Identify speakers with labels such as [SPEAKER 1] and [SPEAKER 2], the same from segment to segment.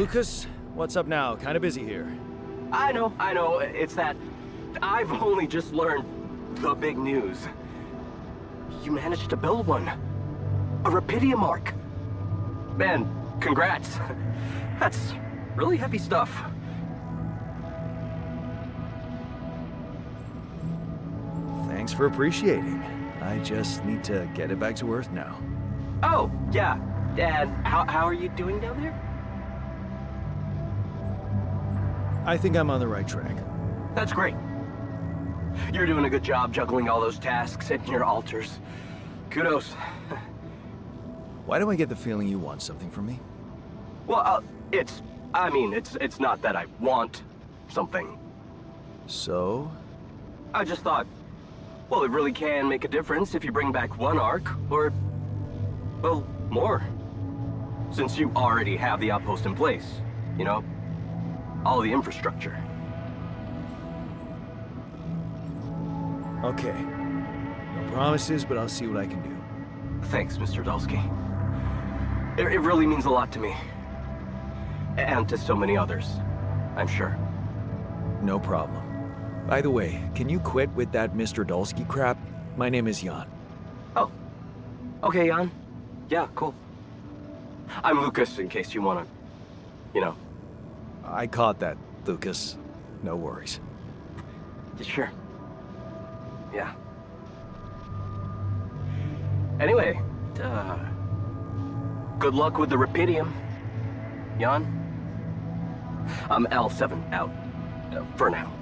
[SPEAKER 1] Lucas, what's up now? Kinda busy here.
[SPEAKER 2] I know. It's that I've only just learned the big news. You managed to build one. A Rapidium Arc. Man, congrats. That's really heavy stuff.
[SPEAKER 1] Thanks for appreciating. I just need to get it back to Earth now.
[SPEAKER 2] Oh, yeah. And how are you doing down there?
[SPEAKER 1] I think I'm on the right track.
[SPEAKER 2] That's great. You're doing a good job juggling all those tasks and your altars. Kudos.
[SPEAKER 1] Why do I get the feeling you want something from me?
[SPEAKER 2] Well, it's not that I want something.
[SPEAKER 1] So?
[SPEAKER 2] I just thought, well, it really can make a difference if you bring back one arc, or, well, more. Since you already have the outpost in place, you know? All the infrastructure.
[SPEAKER 1] Okay. No promises, but I'll see what I can do.
[SPEAKER 2] Thanks, Mr. Dulski. It really means a lot to me. And to so many others, I'm sure.
[SPEAKER 1] No problem. By the way, can you quit with that Mr. Dulski crap? My name is Jan.
[SPEAKER 2] Oh. Okay, Jan. Yeah, cool. I'm Lucas, in case you wanna, you know.
[SPEAKER 1] I caught that, Lucas. No worries.
[SPEAKER 2] Sure. Yeah. Anyway, good luck with the Rapidium, Jan. I'm L7 out, for now.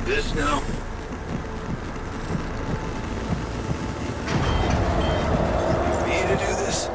[SPEAKER 1] This now? Leave me to do this?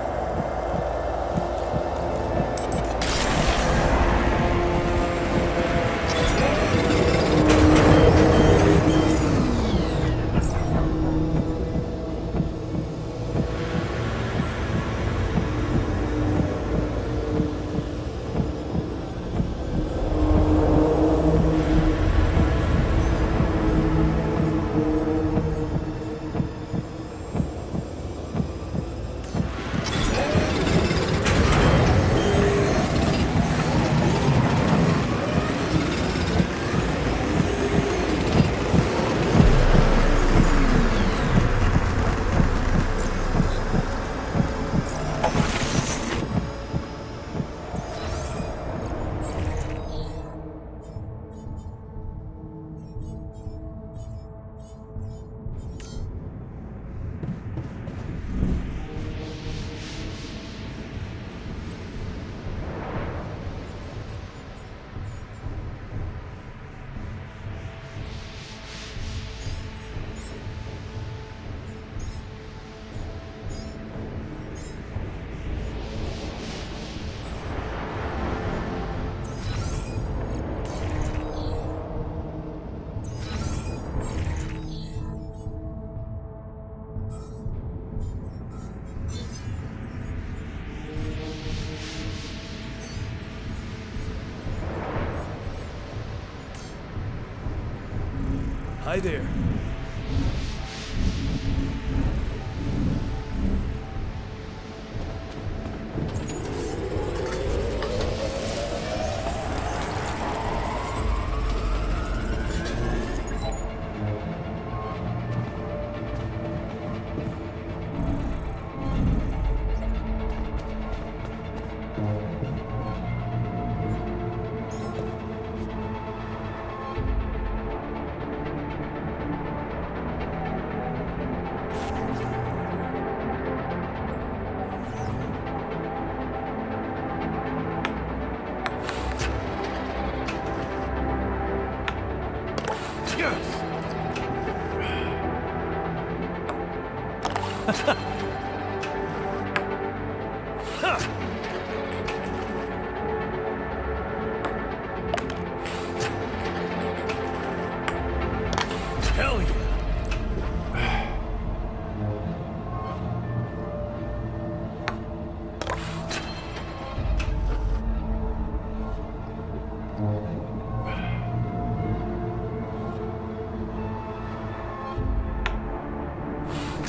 [SPEAKER 1] Hi there. Hell yeah!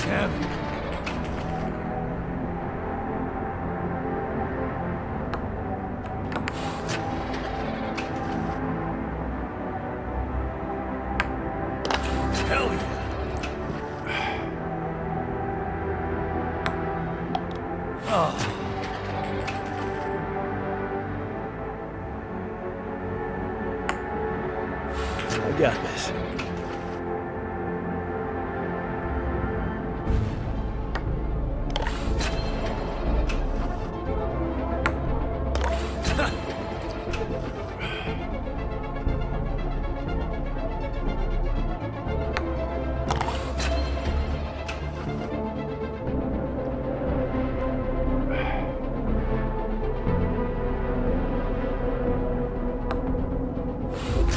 [SPEAKER 1] Damn it. Hell yeah! Oh. I got this.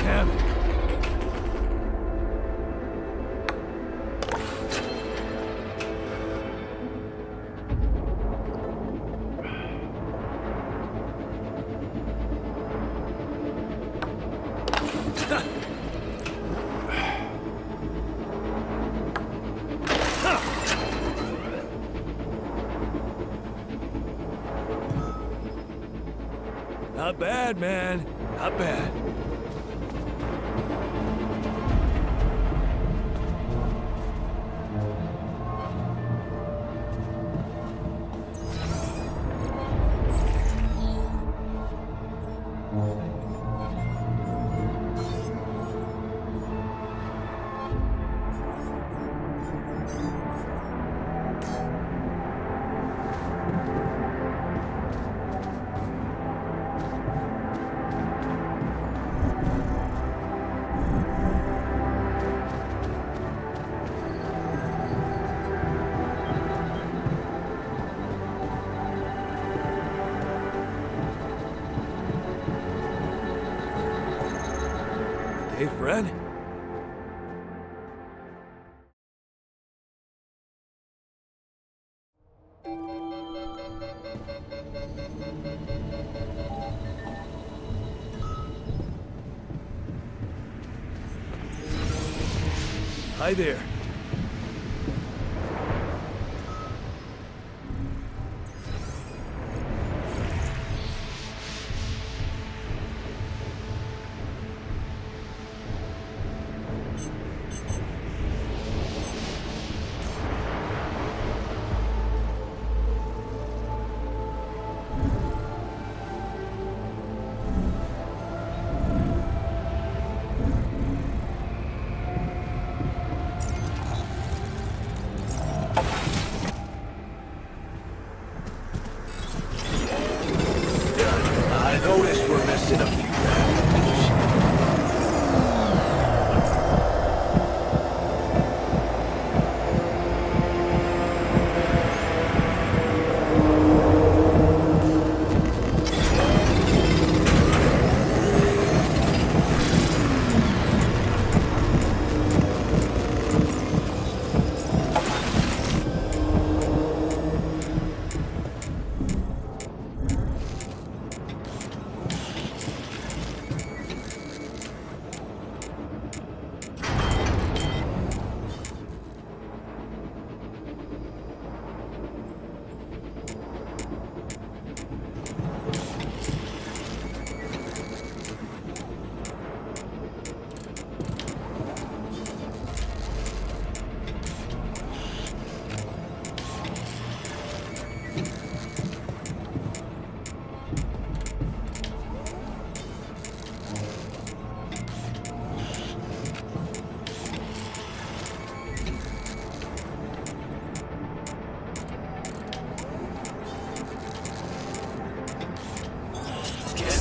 [SPEAKER 1] Damn it. Not bad, man. Not bad. Hey, Fred? Hi there. I noticed we're missing a few packages.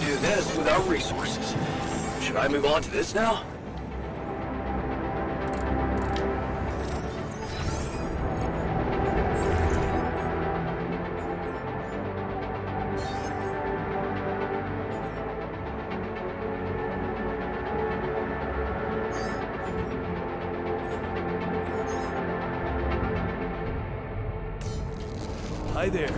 [SPEAKER 1] do this without resources. Should I move on to this now? Hi there.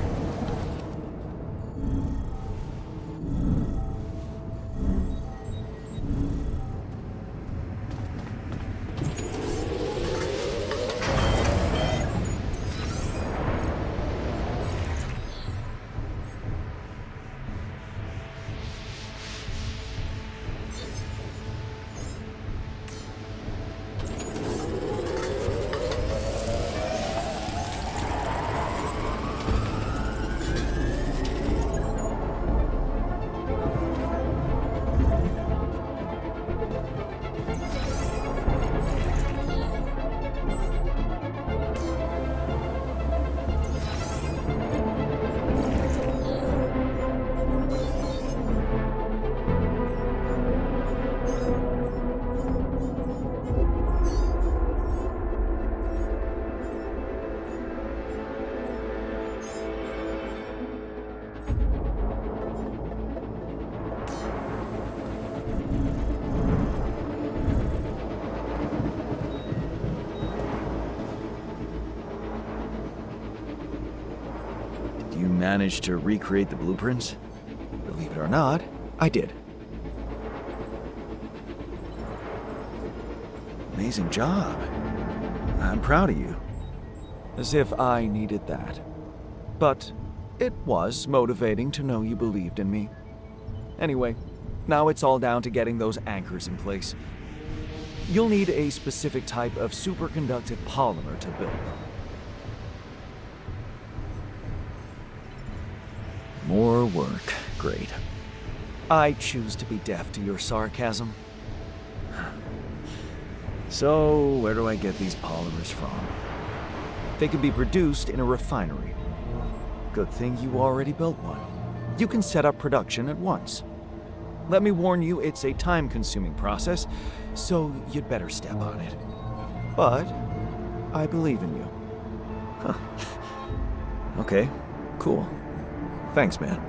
[SPEAKER 1] You managed to recreate the blueprints? Believe it or not, I did. Amazing job. I'm proud of you. As if I needed that. But it was motivating to know you believed in me. Anyway, now it's all down to getting those anchors in place. You'll need a specific type of superconductive polymer to build them. More work. Great. I choose to be deaf to your sarcasm. So, where do I get these polymers from? They can be produced in a refinery. Good thing you already built one. You can set up production at once. Let me warn you, it's a time-consuming process, so you'd better step on it. But I believe in you. Huh. Okay, cool. Thanks, man.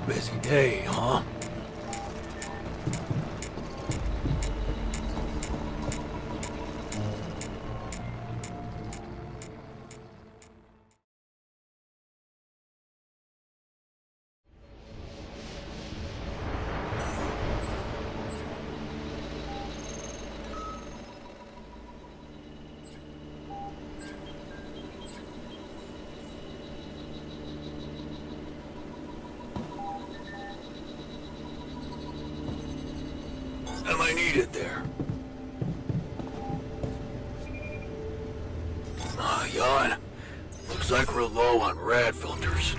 [SPEAKER 1] Busy day, huh? Am I needed there? Yawn. Looks like we're low on rad filters.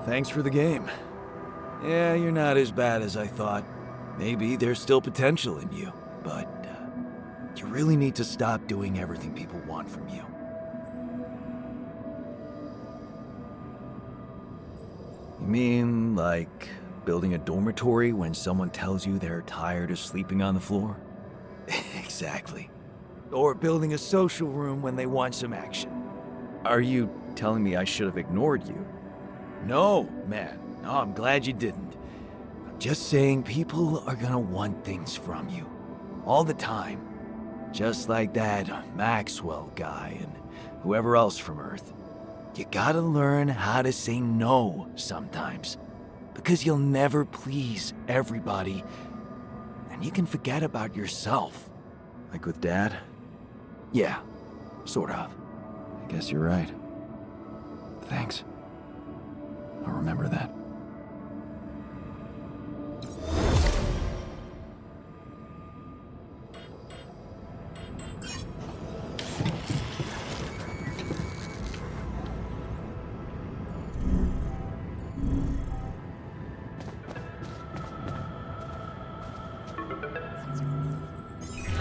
[SPEAKER 1] Thanks for the game. Yeah, you're not as bad as I thought. Maybe there's still potential in you, but you really need to stop doing everything people want from you. You mean, like, building a dormitory when someone tells you they're tired of sleeping on the floor? Exactly. Or building a social room when they want some action. Are you telling me I should have ignored you? No, man. No, I'm glad you didn't. I'm just saying people are gonna want things from you. All the time. Just like that Maxwell guy and whoever else from Earth. You gotta learn how to say no sometimes. Because you'll never please everybody. And you can forget about yourself. Like with Dad? Yeah, sort of. I guess you're right. Thanks. I'll remember that.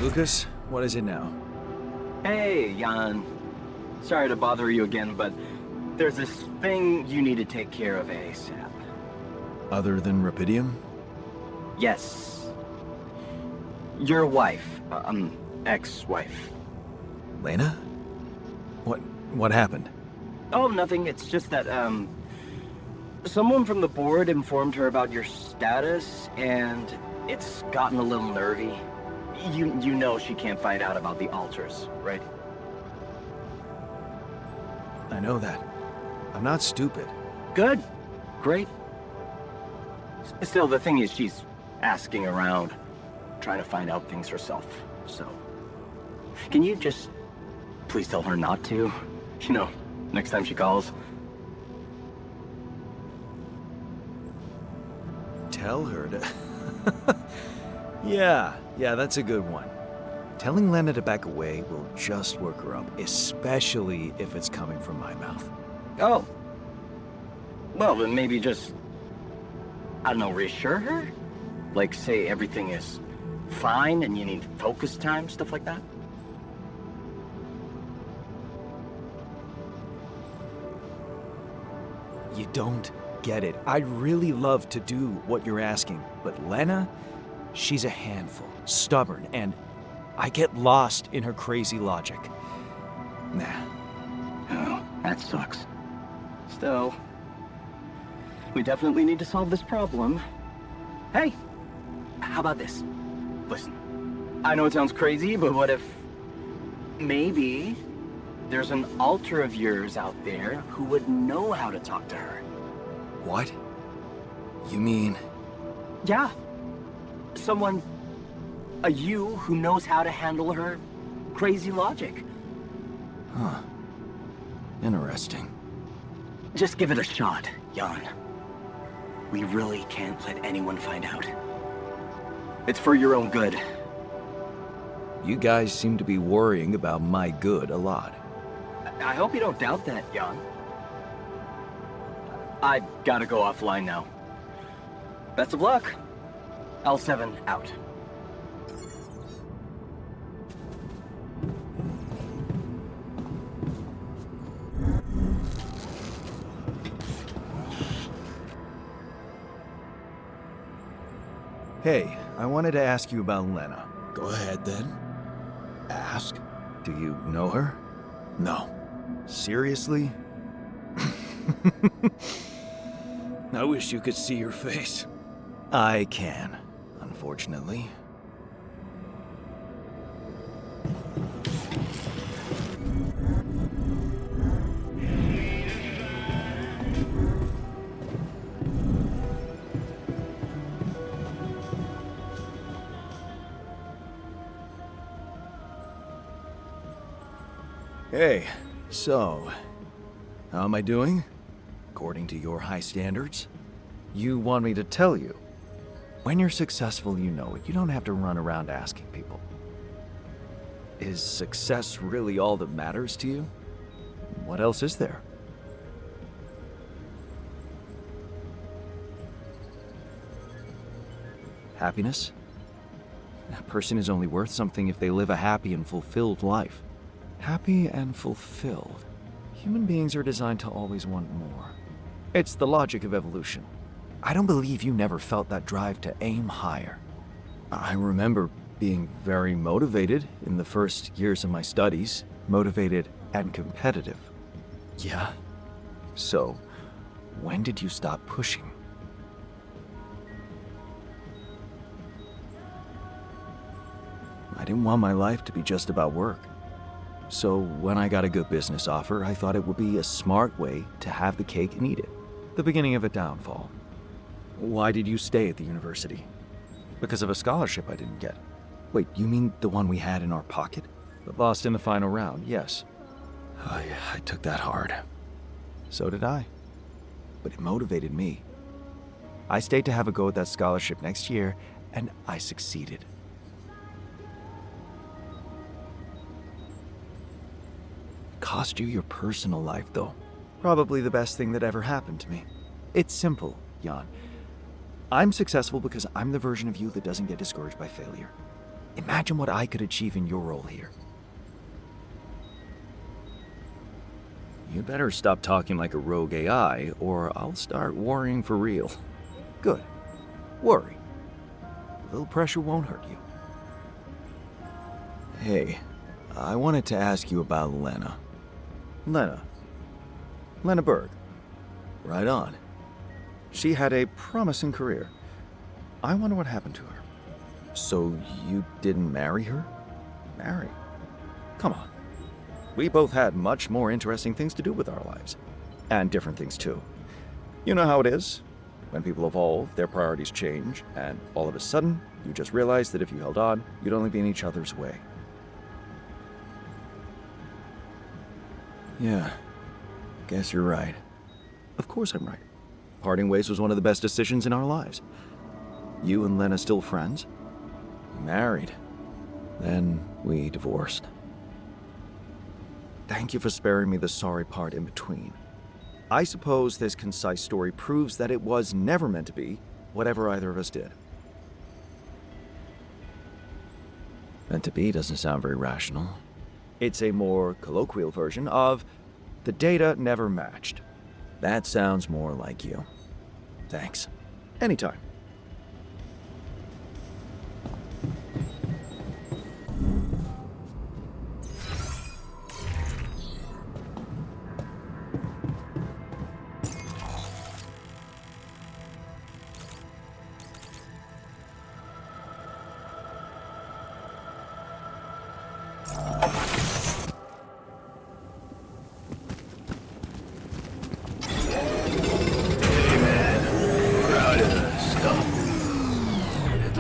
[SPEAKER 1] Lucas, what is it now?
[SPEAKER 2] Hey, Jan. Sorry to bother you again, but there's this thing you need to take care of ASAP.
[SPEAKER 1] Other than Rapidium?
[SPEAKER 2] Yes. Your wife, ex-wife.
[SPEAKER 1] Lena? What happened?
[SPEAKER 2] Oh, nothing. It's just that, someone from the board informed her about your status, and it's gotten a little nervy. You know she can't find out about the altars, right?
[SPEAKER 1] I know that. I'm not stupid.
[SPEAKER 2] Good. Great. Still, the thing is, she's asking around, trying to find out things herself, so... Can you just please tell her not to? You know, next time she calls.
[SPEAKER 1] Tell her to... Yeah, that's a good one. Telling Lena to back away will just work her up, especially if it's coming from my mouth.
[SPEAKER 2] Oh. Well, then maybe just... I don't know, reassure her? Like, say everything is fine and you need focus time, stuff like that?
[SPEAKER 1] You don't get it. I'd really love to do what you're asking, but Lena, she's a handful, stubborn, and I get lost in her crazy logic. Nah.
[SPEAKER 2] Oh, that sucks. Still, we definitely need to solve this problem. Hey, how about this? Listen, I know it sounds crazy, but what if maybe there's an alter of yours out there who would know how to talk to her?
[SPEAKER 1] What? You mean...
[SPEAKER 2] Yeah. Someone, a you who knows how to handle her crazy logic.
[SPEAKER 1] Huh. Interesting.
[SPEAKER 2] Just give it a shot, Jan. We really can't let anyone find out. It's for your own good.
[SPEAKER 1] You guys seem to be worrying about my good a lot.
[SPEAKER 2] I hope you don't doubt that, Jan. I gotta go offline now. Best of luck. L7 out.
[SPEAKER 1] Hey, I wanted to ask you about Lena.
[SPEAKER 3] Go ahead then. Ask.
[SPEAKER 1] Do you know her?
[SPEAKER 3] No.
[SPEAKER 1] Seriously?
[SPEAKER 3] I wish you could see your face.
[SPEAKER 1] I can, unfortunately. Hey, so, how am I doing? According to your high standards? You want me to tell you? When you're successful, you know it. You don't have to run around asking people. Is success really all that matters to you? What else is there? Happiness? A person is only worth something if they live a happy and fulfilled life. Happy and fulfilled. Human beings are designed to always want more. It's the logic of evolution. I don't believe you never felt that drive to aim higher. I remember being very motivated in the first years of my studies, motivated and competitive. Yeah? So, when did you stop pushing? I didn't want my life to be just about work. So when I got a good business offer, I thought it would be a smart way to have the cake and eat it. The beginning of a downfall. Why did you stay at the university? Because of a scholarship I didn't get. Wait, you mean the one we had in our pocket? But lost in the final round, yes. I took that hard. So did I. But it motivated me. I stayed to have a go at that scholarship next year, and I succeeded. Cost you your personal life, though. Probably the best thing that ever happened to me. It's simple, Jan. I'm successful because I'm the version of you that doesn't get discouraged by failure. Imagine what I could achieve in your role here. You'd better stop talking like a rogue AI, or I'll start worrying for real. Good. Worry. A little pressure won't hurt you. Hey, I wanted to ask you about Lena. Lena Berg. Right on. She had a promising career. I wonder what happened to her. So you didn't marry her? Marry? Come on. We both had much more interesting things to do with our lives. And different things too. You know how it is. When people evolve, their priorities change, and all of a sudden, you just realize that if you held on, you'd only be in each other's way. Yeah, guess you're right. Of course I'm right. Parting ways was one of the best decisions in our lives. You and Lena still friends? We married. Then we divorced. Thank you for sparing me the sorry part in between. I suppose this concise story proves that it was never meant to be, whatever either of us did. Meant to be doesn't sound very rational. It's a more colloquial version of the data never matched. That sounds more like you. Thanks. Anytime.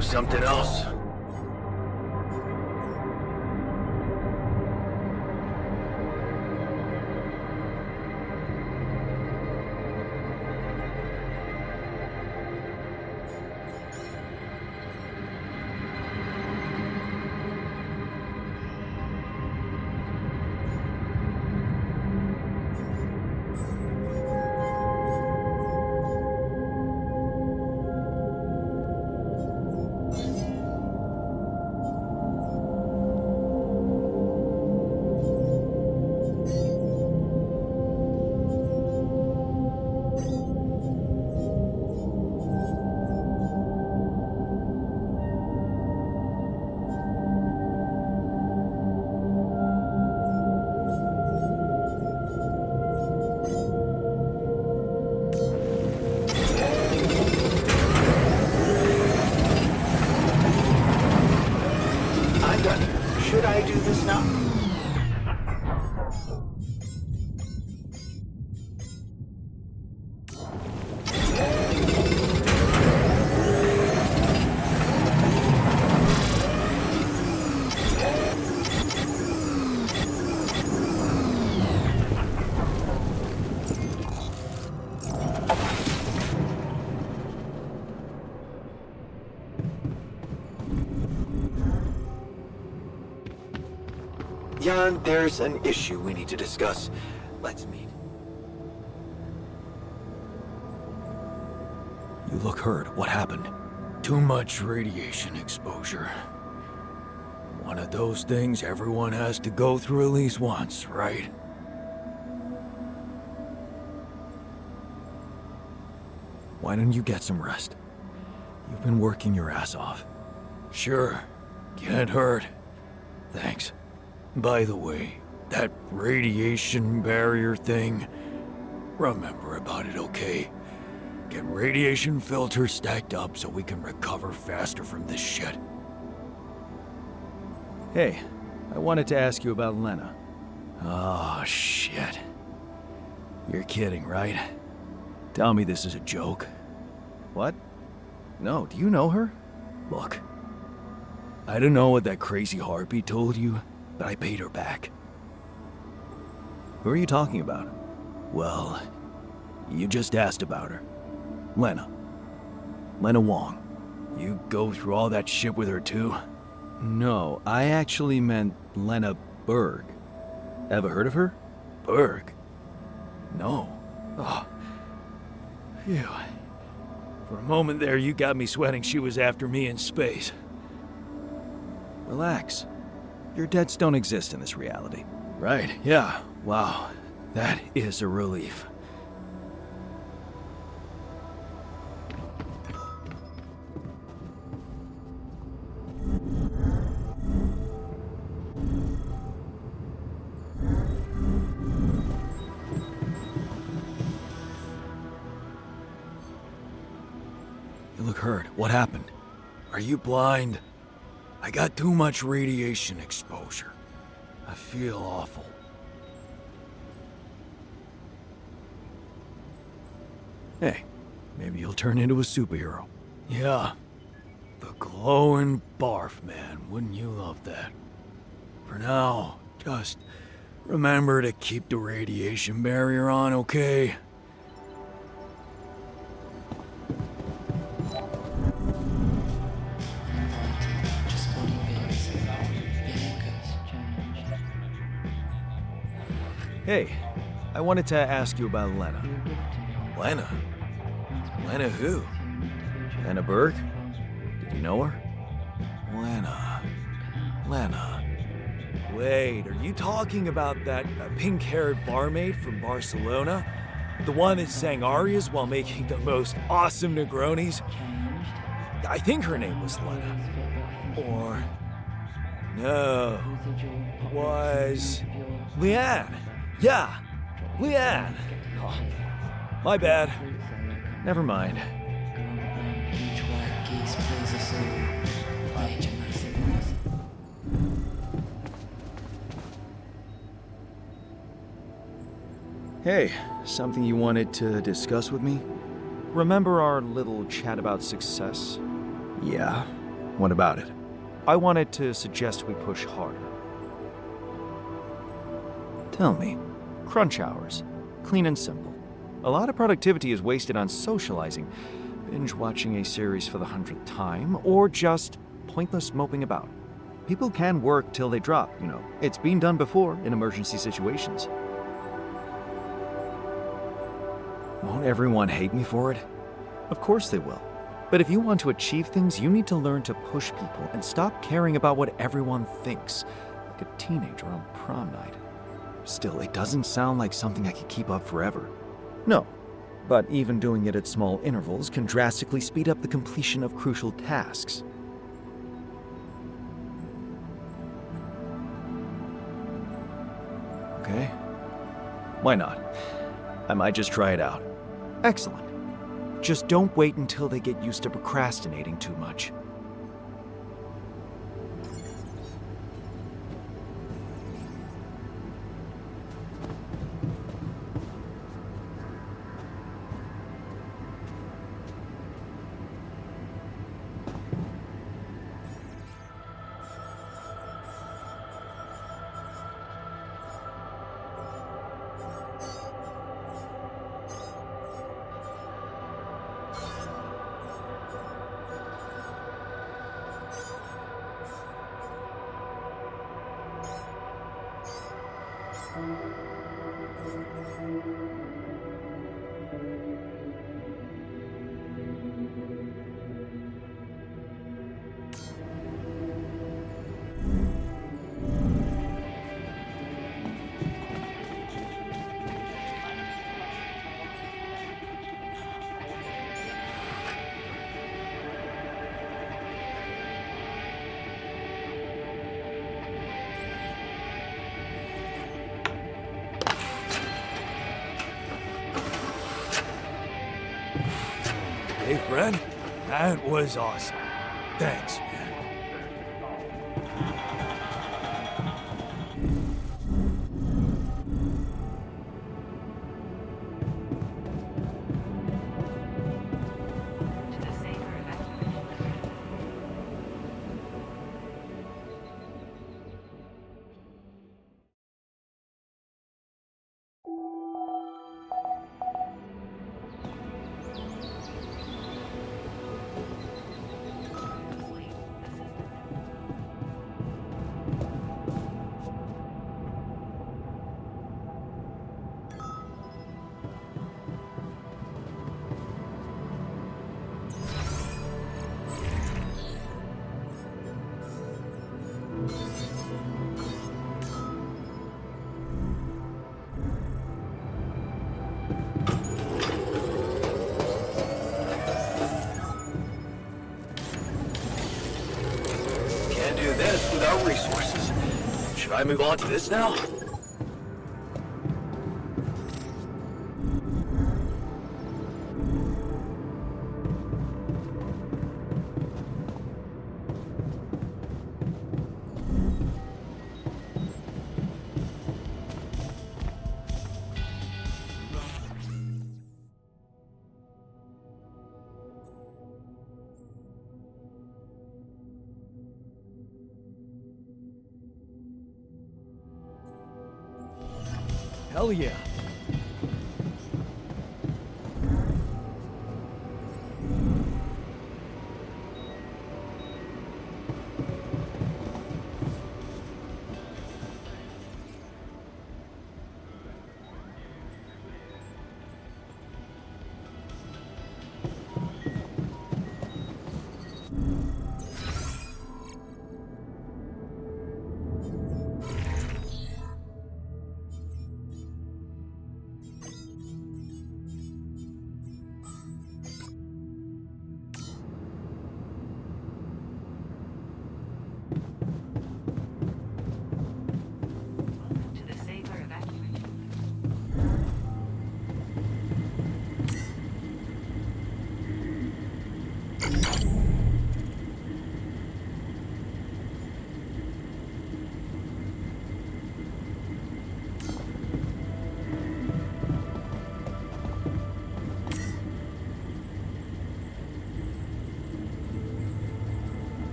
[SPEAKER 3] Something else?
[SPEAKER 4] Should I do this now? Jan, there's an issue we need to discuss. Let's meet.
[SPEAKER 1] You look hurt. What happened?
[SPEAKER 3] Too much radiation exposure. One of those things everyone has to go through at least once, right?
[SPEAKER 1] Why don't you get some rest? You've been working your ass off.
[SPEAKER 3] Sure. Can't hurt. Thanks. By the way, that radiation barrier thing, remember about it, okay? Get radiation filters stacked up so we can recover faster from this shit.
[SPEAKER 1] Hey, I wanted to ask you about Lena.
[SPEAKER 3] Oh, shit. You're kidding, right? Tell me this is a joke.
[SPEAKER 1] What? No, do you know her?
[SPEAKER 3] Look, I don't know what that crazy harpy told you, but I paid her back.
[SPEAKER 1] Who are you talking about?
[SPEAKER 3] Well, you just asked about her.
[SPEAKER 1] Lena. Lena Wong.
[SPEAKER 3] You go through all that shit with her too?
[SPEAKER 1] No, I actually meant Lena Berg. Ever heard of her?
[SPEAKER 3] Berg? No. Oh. Phew. For a moment there, you got me sweating she was after me in space.
[SPEAKER 1] Relax. Your debts don't exist in this reality.
[SPEAKER 3] Right, yeah. Wow. That is a relief. You look hurt. What happened? Are you blind? I got too much radiation exposure. I feel awful. Hey, maybe you'll turn into a superhero. Yeah, the glowing barf man. Wouldn't you love that? For now, just remember to keep the radiation barrier on, okay?
[SPEAKER 5] Just body bits. Bianca's changed.
[SPEAKER 1] Hey, I wanted to ask you about Lena.
[SPEAKER 5] Your gift to me.
[SPEAKER 3] Lena? Lena who?
[SPEAKER 1] Lena Berg? Did you know her?
[SPEAKER 3] Lena. Wait, are you talking about that pink-haired barmaid from Barcelona? The one that sang arias while making the most awesome Negronis?
[SPEAKER 5] Changed.
[SPEAKER 3] I think her name was Lena.
[SPEAKER 5] Fit what I think.
[SPEAKER 3] Or... no,
[SPEAKER 5] Residual
[SPEAKER 3] was...
[SPEAKER 5] population of
[SPEAKER 3] Leanne. Yeah, Leanne. Oh, my bad.
[SPEAKER 5] your fruits I reckon.
[SPEAKER 1] Never mind.
[SPEAKER 5] Grunt huge white geese plays us all. Major massive.
[SPEAKER 1] Hey, something you wanted to discuss with me? Remember our little chat about success? Yeah. What about it? I wanted to suggest we push harder. Tell me. Crunch hours. Clean and simple. A lot of productivity is wasted on socializing, binge watching a series for the 100th time, or just pointless moping about. People can work till they drop, you know. It's been done before in emergency situations. Won't everyone hate me for it? Of course they will. But if you want to achieve things, you need to learn to push people and stop caring about what everyone thinks, like a teenager on prom night. Still, it doesn't sound like something I could keep up forever. No, but even doing it at small intervals can drastically speed up the completion of crucial tasks. Okay? Why not? I might just try it out. Excellent. Just don't wait until they get used to procrastinating too much.
[SPEAKER 3] Hey, friend. That was awesome. Thanks, man.
[SPEAKER 4] Can't do this without resources. Should I move on to this now?
[SPEAKER 3] Hell yeah.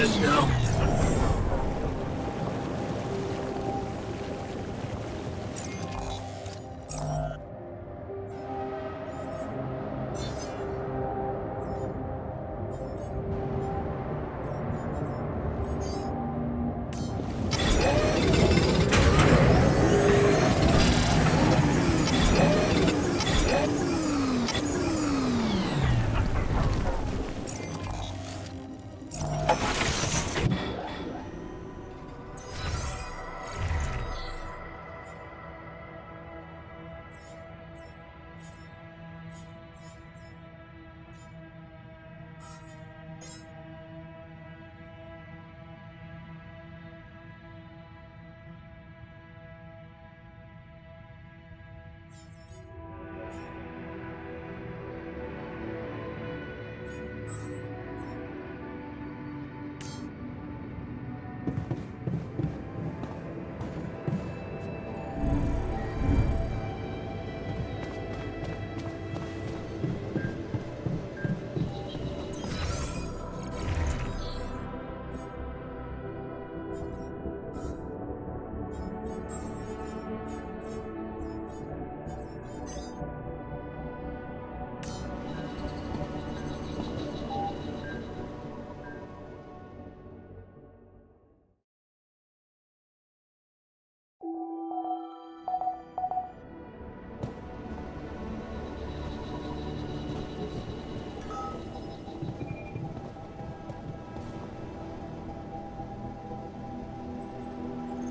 [SPEAKER 4] this now?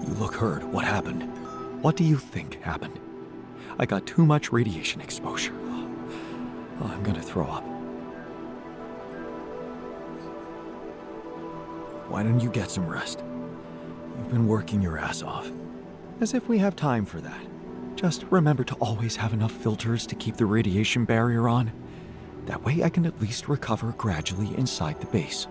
[SPEAKER 3] You look hurt. What happened? What do you think happened? I got too much radiation exposure. Oh, I'm gonna throw up. Why don't you get some rest? You've been working your ass off. As if we have time for that. Just remember to always have enough filters to keep the radiation barrier on. That way I can at least recover gradually inside the base.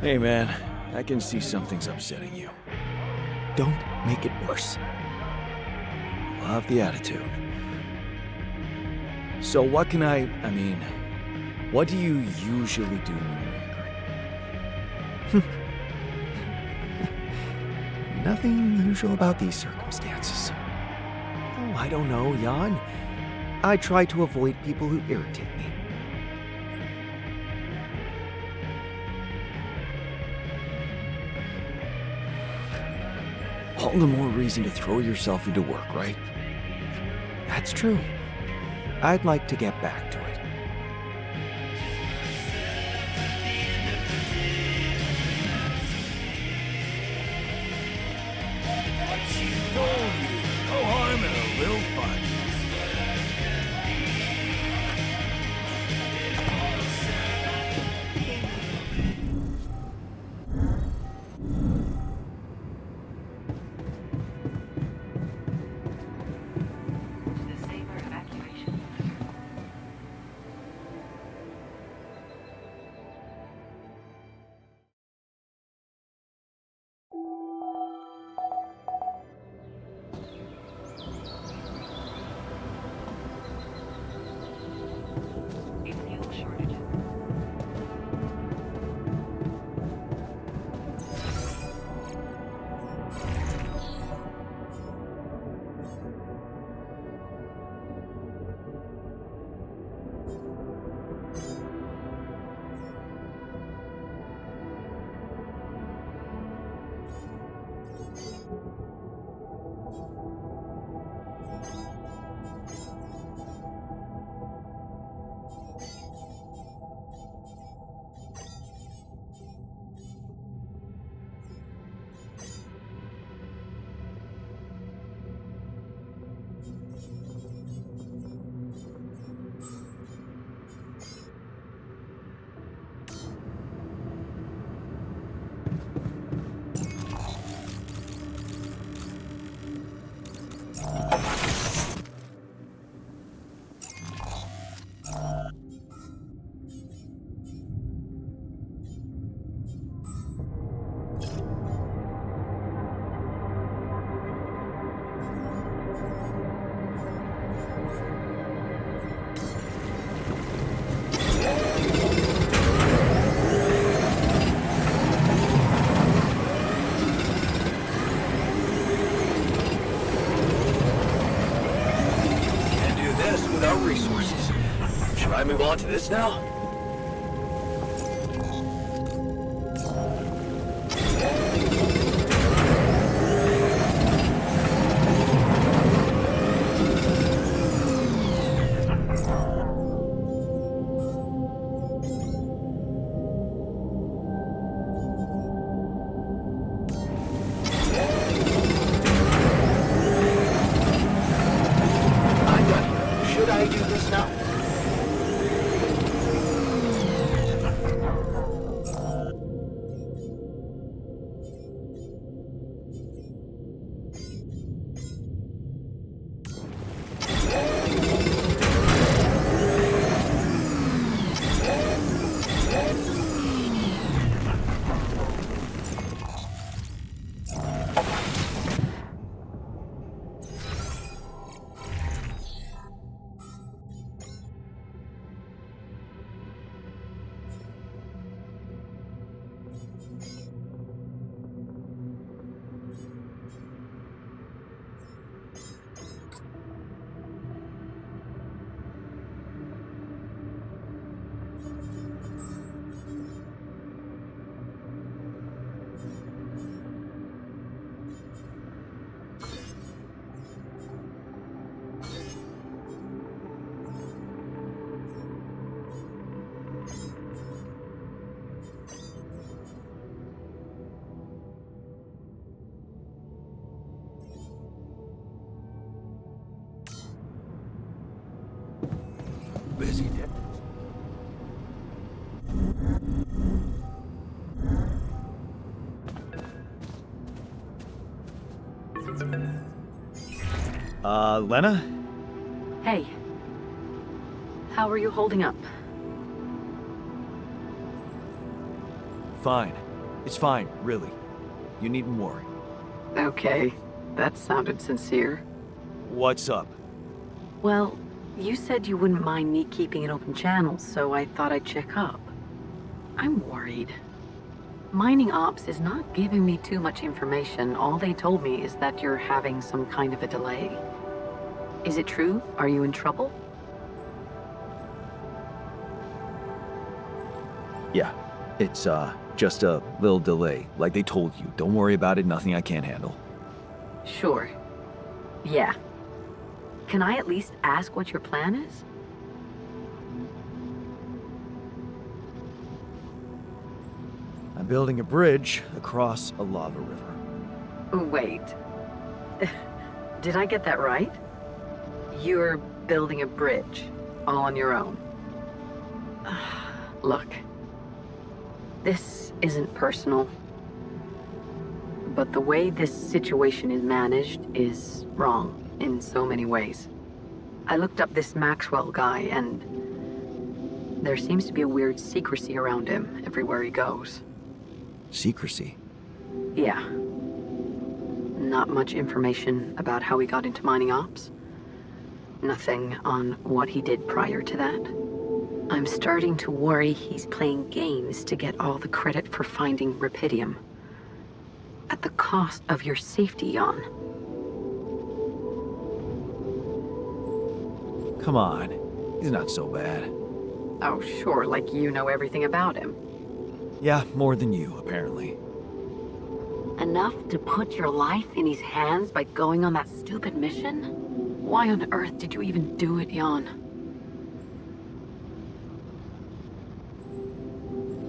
[SPEAKER 3] Hey man, I can see something's upsetting you. Don't make it worse. Love the attitude. So what can I mean, what do you usually do when you're angry? Nothing usual about these circumstances. Oh, I don't know, Jan. I try to avoid people who irritate me. All the more reason to throw yourself into work, right? That's true. I'd like to get back to it. No harm in a little fun.
[SPEAKER 4] Can't do this without resources. Should I move on to this now? I'm done. Should I do this now?
[SPEAKER 3] Busy day.
[SPEAKER 1] Lena?
[SPEAKER 6] Hey. How are you holding up?
[SPEAKER 1] Fine. It's fine, really. You needn't worry.
[SPEAKER 6] Okay. That sounded sincere.
[SPEAKER 1] What's up?
[SPEAKER 6] Well, you said you wouldn't mind me keeping an open channel, so I thought I'd check up. I'm worried. Mining Ops is not giving me too much information. All they told me is that you're having some kind of a delay. Is it true? Are you in trouble?
[SPEAKER 1] Yeah. It's, just a little delay. Like they told you. Don't worry about it. Nothing I can't handle.
[SPEAKER 6] Sure. Yeah. Can I at least ask what your plan is?
[SPEAKER 1] I'm building a bridge across a lava river.
[SPEAKER 6] Wait. Did I get that right? You're building a bridge, all on your own. Look. This isn't personal. But the way this situation is managed is wrong in so many ways. I looked up this Maxwell guy, and there seems to be a weird secrecy around him everywhere he goes.
[SPEAKER 1] Secrecy?
[SPEAKER 6] Yeah. Not much information about how he got into mining ops. Nothing on what he did prior to that. I'm starting to worry he's playing games to get all the credit for finding Rapidium. At the cost of your safety, Jan.
[SPEAKER 1] Come on. He's not so bad.
[SPEAKER 6] Oh, sure, like you know everything about him.
[SPEAKER 1] Yeah, more than you, apparently.
[SPEAKER 6] Enough to put your life in his hands by going on that stupid mission? Why on earth did you even do it, Jan?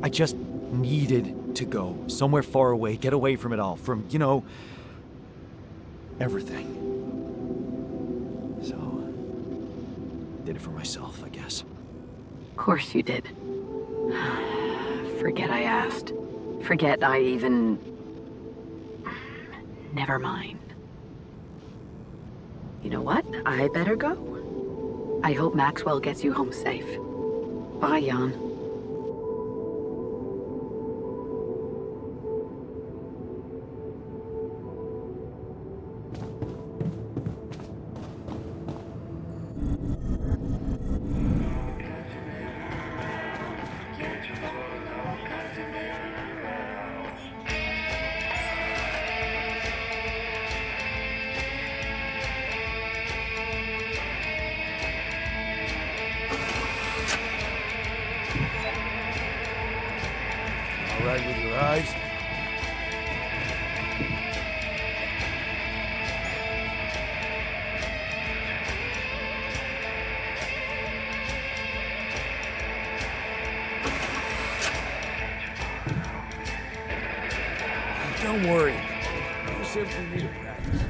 [SPEAKER 1] I just needed to go somewhere far away, get away from it all, from, you know, everything. So, did it for myself, I guess.
[SPEAKER 6] Of course you did. Forget I asked. Forget I even... Never mind. You know what? I better go. I hope Maxwell gets you home safe. Bye, Jan.
[SPEAKER 3] All right with your eyes? Don't worry. You simply need to practice.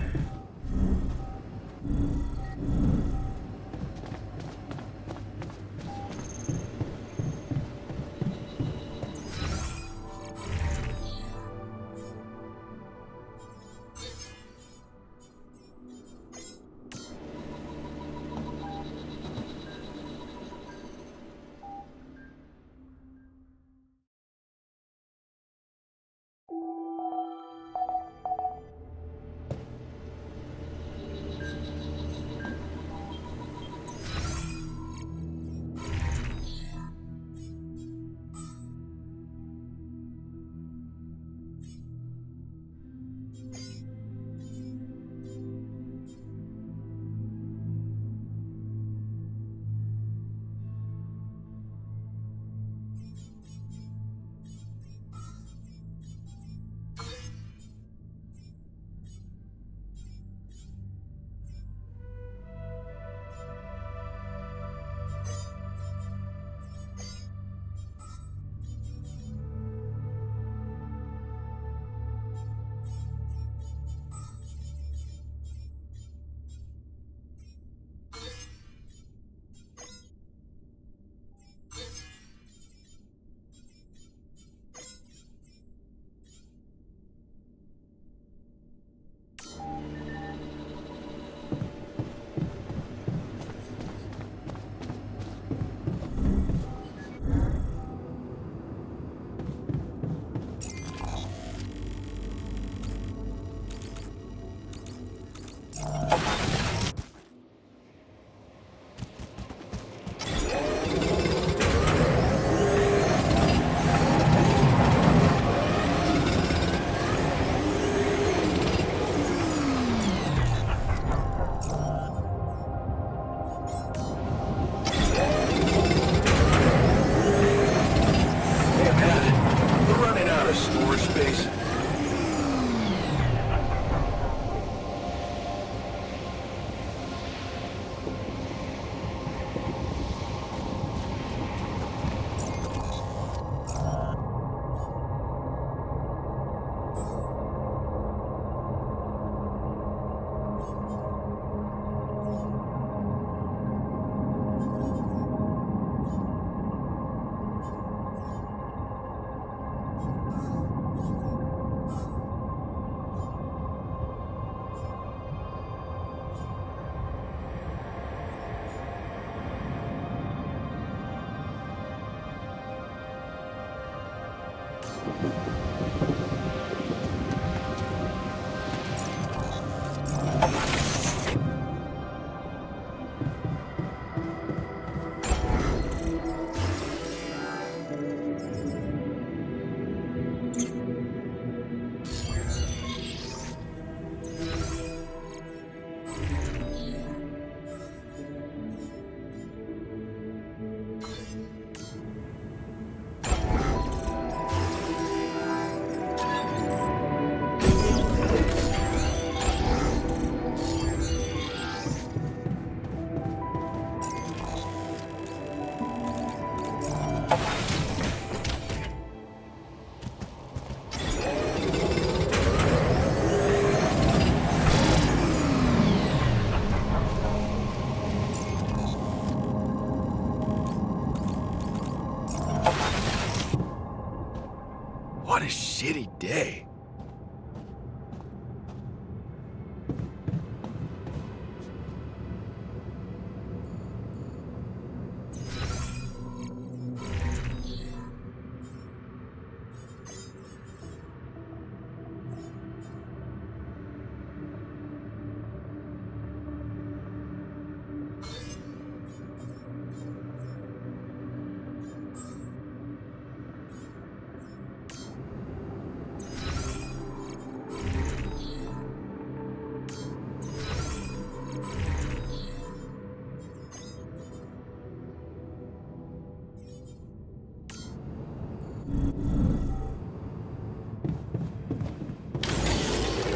[SPEAKER 3] shitty day.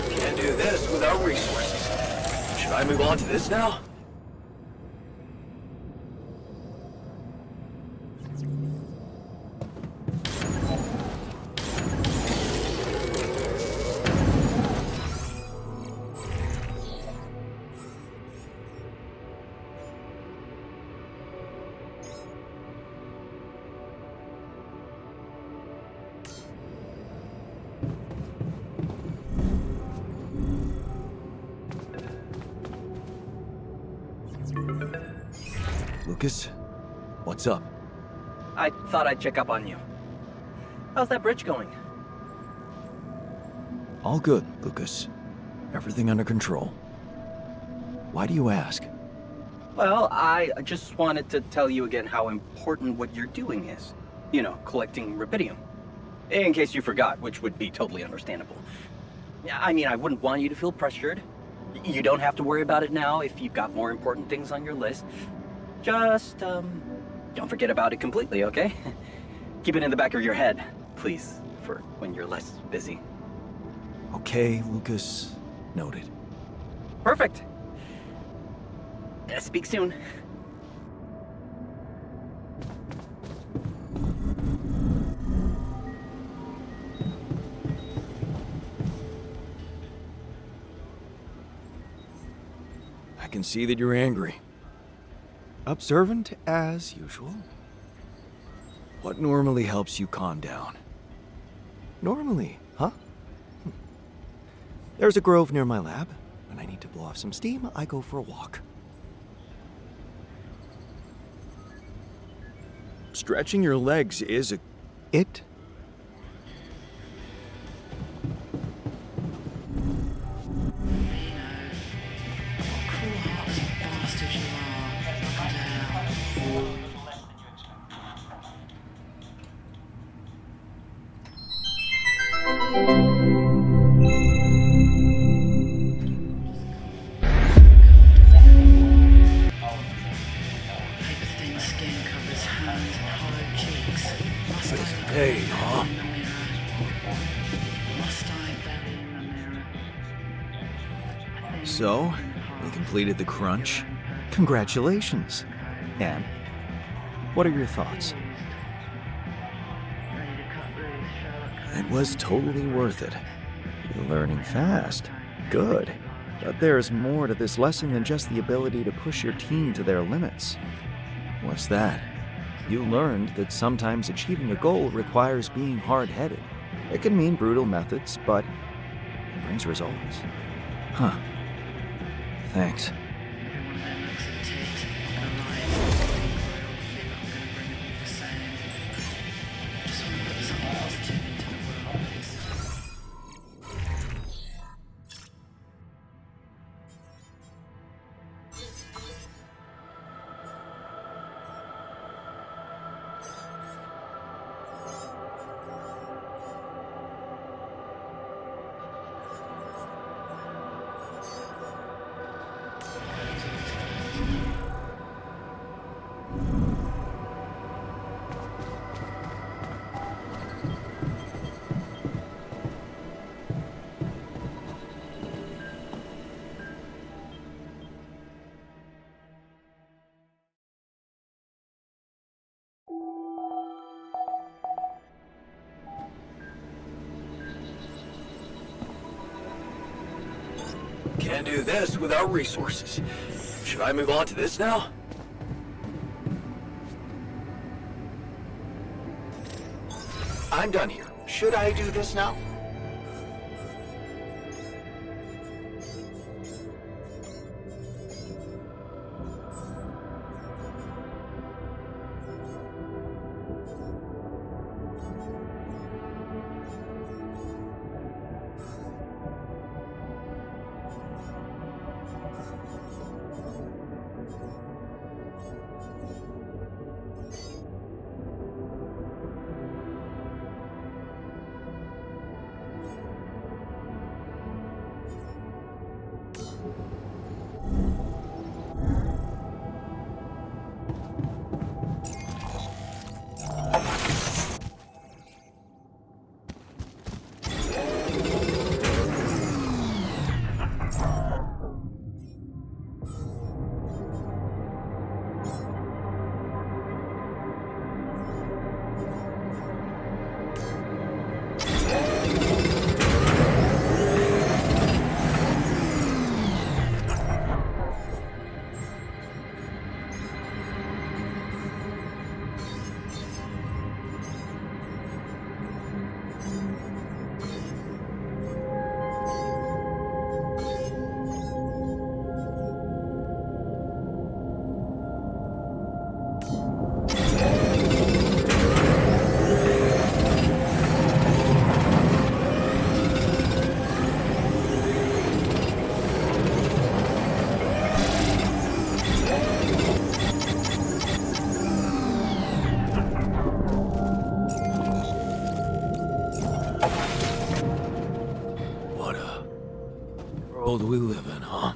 [SPEAKER 4] Can't do this without resources. Should I move on to this now?
[SPEAKER 3] Lucas, what's up?
[SPEAKER 2] I thought I'd check up on you. How's that bridge going?
[SPEAKER 3] All good, Lucas. Everything under control. Why do you ask?
[SPEAKER 2] Well, I just wanted to tell you again how important what you're doing is. You know, collecting rubidium. In case you forgot, which would be totally understandable. Yeah, I mean, I wouldn't want you to feel pressured. You don't have to worry about it now if you've got more important things on your list. Just, don't forget about it completely, okay? Keep it in the back of your head, please, for when you're less busy.
[SPEAKER 3] Okay, Lucas. Noted.
[SPEAKER 2] Perfect. Speak soon.
[SPEAKER 3] I can see that you're angry. Observant as usual. What normally helps you calm down? Normally, huh? There's a grove near my lab. When I need to blow off some steam, I go for a walk. Stretching your legs is it.
[SPEAKER 5] Cruel heartless bastard you are. Now. Paper-thin skin covers hands and hollow cheeks. Mustache
[SPEAKER 3] Hey,
[SPEAKER 5] belly
[SPEAKER 3] huh?
[SPEAKER 5] in the mirror. Mustache belly in the mirror.
[SPEAKER 3] So, we completed the crunch.
[SPEAKER 1] Congratulations. And what are your thoughts?
[SPEAKER 3] It was totally worth it.
[SPEAKER 1] You're learning fast. Good. But there's more to this lesson than just the ability to push your team to their limits.
[SPEAKER 3] What's that?
[SPEAKER 1] You learned that sometimes achieving a goal requires being hard-headed. It can mean brutal methods, but it brings results.
[SPEAKER 3] Huh. Thanks.
[SPEAKER 4] Can't do this without resources. Should I move on to this now? I'm done here.
[SPEAKER 1] Should I do this now?
[SPEAKER 3] What a world we live in, huh?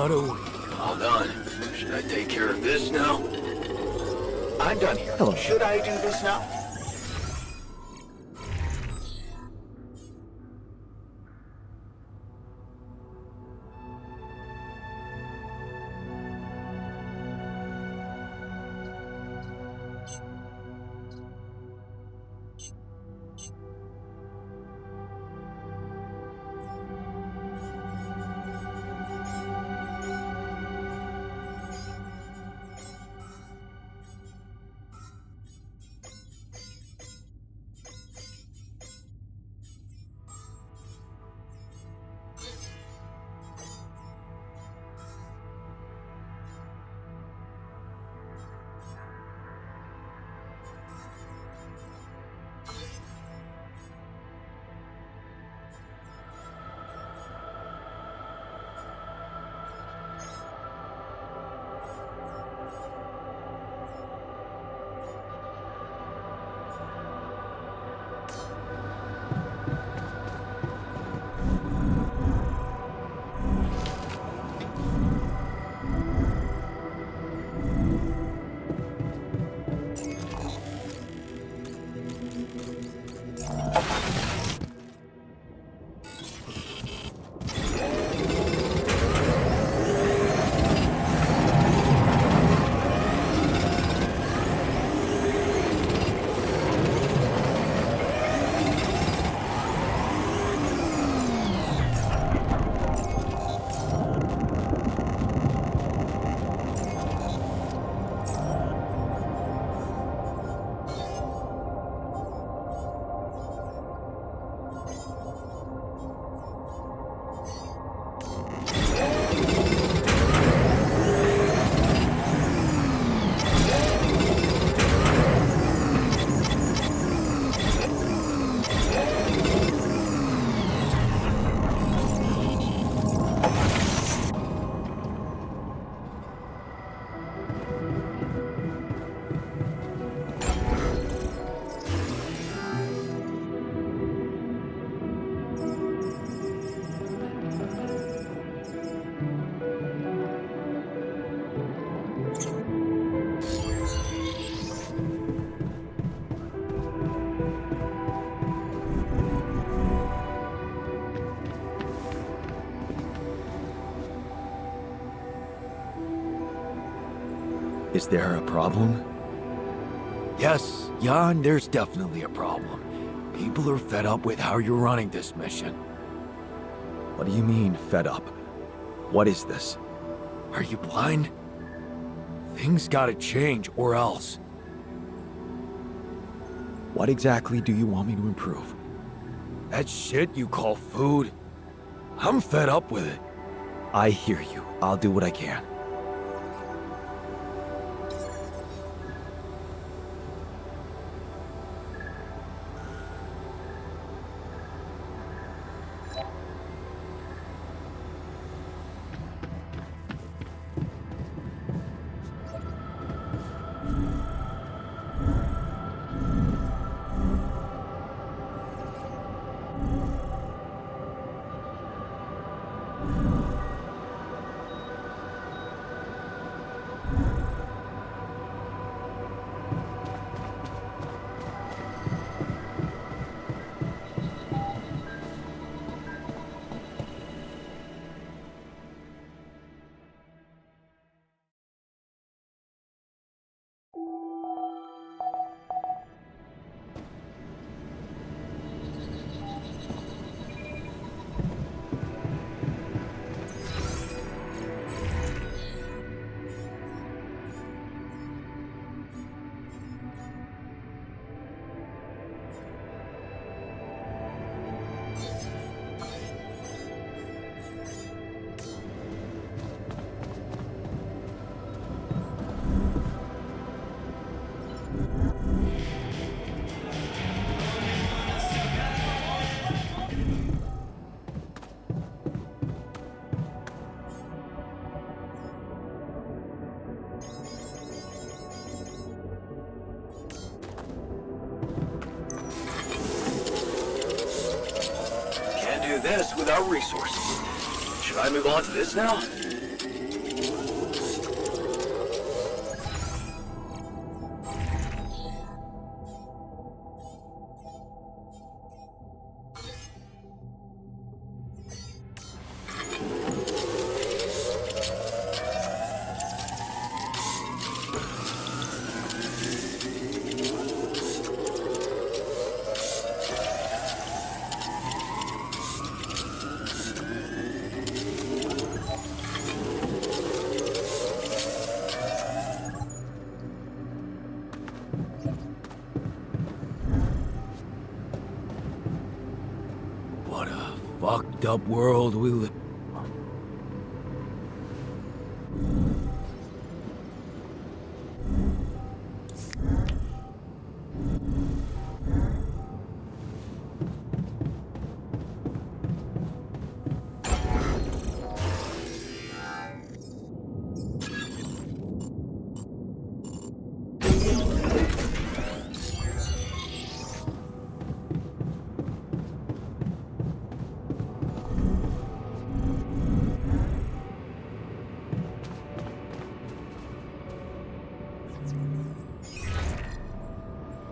[SPEAKER 3] What a week.
[SPEAKER 4] All done. Should I take care of this now?
[SPEAKER 1] I'm done here.
[SPEAKER 3] Hello.
[SPEAKER 1] Should I do this now? Is there a problem?
[SPEAKER 3] Yes, Jan, there's definitely a problem. People are fed up with how you're running this mission.
[SPEAKER 1] What do you mean, fed up? What is this?
[SPEAKER 3] Are you blind? Things gotta change, or else.
[SPEAKER 1] What exactly do you want me to improve?
[SPEAKER 3] That shit you call food? I'm fed up with it.
[SPEAKER 1] I hear you. I'll do what I can.
[SPEAKER 4] Can't do this without resources. Should I move on to this now?
[SPEAKER 3] What a fucked up world we live.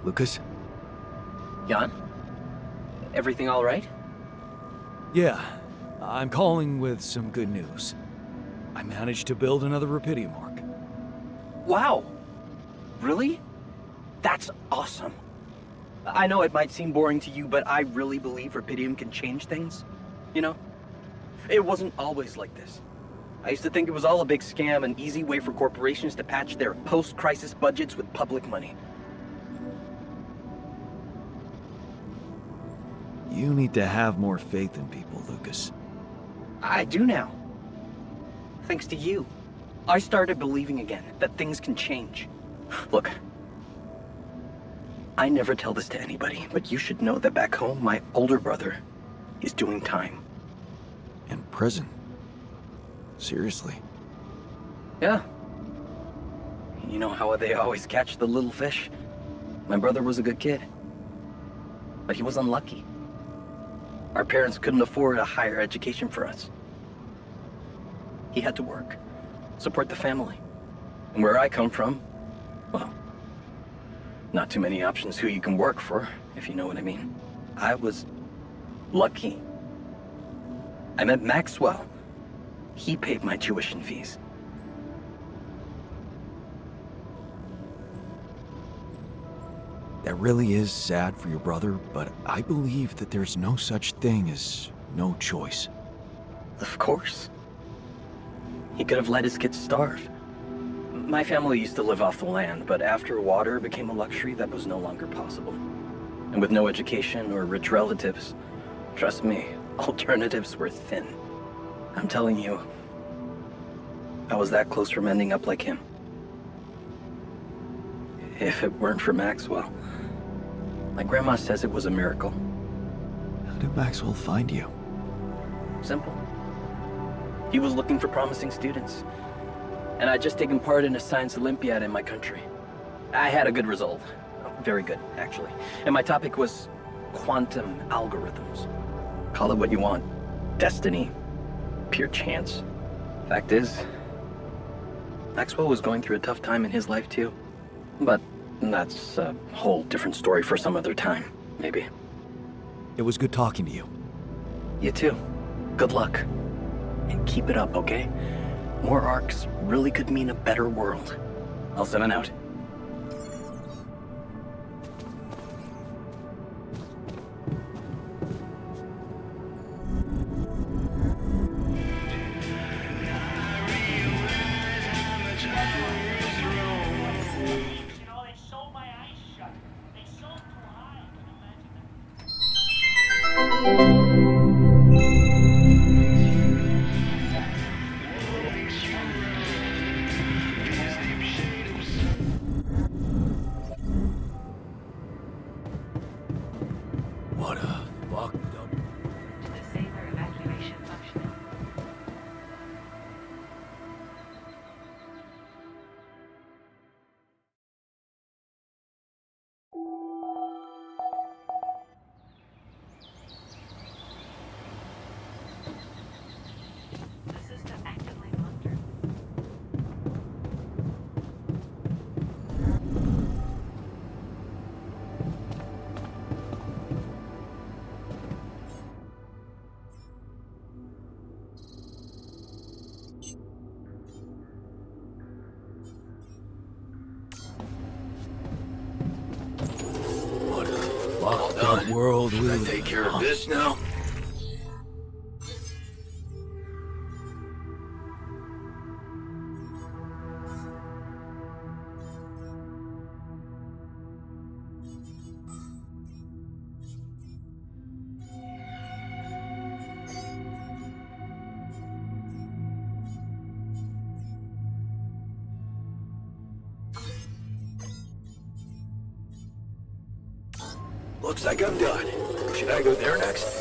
[SPEAKER 1] Lucas?
[SPEAKER 2] Jan? Everything all right?
[SPEAKER 3] Yeah, I'm calling with some good news. I managed to build another Rapidium Arc.
[SPEAKER 2] Wow! Really? That's awesome. I know it might seem boring to you, but I really believe Rapidium can change things. You know? It wasn't always like this. I used to think it was all a big scam, an easy way for corporations to patch their post-crisis budgets with public money.
[SPEAKER 1] You need to have more faith in people, Lucas.
[SPEAKER 2] I do now. Thanks to you. I started believing again that things can change. Look, I never tell this to anybody, but you should know that back home, my older brother is doing time.
[SPEAKER 1] In prison? Seriously?
[SPEAKER 2] Yeah. You know how they always catch the little fish? My brother was a good kid, but he was unlucky. Our parents couldn't afford a higher education for us. He had to work, support the family. And where I come from, well, not too many options who you can work for, if you know what I mean. I was lucky. I met Maxwell. He paid my tuition fees.
[SPEAKER 1] That really is sad for your brother, but I believe that there's no such thing as no choice.
[SPEAKER 2] Of course. He could have let his kids starve. My family used to live off the land, but after water became a luxury, that was no longer possible. And with no education or rich relatives, trust me, alternatives were thin. I'm telling you, I was that close from ending up like him. If it weren't for Maxwell, my grandma says it was a miracle.
[SPEAKER 1] How did Maxwell find you?
[SPEAKER 2] Simple. He was looking for promising students, and I'd just taken part in a science Olympiad in my country. I had a good result. Very good, actually. And my topic was quantum algorithms. Call it what you want. Destiny. Pure chance. Fact is, Maxwell was going through a tough time in his life too. But that's a whole different story for some other time, maybe.
[SPEAKER 1] It was good talking to you.
[SPEAKER 2] You too. Good luck. And keep it up, okay? More arcs really could mean a better world. I'll send it out.
[SPEAKER 7] They sold my eyes shut. They sold too high. Can you imagine?
[SPEAKER 3] What a fucked up...
[SPEAKER 6] Disable evacuation functioning. The system actively monitored.
[SPEAKER 3] What a fucked up world we
[SPEAKER 4] Should I
[SPEAKER 3] live
[SPEAKER 4] take care
[SPEAKER 3] in,
[SPEAKER 4] of
[SPEAKER 3] huh?
[SPEAKER 4] this now? Looks like I'm done. Should I go there next?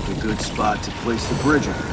[SPEAKER 8] like a good spot to place the Bridgingers.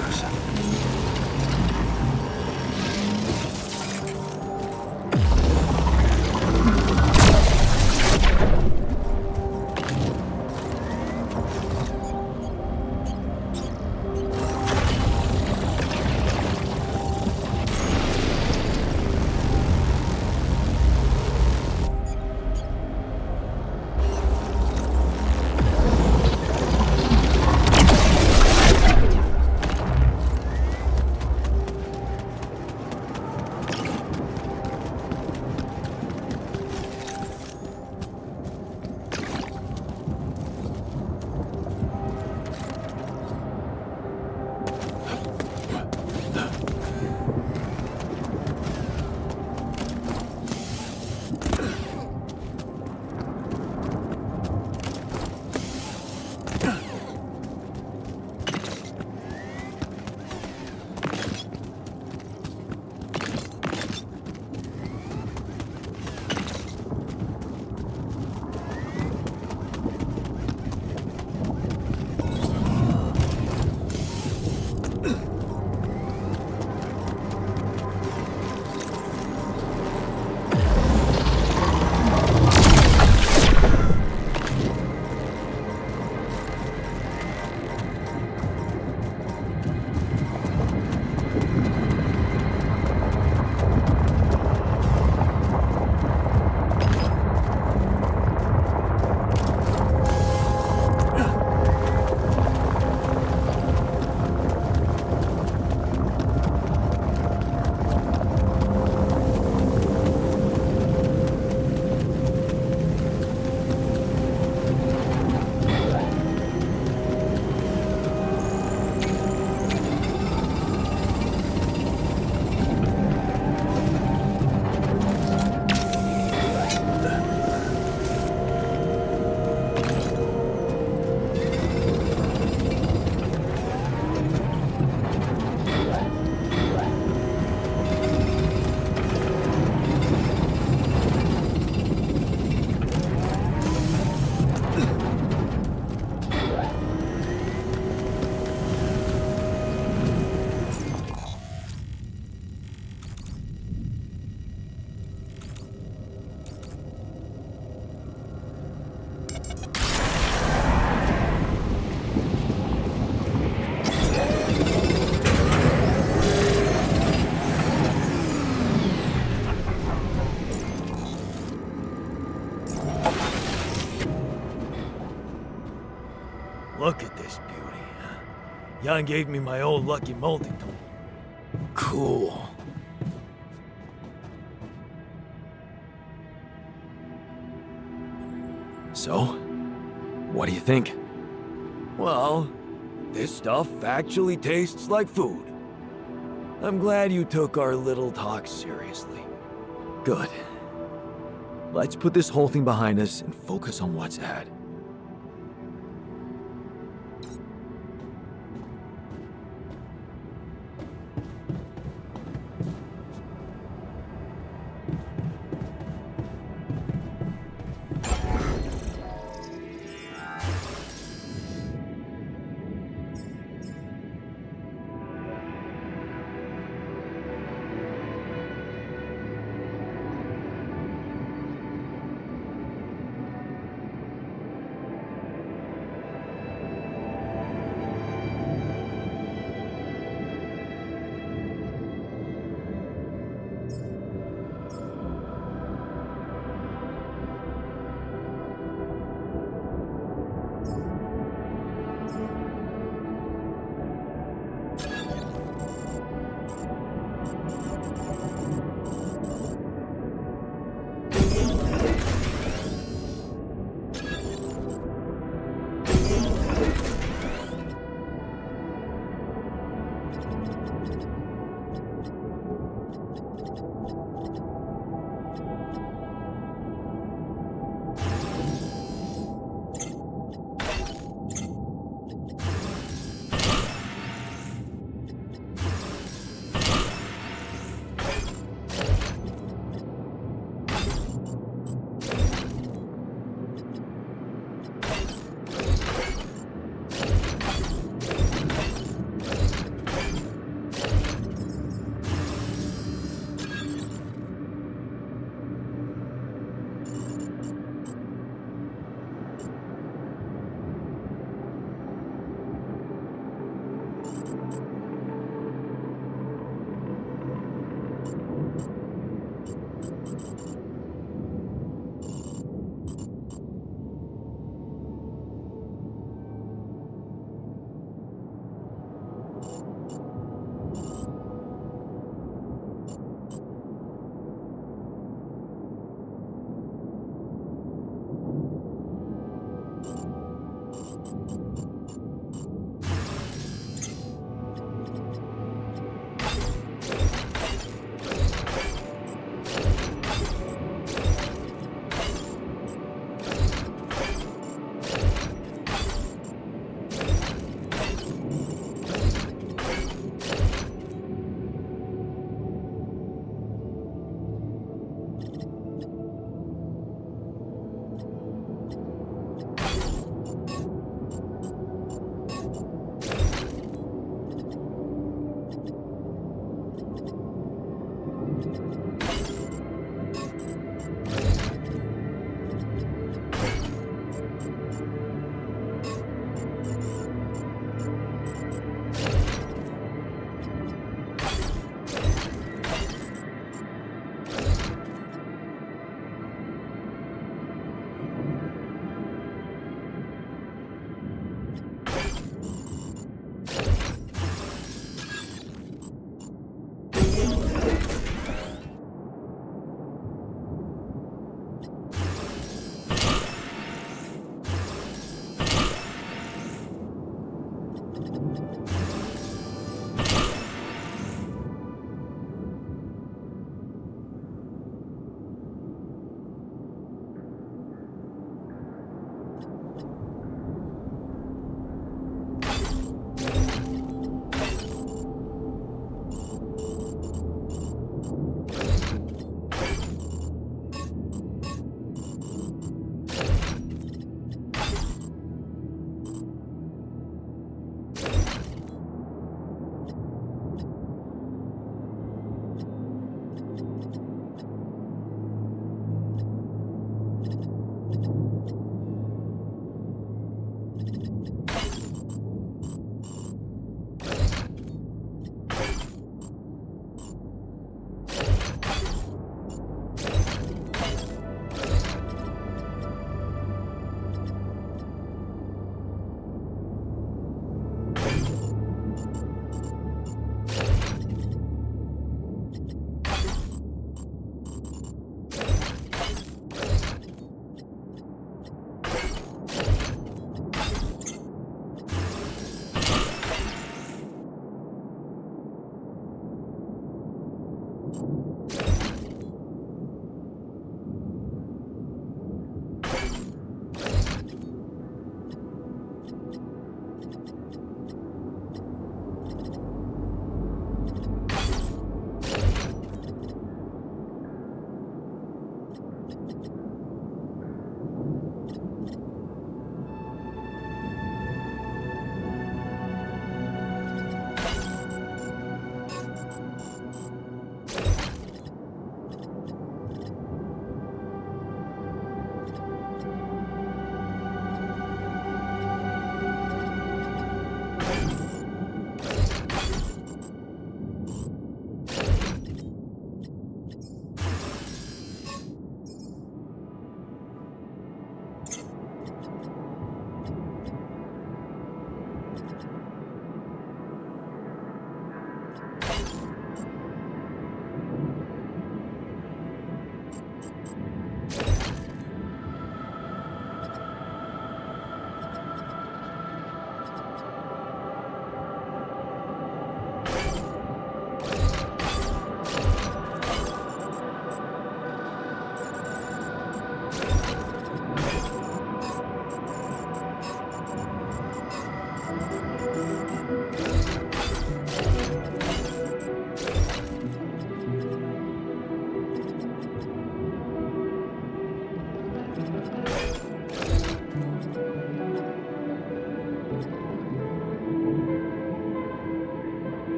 [SPEAKER 3] Look at this beauty. Jan gave me my old lucky multi-tool. Cool.
[SPEAKER 1] So, what do you think?
[SPEAKER 3] Well, this stuff actually tastes like food. I'm glad you took our little talk seriously.
[SPEAKER 1] Good. Let's put this whole thing behind us and focus on what's ahead.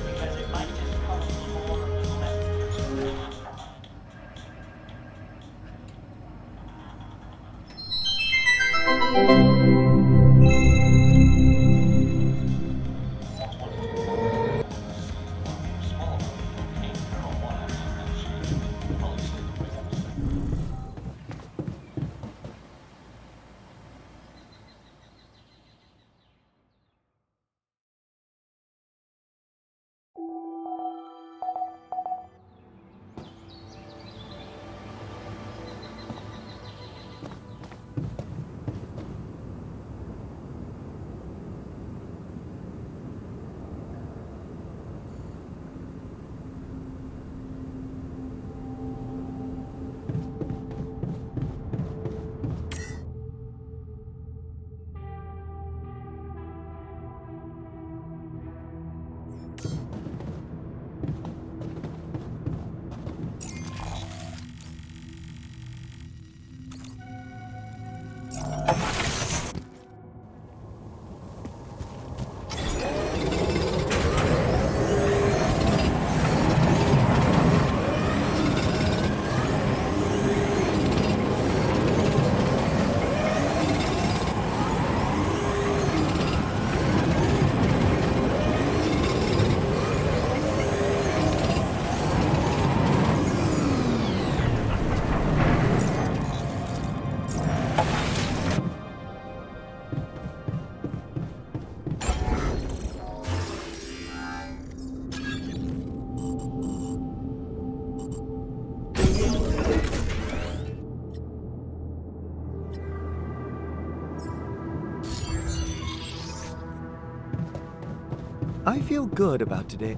[SPEAKER 7] Because it might just cause more messages.
[SPEAKER 1] I feel good about today.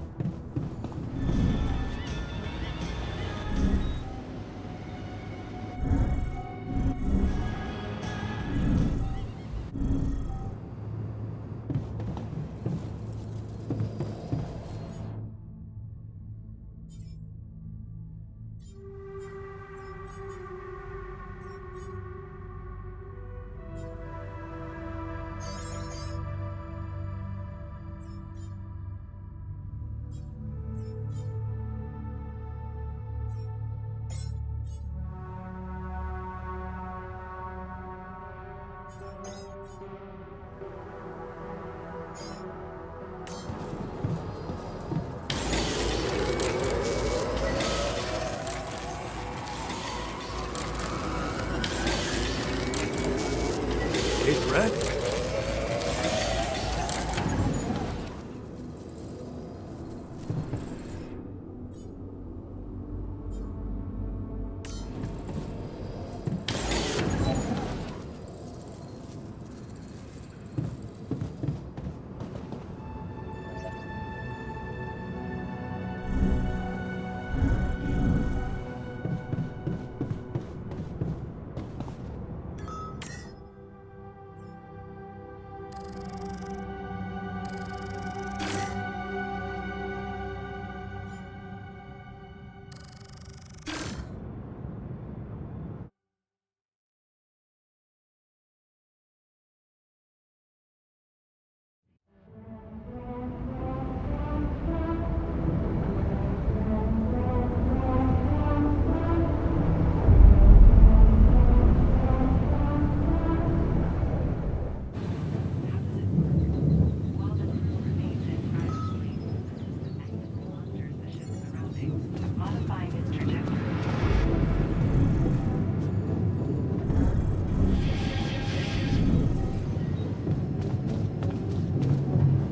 [SPEAKER 3] Hey, Brett?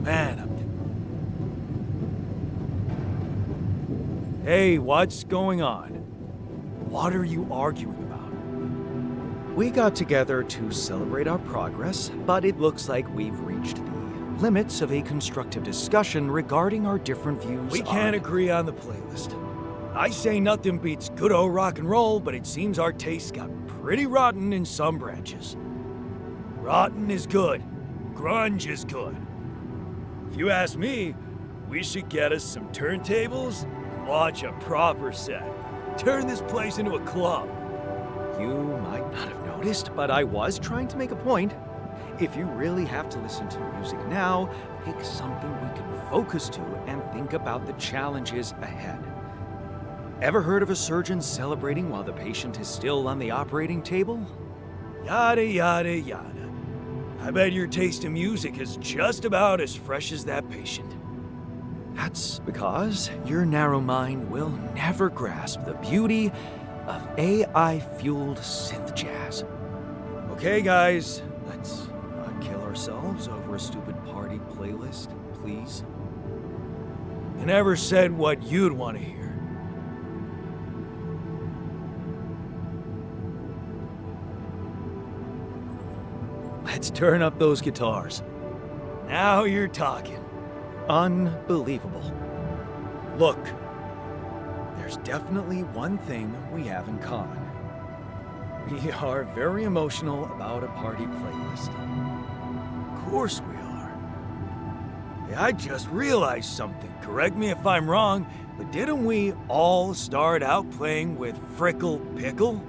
[SPEAKER 3] Man, Hey, what's going on? What are you arguing about?
[SPEAKER 1] We got together to celebrate our progress, but it looks like we've reached the limits of a constructive discussion regarding our different views
[SPEAKER 3] We can't agree on the playlist. I say nothing beats good old rock and roll, but it seems our tastes got pretty rotten in some branches. Rotten is good. Grunge is good. If you ask me, we should get us some turntables and launch a proper set. Turn this place into a club.
[SPEAKER 1] You might not have noticed, but I was trying to make a point. If you really have to listen to music now, pick something we can focus to and think about the challenges ahead. Ever heard of a surgeon celebrating while the patient is still on the operating table?
[SPEAKER 3] Yada, yada, yada. I bet your taste in music is just about as fresh as that patient.
[SPEAKER 1] That's because your narrow mind will never grasp the beauty of AI-fueled synth jazz.
[SPEAKER 3] Okay, guys, let's not kill ourselves over a stupid party playlist, please. You never said what you'd want to hear. Let's turn up those guitars. Now you're talking.
[SPEAKER 1] Unbelievable. Look, there's definitely one thing we have in common. We are very emotional about a party playlist.
[SPEAKER 3] Of course we are. Hey, I just realized something. Correct me if I'm wrong, but didn't we all start out playing with Frickle Pickle?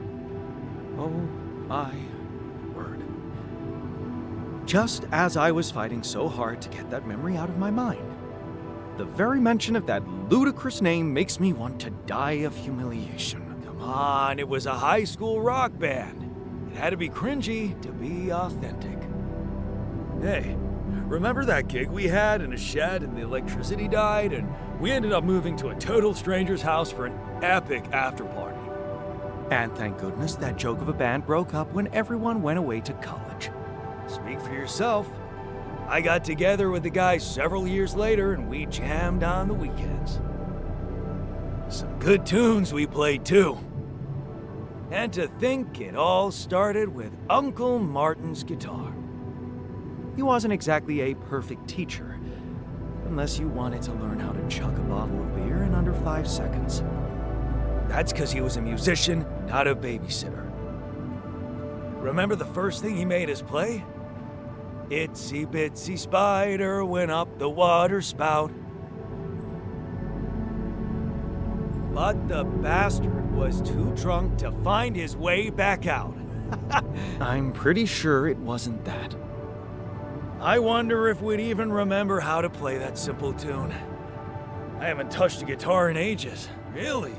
[SPEAKER 1] Oh my word. Just as I was fighting so hard to get that memory out of my mind, the very mention of that ludicrous name makes me want to die of humiliation.
[SPEAKER 3] Come on, it was a high school rock band. It had to be cringy to be authentic. Hey, remember that gig we had in a shed and the electricity died and we ended up moving to a total stranger's house for an epic after party?
[SPEAKER 1] And thank goodness that joke of a band broke up when everyone went away to college.
[SPEAKER 3] Speak for yourself. I got together with the guys several years later and we jammed on the weekends. Some good tunes we played too. And to think it all started with Uncle Martin's guitar.
[SPEAKER 1] He wasn't exactly a perfect teacher, unless you wanted to learn how to chug a bottle of beer in under 5 seconds.
[SPEAKER 3] That's because he was a musician, not a babysitter. Remember the first thing he made us play? Itsy bitsy spider went up the water spout. But the bastard was too drunk to find his way back out.
[SPEAKER 1] I'm pretty sure it wasn't that.
[SPEAKER 3] I wonder if we'd even remember how to play that simple tune. I haven't touched a guitar in ages. Really?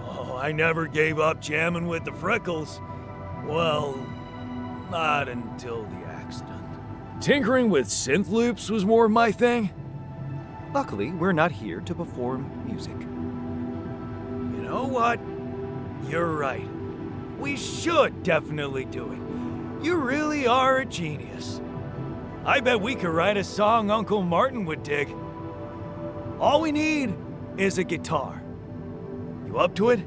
[SPEAKER 3] Oh, I never gave up jamming with the Frickles. Well, not until the accident. Tinkering with synth loops was more my thing.
[SPEAKER 1] Luckily, we're not here to perform music.
[SPEAKER 3] You know what? You're right. We should definitely do it. You really are a genius. I bet we could write a song Uncle Martin would dig. All we need is a guitar. You up to it?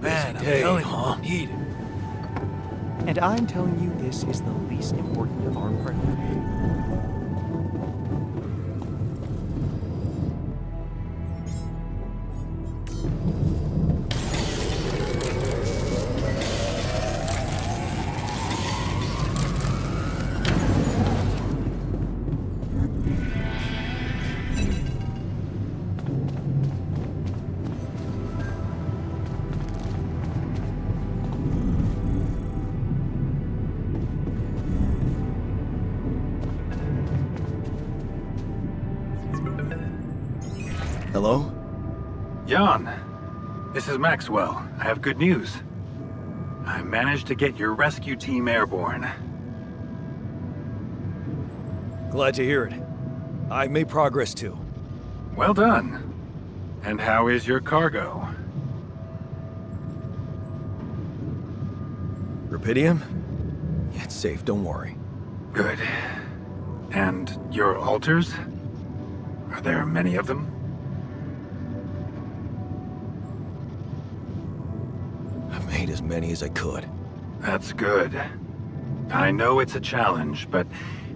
[SPEAKER 3] Man, I'm telling you, we need it.
[SPEAKER 1] And I'm telling you, this is the least important of our priorities.
[SPEAKER 3] Hello?
[SPEAKER 9] Jan, this is Maxwell. I have good news. I managed to get your rescue team airborne.
[SPEAKER 3] Glad to hear it. I made progress too.
[SPEAKER 9] Well done. And how is your cargo?
[SPEAKER 3] Rapidium? Yeah, it's safe, don't worry.
[SPEAKER 9] Good. And your altars? Are there many of them?
[SPEAKER 3] I've made as many as I could.
[SPEAKER 9] That's good. I know it's a challenge, but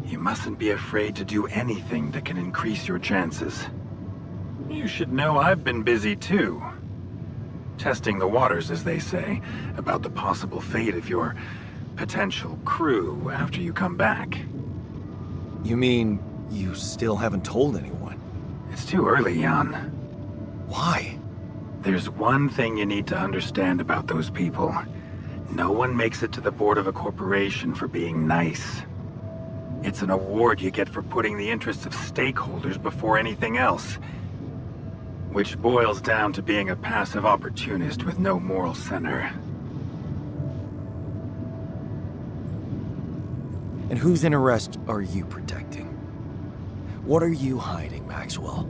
[SPEAKER 9] you mustn't be afraid to do anything that can increase your chances. You should know I've been busy too. Testing the waters, as they say, about the possible fate of your potential crew after you come back.
[SPEAKER 3] You mean you still haven't told anyone?
[SPEAKER 9] It's too early, Jan.
[SPEAKER 1] Why?
[SPEAKER 9] There's one thing you need to understand about those people. No one makes it to the board of a corporation for being nice. It's an award you get for putting the interests of stakeholders before anything else. Which boils down to being a passive opportunist with no moral center.
[SPEAKER 1] And whose interest are you protecting? What are you hiding, Maxwell?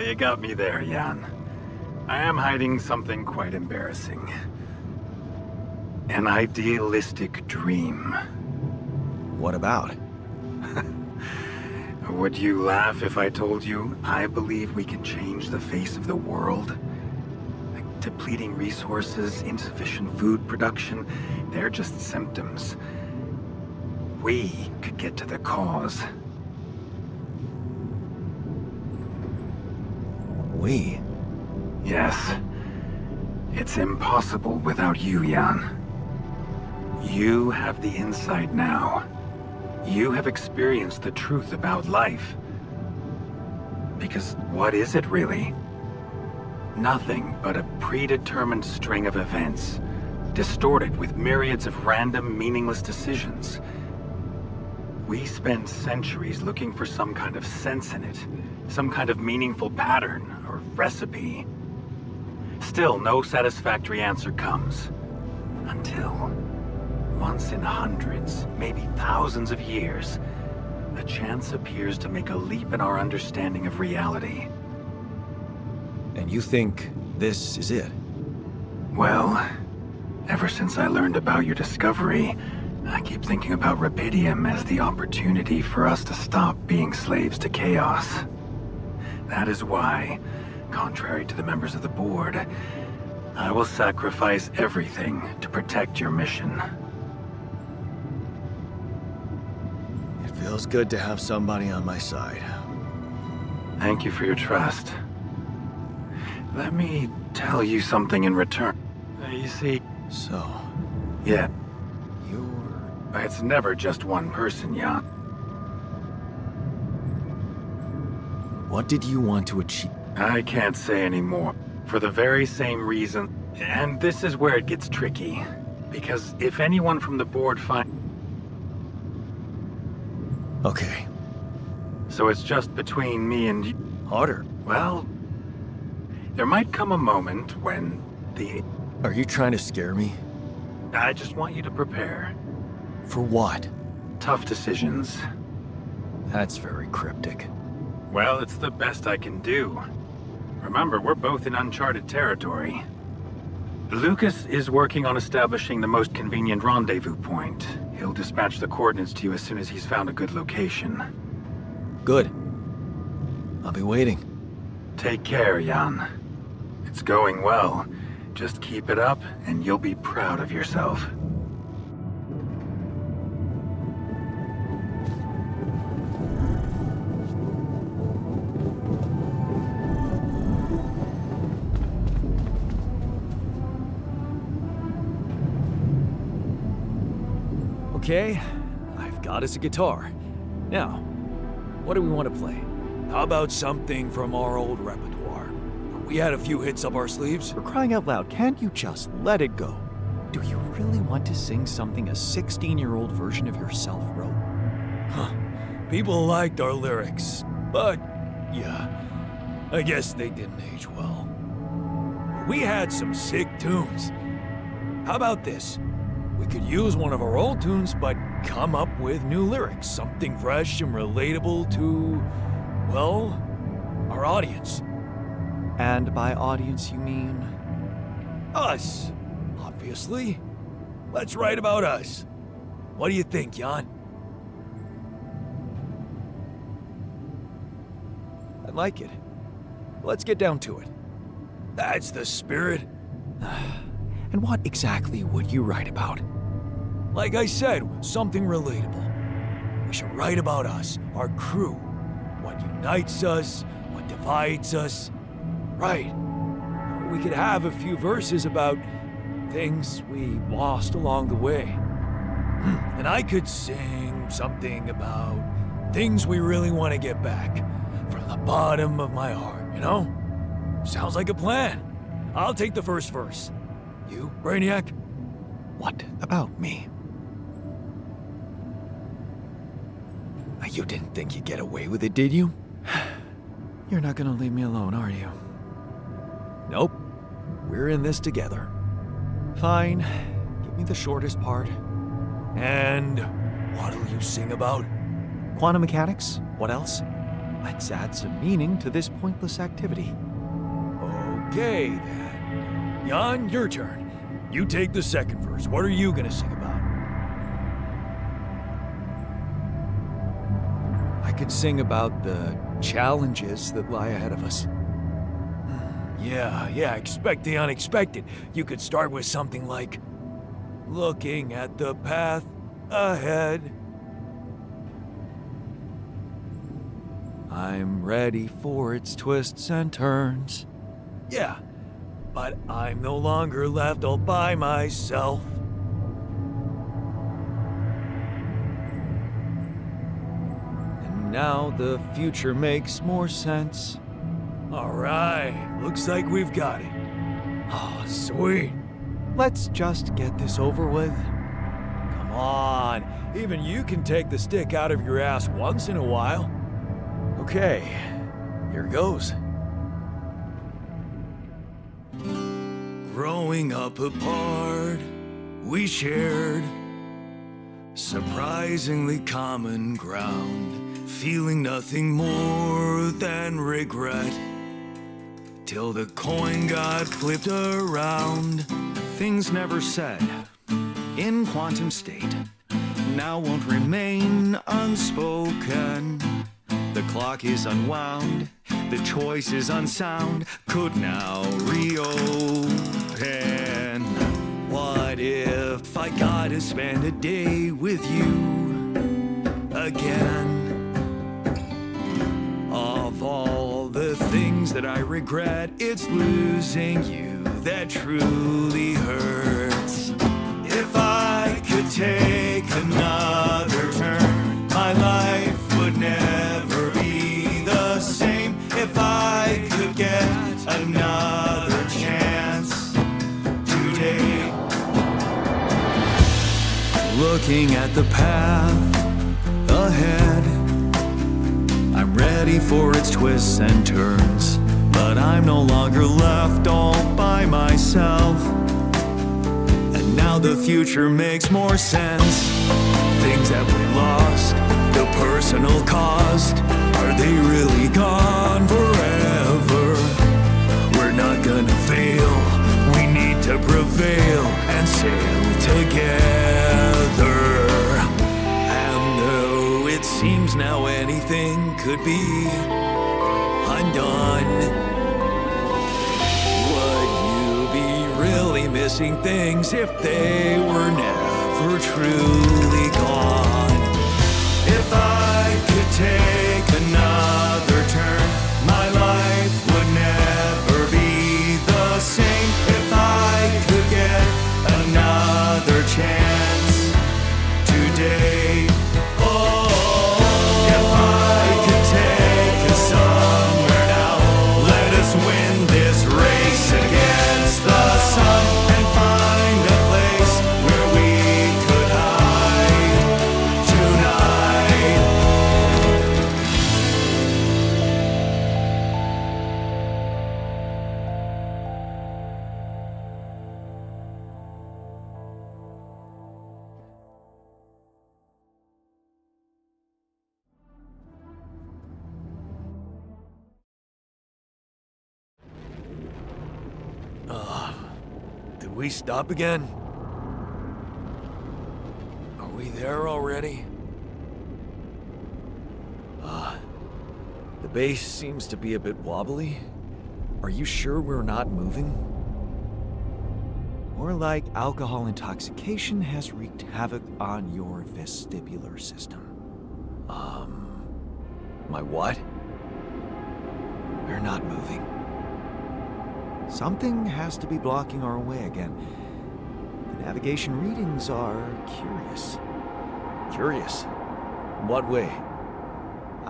[SPEAKER 9] You got me there, Jan. I am hiding something quite embarrassing. An idealistic dream.
[SPEAKER 1] What about?
[SPEAKER 9] Would you laugh if I told you I believe we can change the face of the world? Like depleting resources, insufficient food production, they're just symptoms. We could get to the cause.
[SPEAKER 1] We?
[SPEAKER 9] Yes. It's impossible without you, Jan. You have the insight now. You have experienced the truth about life. Because what is it really? Nothing but a predetermined string of events, distorted with myriads of random, meaningless decisions. We spend centuries looking for some kind of sense in it, some kind of meaningful pattern or recipe. Still, no satisfactory answer comes. Until, once in hundreds, maybe thousands of years, a chance appears to make a leap in our understanding of reality.
[SPEAKER 1] And you think this is it?
[SPEAKER 9] Well, ever since I learned about your discovery, I keep thinking about Rapidium as the opportunity for us to stop being slaves to chaos. That is why, contrary to the members of the board, I will sacrifice everything to protect your mission.
[SPEAKER 1] It feels good to have somebody on my side.
[SPEAKER 9] Thank you for your trust. Let me tell you something in return. You see,
[SPEAKER 1] So,
[SPEAKER 9] yeah,
[SPEAKER 1] you're...
[SPEAKER 9] it's never just one person, Jan.
[SPEAKER 1] What did you want to achieve?
[SPEAKER 9] I can't say anymore. For the very same reason. And this is where it gets tricky. Because if anyone from the board finds...
[SPEAKER 1] Okay,
[SPEAKER 9] So it's just between me and you.
[SPEAKER 1] harder.
[SPEAKER 9] Well, there might come a moment when the...
[SPEAKER 1] Are you trying to scare me?
[SPEAKER 9] I just want you to prepare.
[SPEAKER 1] For what?
[SPEAKER 9] Tough decisions.
[SPEAKER 1] That's very cryptic.
[SPEAKER 9] Well, it's the best I can do. Remember, we're both in uncharted territory. Lucas is working on establishing the most convenient rendezvous point. He'll dispatch the coordinates to you as soon as he's found a good location.
[SPEAKER 1] Good. I'll be waiting.
[SPEAKER 9] Take care, Jan. It's going well. Just keep it up, and you'll be proud of yourself.
[SPEAKER 3] Okay, I've got us a guitar. Now, what do we want to play? How about something from our old repertoire? We had a few hits up our sleeves.
[SPEAKER 1] For crying out loud, can't you just let it go? Do you really want to sing something a 16-year-old version of yourself wrote?
[SPEAKER 3] Huh. People liked our lyrics, but yeah, I guess they didn't age well. We had some sick tunes. How about this? We could use one of our old tunes, but come up with new lyrics, something fresh and relatable to, well, our audience.
[SPEAKER 1] And by audience, you mean?
[SPEAKER 3] Us, obviously. Let's write about us. What do you think, Jan?
[SPEAKER 1] I like it. Let's get down to it.
[SPEAKER 3] That's the spirit.
[SPEAKER 1] And what exactly would you write about?
[SPEAKER 3] Like I said, something relatable. We should write about us, our crew. What unites us, what divides us. Right. We could have a few verses about things we lost along the way. And I could sing something about Things we really want to get back. From the bottom of my heart, you know? Sounds like a plan. I'll take the first verse. You, Brainiac?
[SPEAKER 1] What about me? You didn't think you'd get away with it, did you? You're not gonna leave me alone, are you? Nope. We're in this together. Fine. Give me the shortest part.
[SPEAKER 3] And what'll you sing about?
[SPEAKER 1] Quantum mechanics? What else? Let's add some meaning to this pointless activity.
[SPEAKER 3] Okay, then. Jan, your turn. You take the second verse. What are you gonna sing about?
[SPEAKER 1] I could sing about the challenges that lie ahead of us.
[SPEAKER 3] Yeah, expect the unexpected. You could start with something like, looking at the path ahead.
[SPEAKER 1] I'm ready for its twists and turns.
[SPEAKER 3] Yeah, but I'm no longer left all by myself.
[SPEAKER 1] And now the future makes more sense.
[SPEAKER 3] All right, looks like we've got it. Oh, sweet.
[SPEAKER 1] Let's just get this over with.
[SPEAKER 3] Come on, even you can take the stick out of your ass once in a while. Okay, here goes. Growing up apart, we shared surprisingly common ground, feeling nothing more than regret. Till the coin got flipped around.
[SPEAKER 1] Things never said in quantum state now won't remain unspoken. The clock is unwound, the choice is unsound, could now reopen.
[SPEAKER 3] What if I got to spend a day with you again? Of all the things that I regret, it's losing you that truly hurts. If I could take another turn, my life would never be the same. If I could get another chance today. Looking at the path ahead, I'm ready for its twists and turns, but I'm no longer left all by myself. And now the future makes more sense. Things that we lost, the personal cost, are they really gone forever? We're not gonna fail, we need to prevail and sail together. And though it seems now anything could be undone, would you be really missing things if they were never truly gone? If I could take another turn, my life would never be the same. If I could get another chance today. Oh, if I could take us somewhere now, let us win this race against the sun and find a place where we could hide tonight. Did we stop again? Are we there already?
[SPEAKER 1] The base seems to be a bit wobbly. Are you sure we're not moving? More like alcohol intoxication has wreaked havoc on your vestibular system.
[SPEAKER 3] My what?
[SPEAKER 1] We're not moving. Something has to be blocking our way again. The navigation readings are curious.
[SPEAKER 3] Curious. In what way?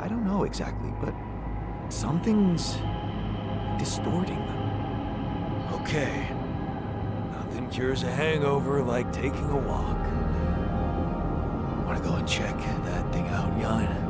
[SPEAKER 1] don't know exactly, but something's distorting them.
[SPEAKER 3] Okay. Nothing cures a hangover like taking a walk. Wanna go and check that thing out, Jan?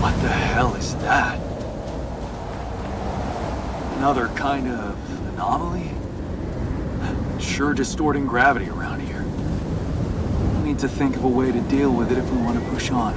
[SPEAKER 8] What the hell is that? Another kind of anomaly? Sure distorting gravity around here. We need to think of a way to deal with it if we want to push on.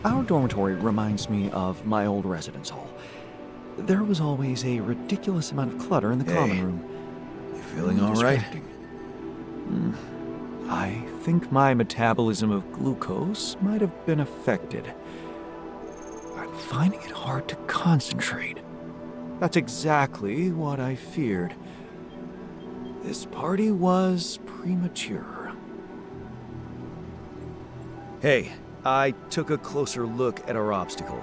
[SPEAKER 1] Our dormitory reminds me of my old residence hall. There was always a ridiculous amount of clutter in the common room.
[SPEAKER 3] You feeling all right?
[SPEAKER 1] I think my metabolism of glucose might have been affected. I'm finding it hard to concentrate. That's exactly what I feared. This party was premature. Hey, I took a closer look at our obstacle.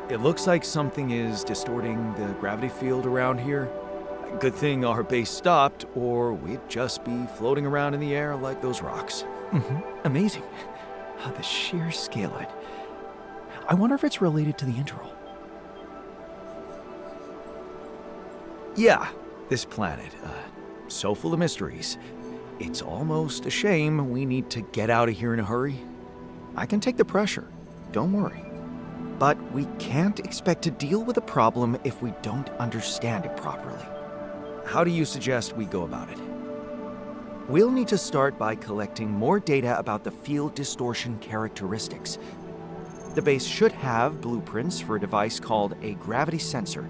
[SPEAKER 1] It looks like something is distorting the gravity field around here. Good thing our base stopped, or we'd just be floating around in the air like those rocks. Amazing. The sheer scale of it. I wonder if it's related to the interval. Yeah, this planet, so full of mysteries. It's almost a shame we need to get out of here in a hurry. I can take the pressure, don't worry. But we can't expect to deal with a problem if we don't understand it properly. How do you suggest we go about it? We'll need to start by collecting more data about the field distortion characteristics. The base should have blueprints for a device called a gravity sensor.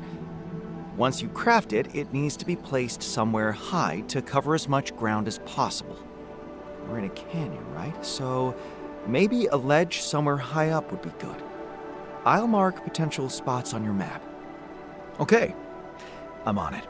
[SPEAKER 1] Once you craft it, it needs to be placed somewhere high to cover as much ground as possible. We're in a canyon, right? So maybe a ledge somewhere high up would be good. I'll mark potential spots on your map. Okay, I'm on it.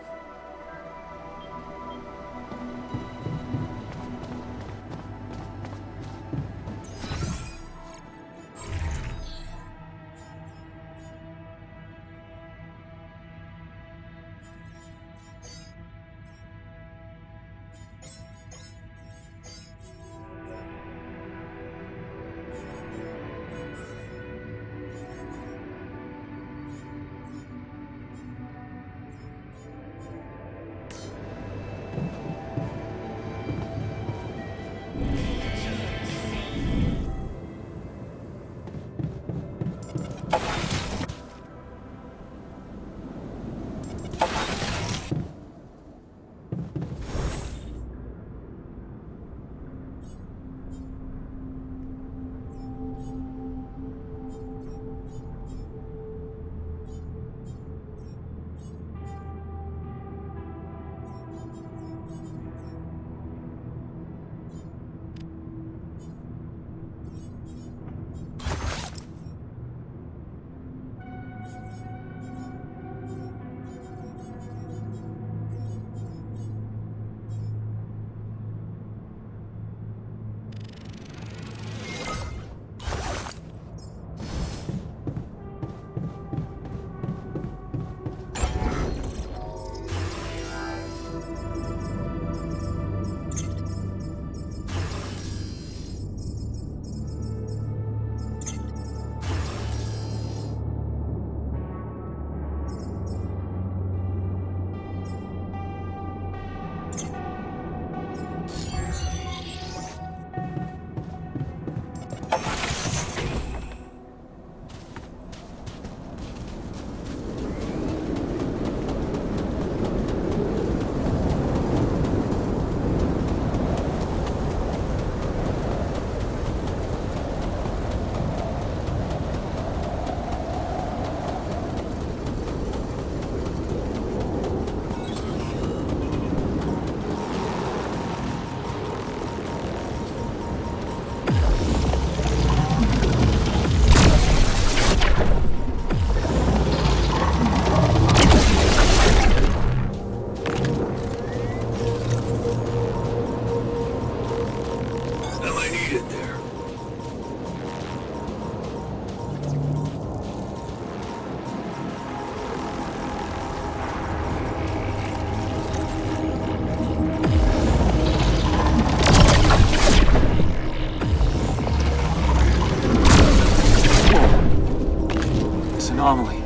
[SPEAKER 8] anomaly.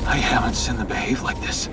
[SPEAKER 8] I haven't seen them behave like this.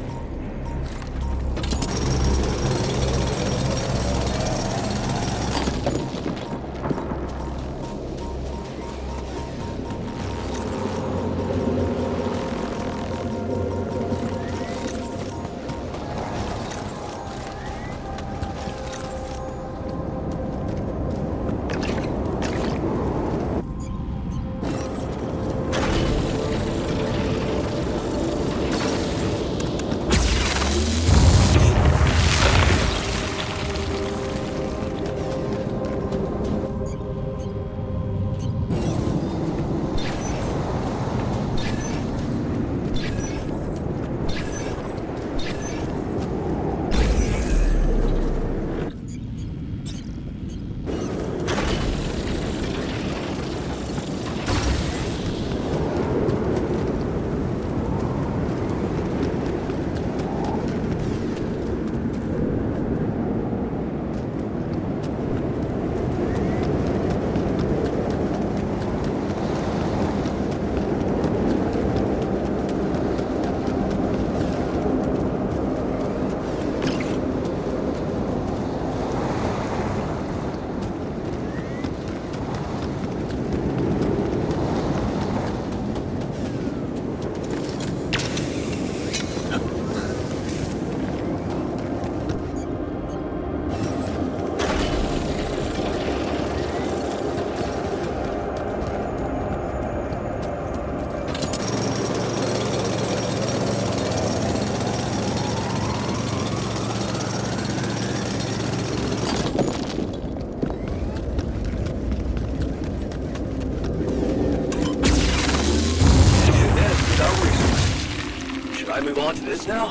[SPEAKER 4] I move on to this now?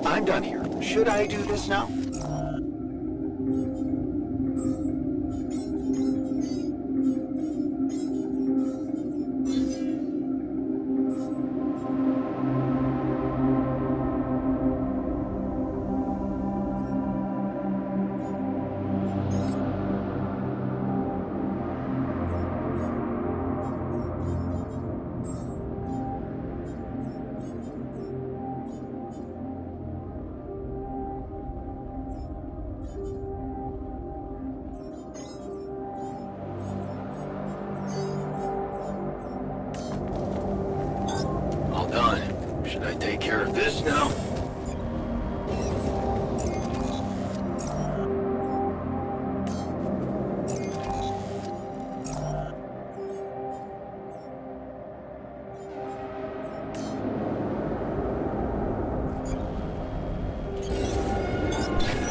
[SPEAKER 1] I'm done here. Should I do this now?
[SPEAKER 4] All done. Should I take care of this now?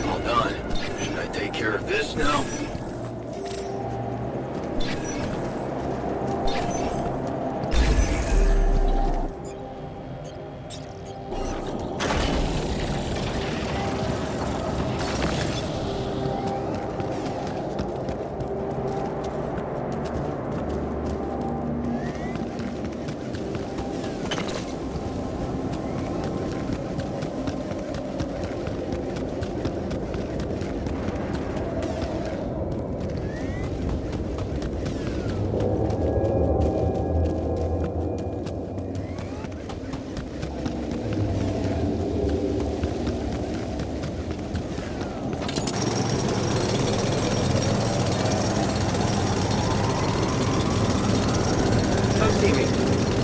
[SPEAKER 4] All done. Should I take care of this now?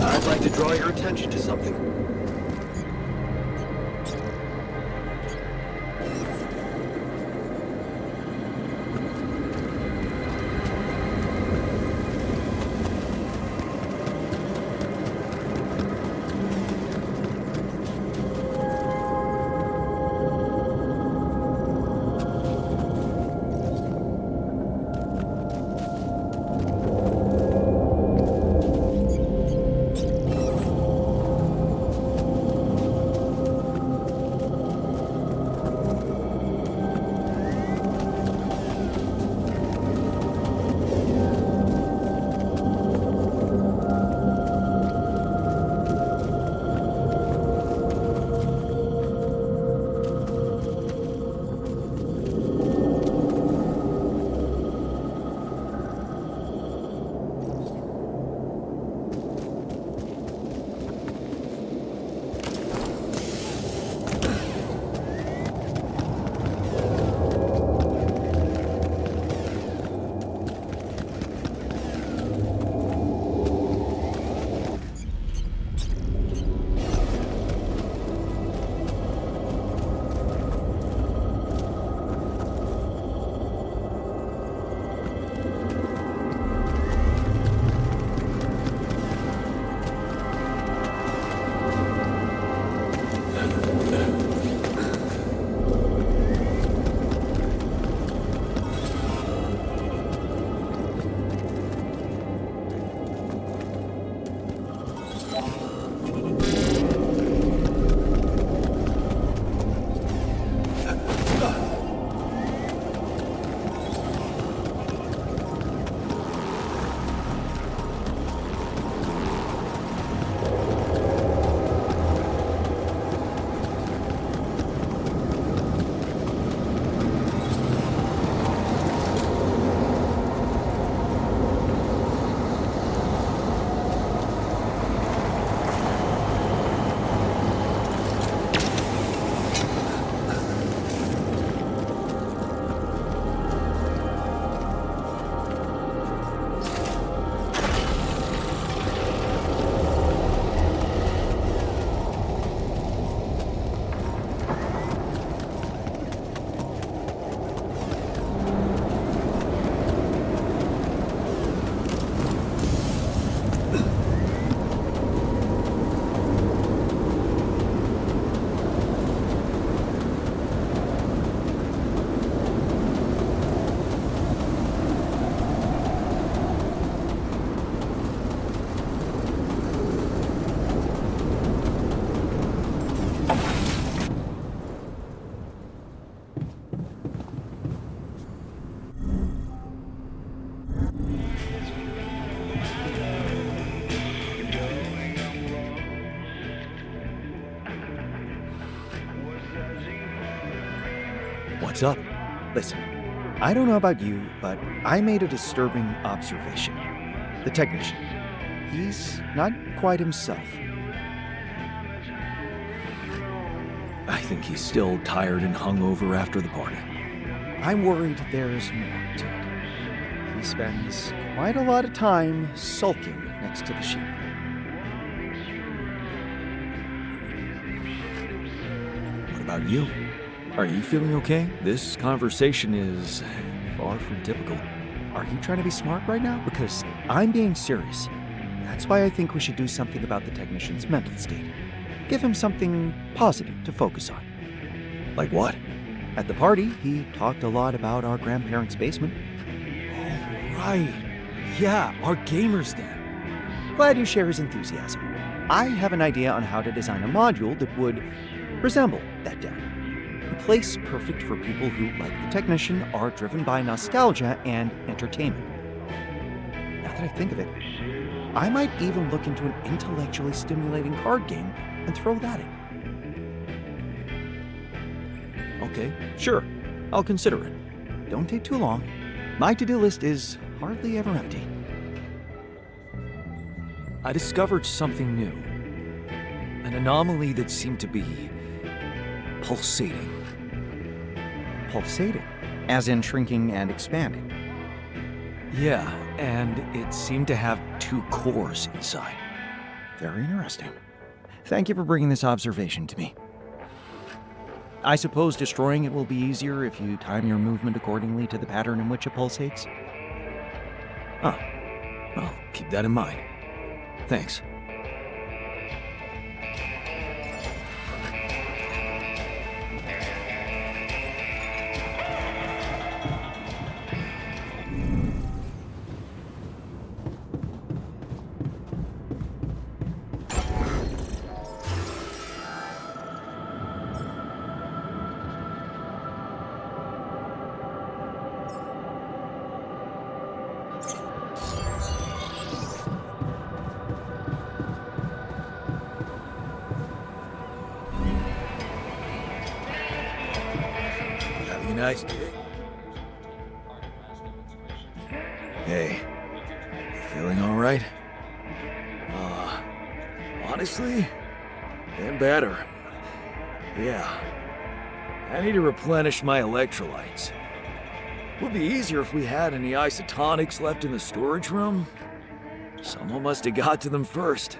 [SPEAKER 4] I'd like to draw your attention to something.
[SPEAKER 1] What's up? Listen, I don't know about you, but I made a disturbing observation. The technician. He's not quite himself. I think he's still tired and hungover after the party. I'm worried there's more to it. He spends quite a lot of time sulking next to the ship. What about you? Are you feeling okay? This conversation is far from typical. Are you trying to be smart right now? Because I'm being serious. That's why I think we should do something about the technician's mental state. Give him something positive to focus on. Like what? At the party, he talked a lot about our grandparents' basement. Oh, right. Yeah, our gamer's den. Glad you share his enthusiasm. I have an idea on how to design a module that would resemble that den. A place perfect for people who, like the technician, are driven by nostalgia and entertainment. Now that I think of it, I might even look into an intellectually stimulating card game and throw that in. Okay, sure. I'll consider it. Don't take too long. My to-do list is hardly ever empty. I discovered something new. An anomaly that seemed to be pulsating. Pulsating? As in shrinking and expanding? Yeah, and it seemed to have two cores inside. Very interesting. Thank you for bringing this observation to me. I suppose destroying it will be easier if you time your movement accordingly to the pattern in which it pulsates? Oh, I'll keep that in mind. Thanks. Nice day. Hey, you feeling all right? Honestly, and better. Yeah. I need to replenish my electrolytes. Would be easier if we had any isotonics left in the storage room. Someone must have got to them first.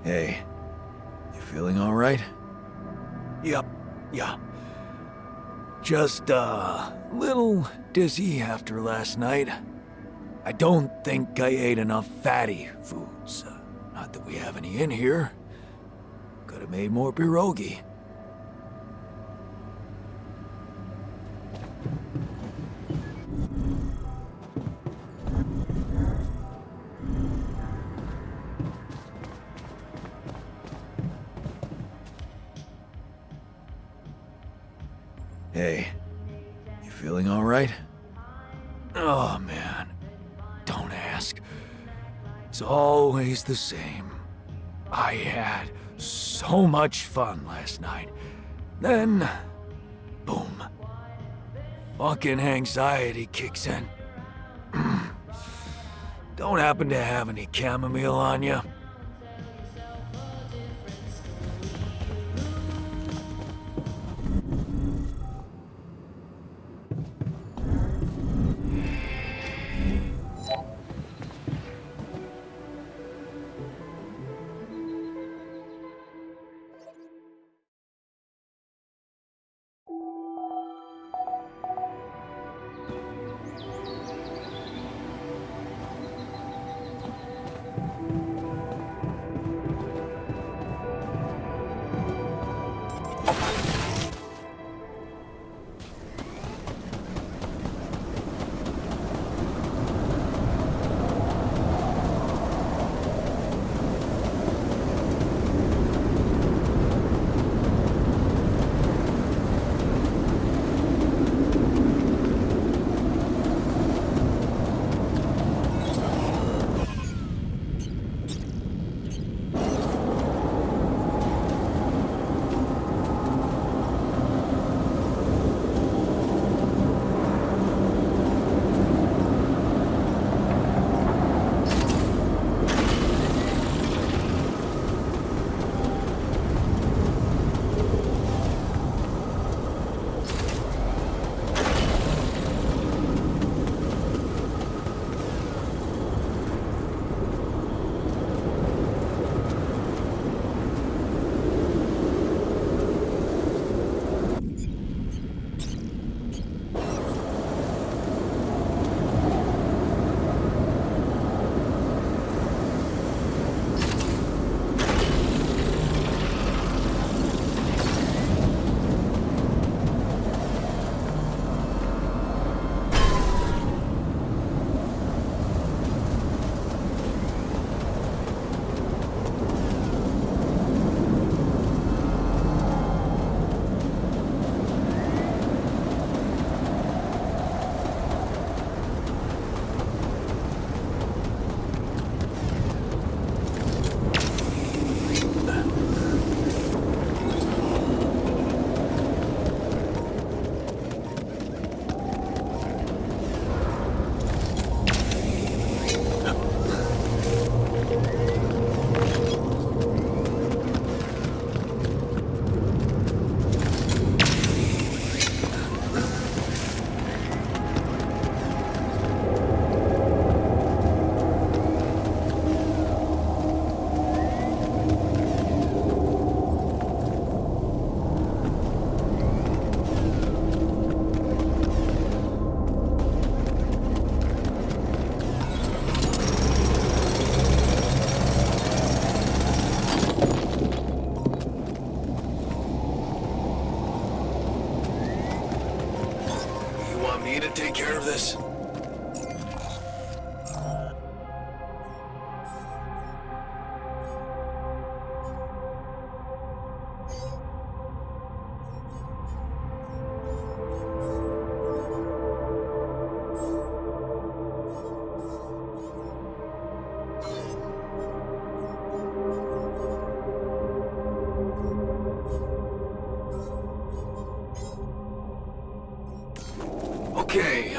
[SPEAKER 1] Hey, you feeling all right? Yep, yeah. Just a little dizzy after last night. I don't think I ate enough fatty foods. Not that we have any in here. Could have made more pierogi. Hey, you feeling all right? Oh, man. Don't ask. It's always the same. I had so much fun last night. Then, boom. Fucking anxiety kicks in. Don't happen to have any chamomile on you?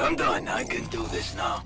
[SPEAKER 4] I'm done. I can do this now.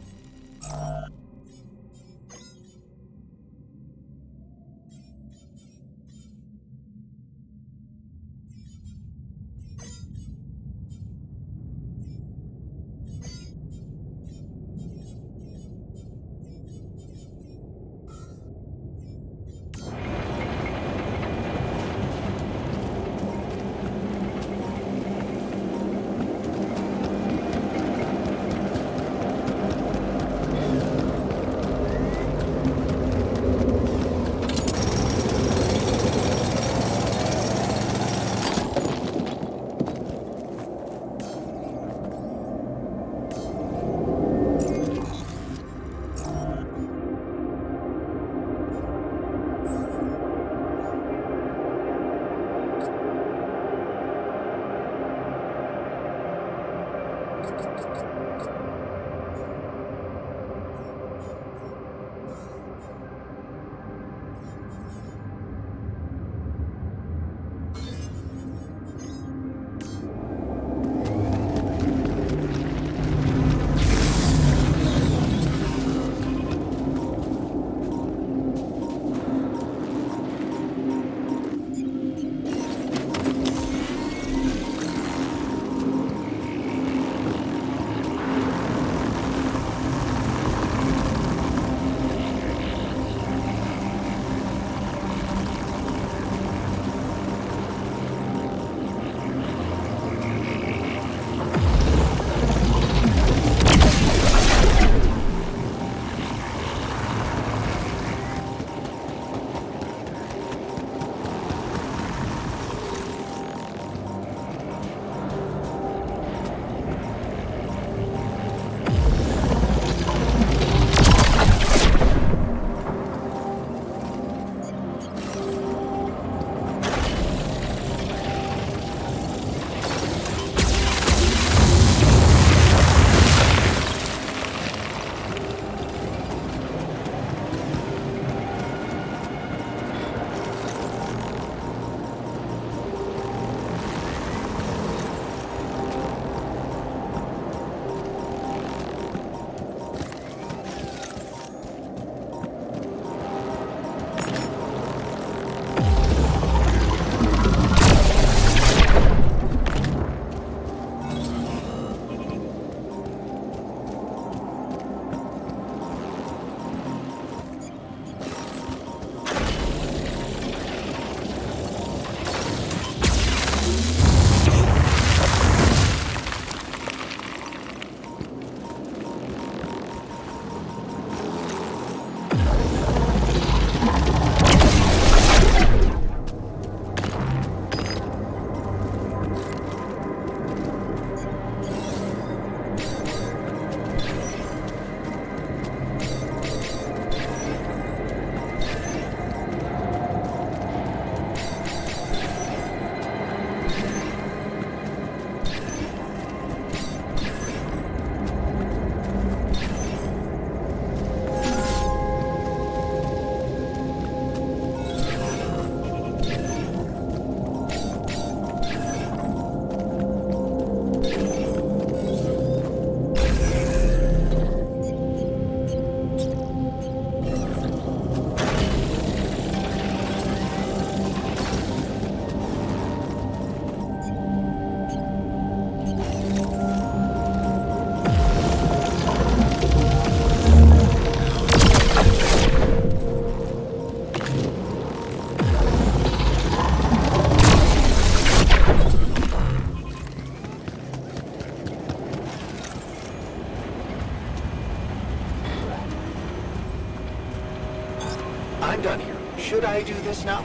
[SPEAKER 1] I'm done here. Should I do this now?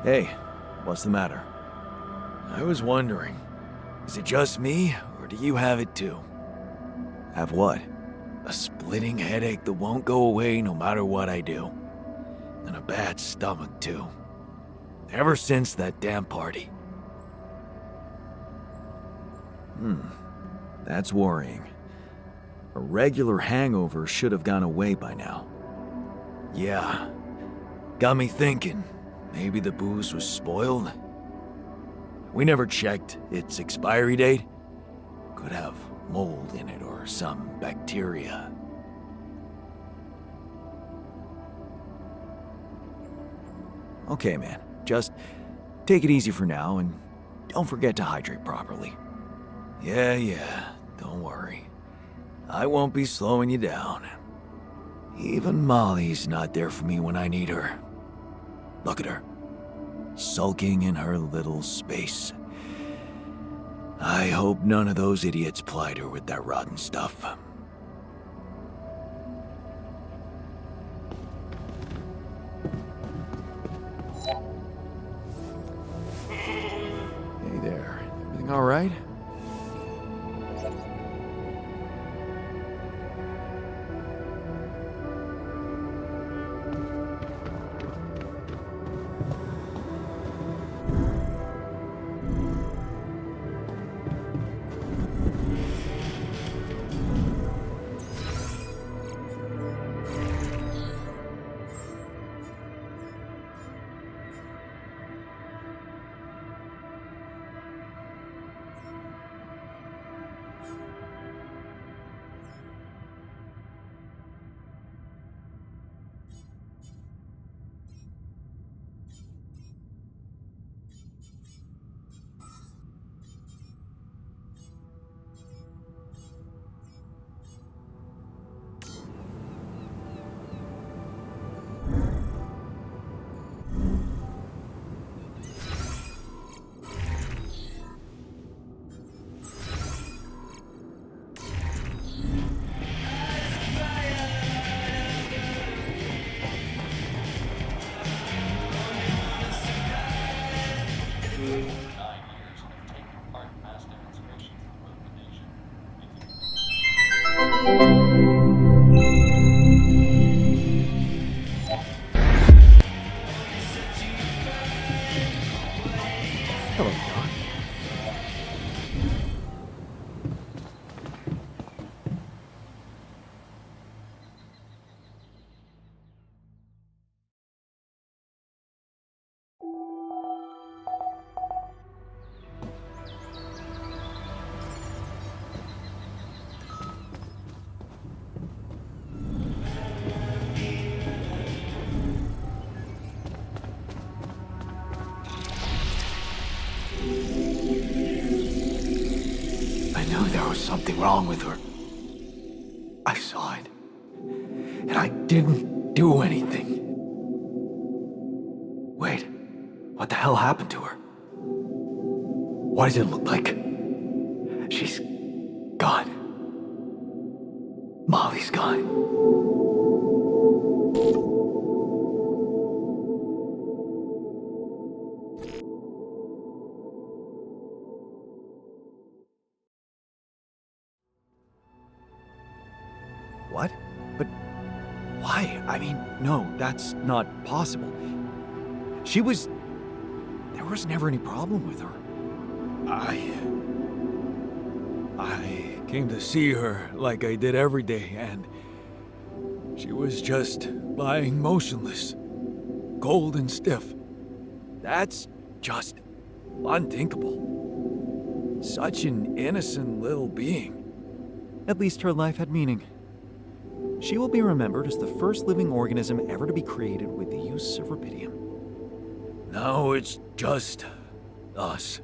[SPEAKER 3] Hey, what's the matter? I was wondering, is it just me, or do you have it too? Have what? A splitting headache that won't go away no matter what I do. And a bad stomach too. Ever since that damn party. That's worrying. A regular hangover should have gone away by now. Yeah, got me thinking. Maybe the booze was spoiled? We never checked its expiry date. Could have mold in it or some bacteria. Okay, man. Just take it easy for now and don't forget to hydrate properly. Yeah, don't worry. I won't be slowing you down. Even Molly's not there for me when I need her. Look at her. Sulking in her little space. I hope none of those idiots plied her with that rotten stuff. Hey there. Everything all right?
[SPEAKER 1] Hello, Doc.
[SPEAKER 3] I knew there was something wrong with her. I saw it. And I didn't do anything. Wait, what the hell happened to her? What does it look like? She's gone. Molly's gone. What? But why? I mean, no, that's not possible. There was never any problem with her. I came to see her like I did every day, and she was just lying motionless, cold and stiff. That's just unthinkable. Such an innocent little being.
[SPEAKER 1] At least her life had meaning. She will be remembered as the first living organism ever to be created with the use of rubidium.
[SPEAKER 3] Now it's just us.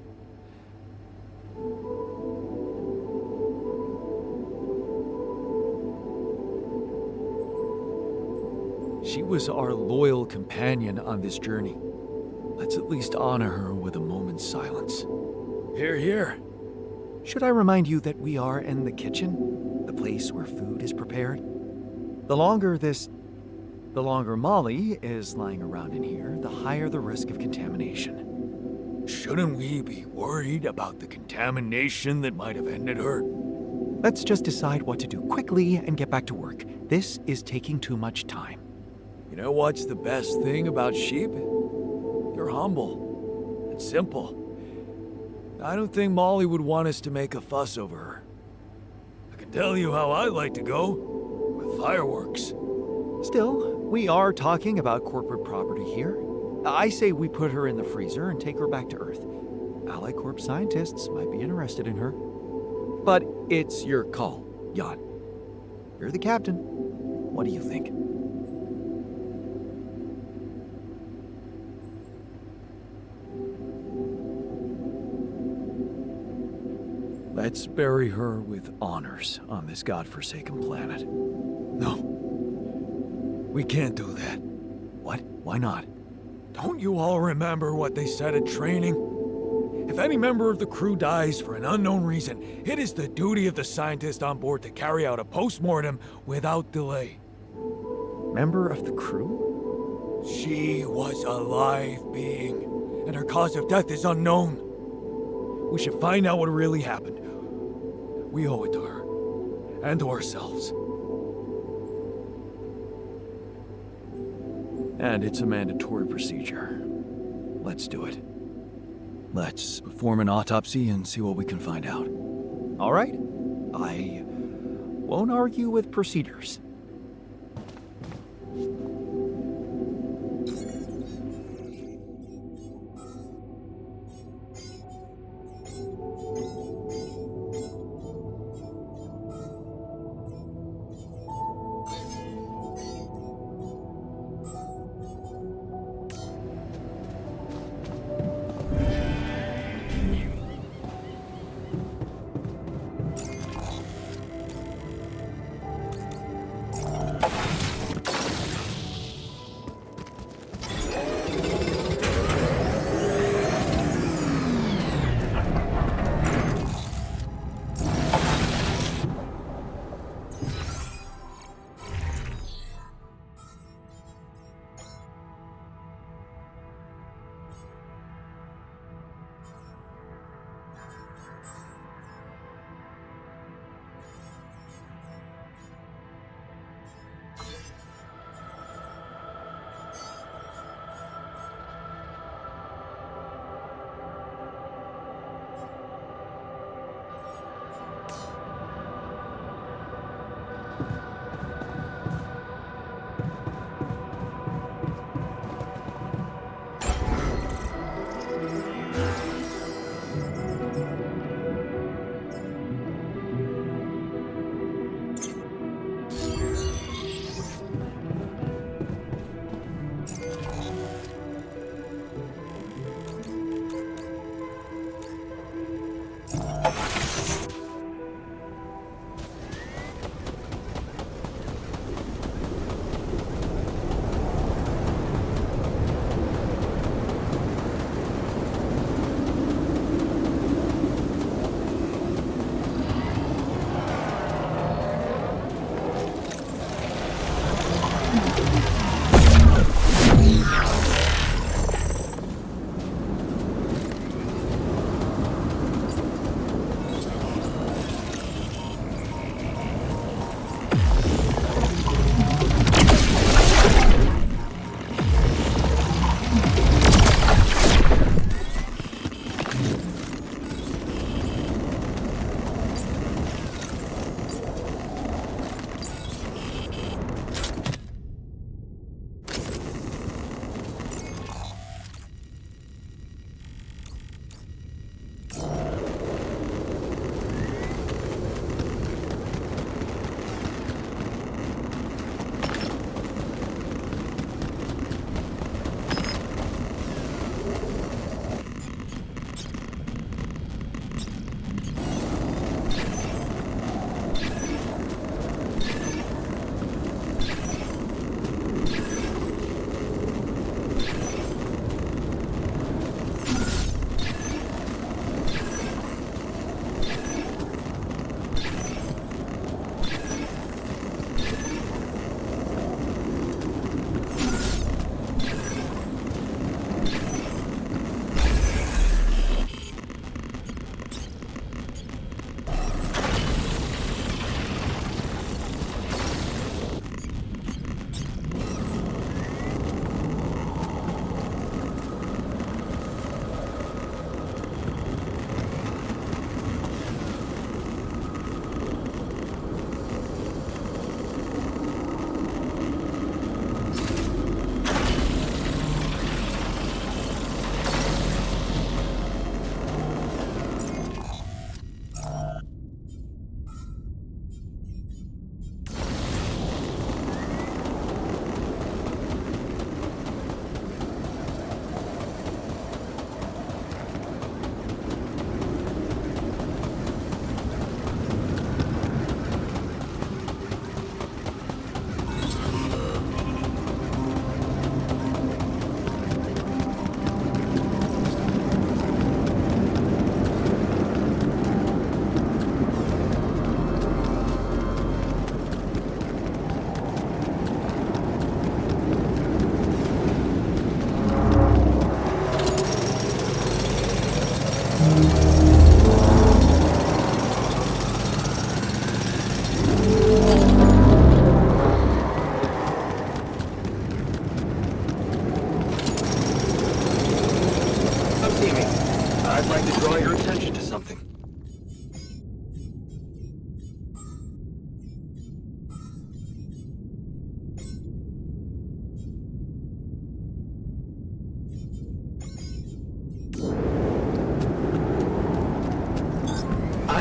[SPEAKER 3] She was our loyal companion on this journey. Let's at least honor her with a moment's silence. Here.
[SPEAKER 1] Should I remind you that we are in the kitchen? The place where food is prepared? The longer this The longer Molly is lying around in here, the higher the risk of contamination.
[SPEAKER 3] Shouldn't we be worried about the contamination that might have ended her?
[SPEAKER 1] Let's just decide what to do quickly and get back to work. This is taking too much time.
[SPEAKER 3] You know what's the best thing about sheep? They're humble and simple. I don't think Molly would want us to make a fuss over her. I can tell you how I like to go, with fireworks.
[SPEAKER 1] Still, we are talking about corporate property here. I say we put her in the freezer and take her back to Earth. Ally Corp scientists might be interested in her. But it's your call, Jan. You're the captain. What do you think? Let's bury her with honors on this godforsaken planet.
[SPEAKER 3] No. We can't do that.
[SPEAKER 1] What? Why not?
[SPEAKER 3] Don't you all remember what they said at training? If any member of the crew dies for an unknown reason, it is the duty of the scientist on board to carry out a post-mortem without delay.
[SPEAKER 1] Member of the crew?
[SPEAKER 3] She was a live being, and her cause of death is unknown. We should find out what really happened. We owe it to her, and to ourselves.
[SPEAKER 1] And it's a mandatory procedure. Let's do it. Let's perform an autopsy and see what we can find out. All right? I won't argue with procedures.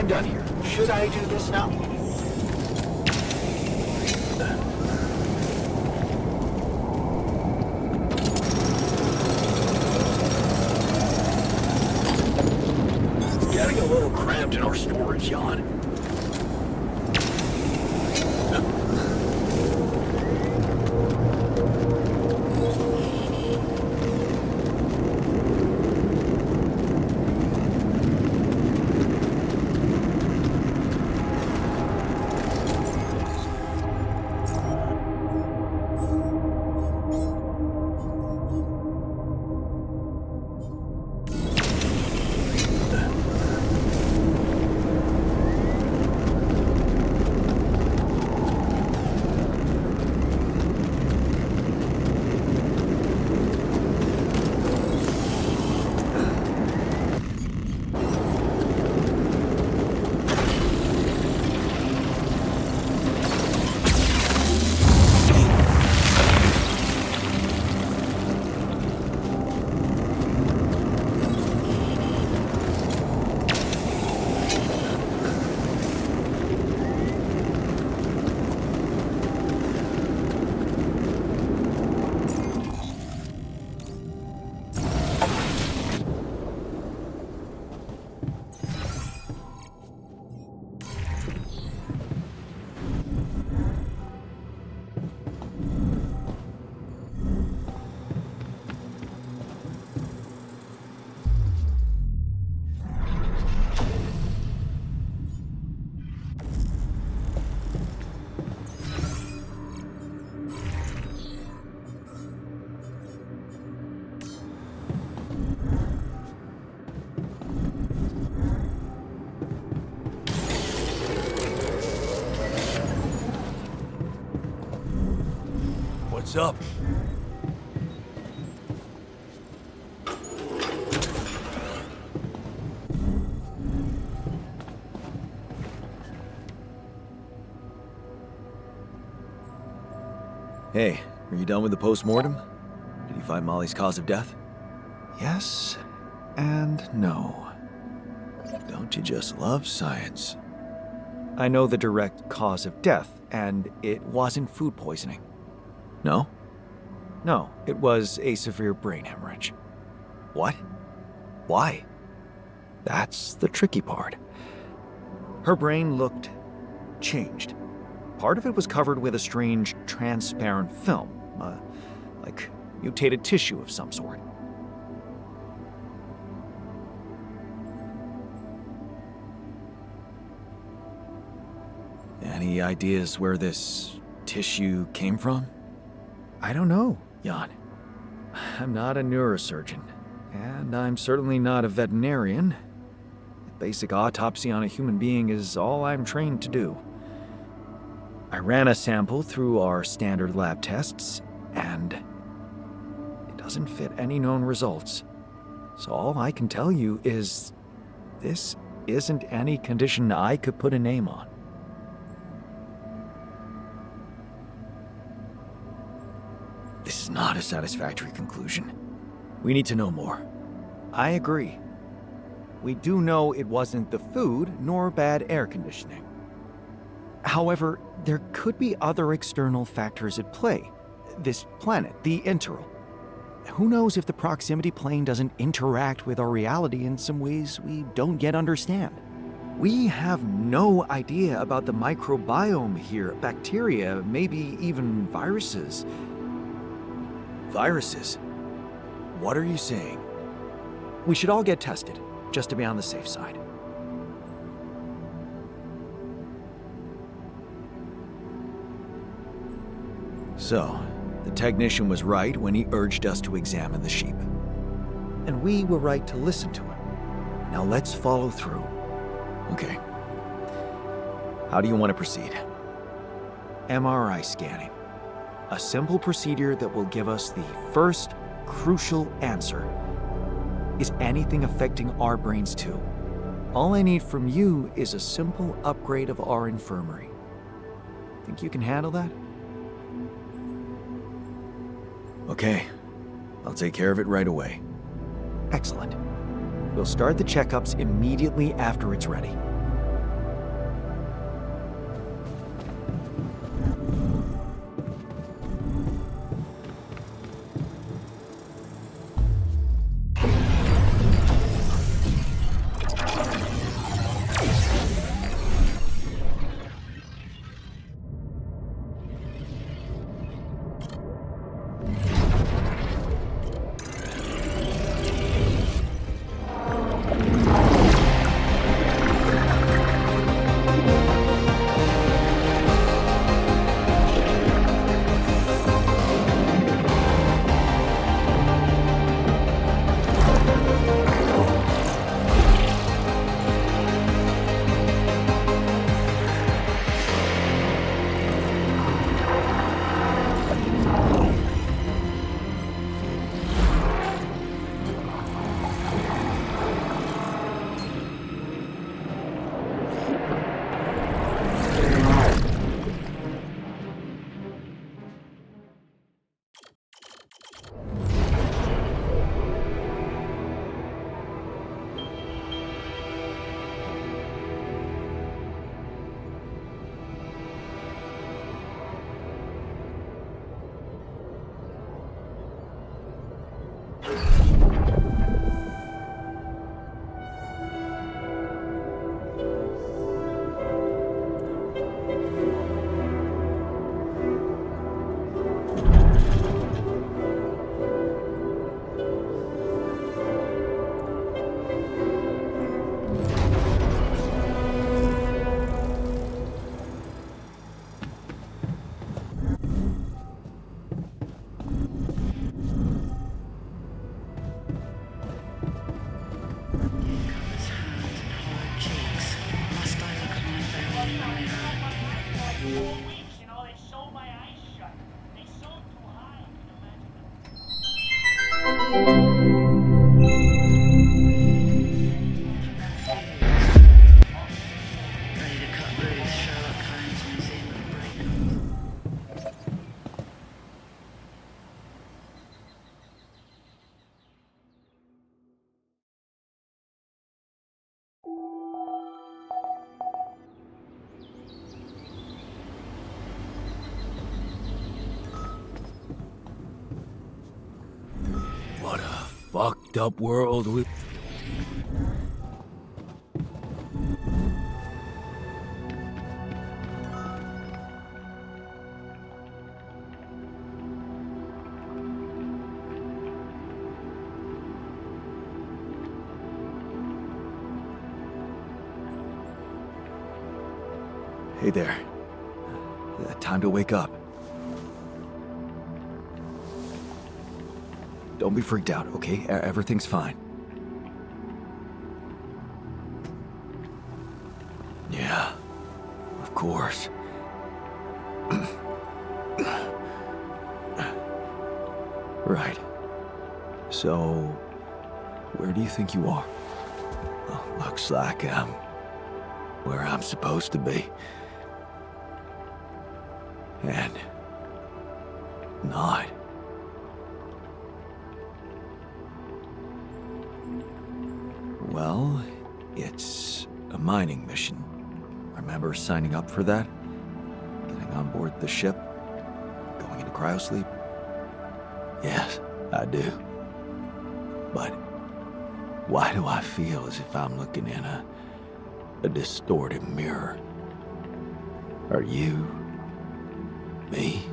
[SPEAKER 1] I'm done here. Should I do this now?
[SPEAKER 3] It's getting a little cramped in our storage, Jan. What's up?
[SPEAKER 1] Hey, are you done with the post-mortem? Did you find Molly's cause of death? Yes and no. Don't you just love science? I know the direct cause of death, and it wasn't food poisoning. No? No, it was a severe brain hemorrhage. What? Why? That's the tricky part. Her brain looked changed. Part of it was covered with a strange, transparent film, like mutated tissue of some sort. Any ideas where this tissue came from? I don't know, Jan. I'm not a neurosurgeon, and I'm certainly not a veterinarian. A basic autopsy on a human being is all I'm trained to do. I ran a sample through our standard lab tests, and it doesn't fit any known results. So all I can tell you is this isn't any condition I could put a name on. This is not a satisfactory conclusion. We need to know more. I agree. We do know it wasn't the food nor bad air conditioning. However, there could be other external factors at play. This planet, the Interral. Who knows if the proximity plane doesn't interact with our reality in some ways we don't yet understand? We have no idea about the microbiome here, bacteria, maybe even viruses. Viruses? What are you saying? We should all get tested, just to be on the safe side. So, the technician was right when he urged us to examine the sheep. And we were right to listen to him. Now let's follow through. Okay. How do you want to proceed? MRI scanning. A simple procedure that will give us the first crucial answer. Is anything affecting our brains too? All I need from you is a simple upgrade of our infirmary. Think you can handle that? Okay, I'll take care of it right away. Excellent. We'll start the checkups immediately after it's ready.
[SPEAKER 7] weeks, you know, they sewed my eyes shut. They sewed too high, I can imagine
[SPEAKER 5] Ready to cut loose, Sherlock Holmes Museum of Brains.
[SPEAKER 3] What a fucked up world we...
[SPEAKER 1] Hey there. Time to wake up. Don't be freaked out, okay? Everything's fine.
[SPEAKER 3] Yeah, of course.
[SPEAKER 1] Right. So, where do you think you are?
[SPEAKER 3] Well, looks like I'm where I'm supposed to be. And not.
[SPEAKER 1] Well, it's a mining mission. Remember signing up for that? Getting on board the ship? Going into cryosleep?
[SPEAKER 3] Yes, I do. But why do I feel as if I'm looking in a distorted mirror? Are you? Me?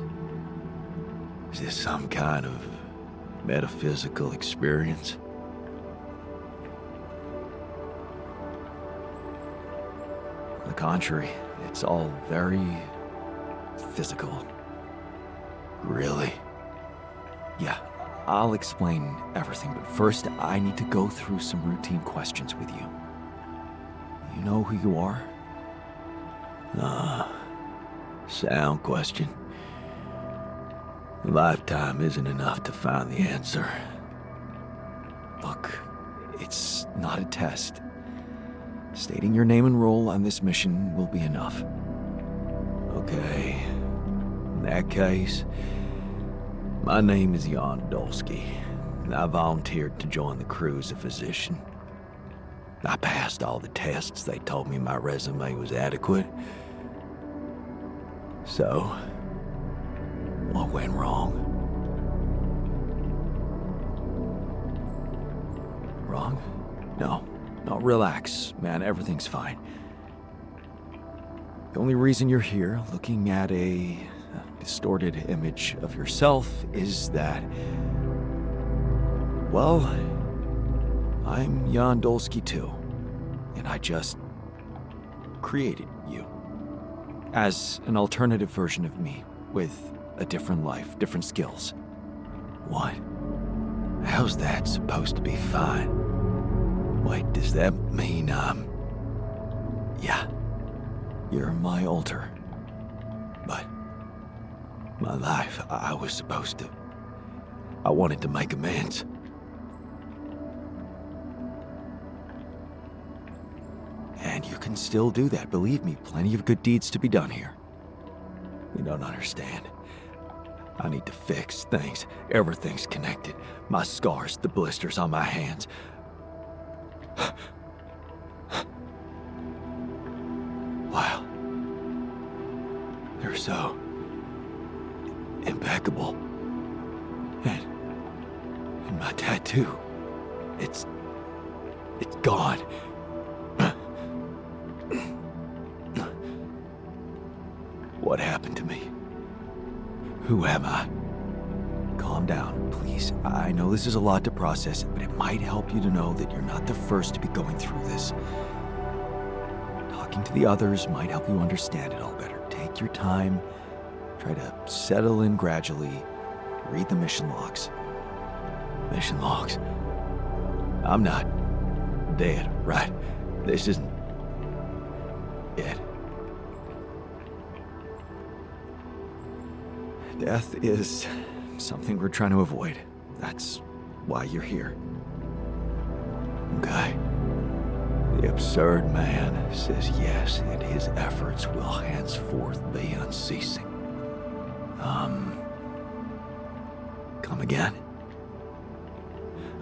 [SPEAKER 3] Is this some kind of metaphysical experience?
[SPEAKER 1] On the contrary, it's all very physical.
[SPEAKER 3] Really?
[SPEAKER 1] Yeah, I'll explain everything, but first I need to go through some routine questions with you. You know who you are?
[SPEAKER 3] Sound question. A lifetime isn't enough to find the answer.
[SPEAKER 1] Look, it's not a test. Stating your name and role on this mission will be enough.
[SPEAKER 3] Okay. In that case, my name is Jan Dolsky, and I volunteered to join the crew as a physician. I passed all the tests. They told me my resume was adequate. So, what went wrong?
[SPEAKER 1] Wrong? No, relax, man, everything's fine. The only reason you're here, looking at a distorted image of yourself, is that, well, I'm Jan Dolsky too, and I just created you as an alternative version of me with a different life, different skills.
[SPEAKER 3] What? How's that supposed to be fine? Wait, does that mean I'm...
[SPEAKER 1] Yeah, you're my alter.
[SPEAKER 3] But my life, I was supposed to... I wanted to make amends.
[SPEAKER 1] And you can still do that, believe me, plenty of good deeds to be done here.
[SPEAKER 3] You don't understand. I need to fix things. Everything's connected. My scars, the blisters on my hands. Wow. They're so... impeccable. And my tattoo. It's gone. What happened to me? Who am I?
[SPEAKER 1] Calm down, please. I know this is a lot to process, but it might help you to know that you're not the first to be going through this. Talking to the others might help you understand it all better. Take your time. Try to settle in gradually. Read the mission logs.
[SPEAKER 3] Mission logs? I'm not dead, right? This isn't it.
[SPEAKER 1] Death is something we're trying to avoid. That's why you're here.
[SPEAKER 3] Okay. The absurd man says yes, and his efforts will henceforth be unceasing. Come again?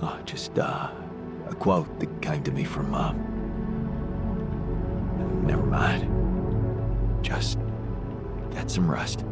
[SPEAKER 3] Oh, just, a quote that came to me from, never mind. Just get some rest.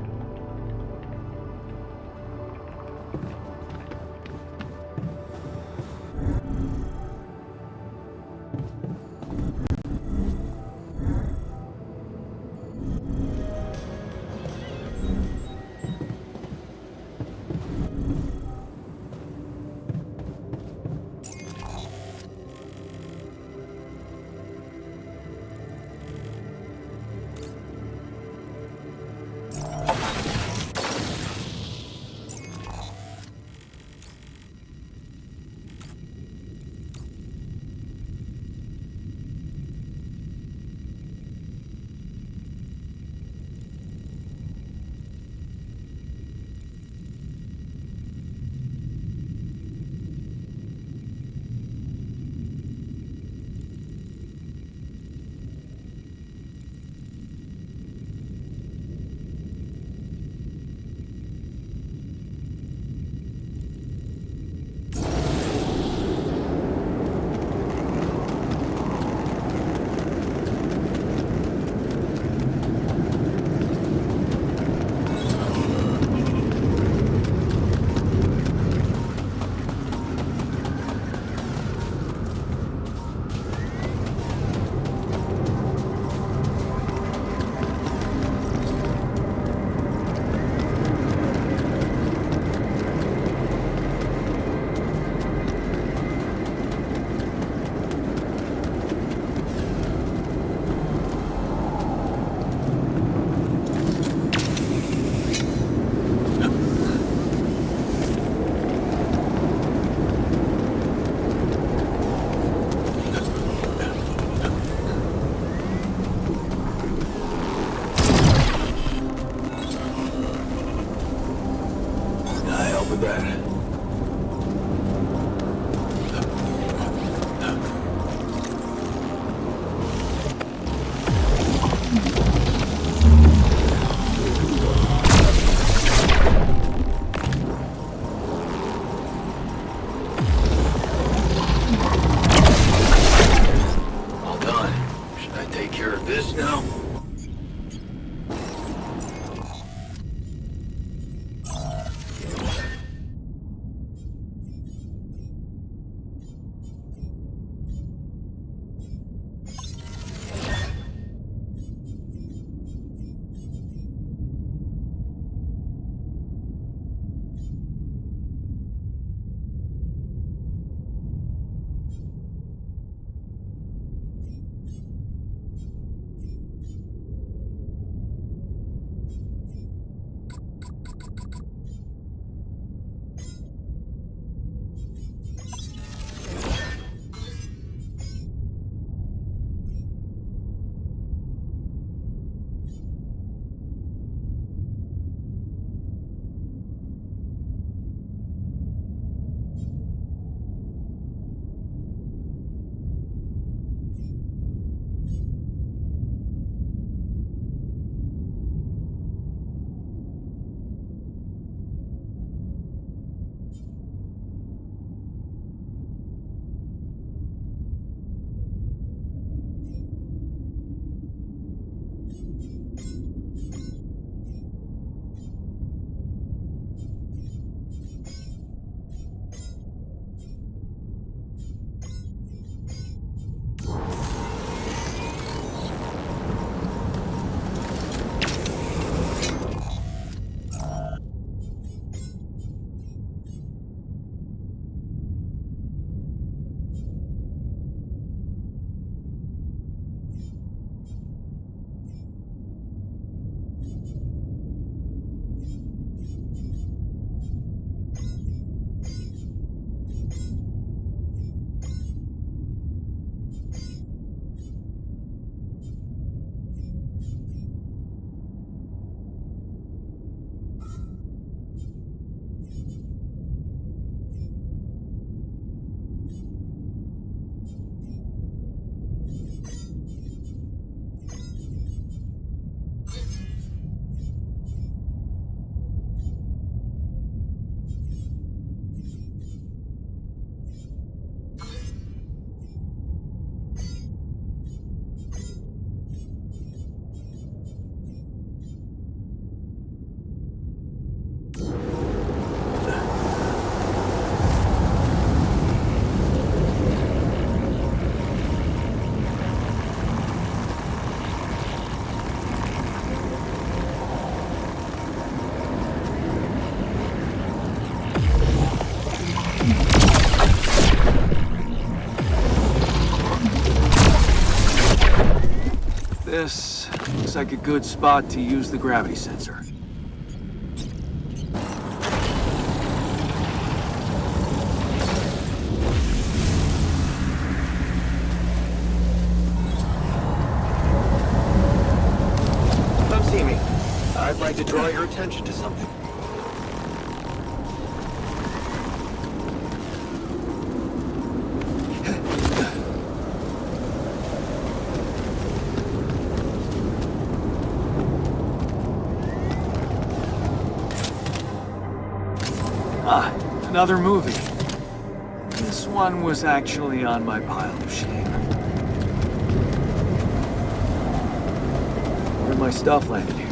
[SPEAKER 8] This looks like a good spot to use the gravity sensor.
[SPEAKER 4] Come see me. I'd like to draw your attention to something.
[SPEAKER 8] Ah, another movie. This one was actually on my pile of shame. Where my stuff landed here.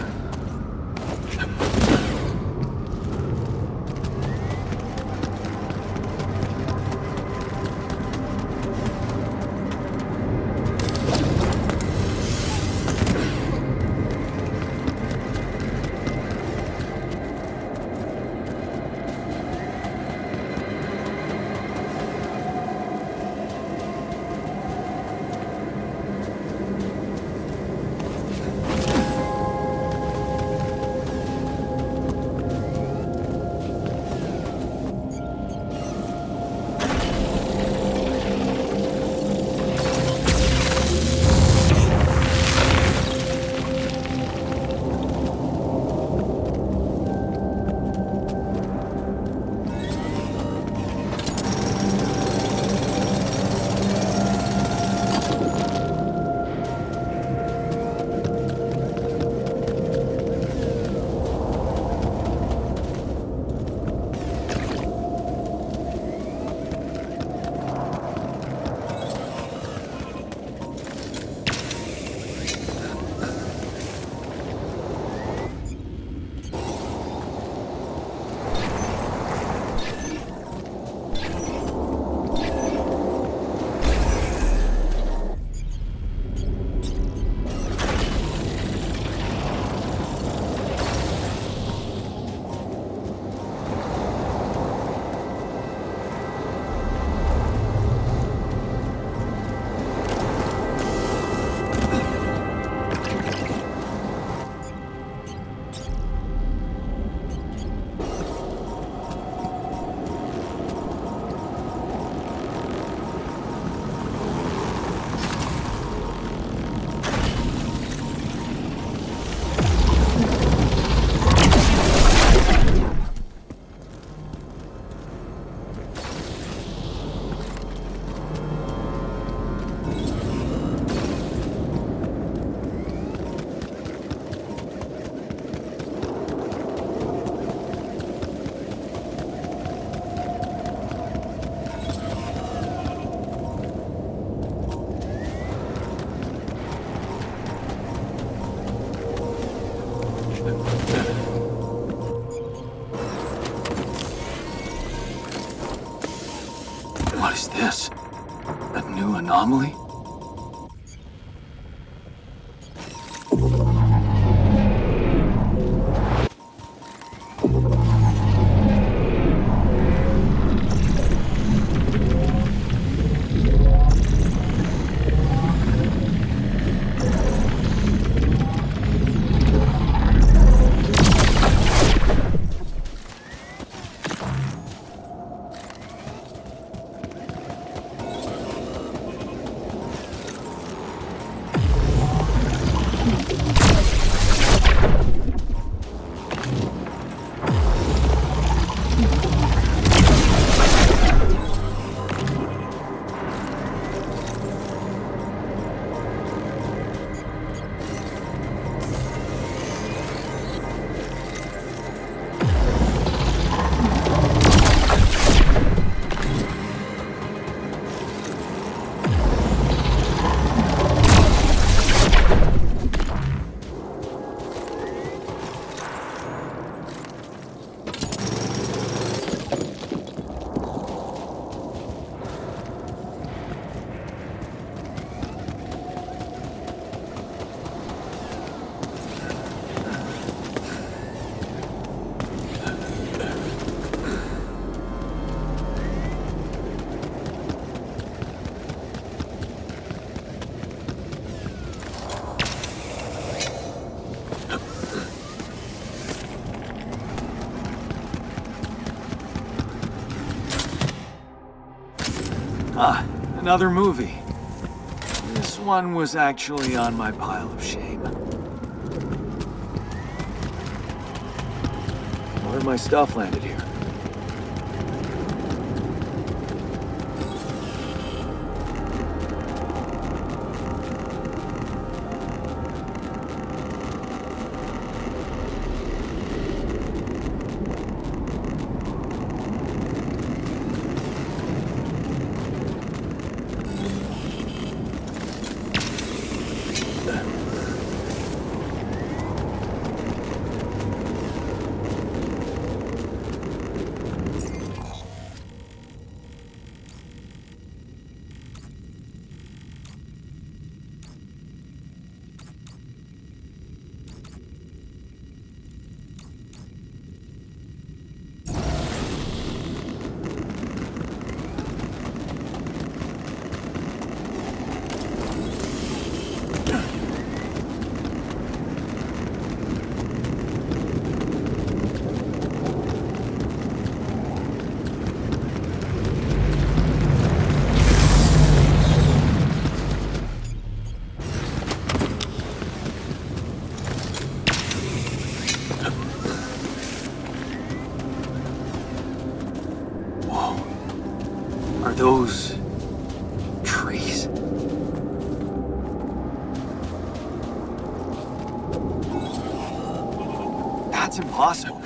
[SPEAKER 8] What is this? A new anomaly? Ah, another movie. This one was actually on my pile of shame. Where my stuff landed here? Are those trees? That's impossible.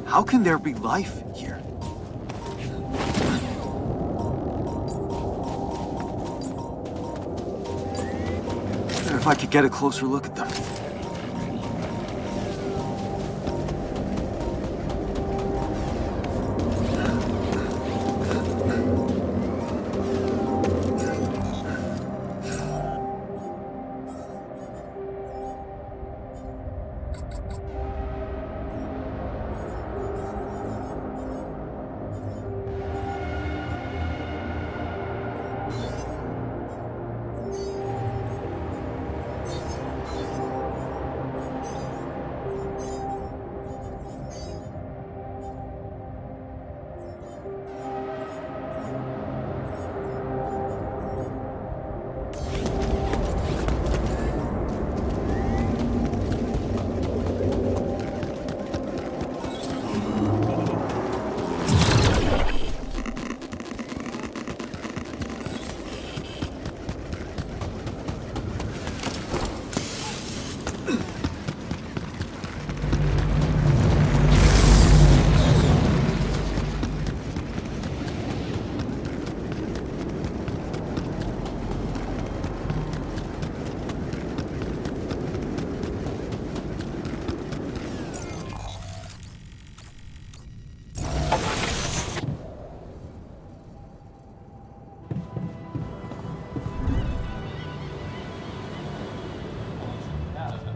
[SPEAKER 8] How can there be life here? If I could get a closer look at them.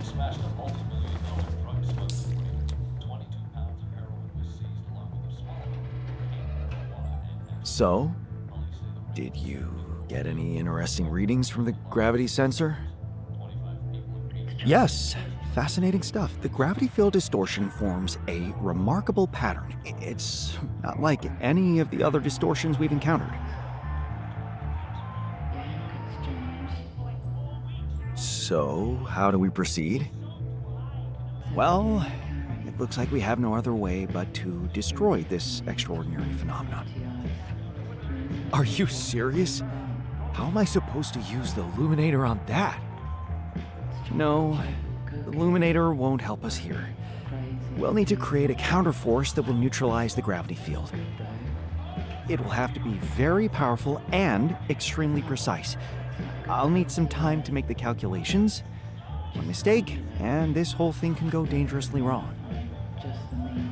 [SPEAKER 7] Smashed a multi-million-dollar drug smuggling ring. 22 pounds of heroin was seized along with a small marijuana.
[SPEAKER 1] So, did you get any interesting readings from the gravity sensor? Yes, fascinating stuff. The gravity field distortion forms a remarkable pattern. It's not like any of the other distortions we've encountered. So, how do we proceed? Well, it looks like we have no other way but to destroy this extraordinary phenomenon. Are you serious? How am I supposed to use the Illuminator on that? No, the Illuminator won't help us here. We'll need to create a counterforce that will neutralize the gravity field. It will have to be very powerful and extremely precise. I'll need some time to make the calculations. One mistake, and this whole thing can go dangerously wrong.
[SPEAKER 5] Just the media.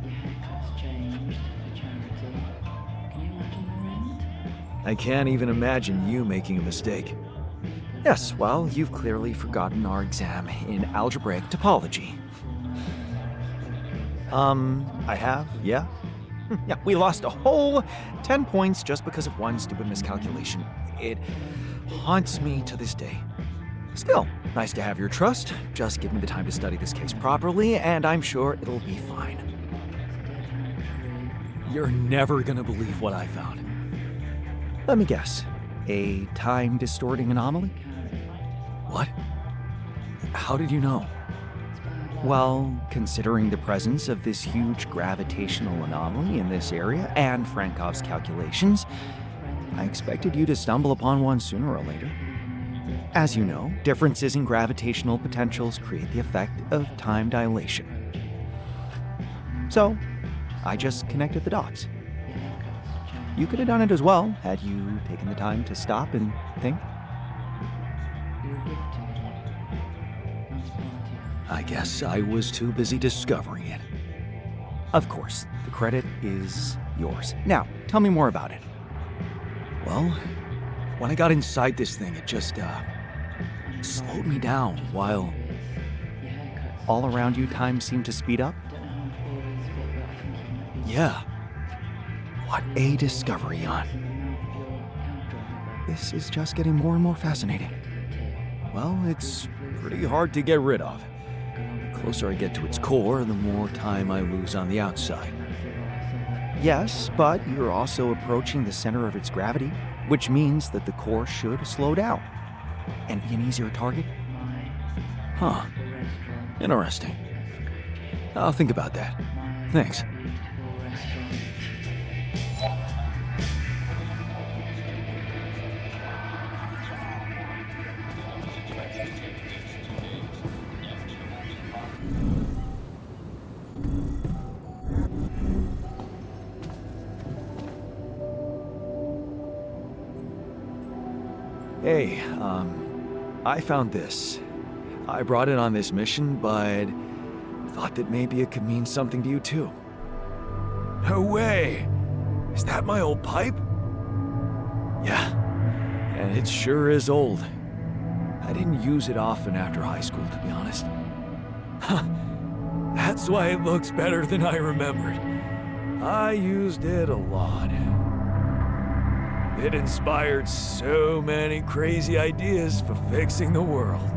[SPEAKER 5] Your haircut's changed for charity. Can you imagine the rent?
[SPEAKER 1] I can't even imagine you making a mistake. Yes, well, you've clearly forgotten our exam in algebraic topology. I have, yeah? Yeah, we lost a whole 10 points just because of one stupid miscalculation. It haunts me to this day. Still, nice to have your trust. Just give me the time to study this case properly, and I'm sure it'll be fine. You're never gonna believe what I found. Let me guess. A time-distorting anomaly? What? How did you know? Well, considering the presence of this huge gravitational anomaly in this area and Frankov's calculations, I expected you to stumble upon one sooner or later. As you know, differences in gravitational potentials create the effect of time dilation. So, I just connected the dots. You could have done it as well, had you taken the time to stop and think. I guess I was too busy discovering it. Of course, the credit is yours. Now, tell me more about it. Well, when I got inside this thing, it just, slowed me down while all around you time seemed to speed up. Yeah. What a discovery, Jan. This is just getting more and more fascinating. Well, it's pretty hard to get rid of. The closer I get to its core, the more time I lose on the outside. Yes, but you're also approaching the center of its gravity, which means that the core should slow down and be an easier target. Huh. Interesting. I'll think about that. Thanks. Hey, I found this. I brought it on this mission, but thought that maybe it could mean something to you too. No way! Is that my old pipe? Yeah, and it sure is old. I didn't use it often after high school, to be honest. Huh, that's why it looks better than I remembered. I used it a lot. It inspired so many crazy ideas for fixing the world.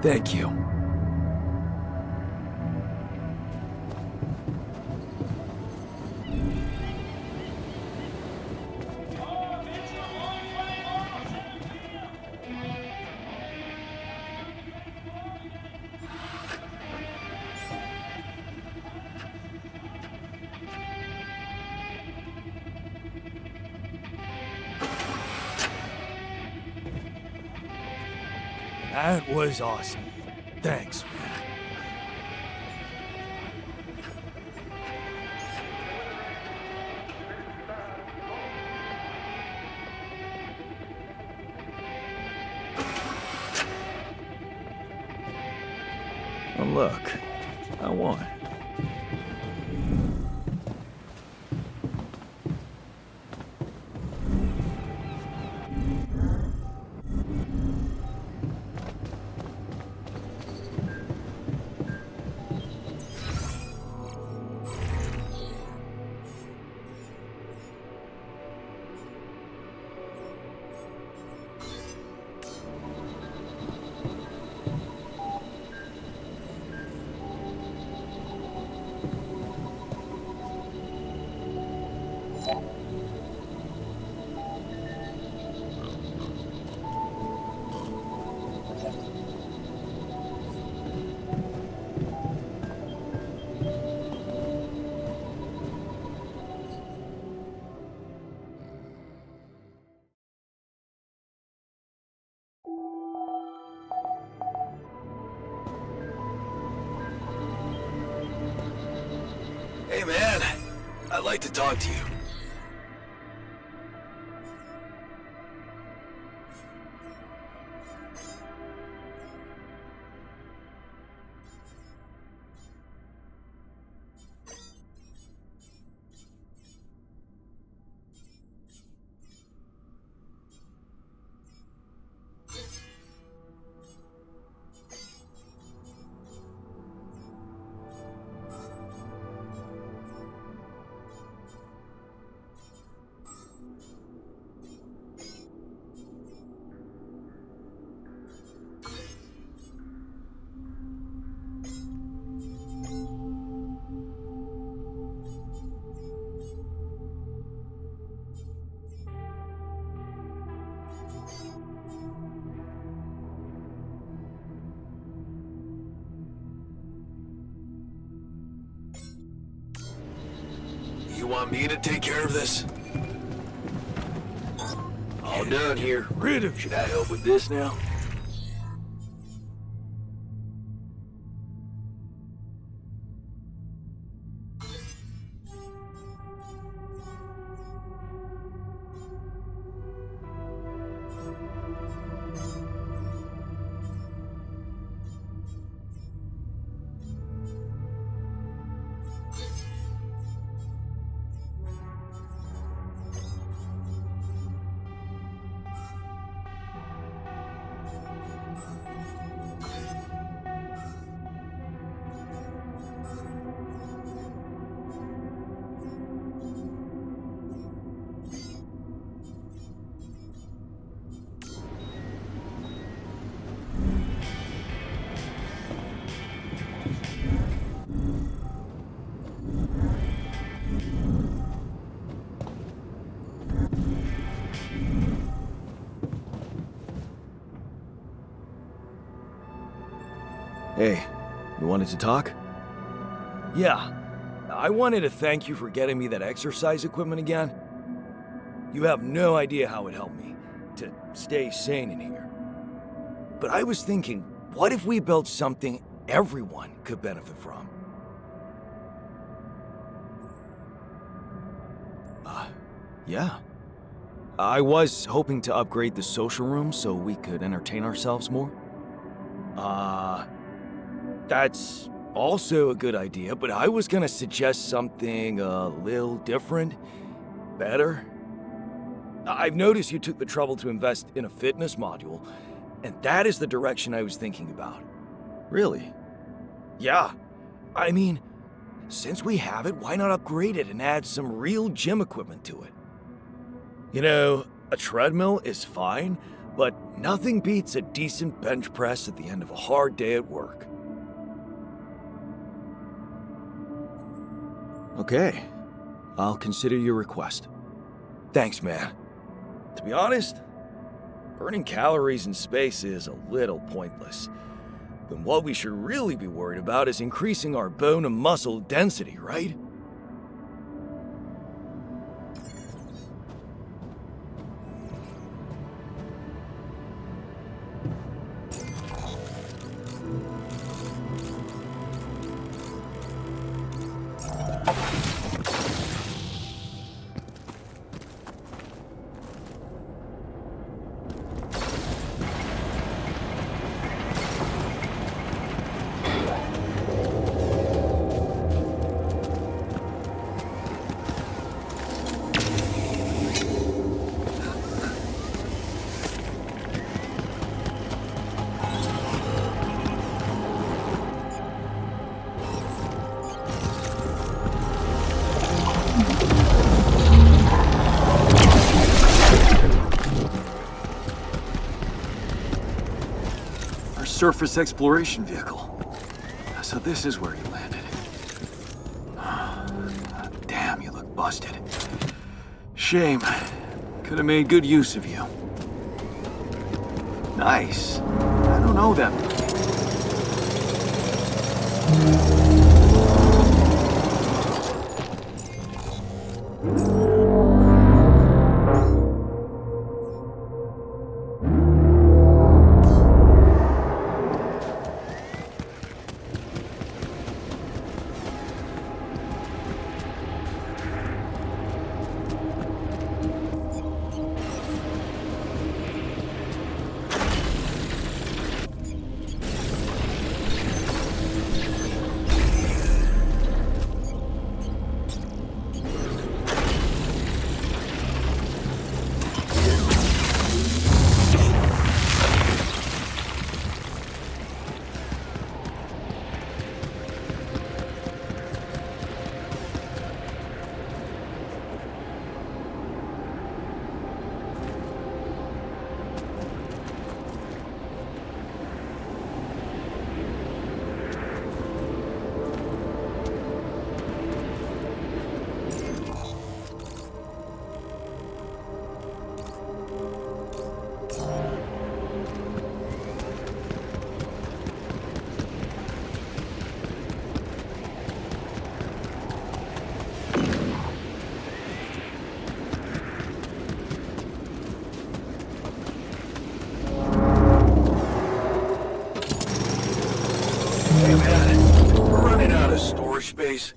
[SPEAKER 1] Thank you. That was awesome. Thanks, man. Oh, look. I won.
[SPEAKER 3] Hey man, I'd like to talk to you. want me to take care of this? All done here. Rid of. Should I help with this now?
[SPEAKER 1] Hey, you wanted to talk?
[SPEAKER 3] Yeah. I wanted to thank you for getting me that exercise equipment again. You have no idea how it helped me to stay sane in here. But I was thinking, what if we built something everyone could benefit from?
[SPEAKER 1] Yeah. I was hoping to upgrade the social room so we could entertain ourselves more.
[SPEAKER 3] That's also a good idea, but I was gonna suggest something a little different, better. I've noticed you took the trouble to invest in a fitness module, and that is the direction I was thinking about.
[SPEAKER 1] Really?
[SPEAKER 3] Yeah. I mean, since we have it, why not upgrade it and add some real gym equipment to it? You know, a treadmill is fine, but nothing beats a decent bench press at the end of a hard day at work.
[SPEAKER 1] Okay. I'll consider your request.
[SPEAKER 3] Thanks, man. To be honest, burning calories in space is a little pointless. But what we should really be worried about is increasing our bone and muscle density, right?
[SPEAKER 8] Surface exploration vehicle. So this is where you landed. Damn, you look busted. Shame. Could have made good use of you. Nice. I don't know them.
[SPEAKER 3] Dad, we're running out of storage space.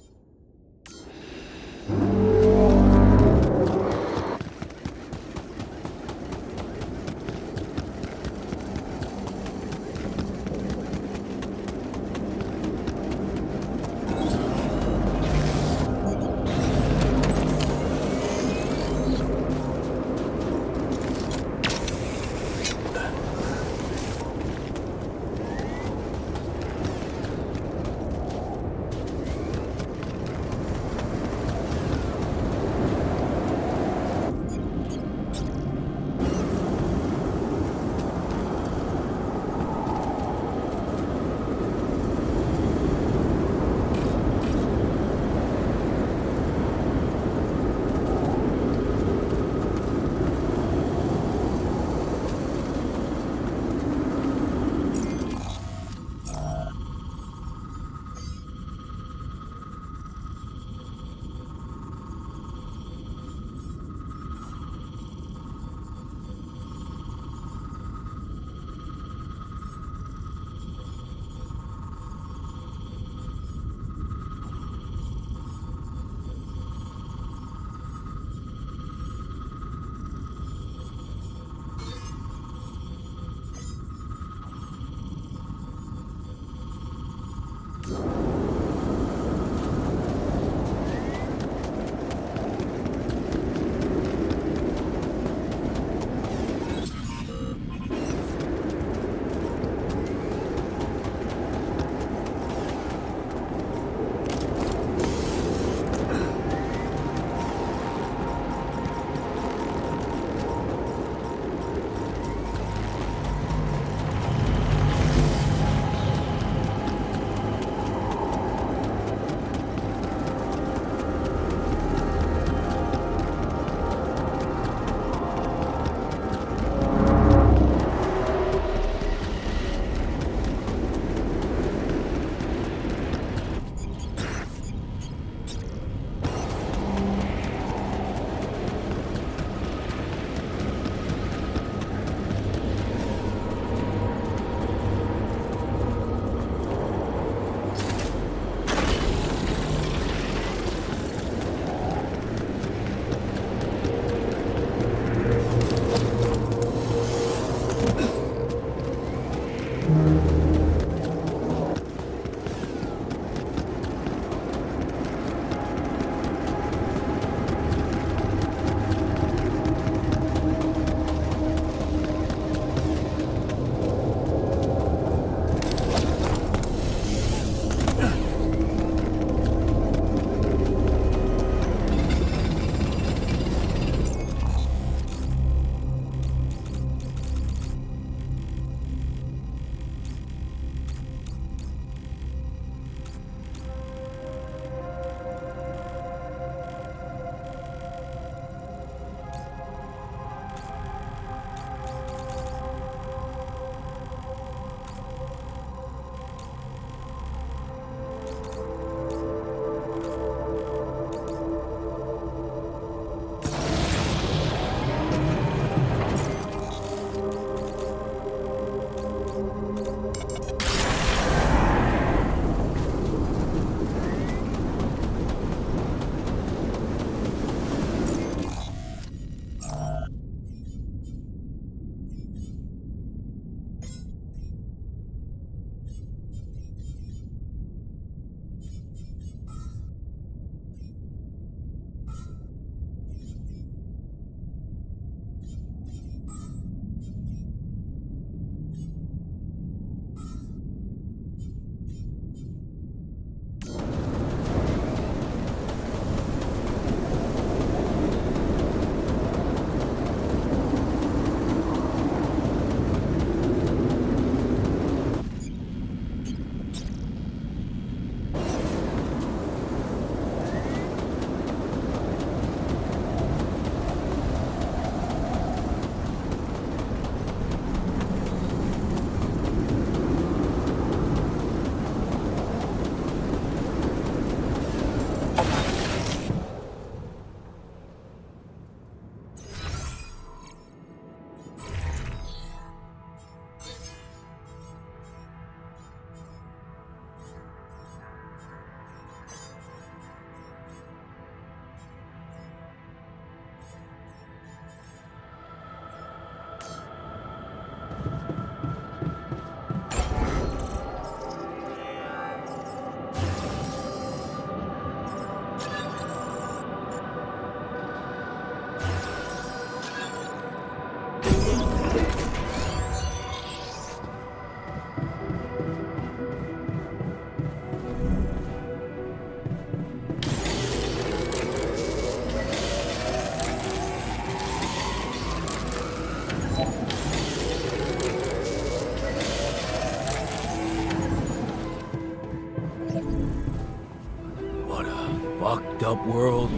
[SPEAKER 3] fucked up world.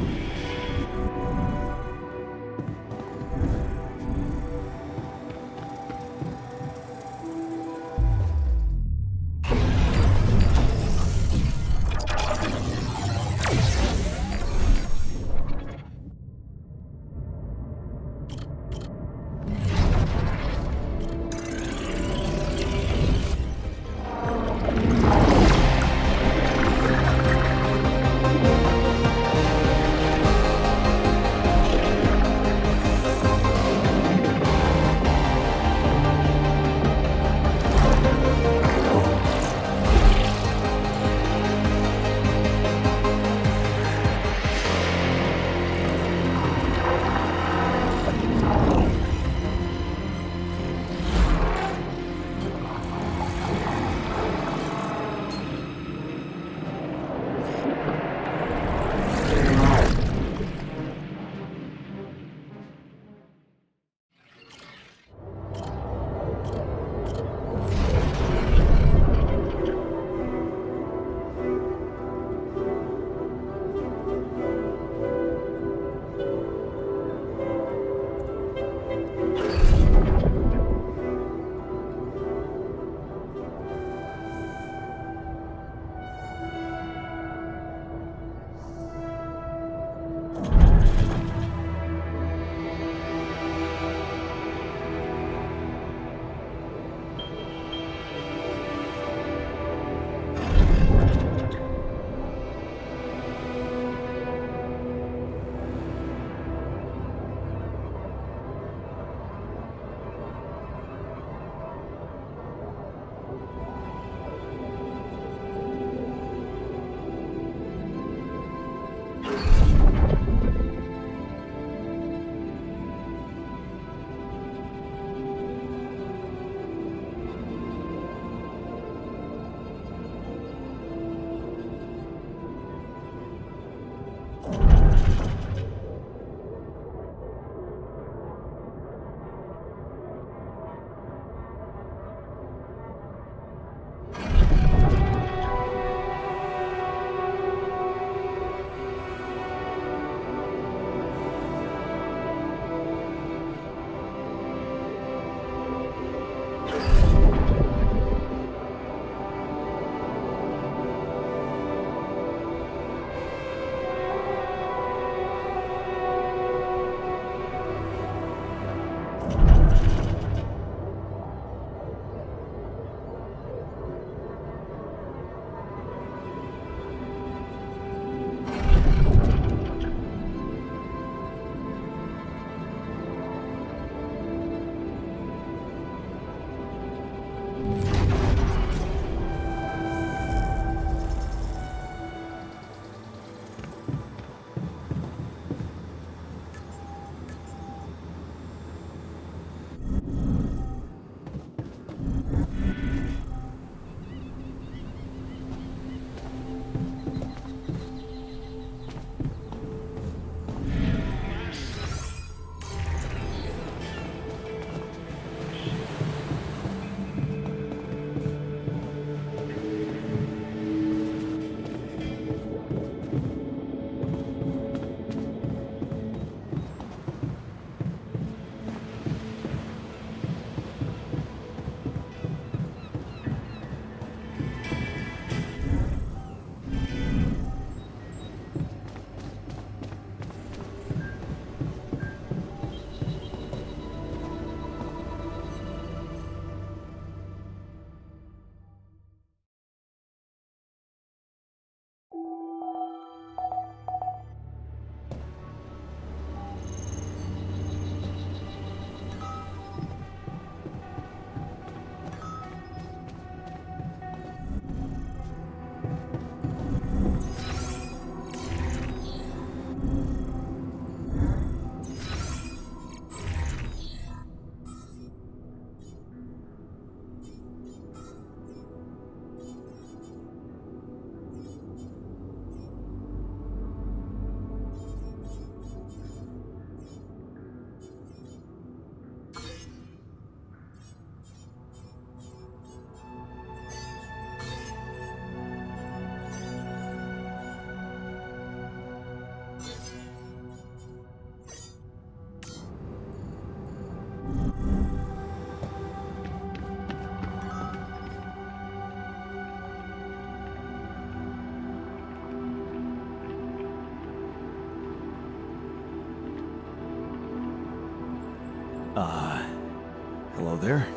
[SPEAKER 3] Hello there?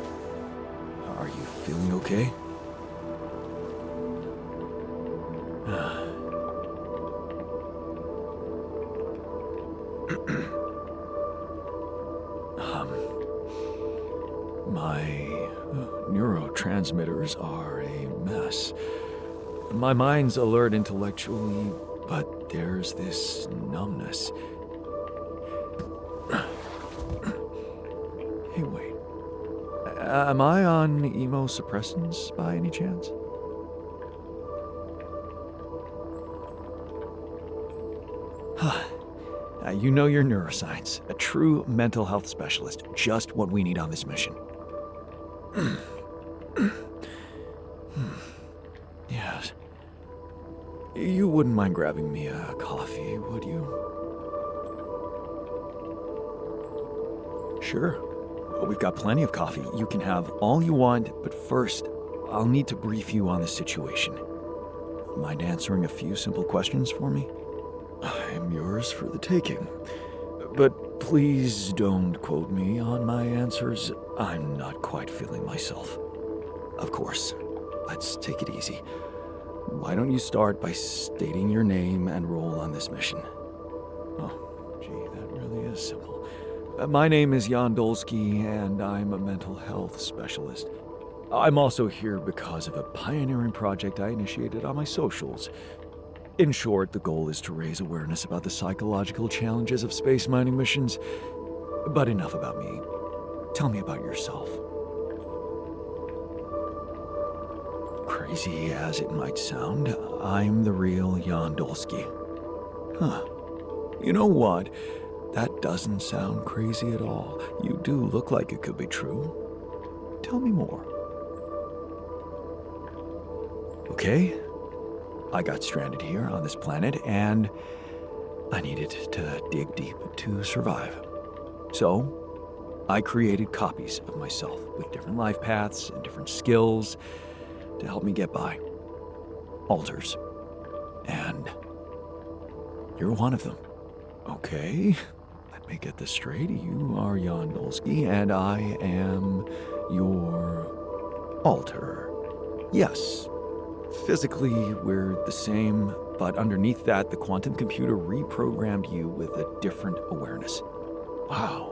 [SPEAKER 3] Are you feeling okay? My neurotransmitters are a mess. My mind's alert intellectually, but there's this numbness. Hey, wait. Am I on immunosuppressants by any chance? You know your neuroscience. A true mental health specialist. Just what we need on this mission. Yes. You wouldn't mind grabbing me a coffee, would you? Sure. We've got plenty of coffee. You can have all you want, but first, I'll need to brief you on the situation. Mind answering a few simple questions for me? I'm yours for the taking. But please don't quote me on my answers. I'm not quite feeling myself. Of course. Let's take it easy. Why don't you start by stating your name and role on this mission? Oh, gee, that really is simple. My name is Jan Dolsky, and I'm a mental health specialist. I'm also here because of a pioneering project I initiated on my socials. In short, the goal is to raise awareness about the psychological challenges of space mining missions. But enough about me. Tell me about yourself. Crazy as it might sound, I'm the real Jan Dolsky. Huh. You know what? That doesn't sound crazy at all. You do look like it could be true. Tell me more. Okay. I got stranded here on this planet, and I needed to dig deep to survive. So, I created copies of myself with different life paths and different skills to help me get by. Alters. And you're one of them. Okay, let me get this straight. You are Jan Dolsky, and I am your alter. Yes. Physically, we're the same, but underneath that, the quantum computer reprogrammed you with a different awareness. Wow.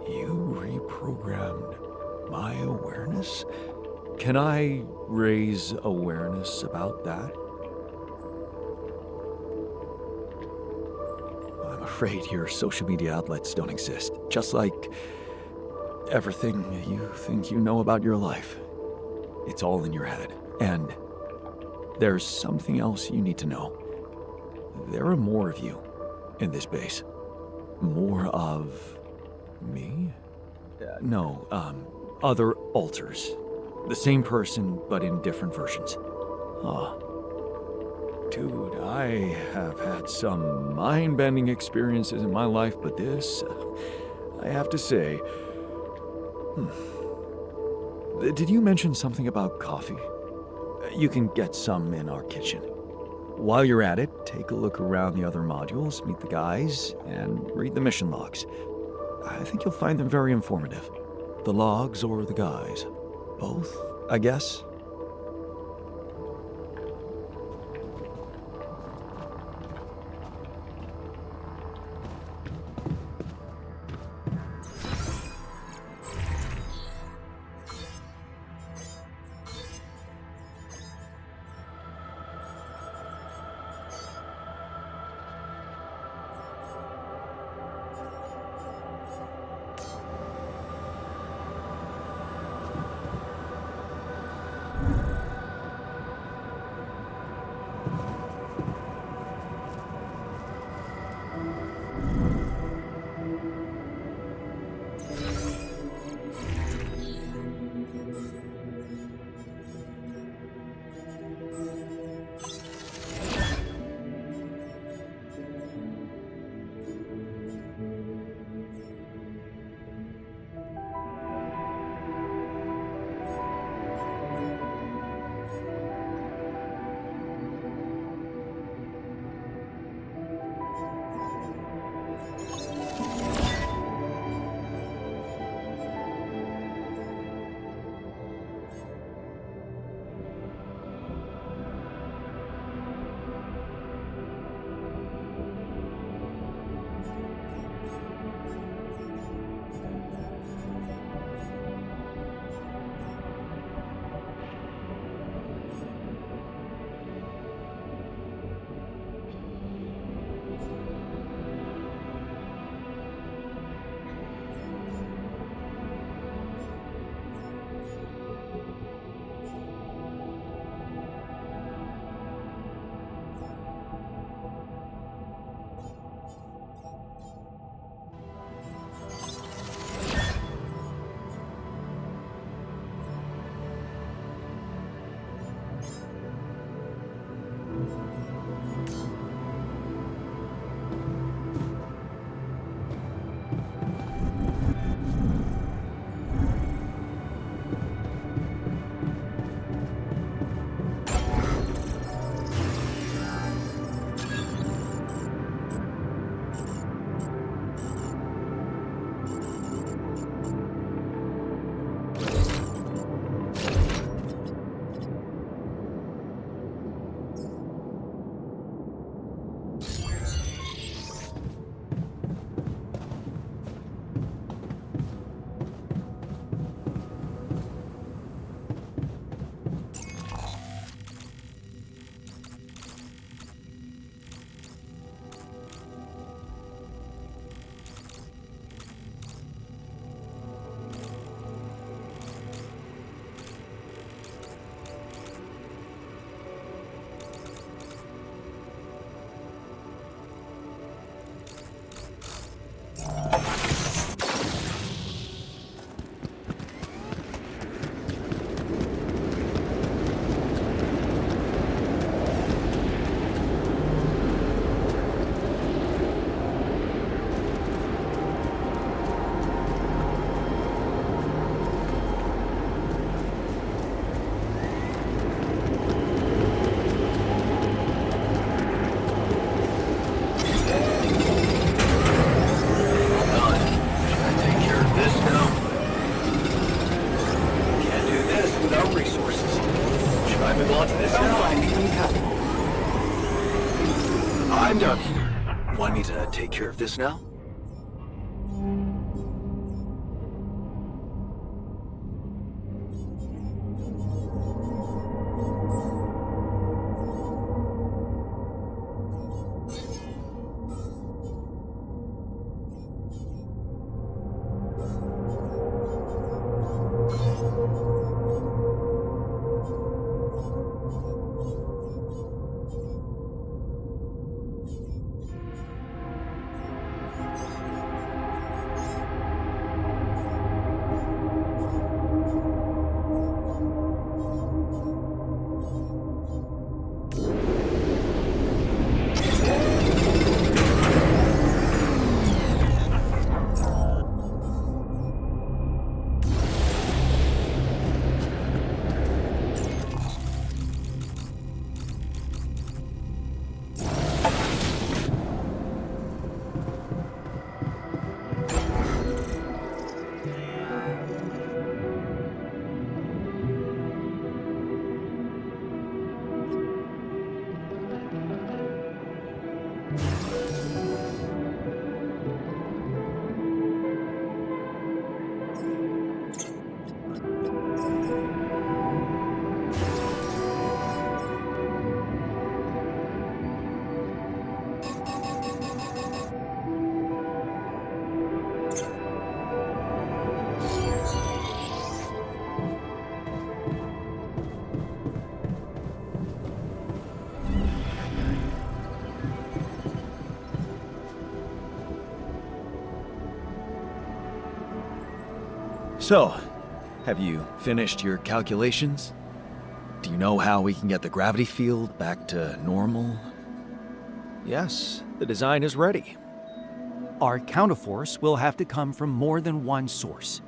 [SPEAKER 3] You reprogrammed my awareness? Can I raise awareness about that? I'm afraid your social media outlets don't exist, just like everything you think you know about your life. It's all in your head, and there's something else you need to know. There are more of you in this base. More of me? No, other alters. The same person, but in different versions. Dude, I have had some mind-bending experiences in my life, but this, I have to say... Did you mention something about coffee? You can get some in our kitchen. While you're at it, take a look around the other modules, meet the guys, and read the mission logs. I think you'll find them very informative. The logs or the guys? Both, I guess? I'm done here. Want me to take care of this now?
[SPEAKER 1] So, have you finished your calculations? Do you know how we can get the gravity field back to normal? Yes, the design is ready.
[SPEAKER 10] Our counterforce will have to come from more than one source.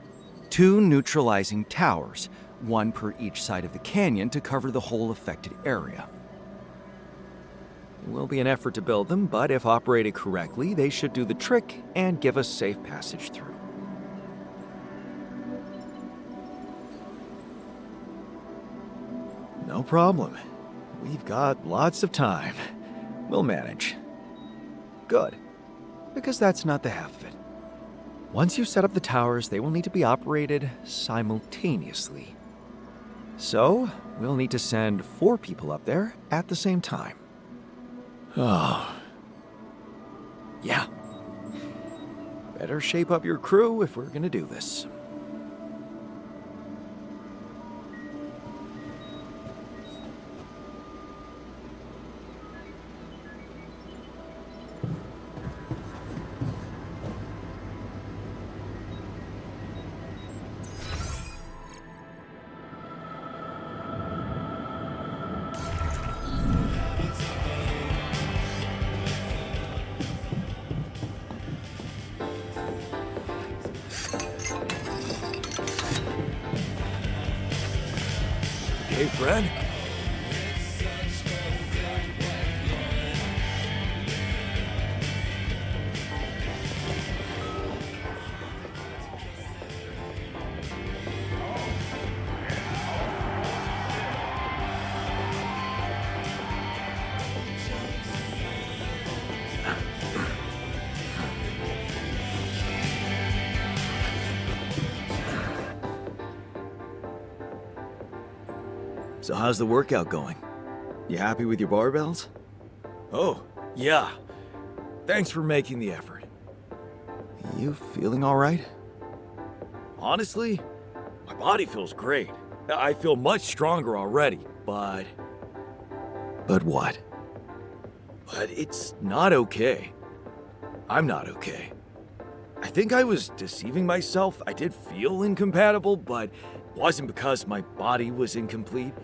[SPEAKER 10] 2 neutralizing towers, 1 per each side of the canyon to cover the whole affected area.
[SPEAKER 1] It will be an effort to build them, but if operated correctly, they should do the trick and give us safe passage through. No problem. We've got lots of time. We'll manage. Good. Because that's not the half of it. Once you set up the towers, they will need to be operated simultaneously. So, we'll need to send 4 people up there at the same time. Oh. Yeah. Better shape up your crew if we're gonna do this.
[SPEAKER 3] Hey, Fred?
[SPEAKER 1] So how's the workout going? You happy with your barbells?
[SPEAKER 3] Oh, yeah. Thanks for making the effort.
[SPEAKER 1] You feeling all right?
[SPEAKER 3] Honestly, my body feels great. I feel much stronger already, but
[SPEAKER 1] what?
[SPEAKER 3] But it's not okay. I'm not okay. I think I was deceiving myself. I did feel incompatible, but it wasn't because my body was incomplete.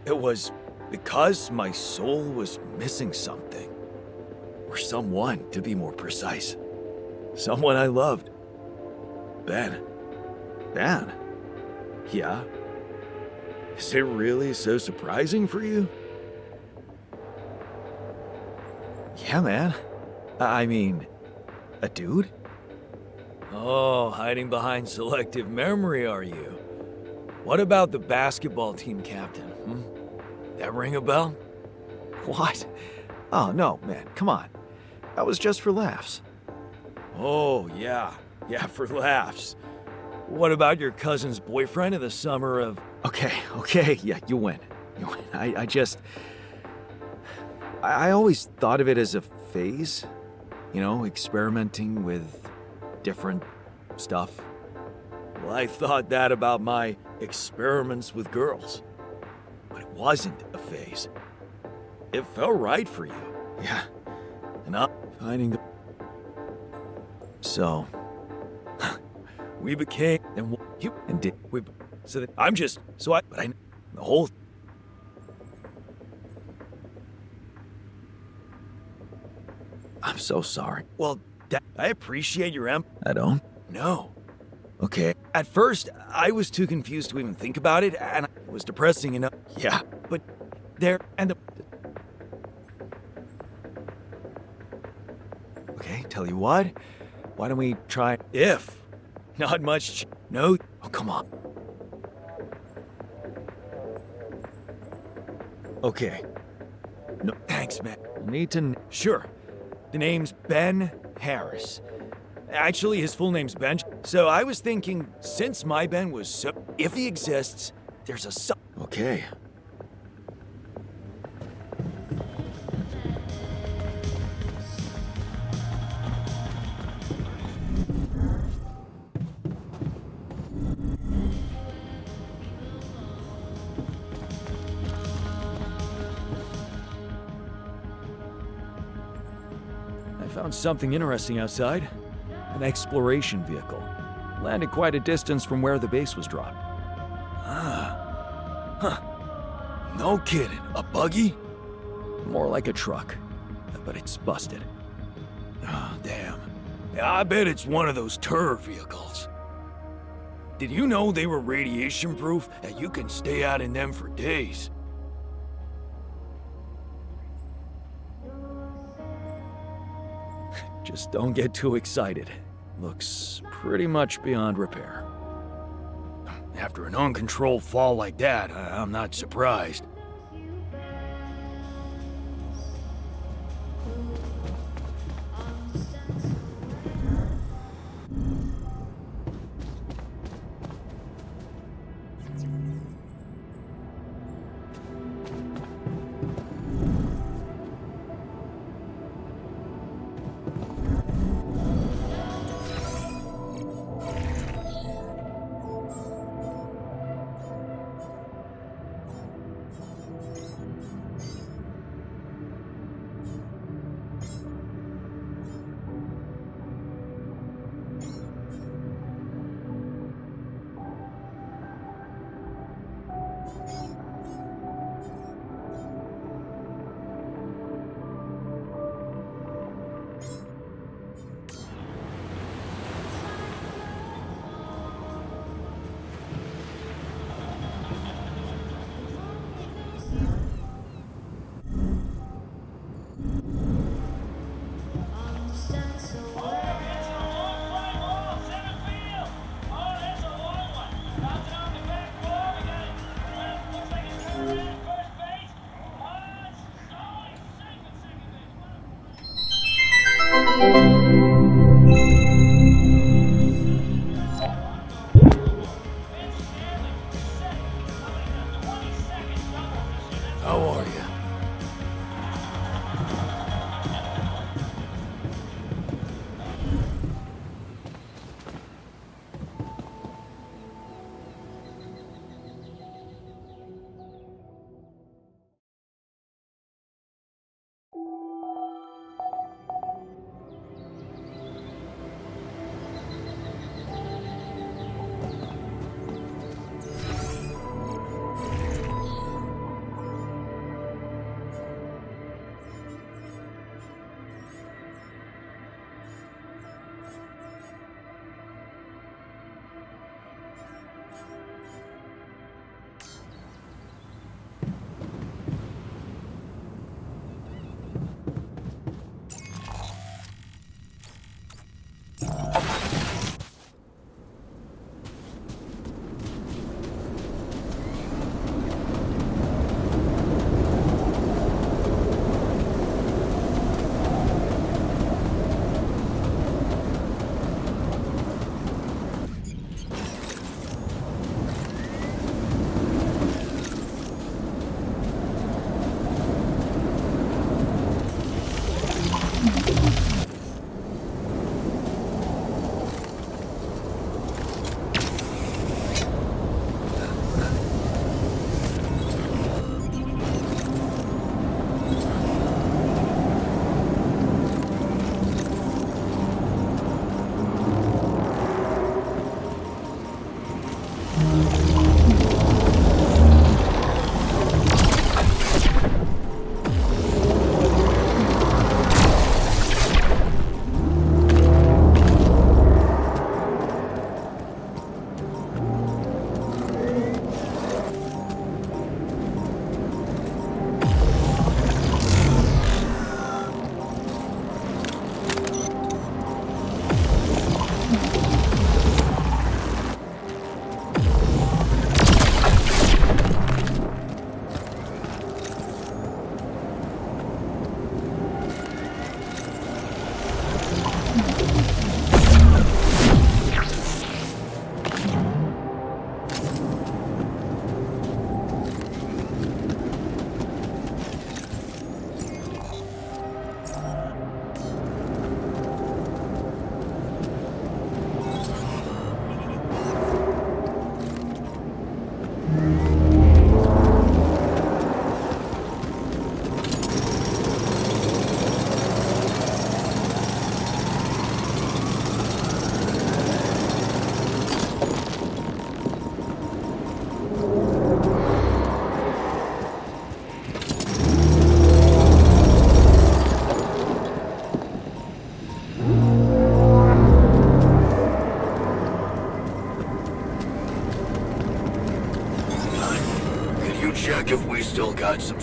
[SPEAKER 3] It was because my soul was missing something. Or someone, to be more precise. Someone I loved. Ben.
[SPEAKER 1] Ben?
[SPEAKER 3] Yeah? Is it really so surprising for you?
[SPEAKER 1] Yeah, man. I mean, a dude?
[SPEAKER 3] Oh, hiding behind selective memory, are you? What about the basketball team captain? That ring a bell?
[SPEAKER 1] What? Oh, no, man, come on. That was just for laughs.
[SPEAKER 3] Oh, yeah. Yeah, for laughs. What about your cousin's boyfriend in the summer of...
[SPEAKER 1] Okay, yeah, you win. You win. I always thought of it as a phase. You know, experimenting with different stuff.
[SPEAKER 3] Well, I thought that about my experiments with girls. But it wasn't a phase. It felt right for you.
[SPEAKER 1] Yeah.
[SPEAKER 3] And I'm finding the...
[SPEAKER 1] So,
[SPEAKER 3] we became... And you...
[SPEAKER 1] and did...
[SPEAKER 3] We... So that... I'm just... So I... But I... The whole...
[SPEAKER 1] I'm so sorry.
[SPEAKER 3] Well, I appreciate your
[SPEAKER 1] I don't?
[SPEAKER 3] No.
[SPEAKER 1] Okay.
[SPEAKER 3] At first, I was too confused to even think about it, and it was depressing enough.
[SPEAKER 1] Yeah.
[SPEAKER 3] But there... And the...
[SPEAKER 1] Okay, tell you what. Why don't we try...
[SPEAKER 3] If. Not much... No...
[SPEAKER 1] Oh, come on. Okay.
[SPEAKER 3] No, thanks, man.
[SPEAKER 1] Need to...
[SPEAKER 3] Sure. The name's Ben Harris. Actually, his full name's Ben. So I was thinking, since my Ben was so... If he exists, there's a...
[SPEAKER 1] Okay.
[SPEAKER 3] I found something interesting outside. An exploration vehicle. Landed quite a distance from where the base was dropped. Ah. Huh. No kidding. A buggy? More like a truck. But it's busted. Ah, damn. Yeah, I bet it's one of those turret vehicles. Did you know they were radiation proof and you can stay out in them for days? Just don't get too excited. Looks pretty much beyond repair. After an uncontrolled fall like that, I'm not surprised. How are you?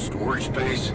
[SPEAKER 3] storage space?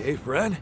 [SPEAKER 3] Hey, friend?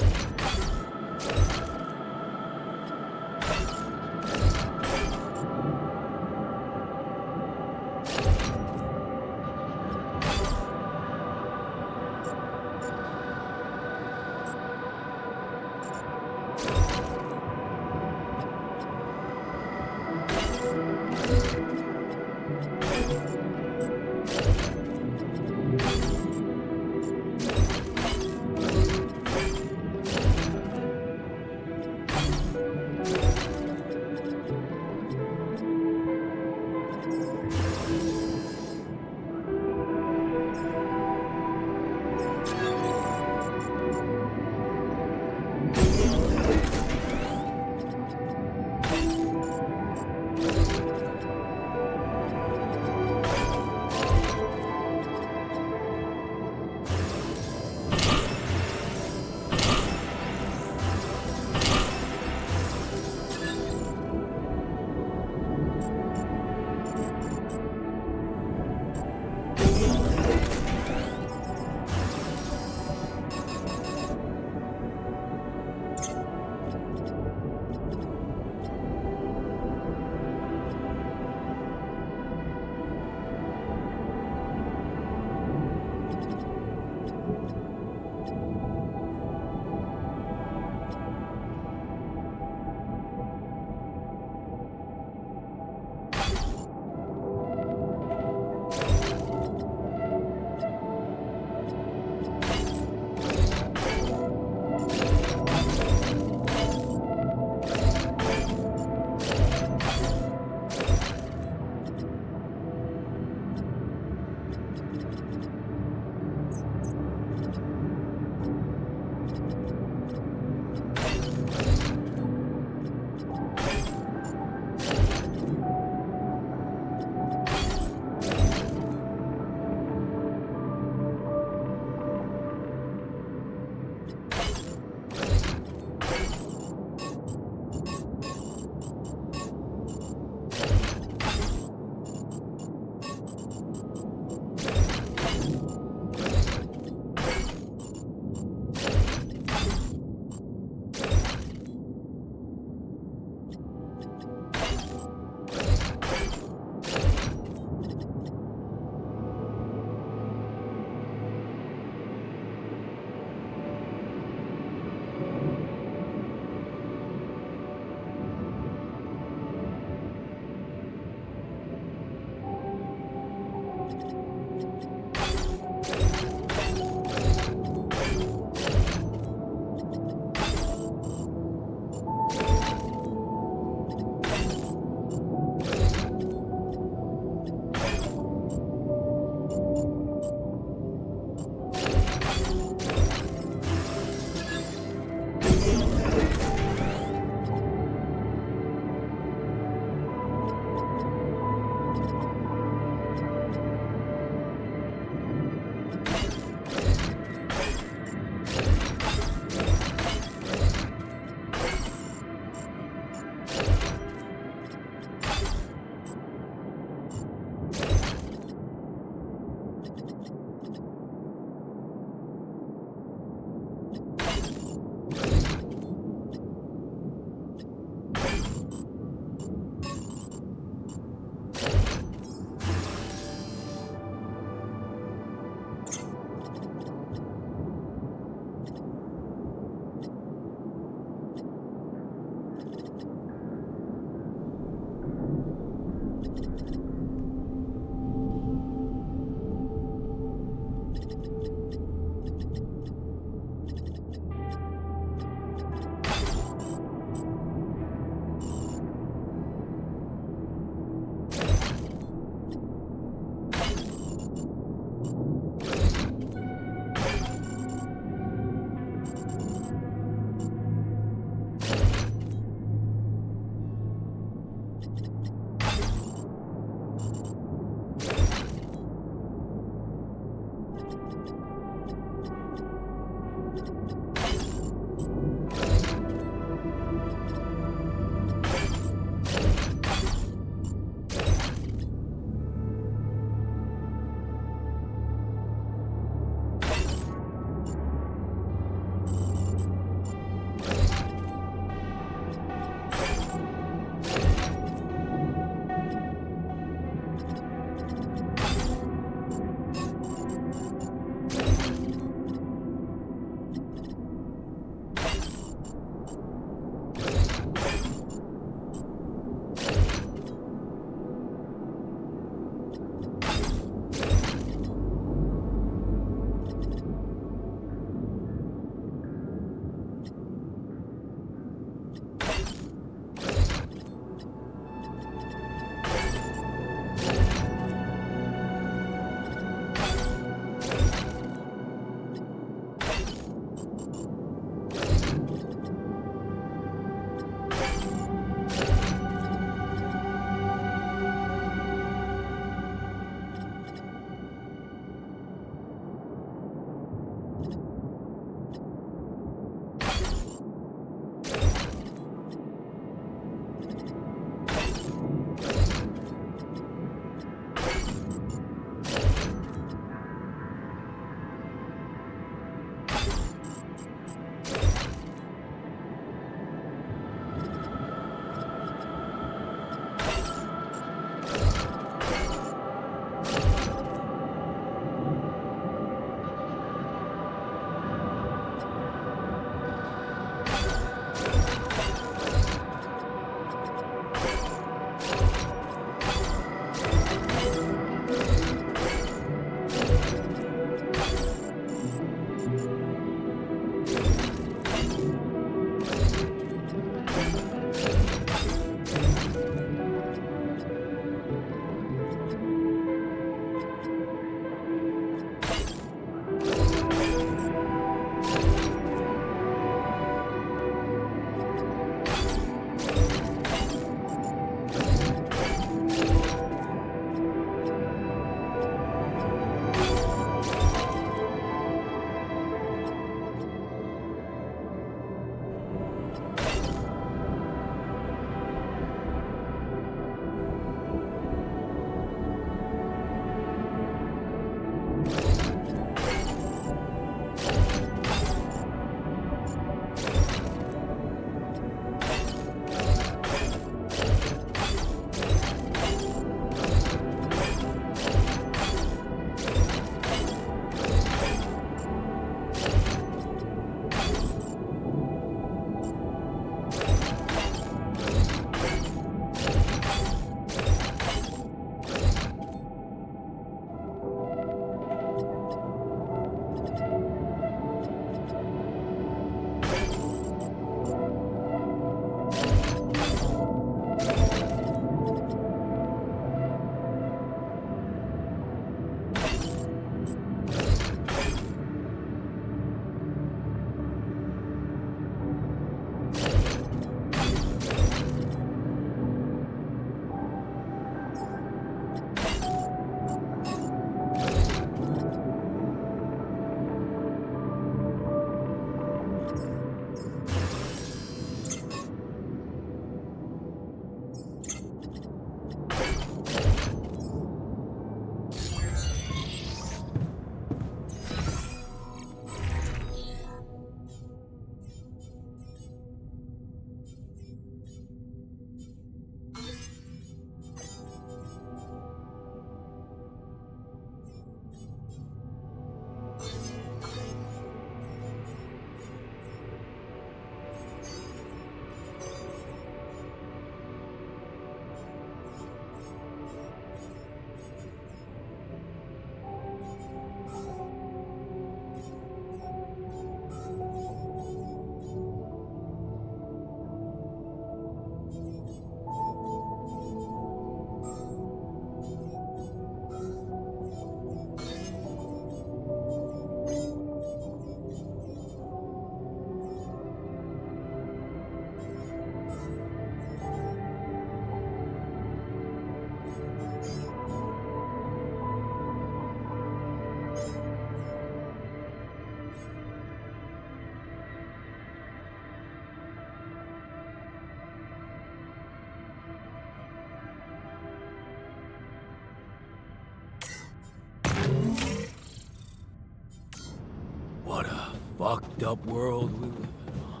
[SPEAKER 3] fucked up world we live in, huh?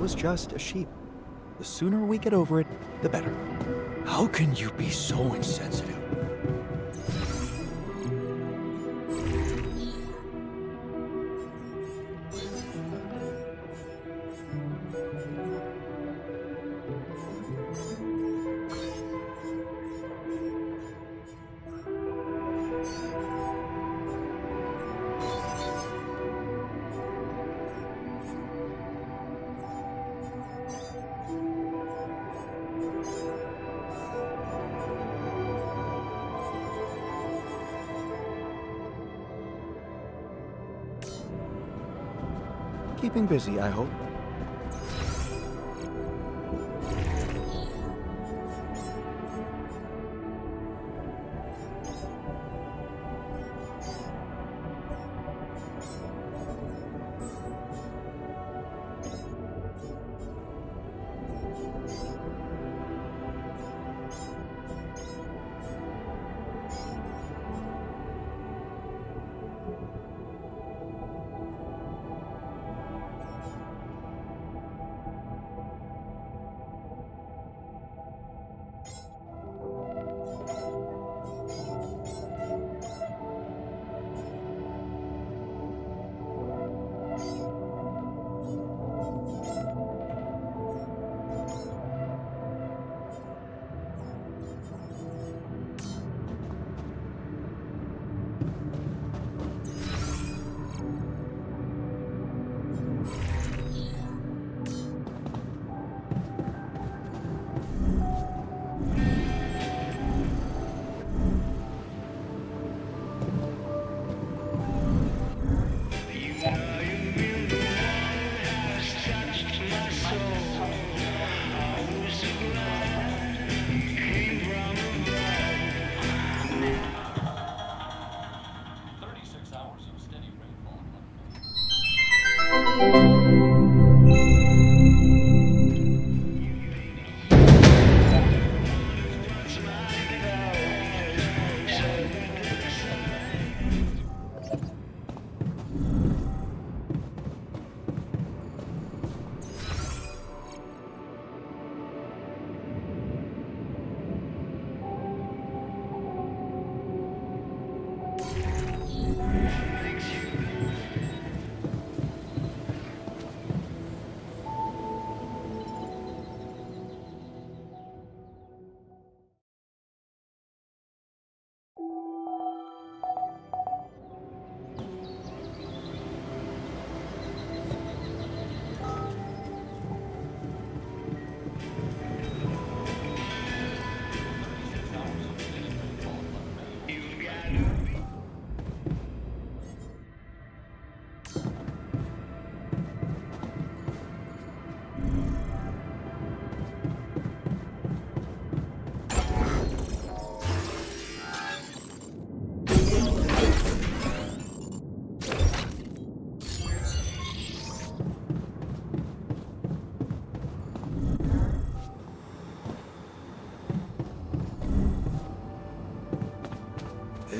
[SPEAKER 1] was just a sheep. The sooner we get over it, the better.
[SPEAKER 3] How can you be so insensitive?
[SPEAKER 1] Keeping busy, I hope.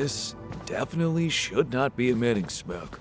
[SPEAKER 3] This definitely should not be emitting smoke.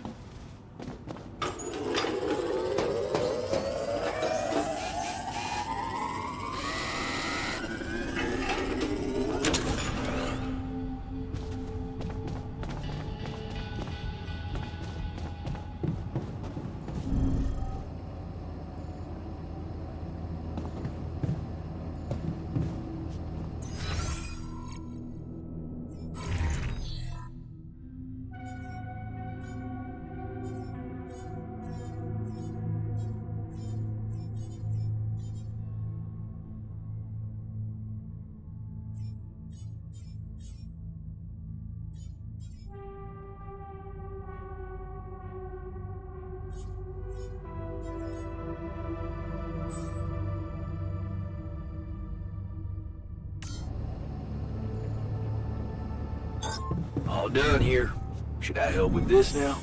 [SPEAKER 4] All done here. Should I help with this now?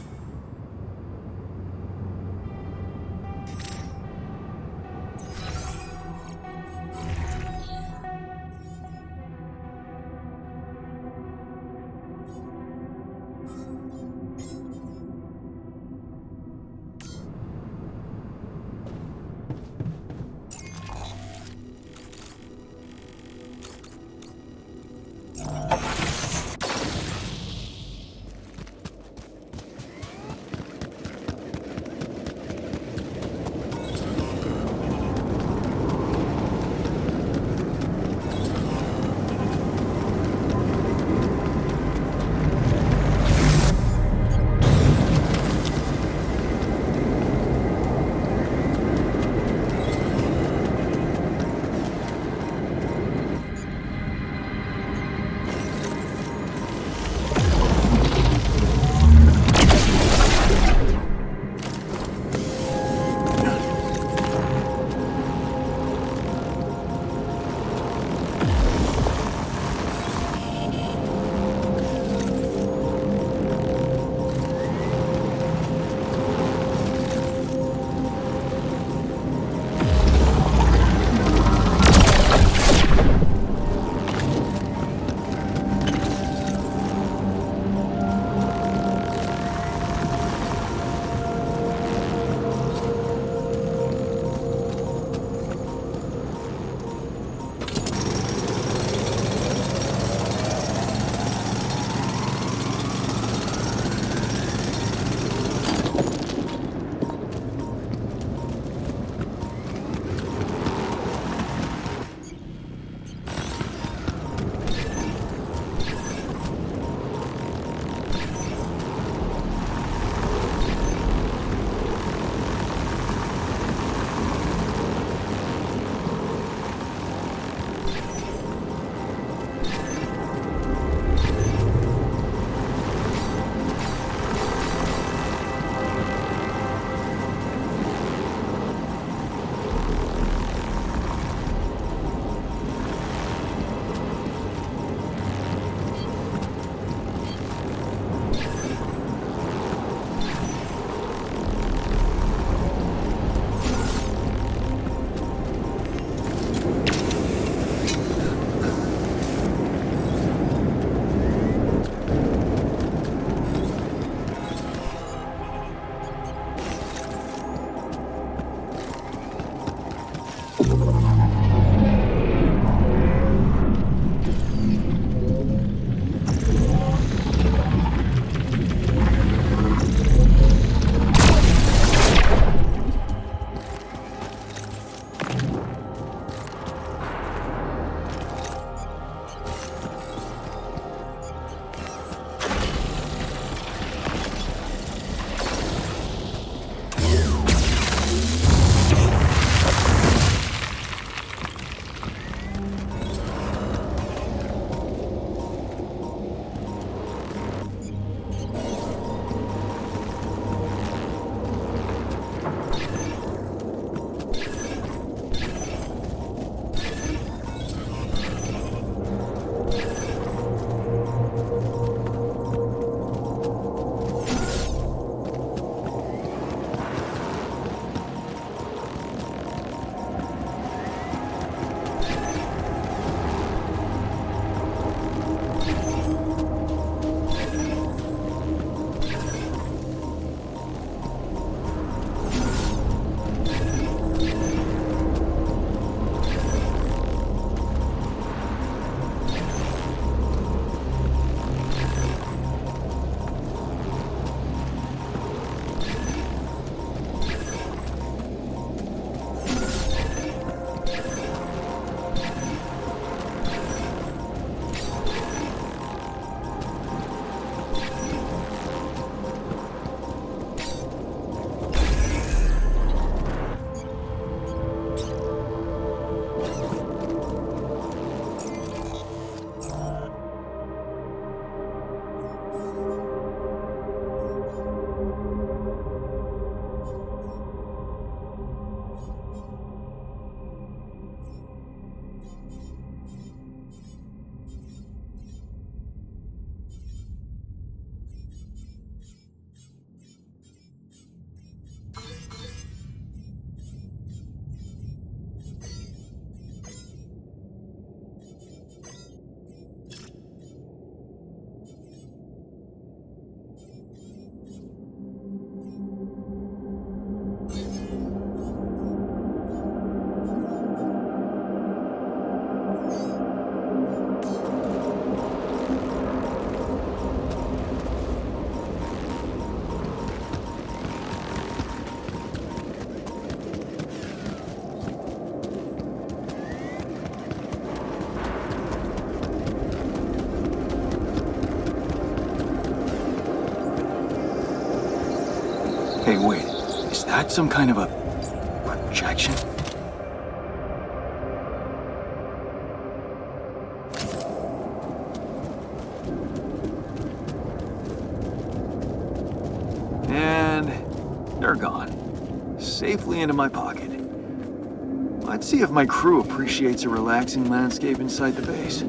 [SPEAKER 8] that some kind of a projection? And they're gone. Safely into my pocket. Let's see if my crew appreciates a relaxing landscape inside the base.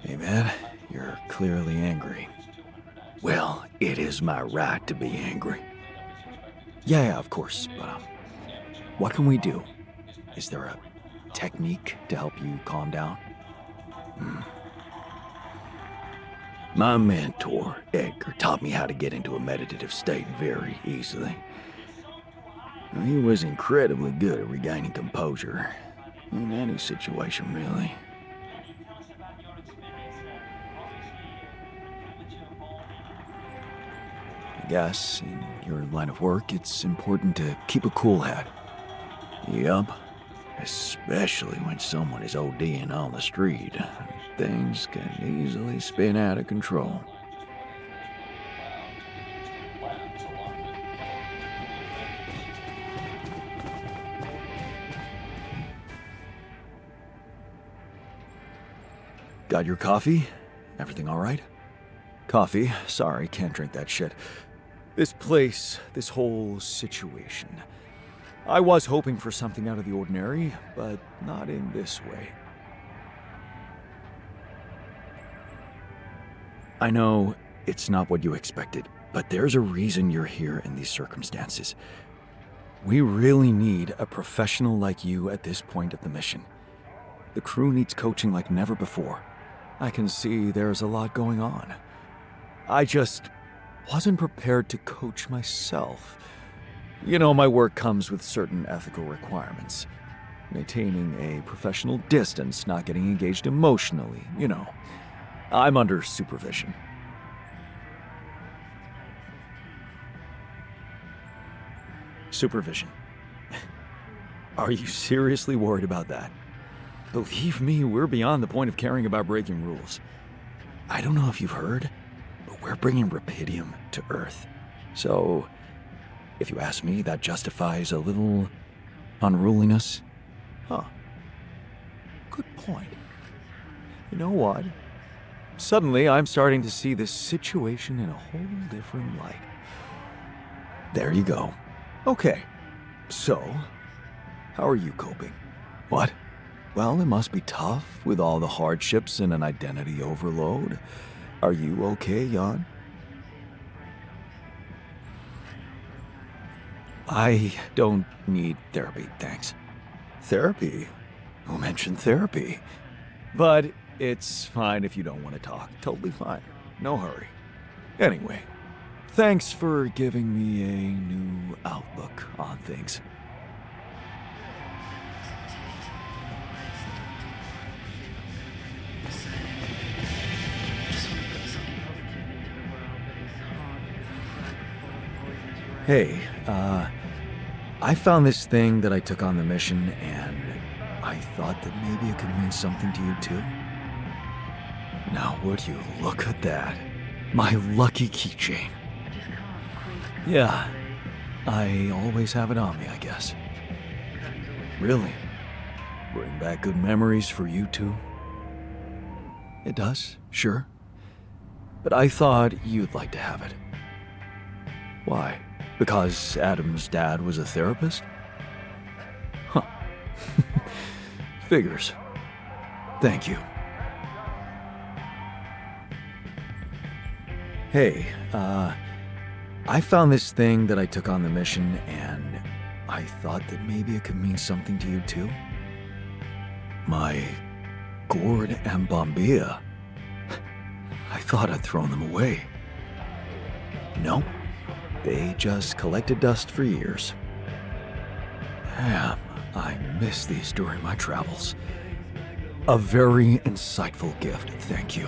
[SPEAKER 3] Hey man, you're clearly angry. Well, it is my right to be angry. Yeah, of course, but what can we do? Is there a technique to help you calm down? My mentor, Edgar, taught me how to get into a meditative state very easily. He was incredibly good at regaining composure in any situation, really. I guess in your line of work, it's important to keep a cool head. Yup, especially when someone is ODing on the street. Things can easily spin out of control. Got your coffee? Everything all right? Coffee? Sorry, can't drink that shit. This place, this whole situation. I was hoping for something out of the ordinary, but not in this way. I know it's not what you expected, but there's a reason you're here in these circumstances. We really need a professional like you at this point of the mission. The crew needs coaching like never before. I can see there's a lot going on. I just wasn't prepared to coach myself. You know, my work comes with certain ethical requirements. Maintaining a professional distance, not getting engaged emotionally, you know. I'm under supervision. Supervision. Are you seriously worried about that? Believe me, we're beyond the point of caring about breaking rules. I don't know if you've heard, but we're bringing Rapidium to Earth. So, if you ask me, that justifies a little unruliness. Huh. Good point. You know what? Suddenly, I'm starting to see this situation in a whole different light.
[SPEAKER 1] There you go. Okay. So, how are you coping? What? Well, it must be tough with all the hardships and an identity overload. Are you okay, Jan? I don't need therapy, thanks. Therapy? Who mentioned therapy? But it's fine if you don't want to talk. Totally fine. No hurry. Anyway, thanks for giving me a new outlook on things. Hey, I found this thing that I took on the mission, and I thought that maybe it could mean something to you too. Now, would you look at that? My lucky keychain. Yeah, I always have it on me, I guess. Really? Bring back good memories for you too? It does, sure. But I thought you'd like to have it. Why? Because Adam's dad was a therapist? Huh. Figures. Thank you. Hey, I found this thing that I took on the mission, and I thought that maybe it could mean something to you too. My gourd and bombilla. I thought I'd thrown them away. No. They just collected dust for years. Damn, I missed these during my travels. A very insightful gift, thank you.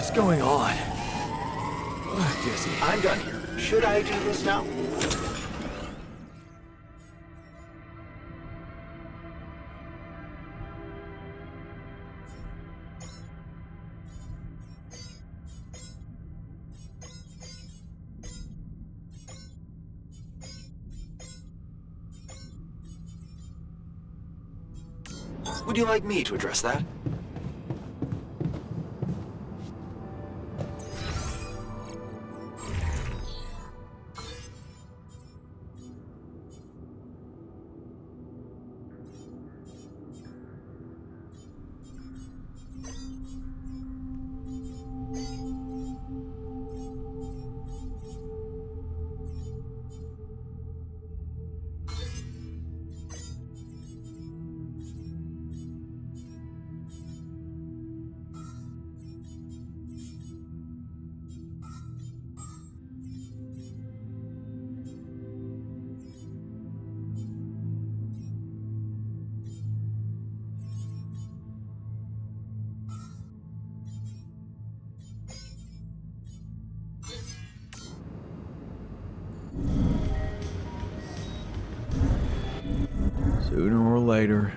[SPEAKER 1] What's going on? Dizzy.
[SPEAKER 4] I'm done here. Should I do this now? Would you like me to address that?
[SPEAKER 3] Sooner or later.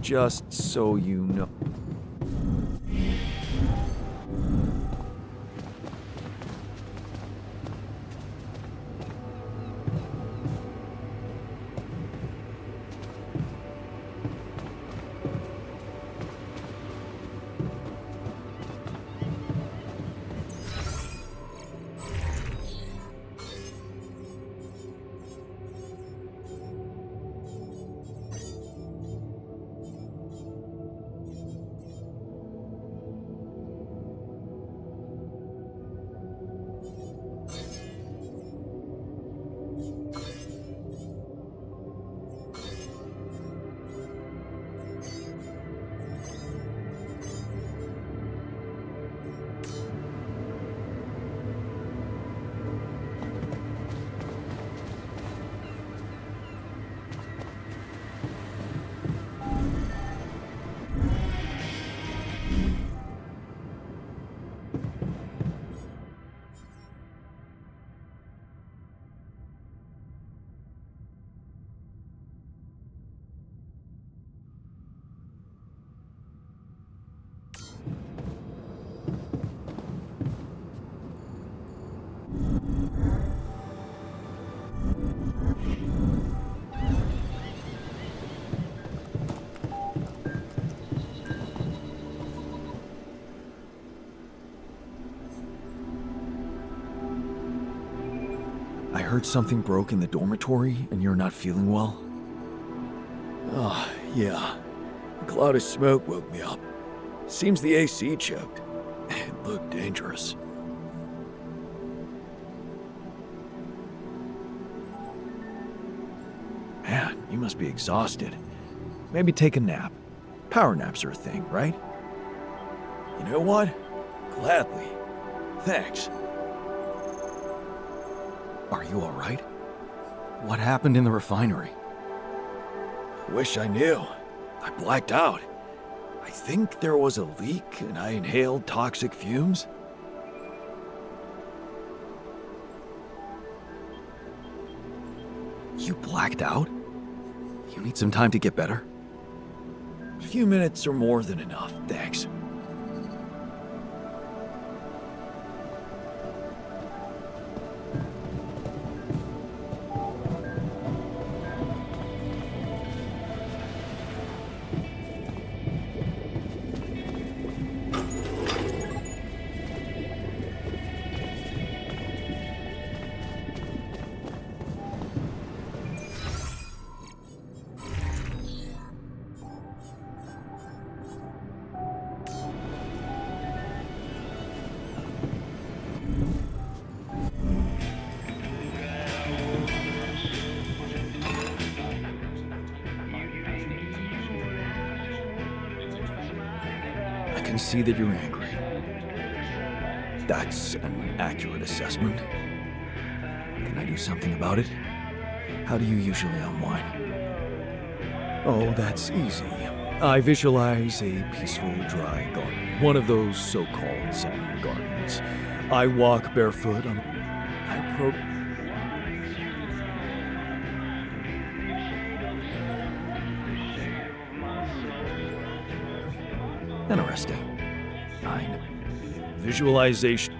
[SPEAKER 1] Just so you know. heard something broke in the dormitory and you're not feeling well?
[SPEAKER 3] Oh, yeah. A cloud of smoke woke me up. Seems the AC choked. It looked dangerous.
[SPEAKER 1] Man, you must be exhausted. Maybe take a nap. Power naps are a thing, right?
[SPEAKER 3] You know what? Gladly. Thanks.
[SPEAKER 1] Are you alright? What happened in the refinery?
[SPEAKER 3] I wish I knew. I blacked out. I think there was a leak and I inhaled toxic fumes.
[SPEAKER 1] You blacked out? You need some time to get better?
[SPEAKER 3] A few minutes are more than enough, thanks.
[SPEAKER 1] I can see that you're angry. That's an accurate assessment. Can I do something about it? How do you usually unwind?
[SPEAKER 3] Oh, that's easy. I visualize a peaceful, dry garden. One of those so-called Zen gardens. I walk barefoot on...
[SPEAKER 1] Interesting.
[SPEAKER 3] Visualization.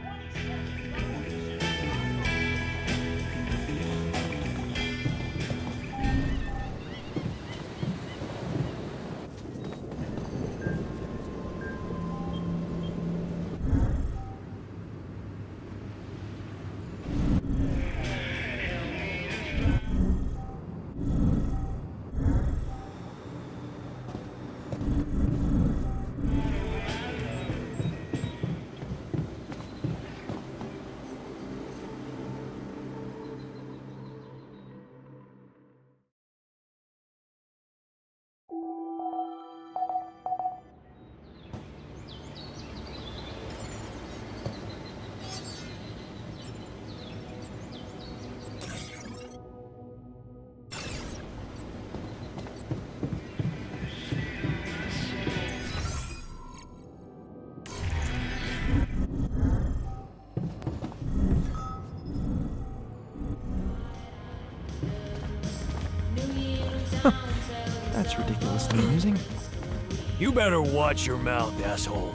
[SPEAKER 1] That's ridiculously amusing.
[SPEAKER 3] You better watch your mouth, asshole.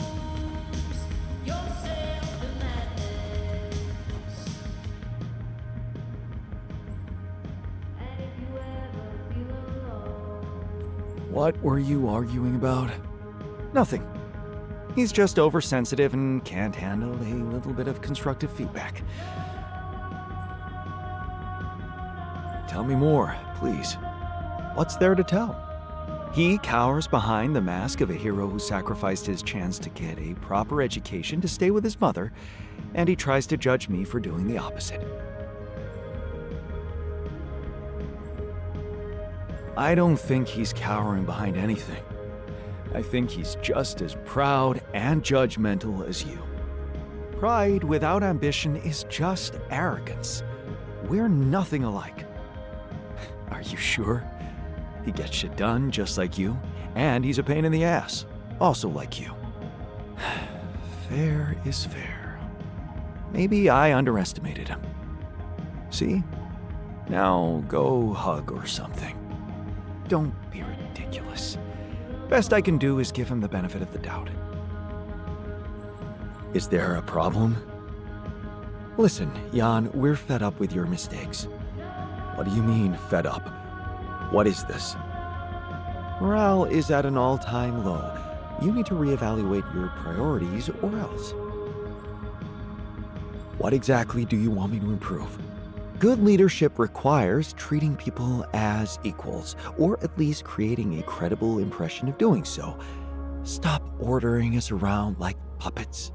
[SPEAKER 1] What were you arguing about? Nothing. He's just oversensitive and can't handle a little bit of constructive feedback. Tell me more, please. What's there to tell? He cowers behind the mask of a hero who sacrificed his chance to get a proper education to stay with his mother, and he tries to judge me for doing the opposite. I don't think he's cowering behind anything. I think he's just as proud and judgmental as you. Pride without ambition is just arrogance. We're nothing alike. Are you sure? He gets shit done just like you, and he's a pain in the ass, also like you. Fair is fair. Maybe I underestimated him. See? Now go hug or something. Don't be ridiculous. Best I can do is give him the benefit of the doubt. Is there a problem? Listen, Jan, we're fed up with your mistakes. What do you mean, fed up? What is this? Morale is at an all-time low. You need to reevaluate your priorities or else. What exactly do you want me to improve? Good leadership requires treating people as equals, or at least creating a credible impression of doing so. Stop ordering us around like puppets.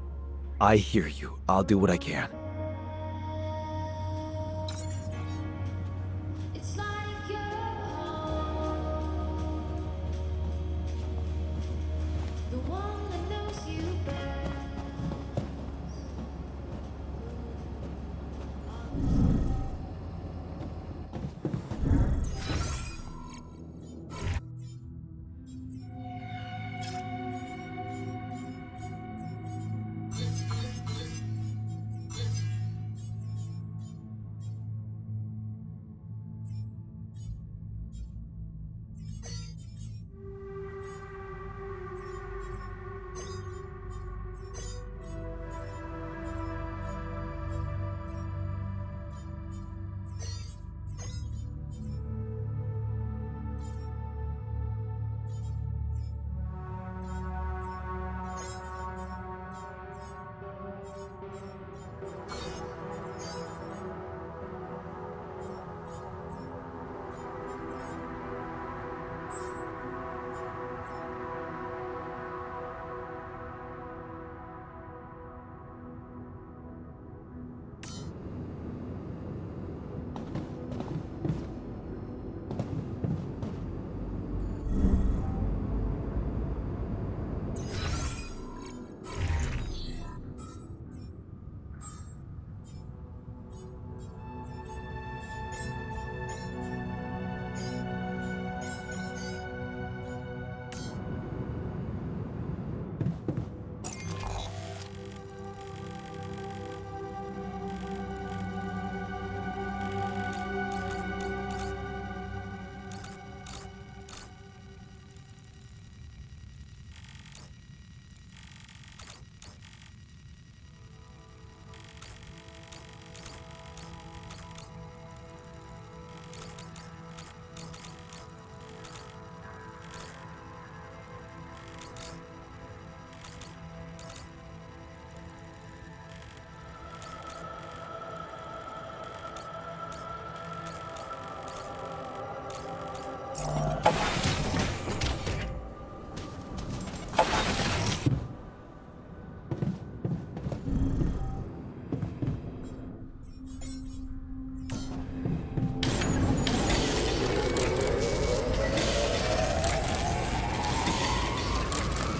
[SPEAKER 1] I hear you. I'll do what I can.
[SPEAKER 11] It's like you're home, the one that knows you best.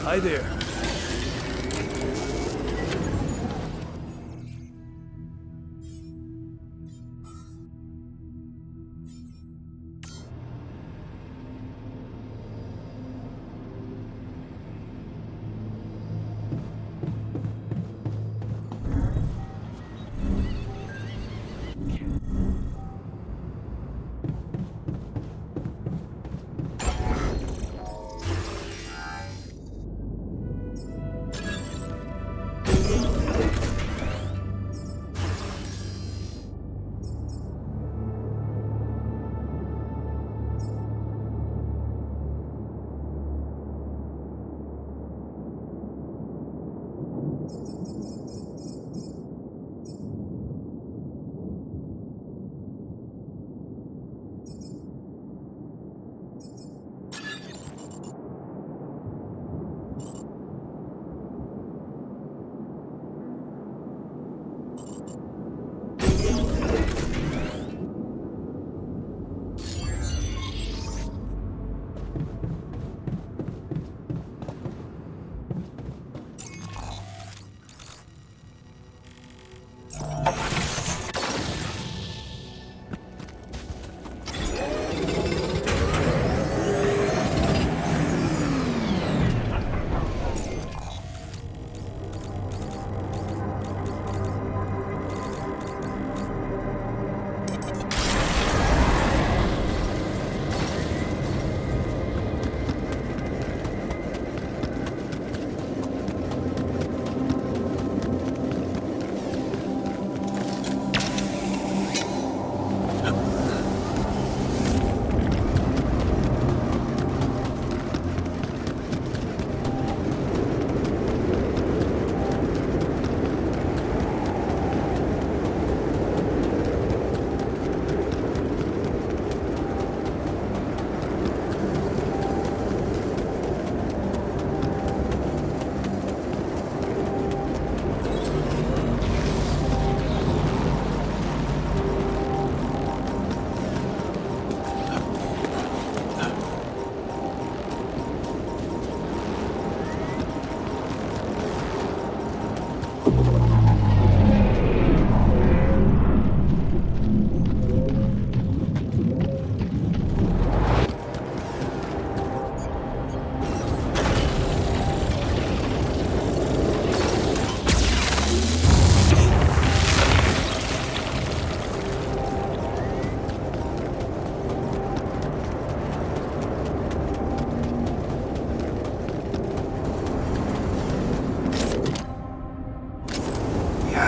[SPEAKER 3] Hi there.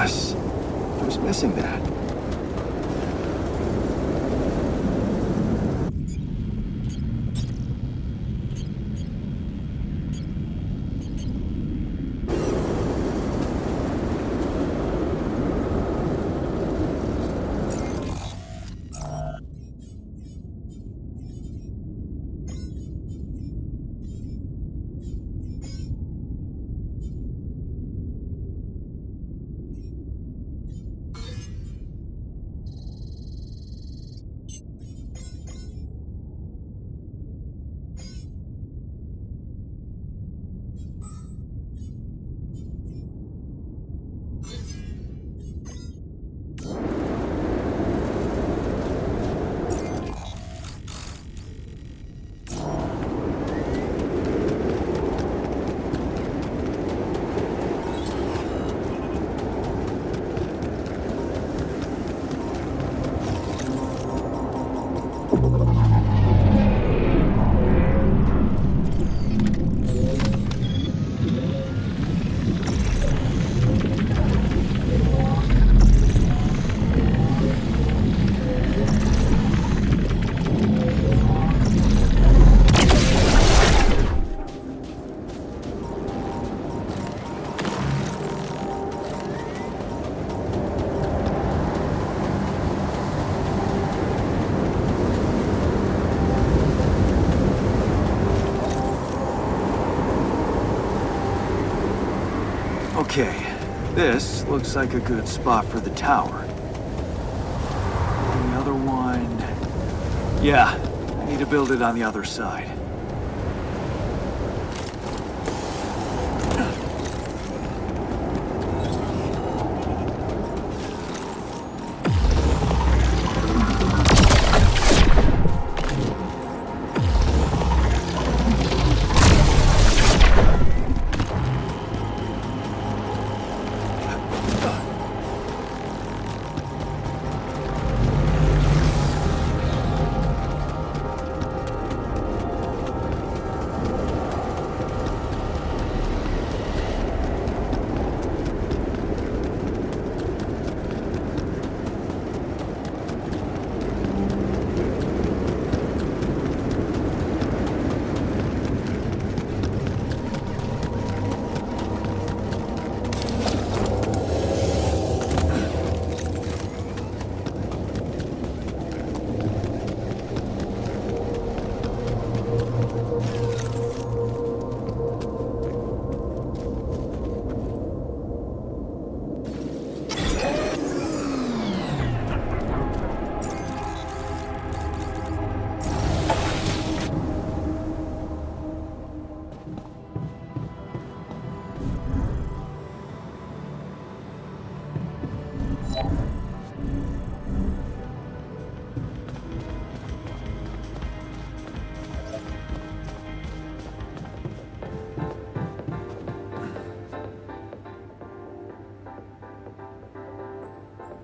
[SPEAKER 8] Yes, I was missing that. Okay, this looks like a good spot for the tower. And the other one... Yeah, I need to build it on the other side.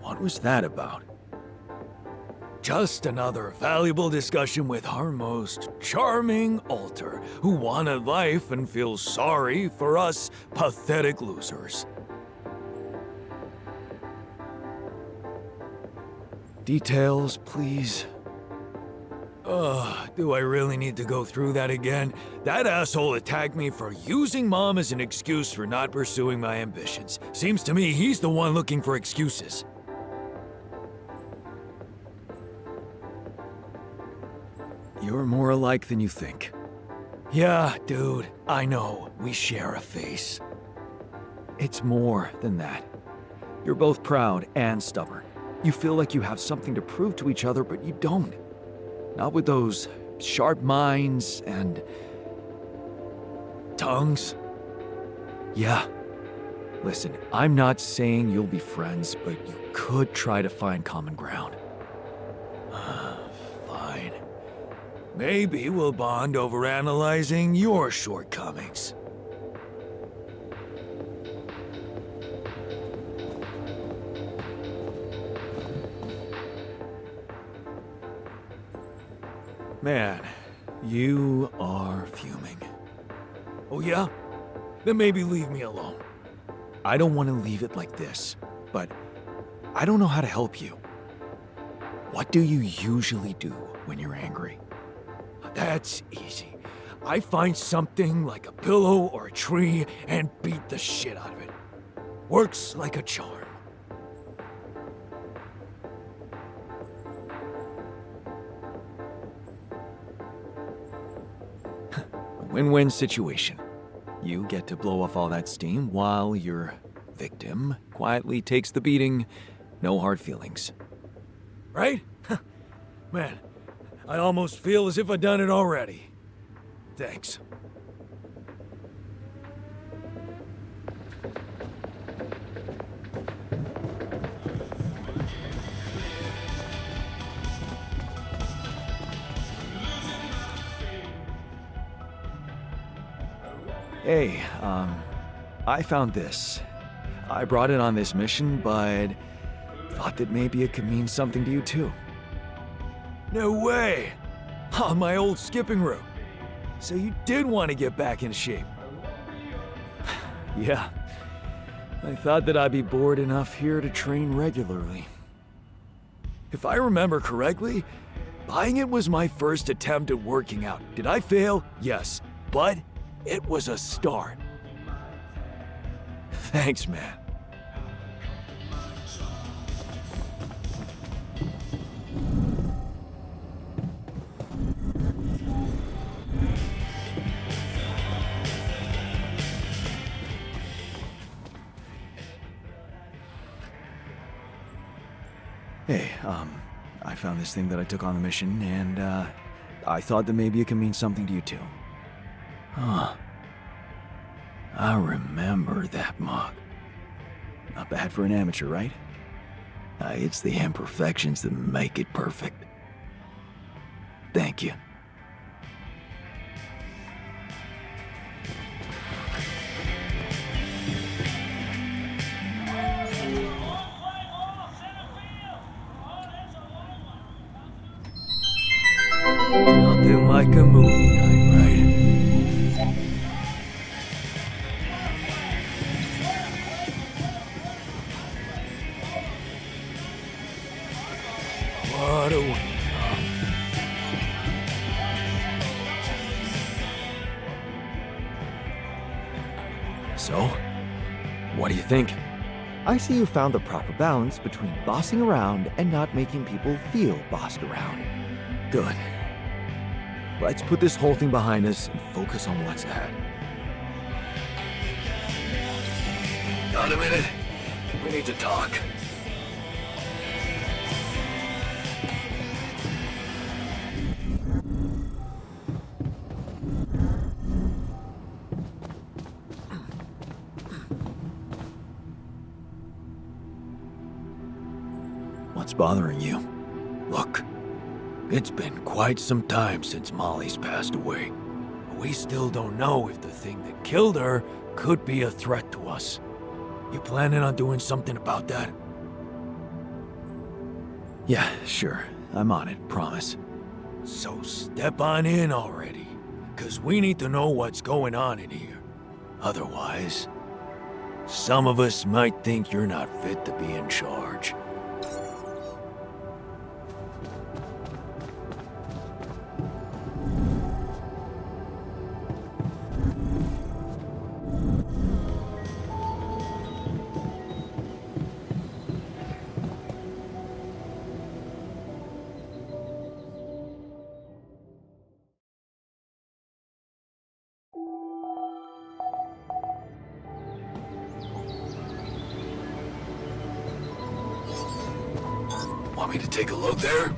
[SPEAKER 1] What was that about?
[SPEAKER 3] Just another valuable discussion with our most charming alter, who wanted life and feels sorry for us pathetic losers.
[SPEAKER 1] Details, please.
[SPEAKER 3] Do I really need to go through that again? That asshole attacked me for using Mom as an excuse for not pursuing my ambitions. Seems to me he's the one looking for excuses.
[SPEAKER 1] You're more alike than you think.
[SPEAKER 3] Yeah, dude, I know. We share a face.
[SPEAKER 1] It's more than that. You're both proud and stubborn. You feel like you have something to prove to each other, but you don't. Not with those sharp minds and...
[SPEAKER 3] tongues?
[SPEAKER 1] Yeah. Listen, I'm not saying you'll be friends, but you could try to find common ground.
[SPEAKER 3] Fine. Maybe we'll bond over analyzing your shortcomings.
[SPEAKER 1] Man, you are fuming.
[SPEAKER 3] Oh yeah? Then maybe leave me alone.
[SPEAKER 1] I don't want to leave it like this.
[SPEAKER 10] but I don't know how to help you. What do you usually do when you're angry?
[SPEAKER 3] That's easy. I find something like a pillow or a tree and beat the shit out of it. Works like a charm.
[SPEAKER 10] A win-win situation. You get to blow off all that steam while your victim quietly takes the beating. No hard feelings.
[SPEAKER 3] Right? Man, I almost feel as if I've done it already. Thanks.
[SPEAKER 10] Hey, I found this. I brought it on this mission, but thought that maybe it could mean something to you too.
[SPEAKER 3] No way! On my old skipping rope. So you did want to get back in shape.
[SPEAKER 10] Yeah. I thought that I'd be bored enough here to train regularly.
[SPEAKER 3] If I remember correctly, buying it was my first attempt at working out. Did I fail? Yes. But it was a start. Thanks, man.
[SPEAKER 10] Hey, I found this thing that I took on the mission, and, I thought that maybe it could mean something to you too.
[SPEAKER 3] Huh. I remember that mug.
[SPEAKER 10] Not bad for an amateur, right?
[SPEAKER 3] It's the imperfections that make it perfect. Thank you. Nothing like a movie night, right? What a win.
[SPEAKER 10] So, what do you think?
[SPEAKER 1] I see you found the proper balance between bossing around and not making people feel bossed around.
[SPEAKER 10] Good. Let's put this whole thing behind us and focus on what's ahead.
[SPEAKER 3] Got a minute? We need to talk.
[SPEAKER 10] What's bothering you?
[SPEAKER 3] Look, it's been quite some time since Molly's passed away. We still don't know if the thing that killed her could be a threat to us. You planning on doing something about that?
[SPEAKER 10] Yeah, sure. I'm on it, promise.
[SPEAKER 3] So step on in already, 'cause we need to know what's going on in here. Otherwise, some of us might think you're not fit to be in charge. Want me to take a look there?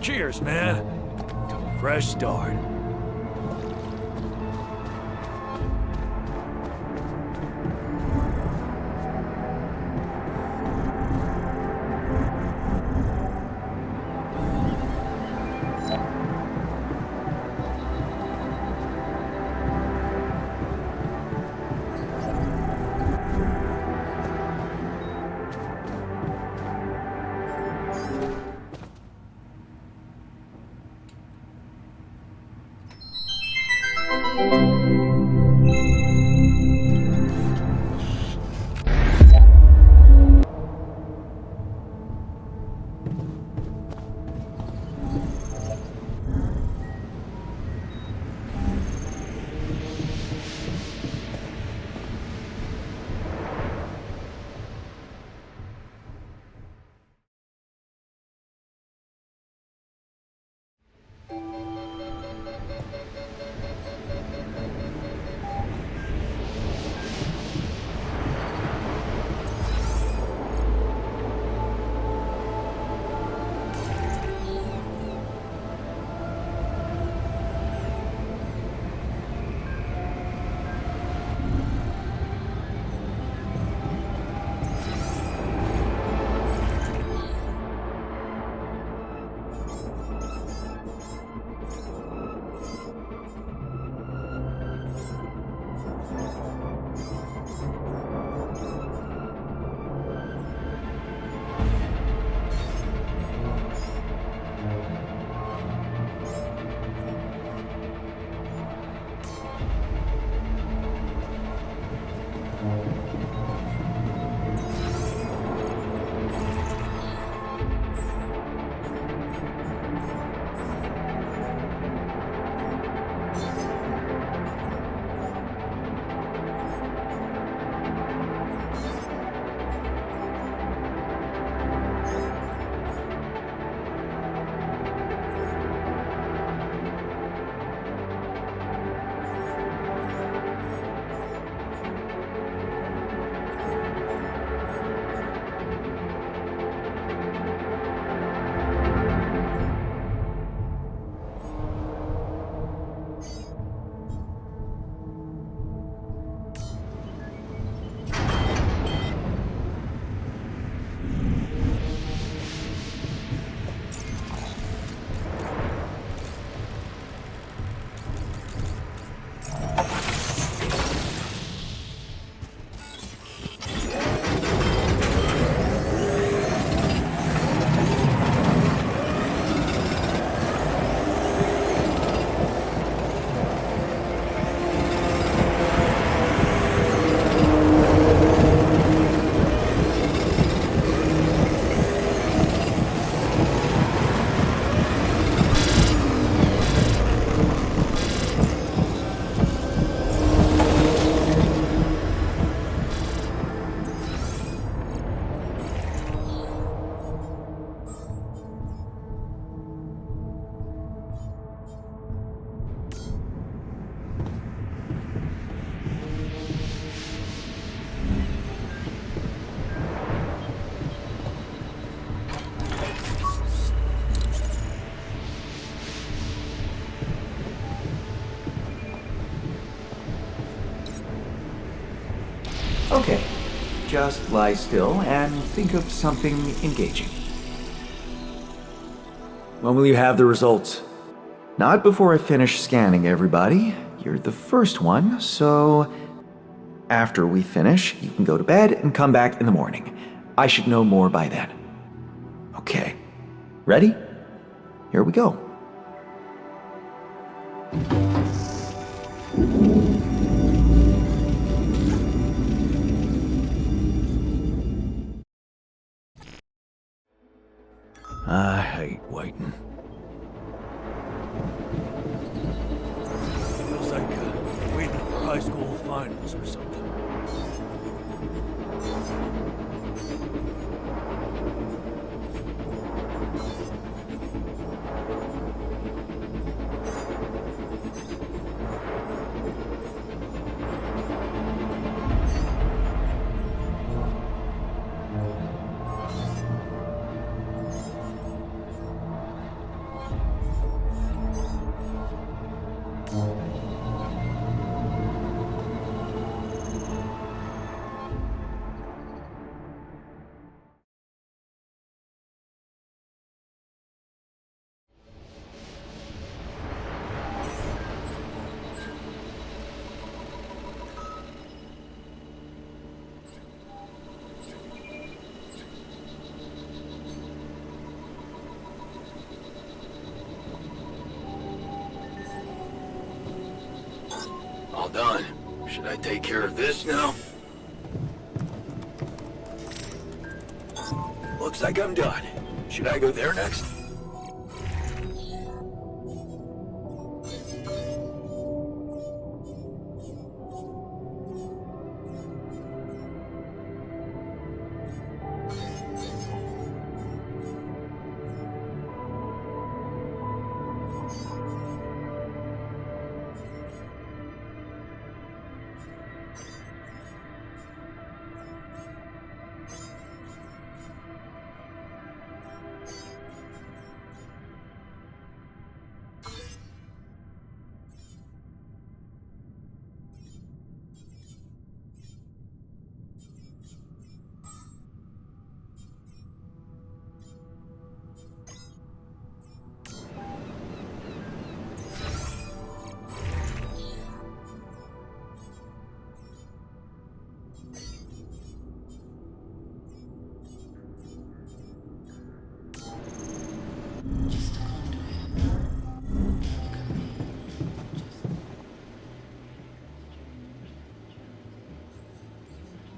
[SPEAKER 3] Cheers, man. To a fresh start.
[SPEAKER 1] Okay, just lie still and think of something engaging. When will you have the results? Not before I finish scanning everybody. You're the first one, so after we finish, you can go to bed and come back in the morning. I should know more by then. Okay, ready? Here we go.
[SPEAKER 3] I hate waiting. Feels like waiting for high school finals or something. Should I take care of this now? Looks like I'm done. Should I go there next?
[SPEAKER 5] Just a conduit. Look at me.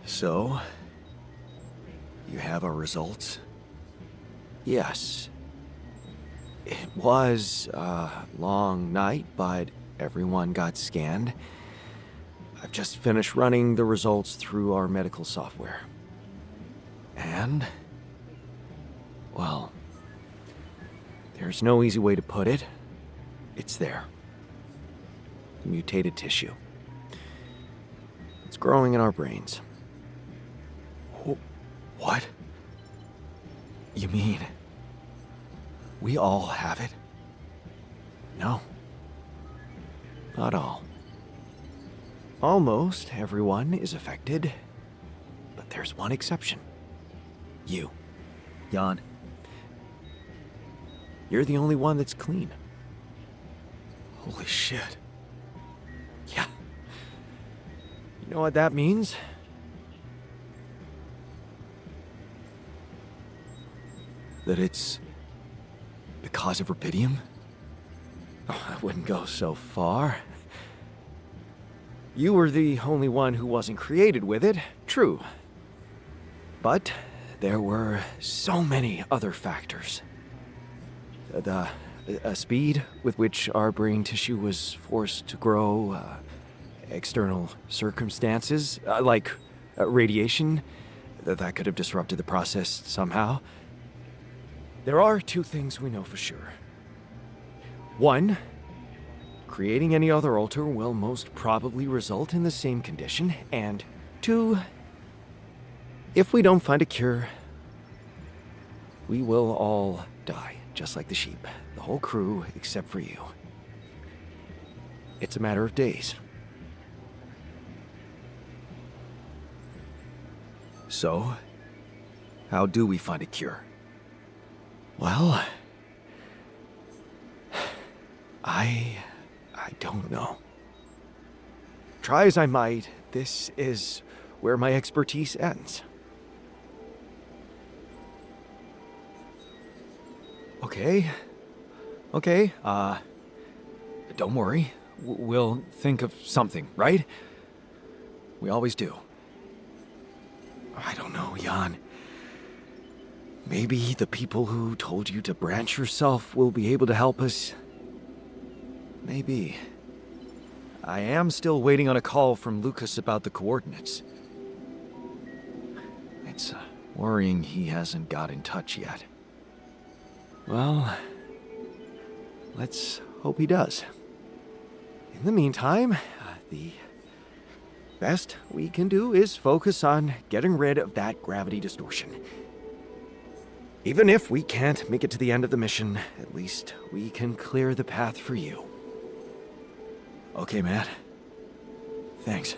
[SPEAKER 1] So, you have our results? Yes. It was a long night, but everyone got scanned. I've just finished running the results through our medical software. And, well, there's no easy way to put it. It's there. The mutated tissue. It's growing in our brains. What? You mean we all have it? No. Not all. Almost everyone is affected, but there's one exception. You, Jan. You're the only one that's clean. Holy shit. Yeah. You know what that means? That it's because of Rubidium? Oh, I wouldn't go so far. You were the only one who wasn't created with it, true. But there were so many other factors. The speed with which our brain tissue was forced to grow, external circumstances, like radiation, that could have disrupted the process somehow. There are two things we know for sure. One, creating any other altar will most probably result in the same condition. And two, if we don't find a cure, we will all die, just like the sheep. The whole crew, except for you. It's a matter of days. So, how do we find a cure? Well, I don't know. Try as I might, this is where my expertise ends. Okay, don't worry. We'll think of something, right? We always do. I don't know, Jan. Maybe the people who told you to branch yourself will be able to help us. Maybe. I am still waiting on a call from Lucas about the coordinates. It's worrying he hasn't got in touch yet. Well, let's hope he does. In the meantime, the best we can do is focus on getting rid of that gravity distortion. Even if we can't make it to the end of the mission, at least we can clear the path for you. Okay, Matt. Thanks.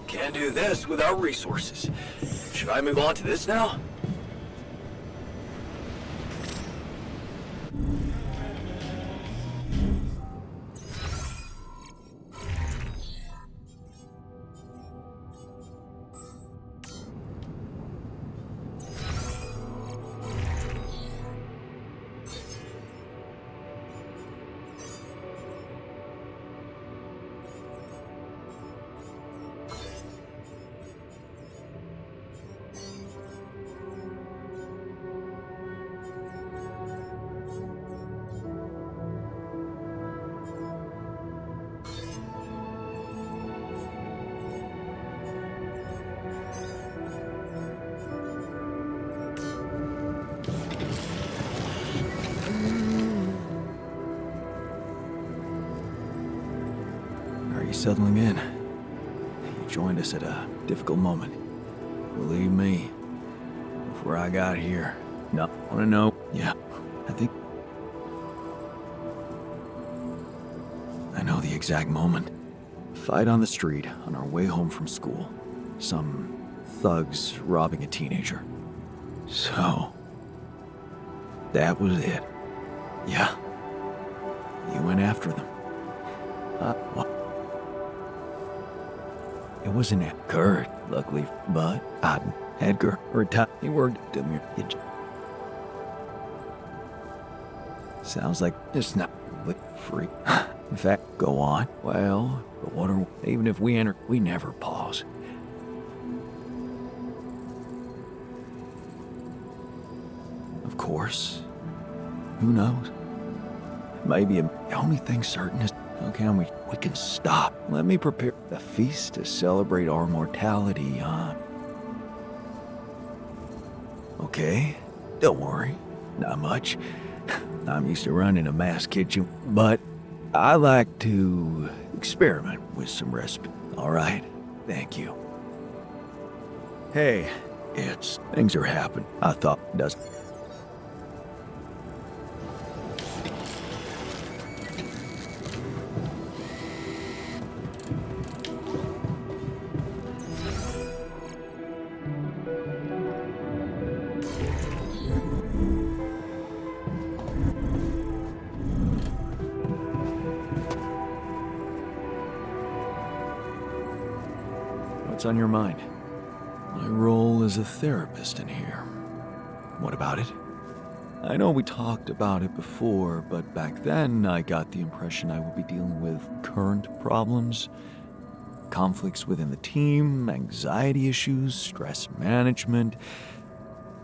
[SPEAKER 4] Can't do this without resources. Should I move on to this now?
[SPEAKER 1] Are you settling in? You joined us at a difficult moment. Believe me, before I got here, no, wanna know? Yeah, I think I know the exact moment. Fight on the street on our way home from school. Some thugs robbing a teenager. So, that was it. Yeah. You went after them. What? It wasn't Kurt, luckily, but Edgar retired. He worked at the Sounds like it's not free. In fact, go on. Well, but what are even if we enter, we never pause. Of course. Who knows? Maybe the only thing certain is how can we can stop. Let me prepare the feast to celebrate our mortality, Okay? Don't worry. Not much. I'm used to running a mass kitchen, but I like to experiment with some recipes. All right? Thank you. Hey, things are happening. I thought does. What's on your mind? My role as a therapist in here. What about it? I know we talked about it before, but back then I got the impression I would be dealing with current problems, conflicts within the team, anxiety issues, stress management.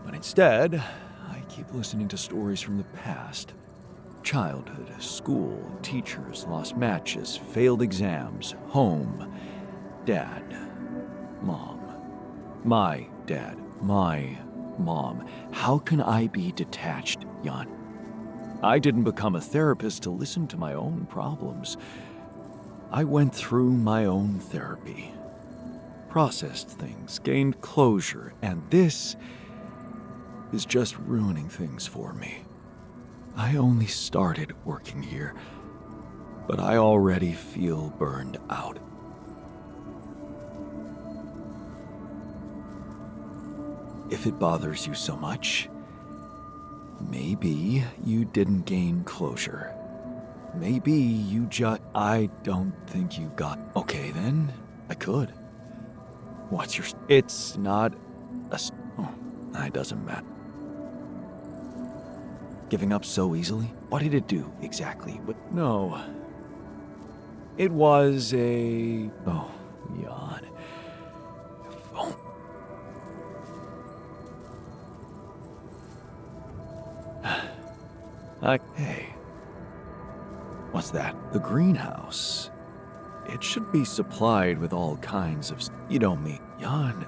[SPEAKER 1] But instead, I keep listening to stories from the past. Childhood, school, teachers, lost matches, failed exams, home, dad. Mom. My dad. My mom. How can I be detached, Jan? I didn't become a therapist to listen to my own problems. I went through my own therapy. Processed things, gained closure, and this is just ruining things for me. I only started working here, but I already feel burned out. If it bothers you so much, maybe you didn't gain closure. Maybe you I don't think you got. Okay, then, I could. What's your. It's not a. Oh, it doesn't matter. Giving up so easily? What did it do exactly? But no. It was a. Oh, yawn. Oh. Hey. What's that? The greenhouse. It should be supplied with all kinds of. You don't mean. Jan,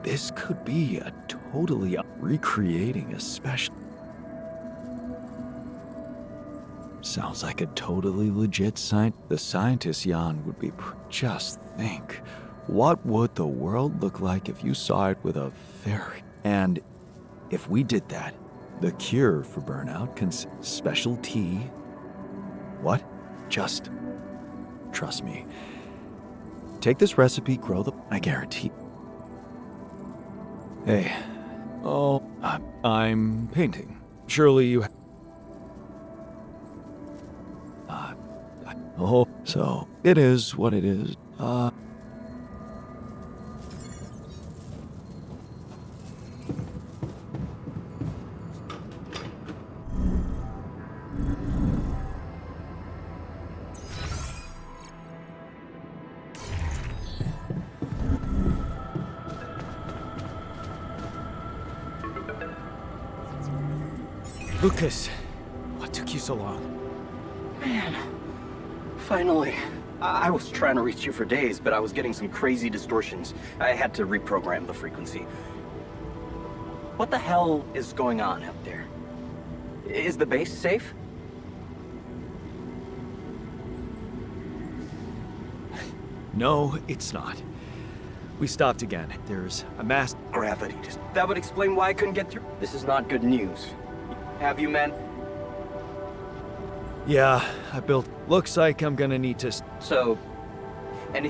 [SPEAKER 1] this could be a totally recreating a special. Sounds like a totally legit The scientist Jan would be. Just think. What would the world look like if you saw it with a very. And if we did that, the cure for burnout special tea. What? Just trust me. Take this recipe, grow the... I guarantee... Hey. Oh, I'm painting. Surely you... Oh, so it is what it is. Lucas, what took you so long?
[SPEAKER 2] Man, finally. I was trying to reach you for days, but I was getting some crazy distortions. I had to reprogram the frequency. What the hell is going on out there? Is the base safe?
[SPEAKER 10] No, it's not. We stopped again. There's a mass...
[SPEAKER 2] Gravity. That would explain why I couldn't get through. This is not good news. Have you, man?
[SPEAKER 10] Yeah, I built... Looks like I'm gonna need to...
[SPEAKER 2] So... Any...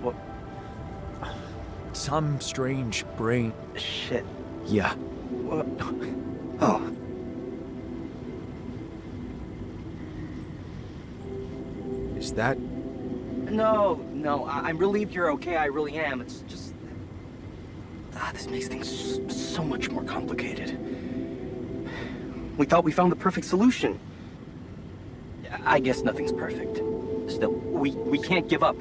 [SPEAKER 2] What?
[SPEAKER 10] Some strange brain...
[SPEAKER 2] Shit.
[SPEAKER 10] Yeah.
[SPEAKER 2] What? Oh.
[SPEAKER 10] Is that...
[SPEAKER 2] No, I'm relieved you're okay, I really am. It's just... this makes things so much more complicated. We thought we found the perfect solution. I guess nothing's perfect. Still, we can't give up.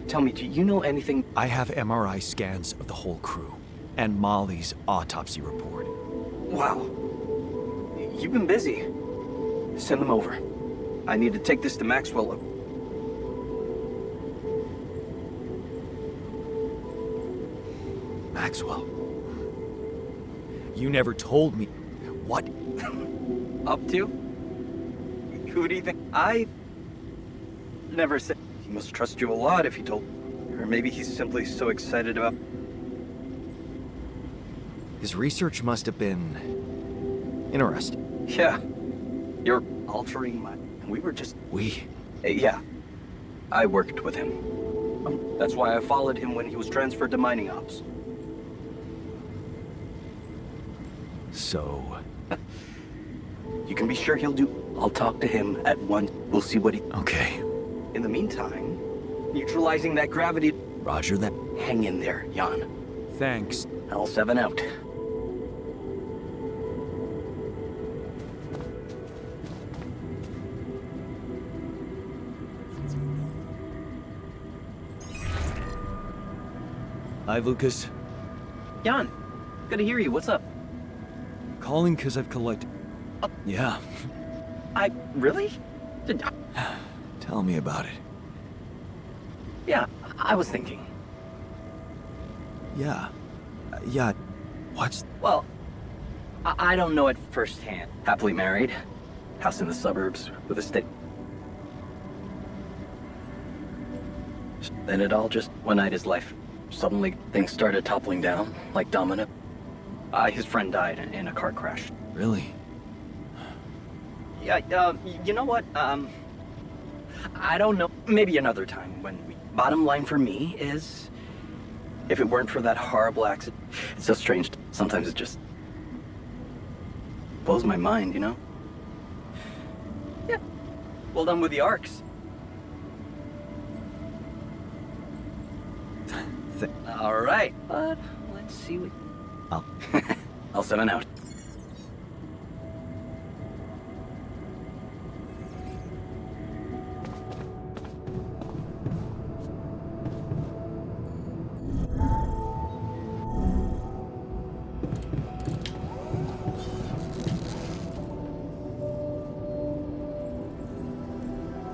[SPEAKER 2] Tell me, do you know anything?
[SPEAKER 10] I have MRI scans of the whole crew, and Molly's autopsy report.
[SPEAKER 2] Wow. You've been busy. Send them over. I need to take this to Maxwell.
[SPEAKER 10] Maxwell. You never told me. What?
[SPEAKER 2] Up to? Who do you think? I never said. He must trust you a lot if he told. Or maybe he's simply so excited about.
[SPEAKER 10] His research must have been... interesting.
[SPEAKER 2] Yeah. You're altering my... We were just...
[SPEAKER 10] We?
[SPEAKER 2] Yeah. I worked with him. That's why I followed him when he was transferred to mining ops.
[SPEAKER 10] So...
[SPEAKER 2] You can be sure he'll do... I'll talk to him at once. We'll see what he...
[SPEAKER 10] Okay.
[SPEAKER 2] In the meantime, neutralizing that gravity...
[SPEAKER 10] Roger that.
[SPEAKER 2] Hang in there, Jan.
[SPEAKER 10] Thanks.
[SPEAKER 2] L7 out.
[SPEAKER 10] Hi, Lucas.
[SPEAKER 2] Jan, good to hear you. What's up?
[SPEAKER 10] Calling because I've collected... Yeah.
[SPEAKER 2] Really?
[SPEAKER 10] Tell me about it.
[SPEAKER 2] Yeah, I was thinking.
[SPEAKER 10] Yeah. Yeah. What's...
[SPEAKER 2] Well, I don't know it firsthand. Happily married. House in the suburbs with a stick. Then it all just... One night his life... Suddenly things started toppling down, like domino. His friend died in a car crash.
[SPEAKER 10] Really?
[SPEAKER 2] Yeah, you know what? I don't know. Maybe another time when we... Bottom line for me is... If it weren't for that horrible accident... It's so strange. Sometimes it just... blows my mind, you know? Yeah. Well done with the arcs. All right. But let's see what... I'll send it out.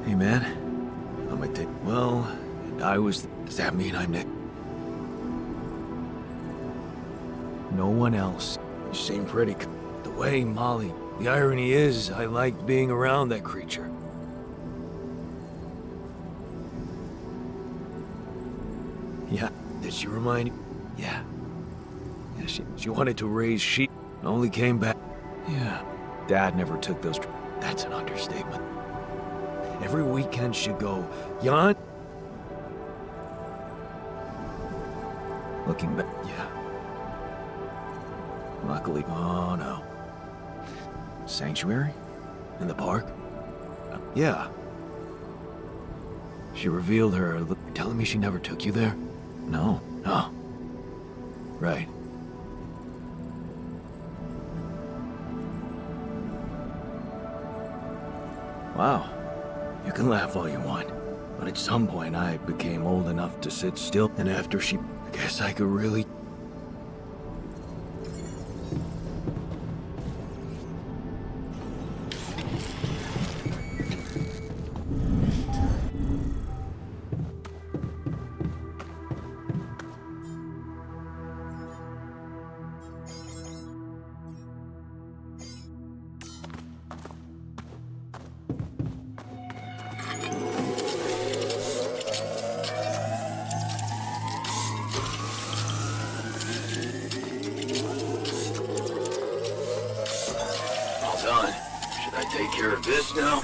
[SPEAKER 10] Hey, man. I'm a dick. Well, and I was... Does that mean I'm Nick? No one else. You seem pretty... The way, Molly... The irony is, I liked being around that creature. Yeah. Did she remind you? Yeah. Yeah, she wanted to raise sheep. Only came back... Yeah. Dad never took those... That's an understatement.
[SPEAKER 3] Every weekend should go. Yon? Looking back, yeah. Luckily, oh no. Sanctuary? In the park? Yeah. She revealed her. You're telling me she never took you there? No. No. Right. Wow. You can laugh all you want. But at some point, I became old enough to sit still. And after she... I guess I could really... Done. Should I take care of this now?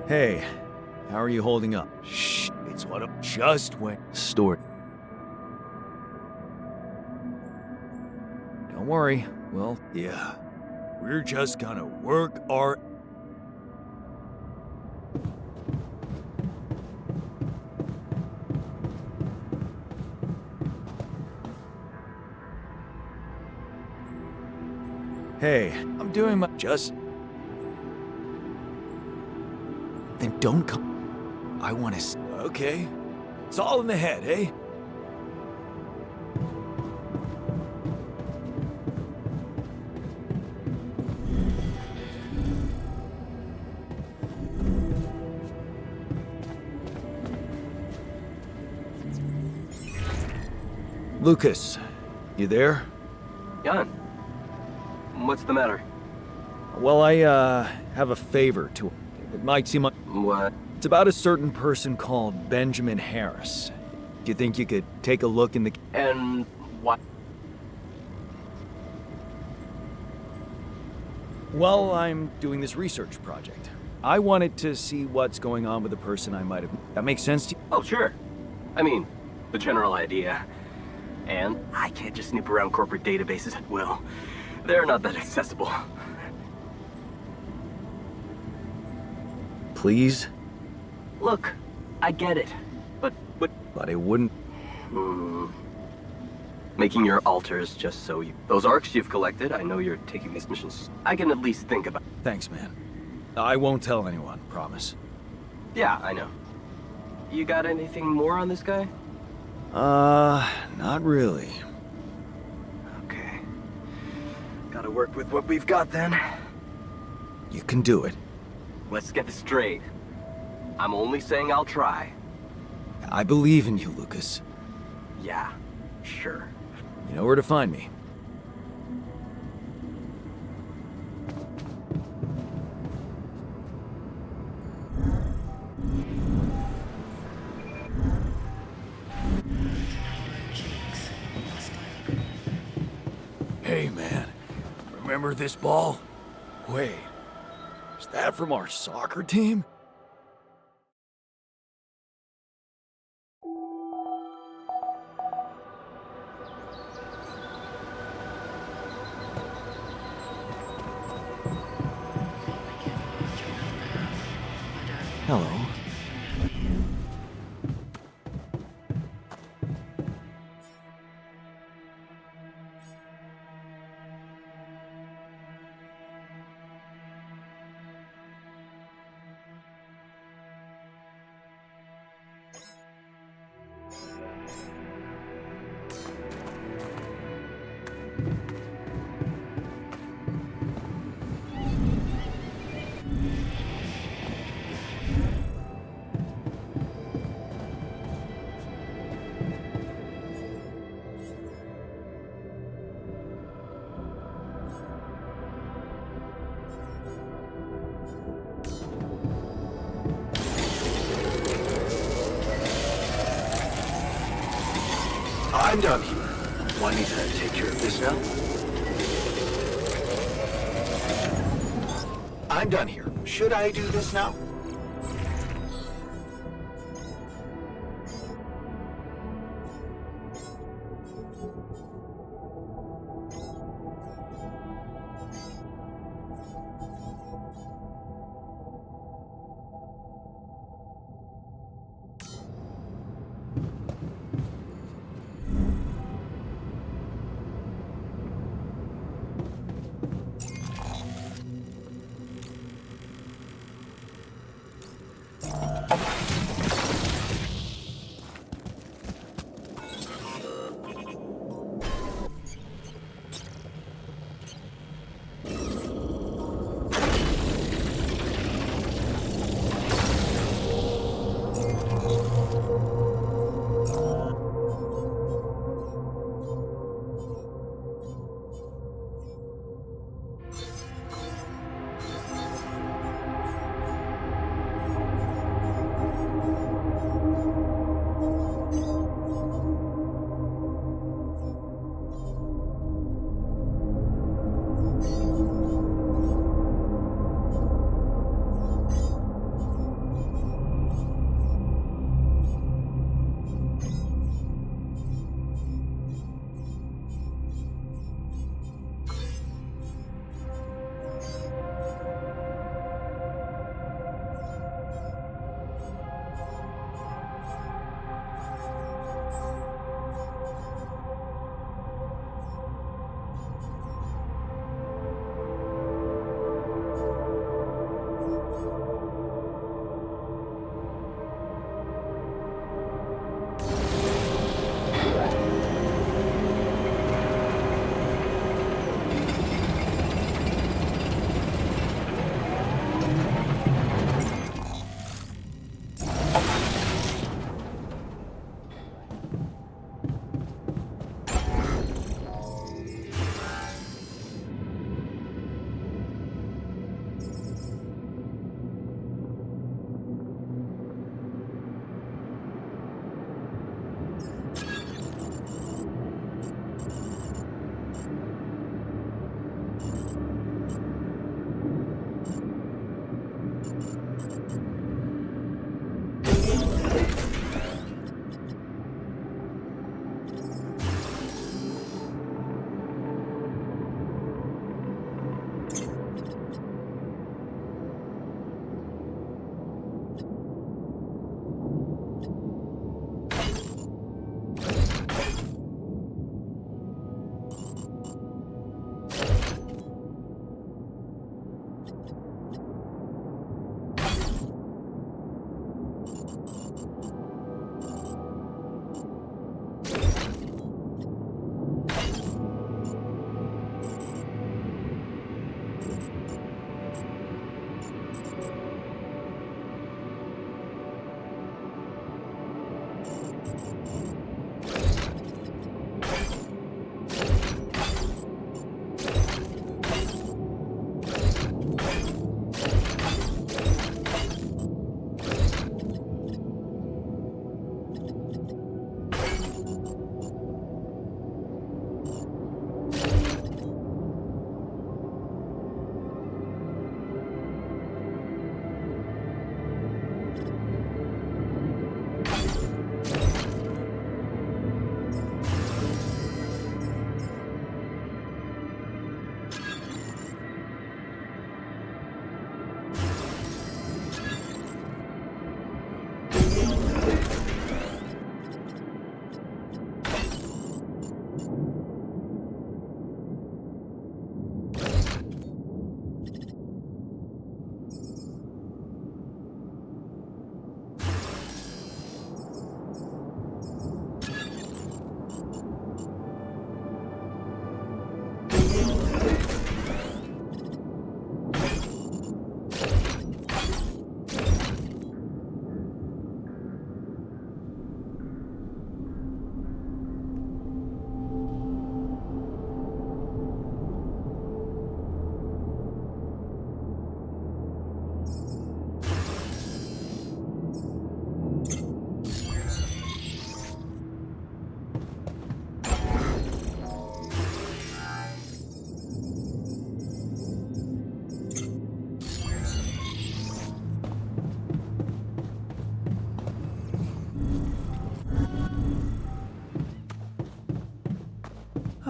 [SPEAKER 10] Hey, how are you holding up? Shh, it's what I just went stored. Don't worry, well, yeah. We're just gonna work our... Hey, I'm doing my... just... Then don't come... I want to...
[SPEAKER 3] Okay. It's all in the head, eh? Lucas, you there?
[SPEAKER 2] Jan, what's the matter?
[SPEAKER 10] Well, I, have a favor to... It might seem like...
[SPEAKER 2] What?
[SPEAKER 10] It's about a certain person called Benjamin Harris. Do you think you could take a look in the...
[SPEAKER 2] And what?
[SPEAKER 10] Well, I'm doing this research project. I wanted to see what's going on with the person I might have... That makes sense to you?
[SPEAKER 2] Oh, sure. I mean, the general idea. And I can't just snoop around corporate databases at will. They're not that accessible.
[SPEAKER 10] Please?
[SPEAKER 2] Look, I get it. But
[SPEAKER 10] But I wouldn't...
[SPEAKER 2] Making your altars just so you... Those arcs you've collected, I know you're taking these missions. I can at least think about...
[SPEAKER 1] Thanks, man. I won't tell anyone, promise.
[SPEAKER 2] Yeah, I know. You got anything more on this guy?
[SPEAKER 1] Not really.
[SPEAKER 2] Okay. Gotta work with what we've got then.
[SPEAKER 1] You can do it.
[SPEAKER 2] Let's get this straight. I'm only saying I'll try.
[SPEAKER 1] I believe in you, Lucas.
[SPEAKER 2] Yeah, sure.
[SPEAKER 1] You know where to find me.
[SPEAKER 3] Hey, man. Remember this ball? Wait. Is that from our soccer team?
[SPEAKER 1] Hello.
[SPEAKER 4] I'm done here. Want me to take care of this now? I'm done here. Should I do this now?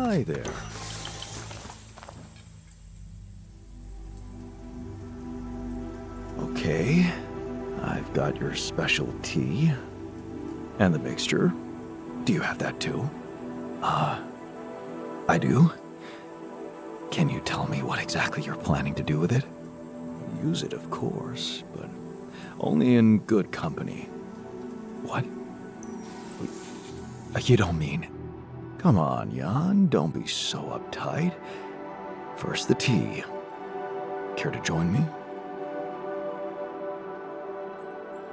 [SPEAKER 1] Hi there. Okay, I've got your special tea. And the mixture. Do you have that too? I do? Can you tell me what exactly you're planning to do with it? Use it, of course, but only in good company. What? You don't mean... Come on, Jan, don't be so uptight. First the tea. Care to join me?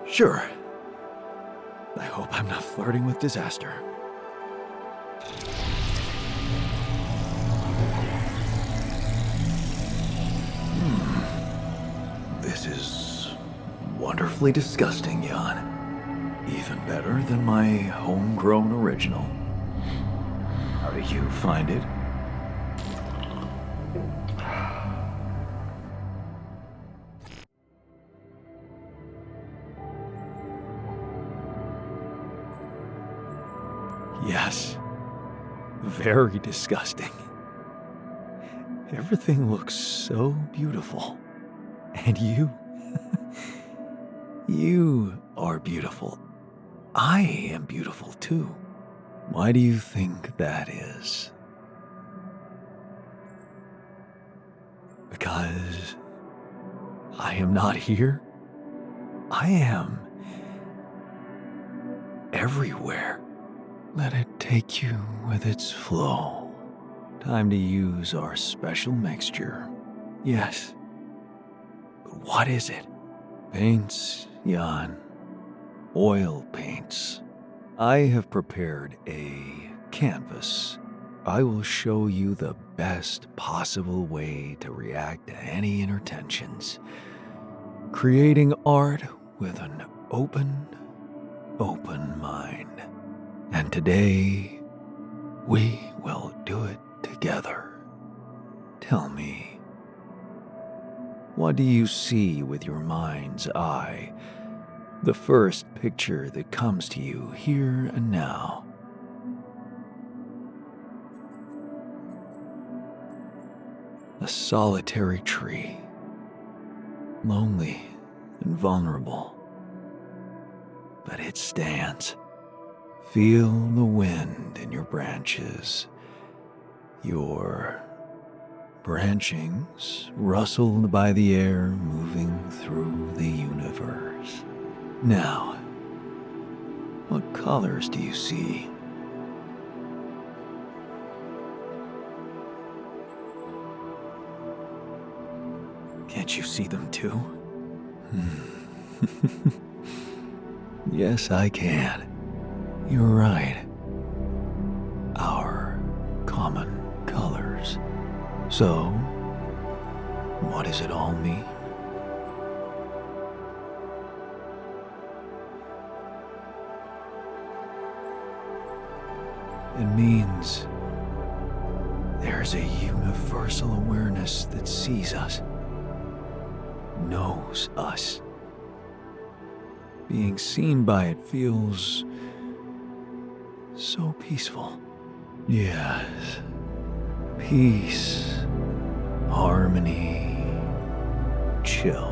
[SPEAKER 1] Sure. I hope I'm not flirting with disaster. This is wonderfully disgusting, Jan. Even better than my homegrown original. How do you find it? Yes. Very disgusting. Everything looks so beautiful. And you... you are beautiful. I am beautiful too. Why do you think that is? Because I am not here. I am everywhere. Let it take you with its flow. Time to use our special mixture. Yes. But what is it? Paints, Jan. Oil paints. I have prepared a canvas. I will show you the best possible way to react to any inner tensions. Creating art with an open mind. And today, we will do it together. Tell me, what do you see with your mind's eye? The first picture that comes to you here and now. A solitary tree, lonely and vulnerable, but it stands. Feel the wind in your branches, your branchings rustled by the air moving through the universe. Now, what colors do you see? Can't you see them too? Yes, I can. You're right. Our common colors. So, what does it all mean? It means there's a universal awareness that sees us, knows us. Being seen by it feels so peaceful. Yes. Peace, harmony, chill.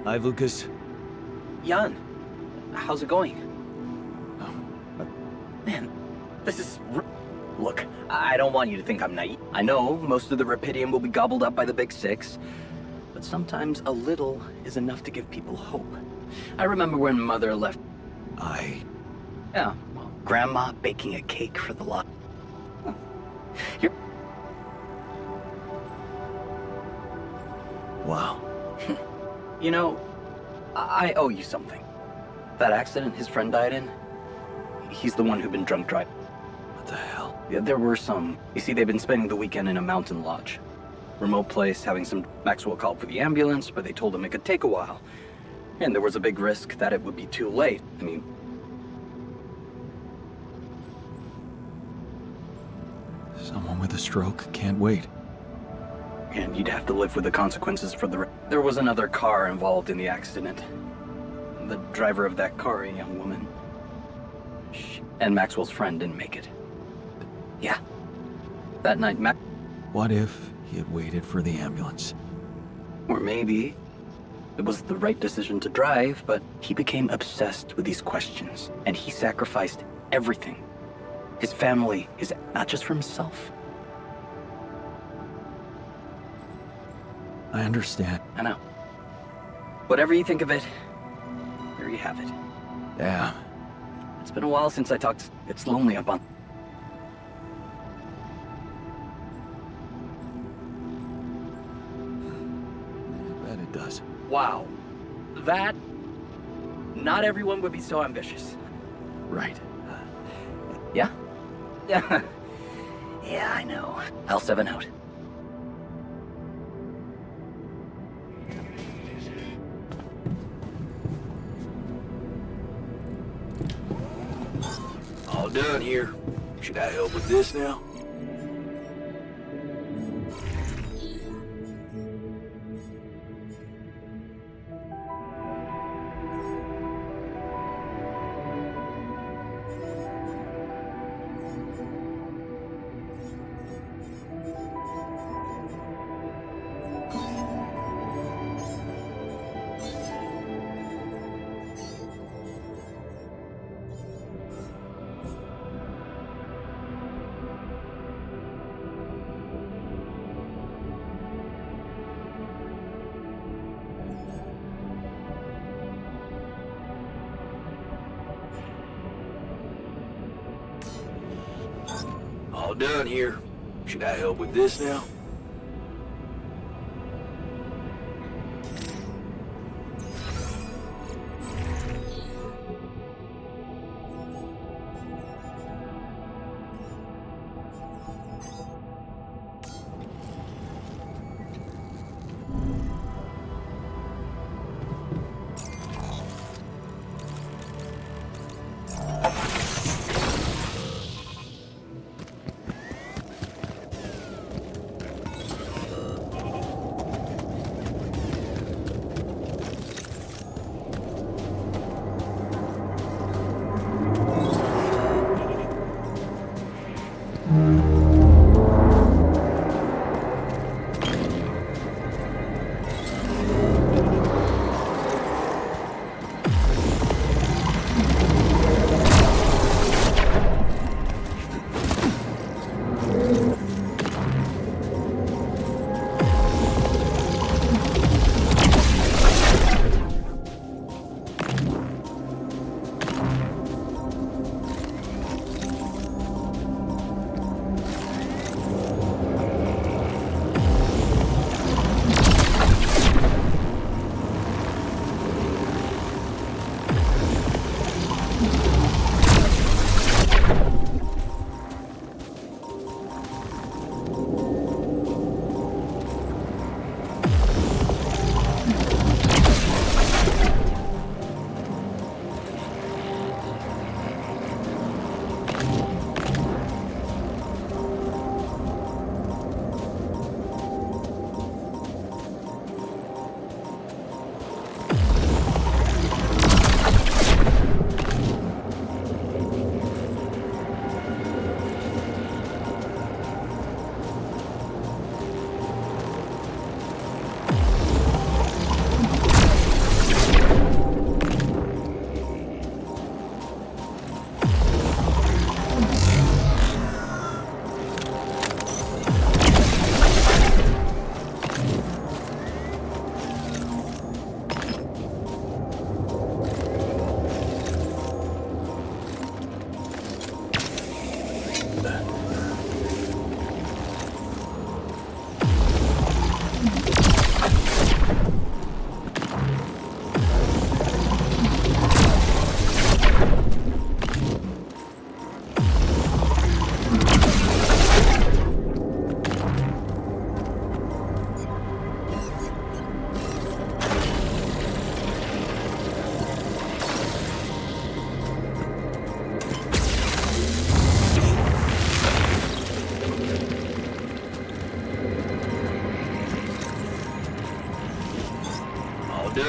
[SPEAKER 1] Hi, Lucas.
[SPEAKER 2] Jan, how's it going? Man, this is... Look, I don't want you to think I'm naive. I know most of the Rapidium will be gobbled up by the Big Six, but sometimes a little is enough to give people hope. I remember when Mother left... Yeah, well, Grandma baking a cake for the lot. You're...
[SPEAKER 1] Wow.
[SPEAKER 2] You know, I owe you something. That accident his friend died in, he's the one who'd been drunk driving.
[SPEAKER 3] What the hell?
[SPEAKER 2] Yeah, there were some. You see, they'd been spending the weekend in a mountain lodge. Remote place, having some... Maxwell called for the ambulance, but they told him it could take a while. And there was a big risk that it would be too late. I mean...
[SPEAKER 3] Someone with a stroke can't wait.
[SPEAKER 2] And you'd have to live with the consequences for the... There was another car involved in the accident. The driver of that car, a young woman. And Maxwell's friend didn't make it. Yeah. That night,
[SPEAKER 3] What if he had waited for the ambulance?
[SPEAKER 2] Or maybe it was the right decision to drive, but he became obsessed with these questions, and he sacrificed everything. His family, not just for himself.
[SPEAKER 3] I understand.
[SPEAKER 2] I know. Whatever you think of it, there you have it.
[SPEAKER 3] Yeah.
[SPEAKER 2] It's been a while since I talked. It's lonely up on...
[SPEAKER 3] I bet it does.
[SPEAKER 2] Wow. That... Not everyone would be so ambitious.
[SPEAKER 3] Right.
[SPEAKER 2] Yeah? Yeah. Yeah, I know. L7 out.
[SPEAKER 4] All done here. Should I help with this now? All done here. Should I help with this now?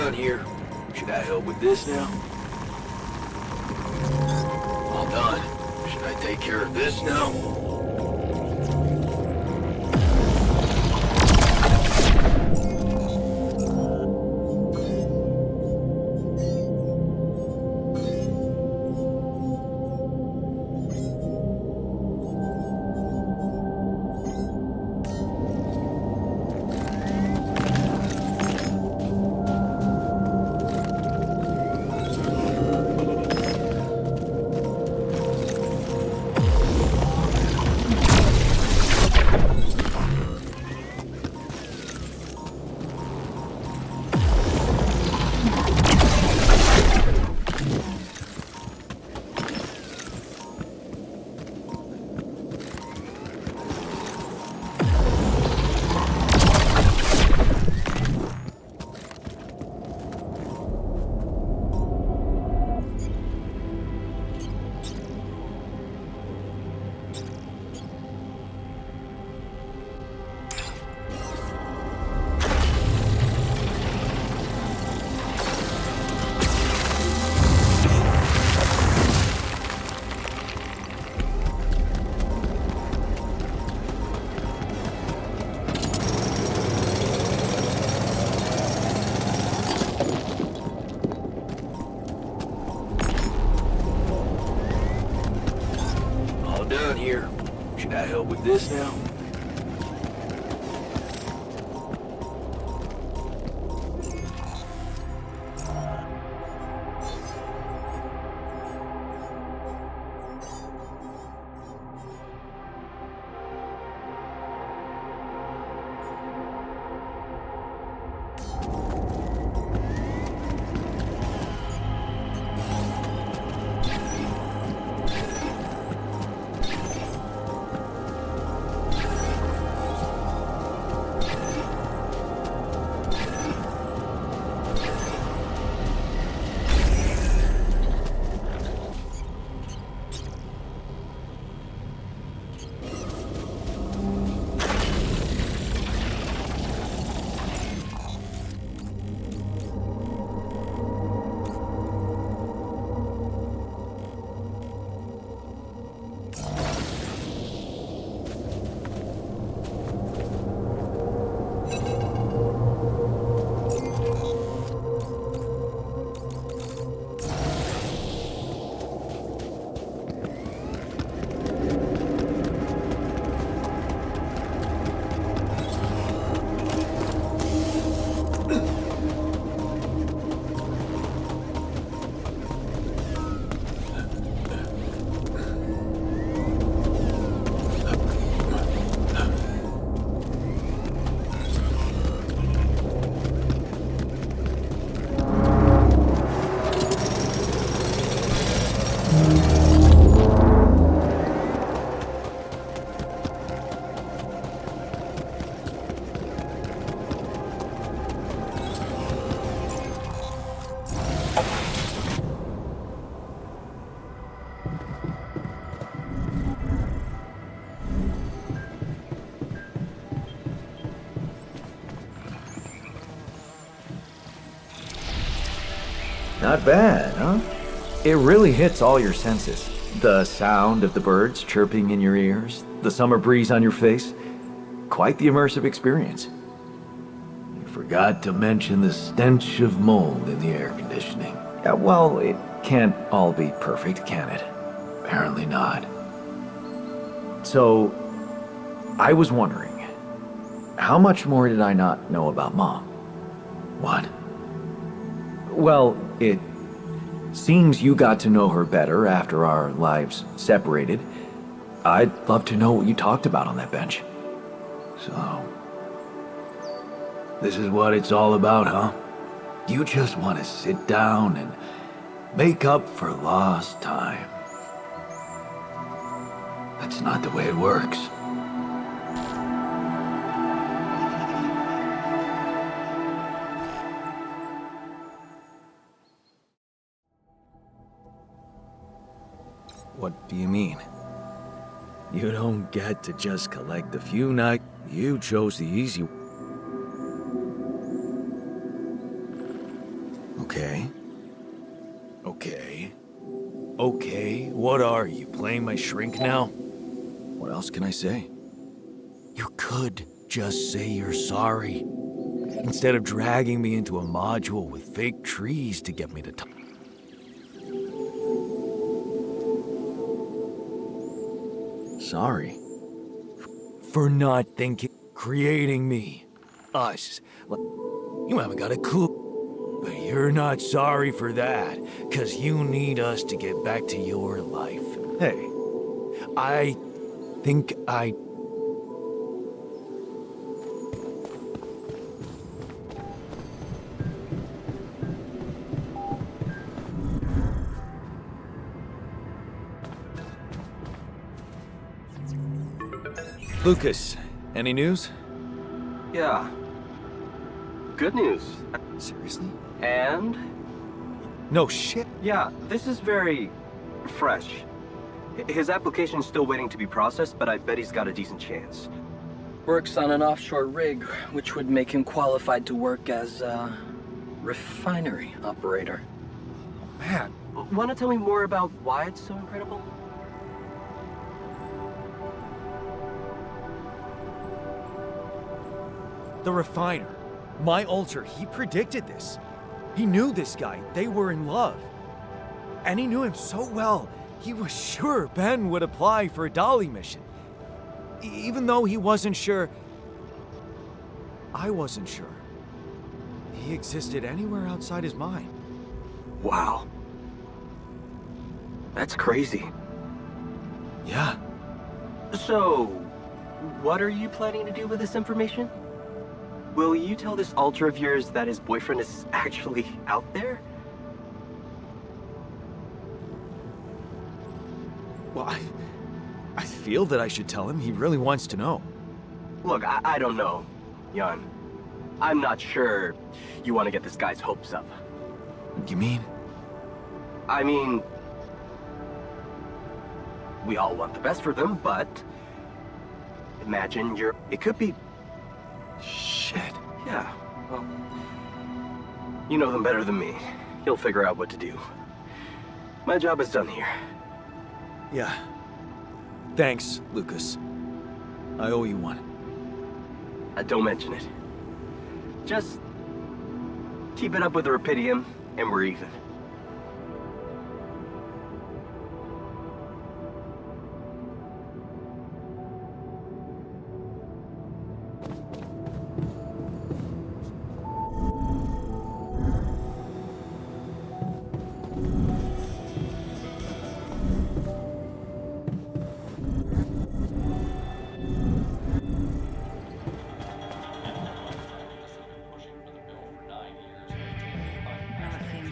[SPEAKER 4] done here. Should I help with this now? All done. Should I take care of this now? Done here. Should I help with this now?
[SPEAKER 1] Not bad, huh? It really hits all your senses. The sound of the birds chirping in your ears, the summer breeze on your face. Quite the immersive experience.
[SPEAKER 3] You forgot to mention the stench of mold in the air conditioning.
[SPEAKER 1] Yeah, well, it can't all be perfect, can it?
[SPEAKER 3] Apparently not.
[SPEAKER 1] So, I was wondering, how much more did I not know about Mom?
[SPEAKER 3] What?
[SPEAKER 1] Well, it seems you got to know her better after our lives separated. I'd love to know what you talked about on that bench.
[SPEAKER 3] So, this is what it's all about, huh? You just want to sit down and make up for lost time. That's not the way it works.
[SPEAKER 1] What do you mean?
[SPEAKER 3] You don't get to just collect a few nights. You chose the easy. Okay. Okay, what are you, playing my shrink now?
[SPEAKER 1] What else can I say?
[SPEAKER 3] You could just say you're sorry. Instead of dragging me into a module with fake trees to get me to talk.
[SPEAKER 1] Sorry.
[SPEAKER 3] For not thinking, creating me. Us. You haven't got a clue. But you're not sorry for that, 'cause you need us to get back to your life. Hey, I think I...
[SPEAKER 1] Lucas, any news?
[SPEAKER 2] Yeah. Good news.
[SPEAKER 1] Seriously?
[SPEAKER 2] And?
[SPEAKER 1] No shit.
[SPEAKER 2] Yeah, this is very fresh. His application's still waiting to be processed, but I bet he's got a decent chance. Works on an offshore rig, which would make him qualified to work as a refinery operator.
[SPEAKER 1] Man,
[SPEAKER 2] Want to tell me more about why it's so incredible?
[SPEAKER 10] The refiner. My alter, he predicted this. He knew this guy. They were in love. And he knew him so well, he was sure Ben would apply for a Dolly mission. Even though he wasn't sure, I wasn't sure. He existed anywhere outside his mind.
[SPEAKER 2] Wow. That's crazy.
[SPEAKER 10] Yeah.
[SPEAKER 2] So, what are you planning to do with this information? Will you tell this alter of yours that his boyfriend is actually out there?
[SPEAKER 10] Well, I feel that I should tell him. He really wants to know.
[SPEAKER 2] Look, I don't know, Jan. I'm not sure you want to get this guy's hopes up.
[SPEAKER 10] You mean?
[SPEAKER 2] I mean, we all want the best for them, but imagine it could be...
[SPEAKER 10] Shit.
[SPEAKER 2] Yeah, well, you know them better than me. He'll figure out what to do. My job is done here.
[SPEAKER 10] Yeah. Thanks, Lucas. I owe you one.
[SPEAKER 2] Don't mention it. Just keep it up with the Rapidium, and we're even.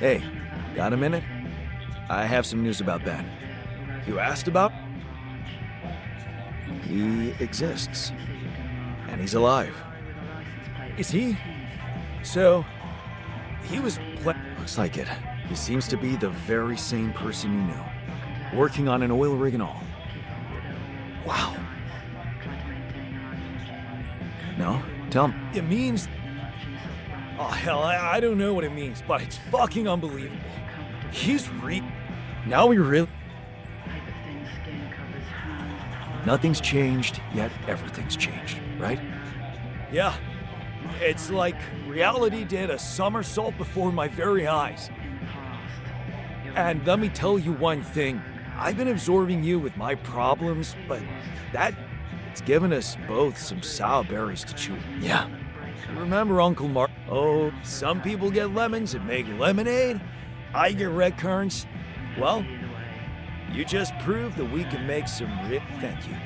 [SPEAKER 10] Hey, got a minute? I have some news about Ben. You asked about? He exists. And he's alive. Is he? So, he was Looks like it. He seems to be the very same person you knew. Working on an oil rig and all. Wow. No? Tell me. It means... Oh, hell, I don't know what it means, but it's fucking unbelievable. He's Now we really... Nothing's changed, yet everything's changed, right? Yeah. It's like reality did a somersault before my very eyes. And let me tell you one thing. I've been absorbing you with my problems, but it's given us both some sour berries to chew. Yeah. Remember Uncle Mark? Oh, some people get lemons and make lemonade. I get red currants. Well, you just proved that we can make some Thank you.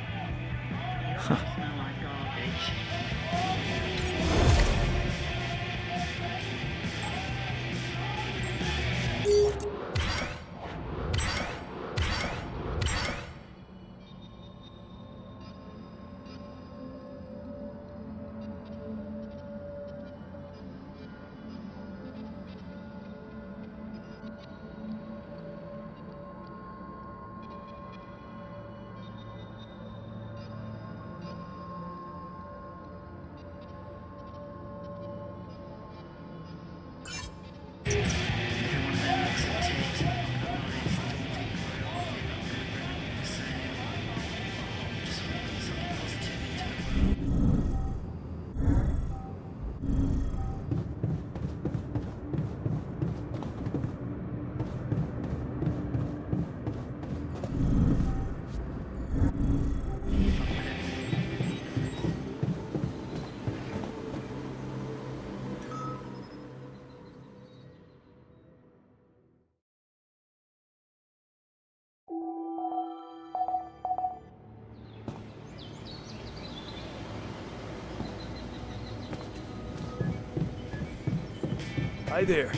[SPEAKER 10] Hi there.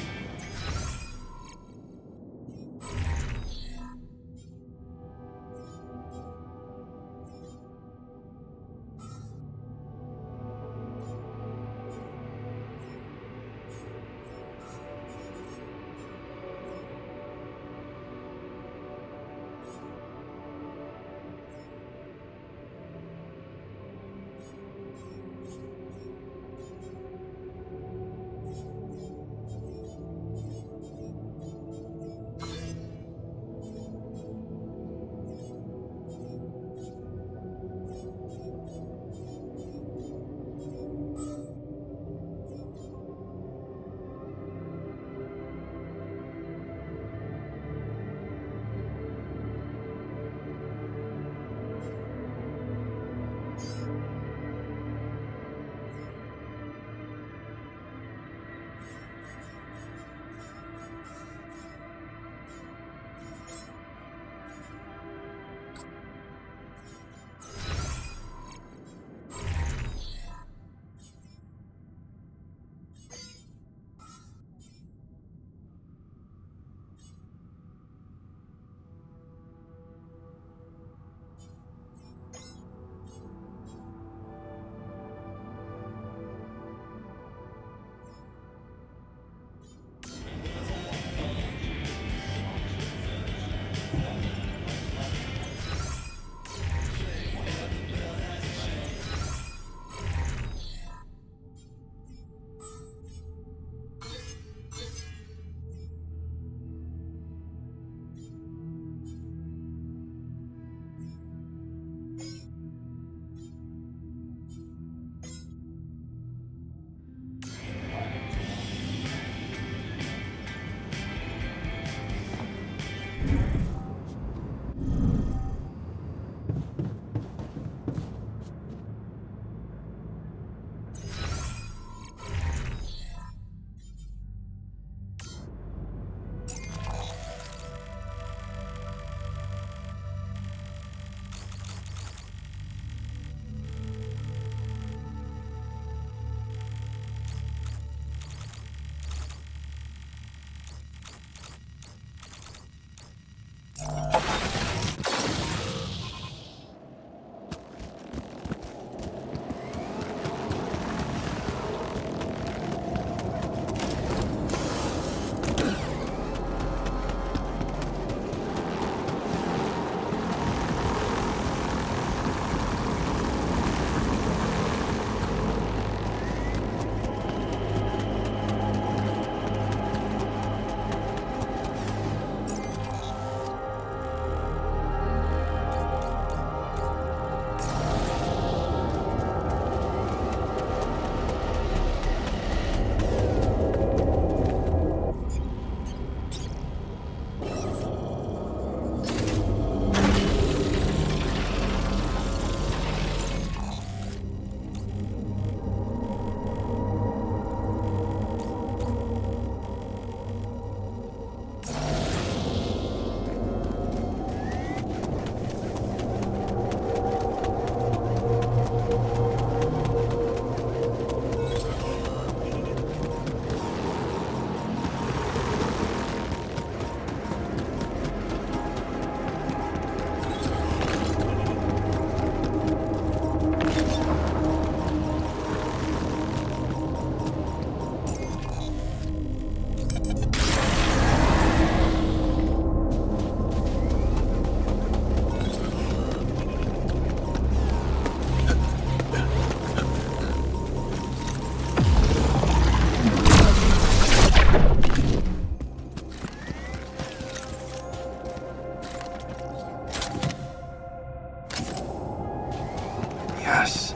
[SPEAKER 8] Yes.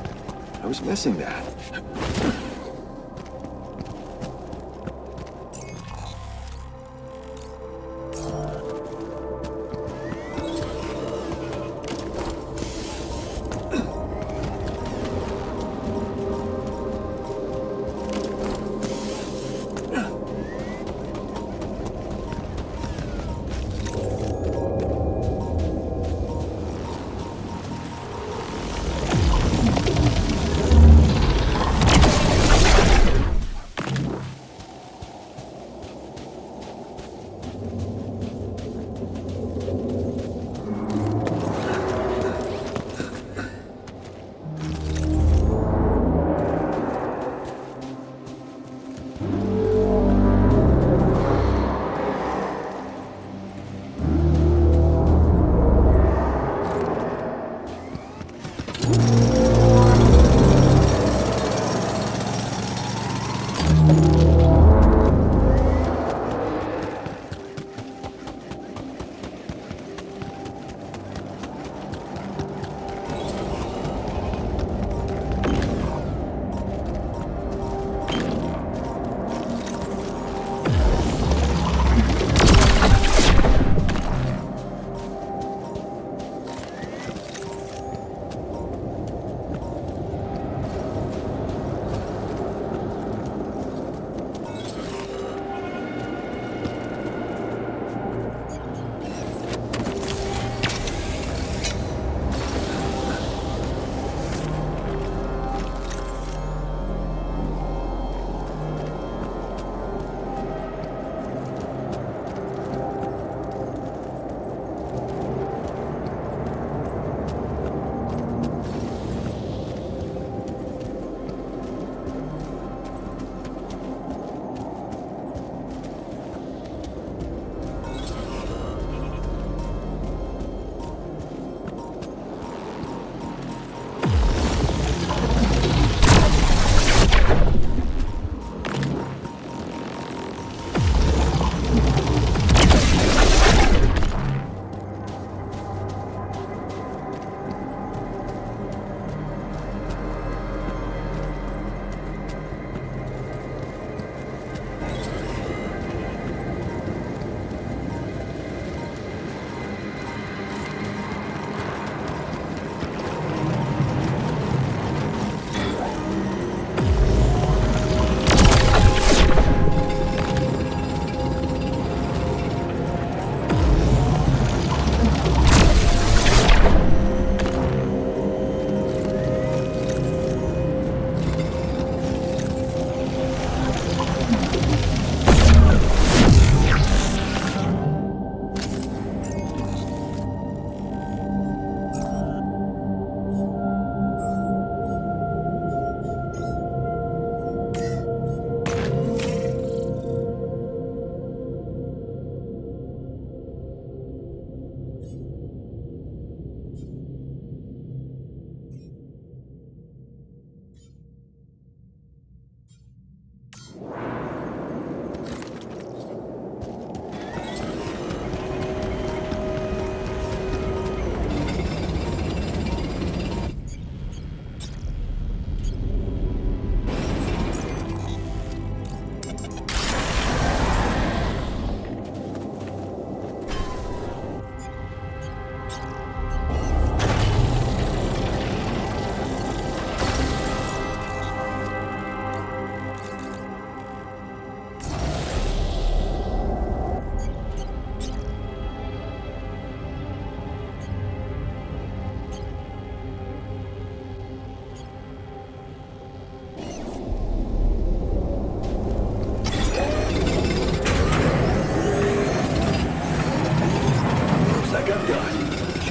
[SPEAKER 8] I was missing that.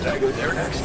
[SPEAKER 4] Should I go there next?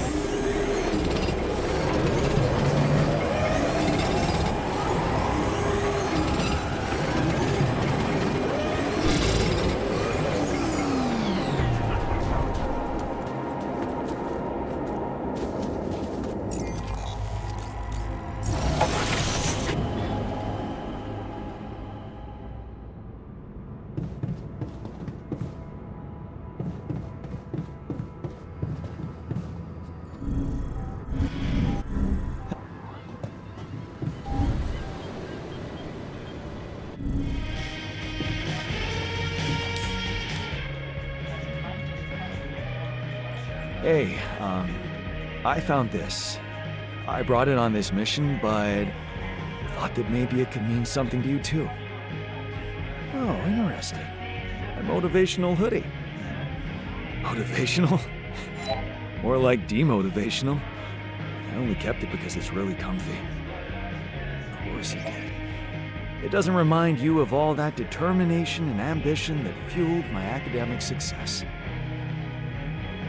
[SPEAKER 10] Hey, I found this. I brought it on this mission, but thought that maybe it could mean something to you too. Oh, interesting. A motivational hoodie. Motivational? More like demotivational. I only kept it because it's really comfy. Of course you did. It doesn't remind you of all that determination and ambition that fueled my academic success.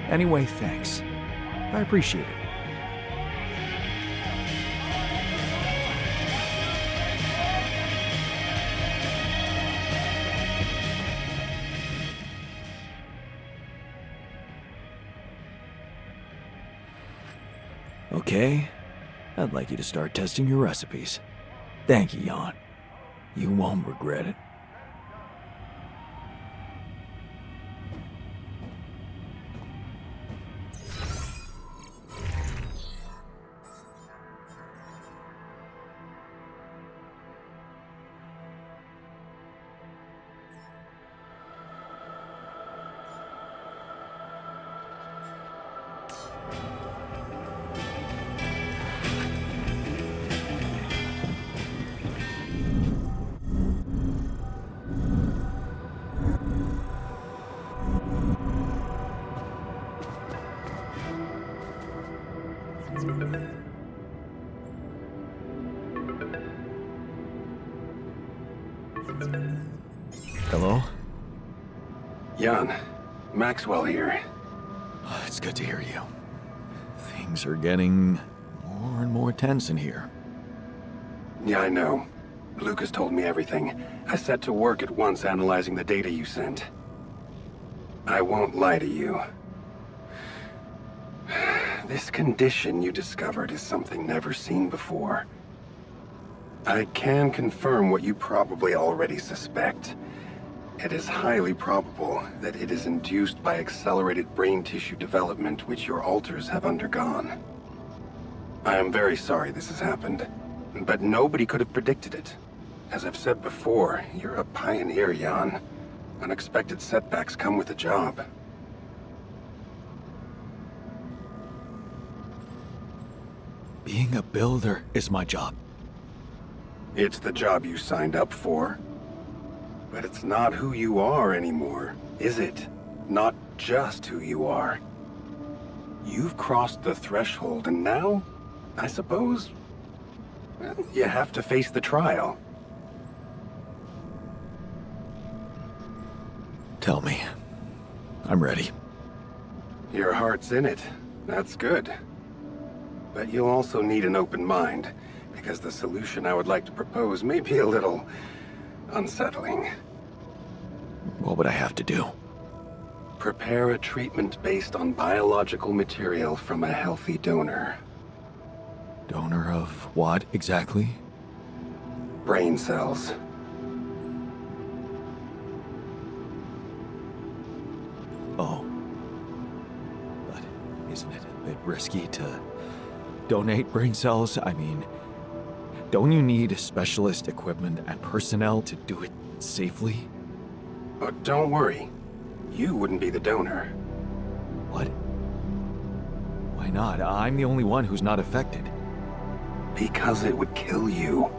[SPEAKER 10] Anyway, thanks. I appreciate it. Okay, I'd like you to start testing your recipes. Thank you, Jan. You won't regret it. Hello?
[SPEAKER 9] Jan, Maxwell here.
[SPEAKER 10] It's good to hear you. Things are getting more and more tense in here.
[SPEAKER 9] Yeah, I know. Lucas told me everything. I set to work at once analyzing the data you sent. I won't lie to you. This condition you discovered is something never seen before. I can confirm what you probably already suspect. It is highly probable that it is induced by accelerated brain tissue development which your alters have undergone. I am very sorry this has happened, but nobody could have predicted it. As I've said before, you're a pioneer, Jan. Unexpected setbacks come with the job.
[SPEAKER 10] Being a builder is my job.
[SPEAKER 9] It's the job you signed up for. But it's not who you are anymore, is it? Not just who you are. You've crossed the threshold, and now, I suppose, well, you have to face the trial.
[SPEAKER 10] Tell me. I'm ready.
[SPEAKER 9] Your heart's in it. That's good. But you'll also need an open mind, because the solution I would like to propose may be a little unsettling.
[SPEAKER 10] What would I have to do?
[SPEAKER 9] Prepare a treatment based on biological material from a healthy donor.
[SPEAKER 10] Donor of what exactly?
[SPEAKER 9] Brain cells.
[SPEAKER 10] Oh. But isn't it a bit risky to donate brain cells? I mean, don't you need specialist equipment and personnel to do it safely?
[SPEAKER 9] Oh, don't worry. You wouldn't be the donor.
[SPEAKER 10] What? Why not? I'm the only one who's not affected.
[SPEAKER 9] Because it would kill you.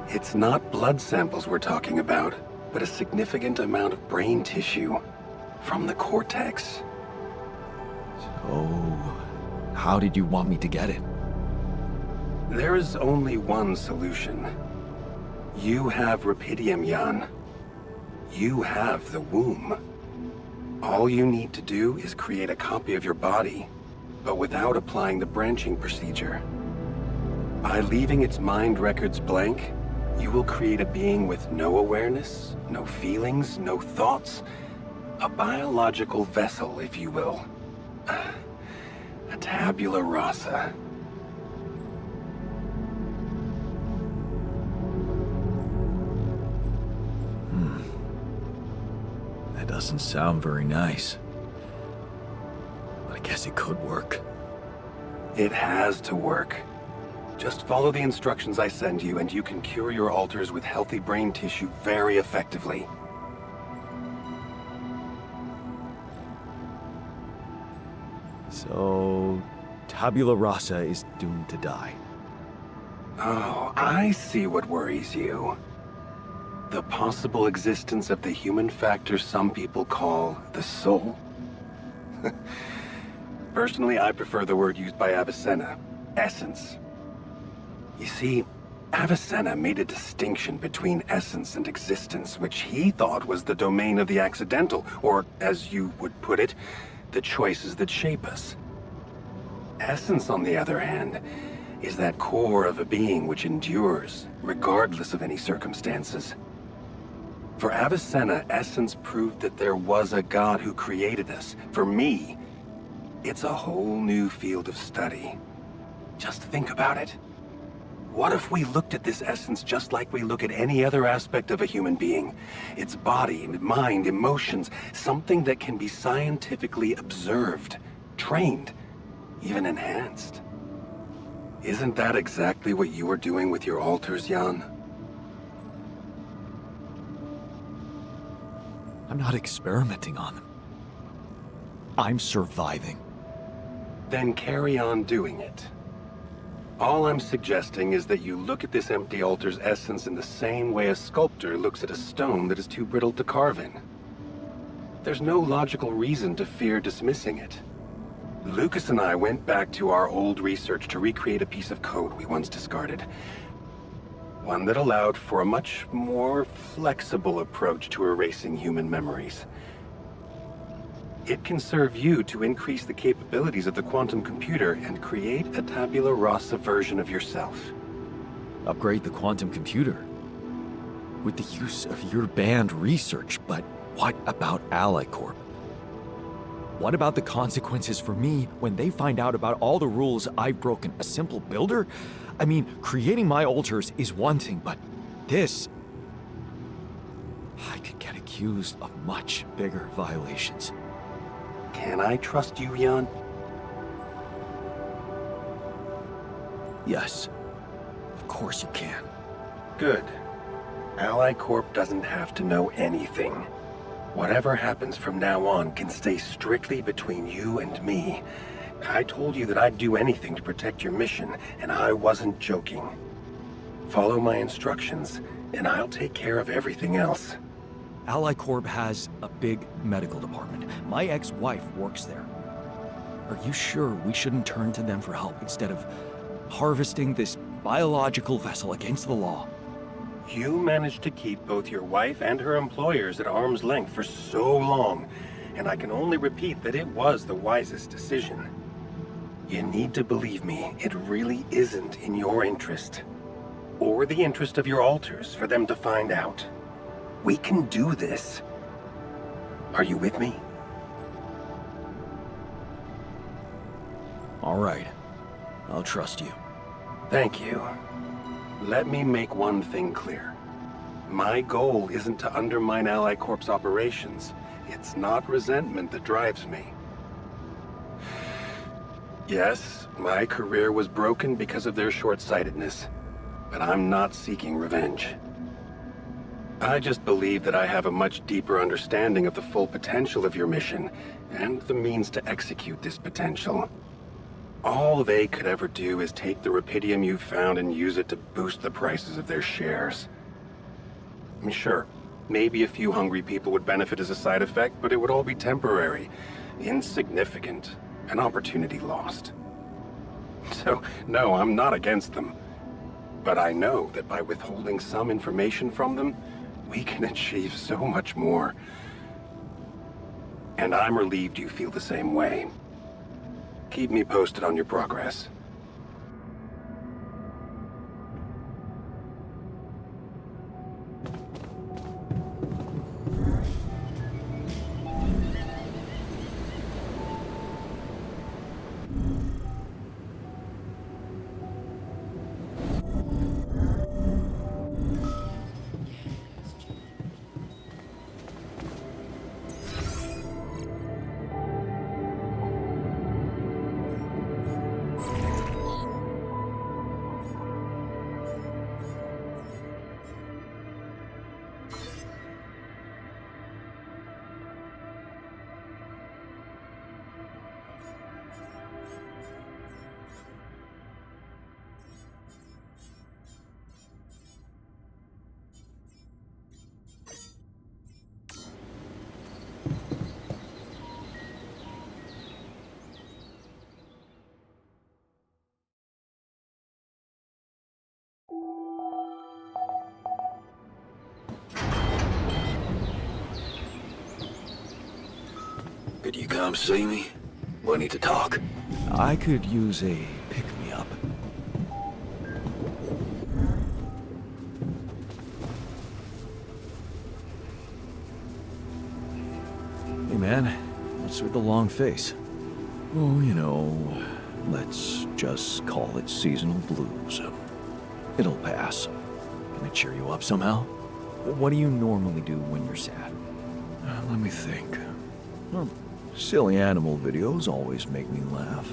[SPEAKER 9] It's not blood samples we're talking about, but a significant amount of brain tissue. From the cortex.
[SPEAKER 10] So, how did you want me to get it?
[SPEAKER 9] There is only one solution. You have Rapidium, Jan. You have the womb. All you need to do is create a copy of your body
[SPEAKER 12] but without applying the branching procedure. By leaving its mind records blank, you will create a being with no awareness, no feelings, no thoughts. A biological vessel, if you will. A tabula rasa.
[SPEAKER 3] That doesn't sound very nice. But I guess it could work.
[SPEAKER 12] It has to work. Just follow the instructions I send you, and you can cure your alters with healthy brain tissue very effectively.
[SPEAKER 1] So, tabula rasa is doomed to die.
[SPEAKER 12] Oh, I see what worries you. The possible existence of the human factor some people call the soul. Personally, I prefer the word used by Avicenna, essence. You see, Avicenna made a distinction between essence and existence, which he thought was the domain of the accidental, or, as you would put it, the choices that shape us. Essence, on the other hand, is that core of a being which endures, regardless of any circumstances. For Avicenna, essence proved that there was a God who created us. For me, it's a whole new field of study. Just think about it. What if we looked at this essence just like we look at any other aspect of a human being? Its body, mind, emotions, something that can be scientifically observed, trained, even enhanced. Isn't that exactly what you are doing with your alters, Jan?
[SPEAKER 1] I'm not experimenting on them. I'm surviving.
[SPEAKER 12] Then carry on doing it. All I'm suggesting is that you look at this empty altar's essence in the same way a sculptor looks at a stone that is too brittle to carve in. There's no logical reason to fear dismissing it. Lucas and I went back to our old research to recreate a piece of code we once discarded. One that allowed for a much more flexible approach to erasing human memories. It can serve you to increase the capabilities of the quantum computer and create a tabula rasa version of yourself.
[SPEAKER 1] Upgrade the quantum computer with the use of your banned research, but what about Ally Corp? What about the consequences for me when they find out about all the rules I've broken? A simple builder? I mean, creating my alters is one thing, but this... I could get accused of much bigger violations.
[SPEAKER 12] Can I trust you, Jan?
[SPEAKER 1] Yes. Of course you can.
[SPEAKER 12] Good. Ally Corp doesn't have to know anything. Whatever happens from now on can stay strictly between you and me. I told you that I'd do anything to protect your mission, and I wasn't joking. Follow my instructions, and I'll take care of everything else.
[SPEAKER 1] Ally Corp has a big medical department. My ex-wife works there. Are you sure we shouldn't turn to them for help instead of harvesting this biological vessel against the law?
[SPEAKER 12] You managed to keep both your wife and her employers at arm's length for so long, and I can only repeat that it was the wisest decision. You need to believe me, it really isn't in your interest, or the interest of your alters, for them to find out. We can do this. Are you with me?
[SPEAKER 1] All right. I'll trust you.
[SPEAKER 12] Thank you. Let me make one thing clear. My goal isn't to undermine Ally Corp's operations. It's not resentment that drives me. Yes, my career was broken because of their short-sightedness, but I'm not seeking revenge. I just believe that I have a much deeper understanding of the full potential of your mission, and the means to execute this potential. All they could ever do is take the Rapidium you've found and use it to boost the prices of their shares. I mean, sure, maybe a few hungry people would benefit as a side effect, but it would all be temporary, insignificant, an opportunity lost. So, no, I'm not against them. But I know that by withholding some information from them, we can achieve so much more. And I'm relieved you feel the same way. Keep me posted on your progress.
[SPEAKER 3] Could you come see me? We need to talk.
[SPEAKER 10] I could use a pick-me-up. Hey man, what's with the long face? Oh, you know, let's just call it seasonal blues. It'll pass. Can I cheer you up somehow? What do you normally do when you're sad? Let me think. Silly animal videos always make me laugh.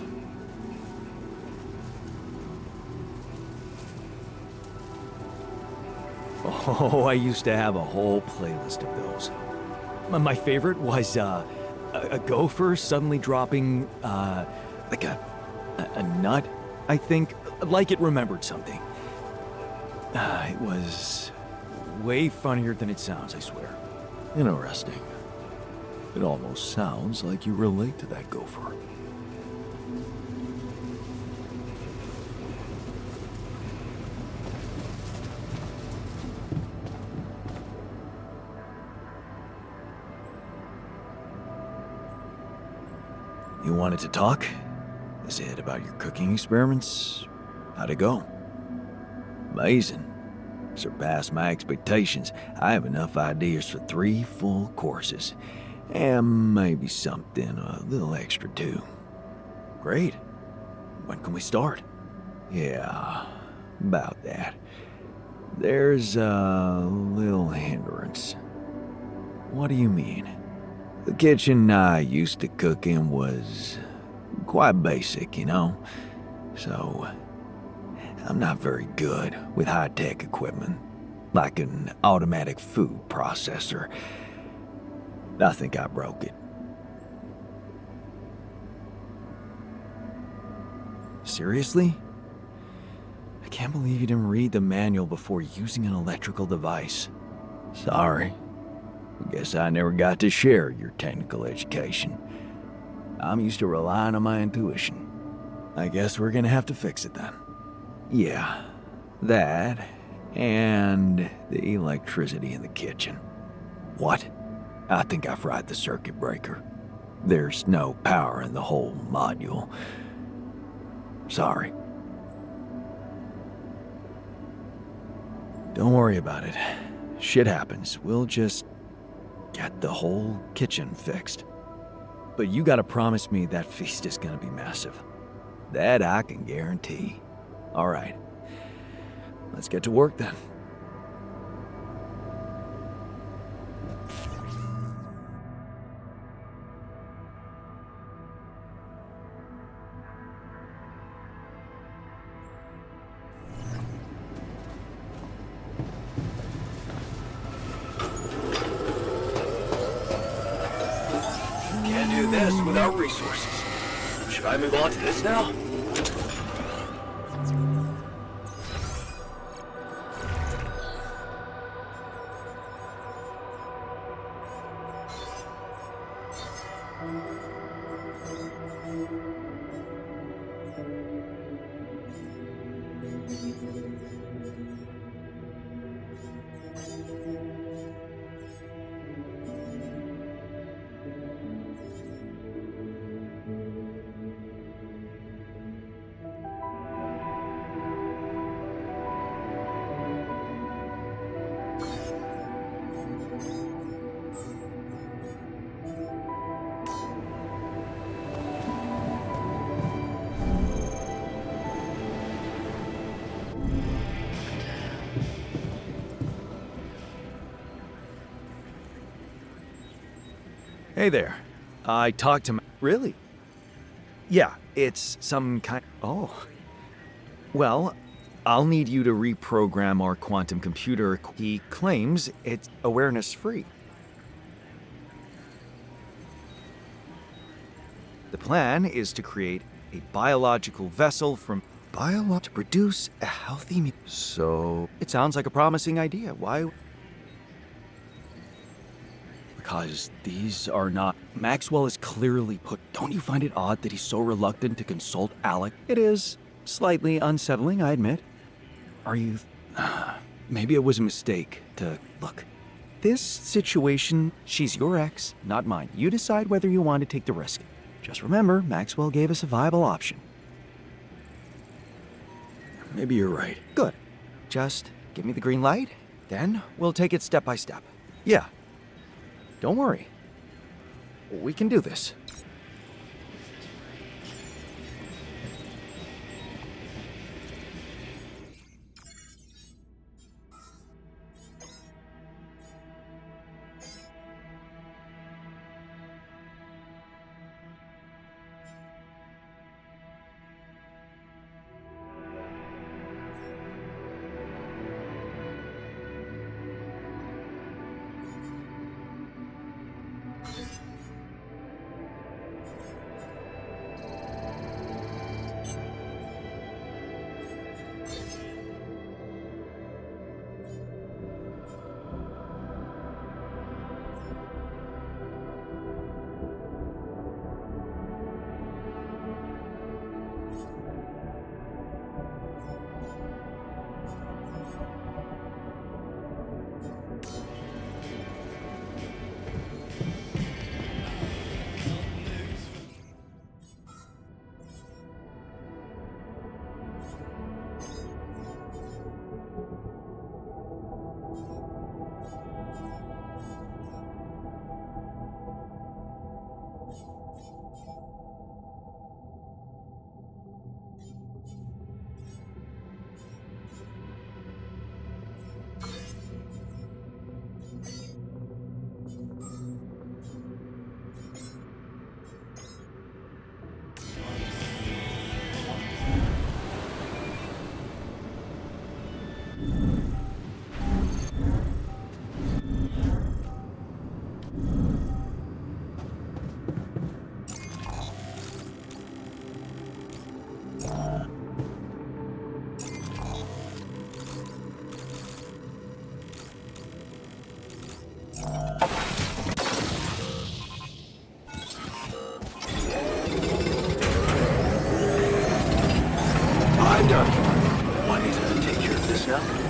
[SPEAKER 10] Oh, I used to have a whole playlist of those. My favorite was a gopher suddenly dropping like a nut, I think, like it remembered something. It was way funnier than it sounds, I swear. Interesting. It almost sounds like you relate to that gopher. You wanted to talk? Is it about your cooking experiments? How'd it go? Amazing. Surpassed my expectations. I have enough ideas for 3 full courses. And maybe something a little extra too. Great. When can we start? Yeah, about that. There's a little hindrance. What do you mean? The kitchen I used to cook in was quite basic, you know? So, I'm not very good with high-tech equipment, like an automatic food processor. I think I broke it. Seriously? I can't believe you didn't read the manual before using an electrical device. Sorry. Guess I never got to share your technical education. I'm used to relying on my intuition. I guess we're gonna have to fix it then. Yeah, that and the electricity in the kitchen. What? I think I fried the circuit breaker. There's no power in the whole module. Sorry. Don't worry about it. Shit happens. We'll just get the whole kitchen fixed. But you gotta promise me that feast is gonna be massive. That I can guarantee. All right. Let's get to work then.
[SPEAKER 4] Can't do this without resources. Should I move on to this now?
[SPEAKER 10] Hey there. I talked to...
[SPEAKER 1] Really?
[SPEAKER 10] Yeah, it's some kind...
[SPEAKER 1] Oh.
[SPEAKER 10] Well, I'll need you to reprogram our quantum computer. He claims it's
[SPEAKER 1] Awareness free.
[SPEAKER 10] The plan is to create a biological vessel from
[SPEAKER 1] To produce a healthy So, it sounds like a promising idea. Why?
[SPEAKER 10] because these are not... Maxwell is clearly put... Don't you find it odd that he's so reluctant to consult Alec?
[SPEAKER 1] It is slightly unsettling, I admit.
[SPEAKER 10] Are you... Maybe it was a mistake to...
[SPEAKER 1] Look, this situation, she's your ex, not mine. You decide whether you want to take the risk. Just remember, Maxwell gave us a viable option.
[SPEAKER 10] Maybe you're right.
[SPEAKER 1] Good. Just give me the green light, then we'll take it step by step.
[SPEAKER 10] Yeah.
[SPEAKER 1] Don't worry. We can do this.
[SPEAKER 4] I'm done. Want me to take care of this now?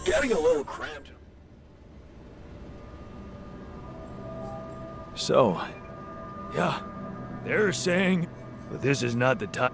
[SPEAKER 4] getting a little cramped.
[SPEAKER 10] So, yeah, they're saying, but this is not the time.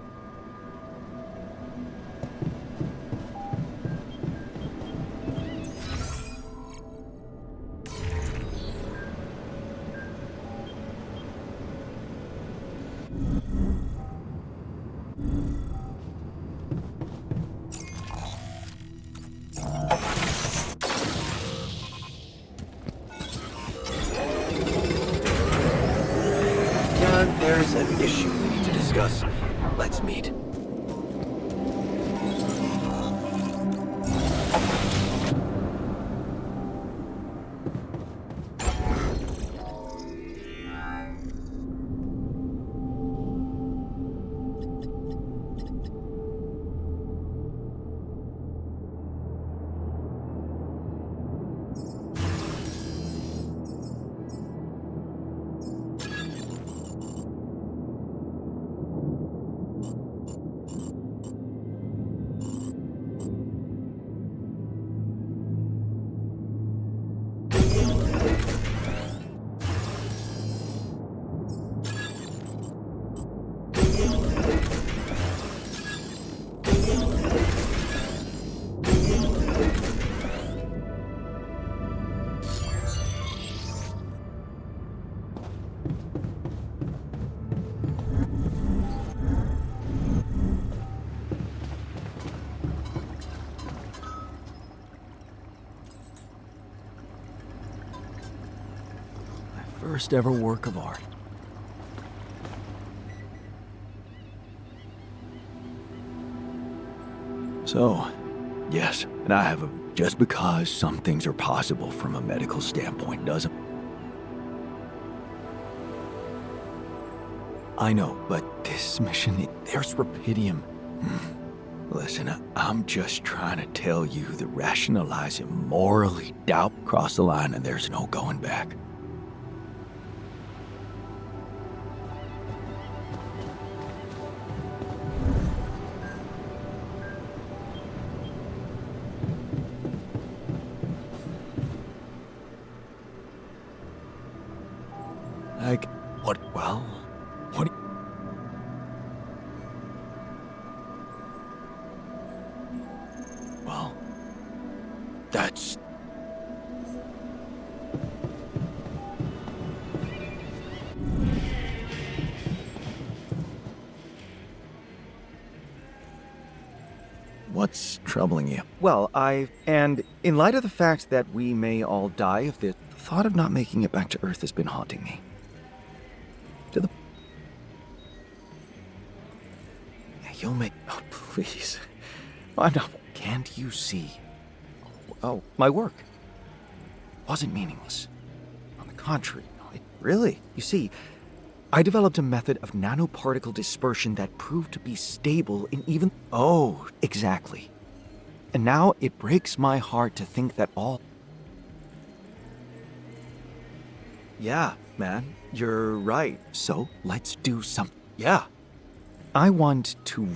[SPEAKER 2] There's an issue we need to discuss. Let's meet.
[SPEAKER 10] First ever work of art. So, yes, and I have a... Just because some things are possible from a medical standpoint doesn't... I know, but this mission, there's Rapidium. Listen, I'm just trying to tell you that rationalizing morally doubt cross the line and there's no going back. Like, what? Well, what? Well, that's... What's troubling you?
[SPEAKER 1] Well, and in light of the fact that we may all die if the thought of not making it back to Earth has been haunting me. You'll make... Oh, please. I'm not... Can't you see? Oh, my work wasn't meaningless. On the contrary, really. You see, I developed a method of nanoparticle dispersion that proved to be stable in even... Oh, exactly. And now it breaks my heart to think that all... Yeah, man, you're right. So, let's do something. Yeah. I want to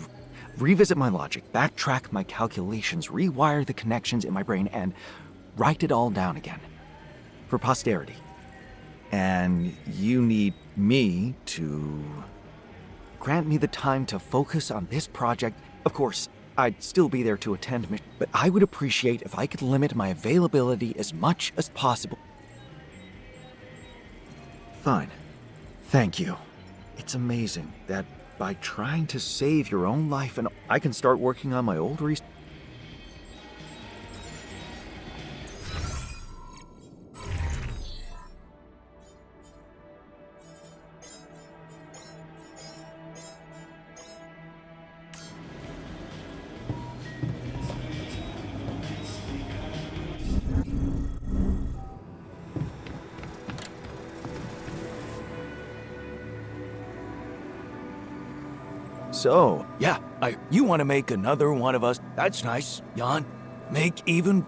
[SPEAKER 1] revisit my logic, backtrack my calculations, rewire the connections in my brain, and write it all down again. For posterity. And you need me to grant me the time to focus on this project. Of course, I'd still be there to attend, but I would appreciate if I could limit my availability as much as possible. Fine. Thank you. It's amazing that by trying to save your own life, and I can start working on my old research.
[SPEAKER 10] So, yeah, you want to make another one of us. That's nice, Jan. Make even...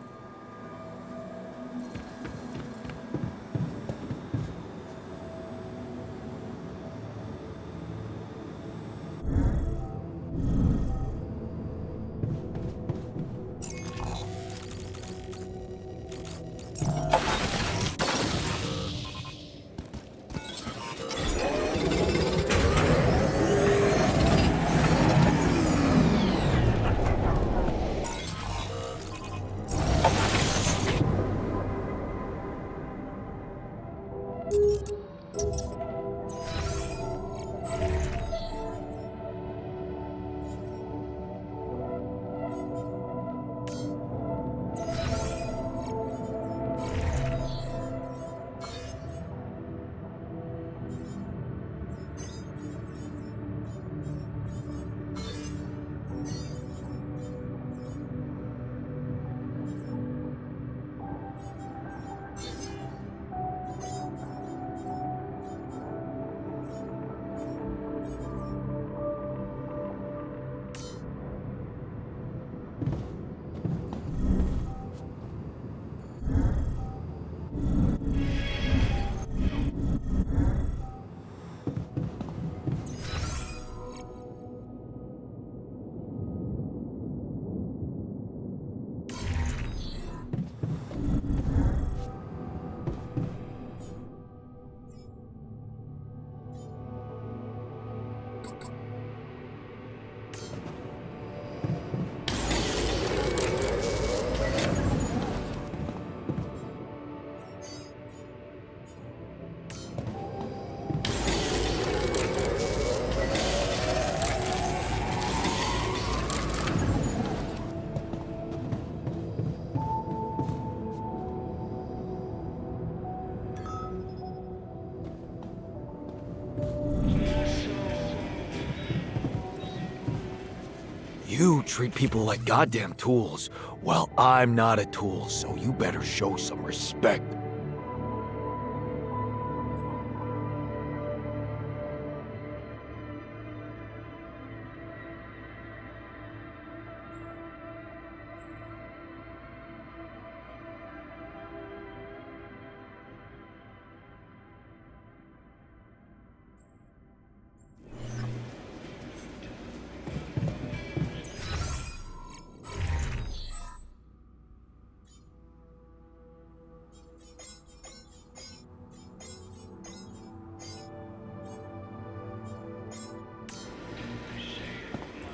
[SPEAKER 3] don't treat people like goddamn tools. Well, I'm not a tool, so you better show some respect.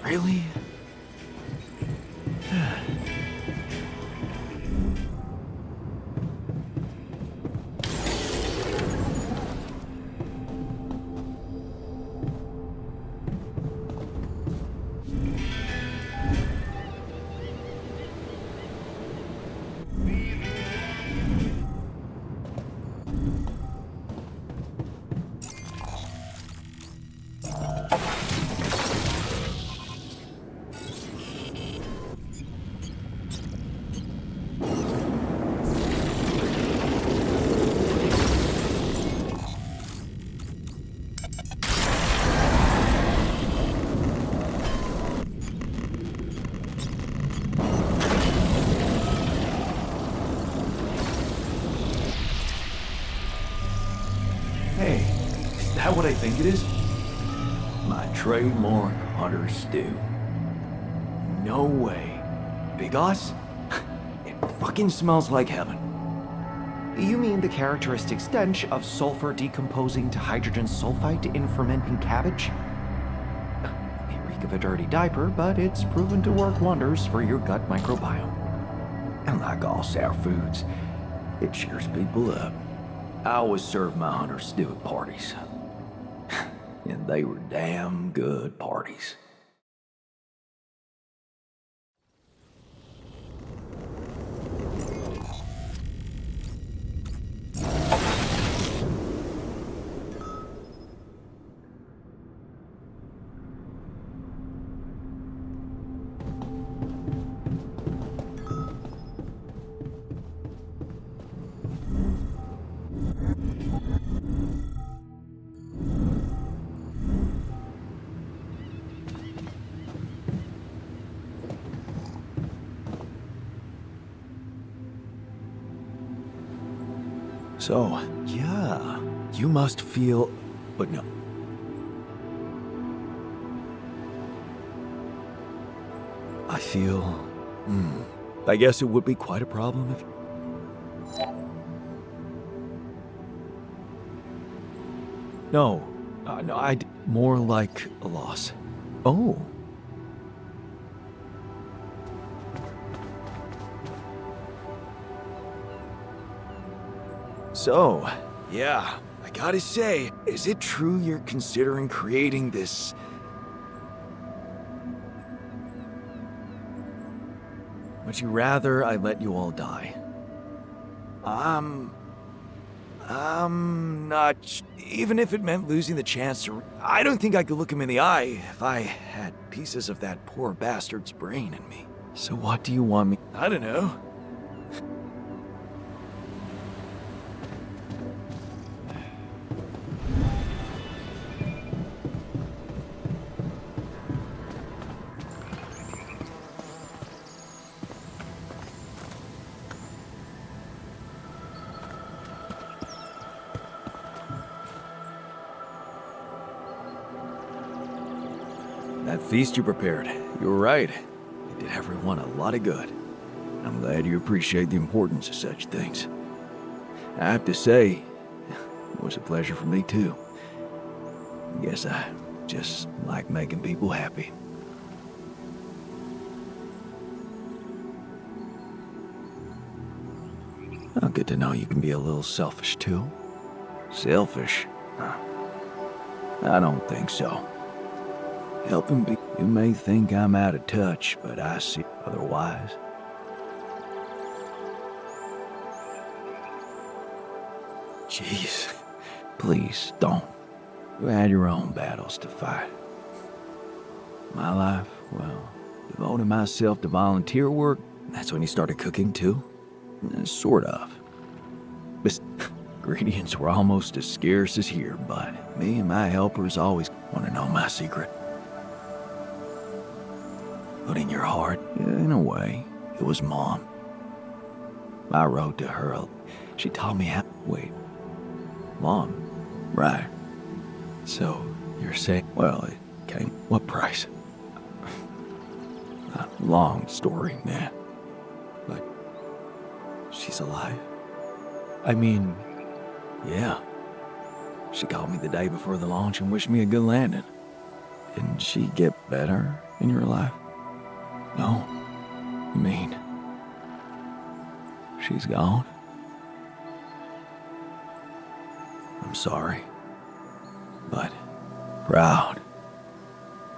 [SPEAKER 3] Really?
[SPEAKER 10] Hey, is that what I think it is? My trademark hunter stew. No way. Big Us? It fucking smells like heaven.
[SPEAKER 1] You mean the characteristic stench of sulfur decomposing to hydrogen sulfide in fermenting cabbage? May reek of a dirty diaper, but it's proven to work wonders for your gut microbiome. And like all sour foods, it cheers people up. I always serve my hunter stew at parties. And they were damn good parties.
[SPEAKER 10] So, yeah, you must feel... But no. I feel... I guess it would be quite a problem if... No, no, I'd more like a loss. Oh. So, yeah, I gotta say, is it true you're considering creating this... Would you rather I let you all die? I'm not... Even if it meant losing the chance to... I don't think I could look him in the eye if I had pieces of that poor bastard's brain in me. So what do you want me... I don't know. That feast you prepared, you were right. It did everyone a lot of good. I'm glad you appreciate the importance of such things. I have to say, it was a pleasure for me too. I guess I just like making people happy. Oh, good to know you can be a little selfish too. Selfish? Huh. I don't think so. Helping people, you may think I'm out of touch, but I see otherwise. Jeez, please don't. You had your own battles to fight. My life, well,
[SPEAKER 1] devoting myself to volunteer work. That's when he started cooking too. Sort of. But ingredients were almost as scarce as here, but me and my helpers always want to know my secret. But in your heart, in a way, it was Mom. I wrote to her. She taught me how. Wait. Mom? Right. So, you're saying. Well, it came. What price? A long story, man. But. She's alive? I mean. Yeah. She called me the day before the launch and wished me a good landing. Didn't she get better in your life? No. You mean. She's gone? I'm sorry. But. Proud.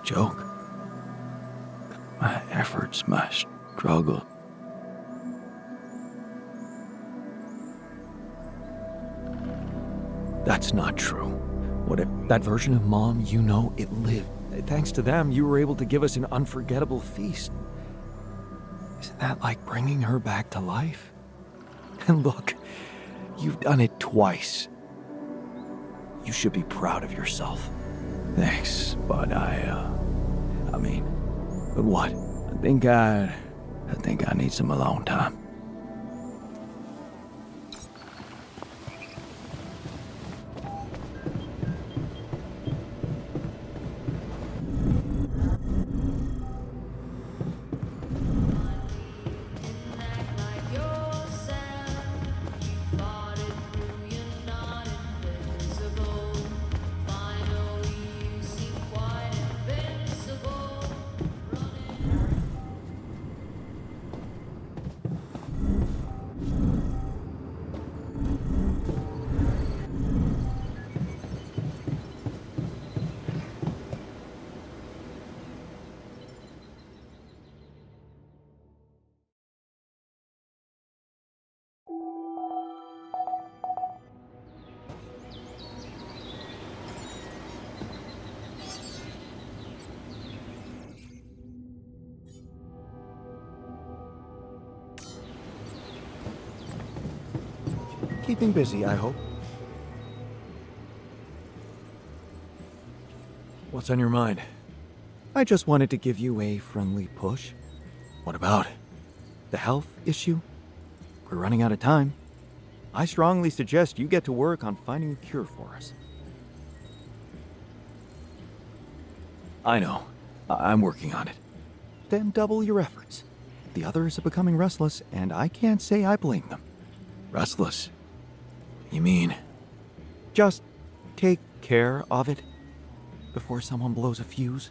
[SPEAKER 1] Joke. My efforts, my struggle. That's not true. What if that version of Mom, you know, it lived. Thanks to them, you were able to give us an unforgettable feast. Isn't that like bringing her back to life? And look, you've done it twice. You should be proud of yourself. Thanks, but but what? I think I need some alone time. Keeping busy, I hope.
[SPEAKER 3] What's on your mind?
[SPEAKER 1] I just wanted to give you a friendly push.
[SPEAKER 3] What about?
[SPEAKER 1] The health issue? We're running out of time. I strongly suggest you get to work on finding a cure for us.
[SPEAKER 3] I know. I'm working on it.
[SPEAKER 1] Then double your efforts. The others are becoming restless, and I can't say I blame them.
[SPEAKER 3] Restless? You mean?
[SPEAKER 1] Just take care of it before someone blows a fuse.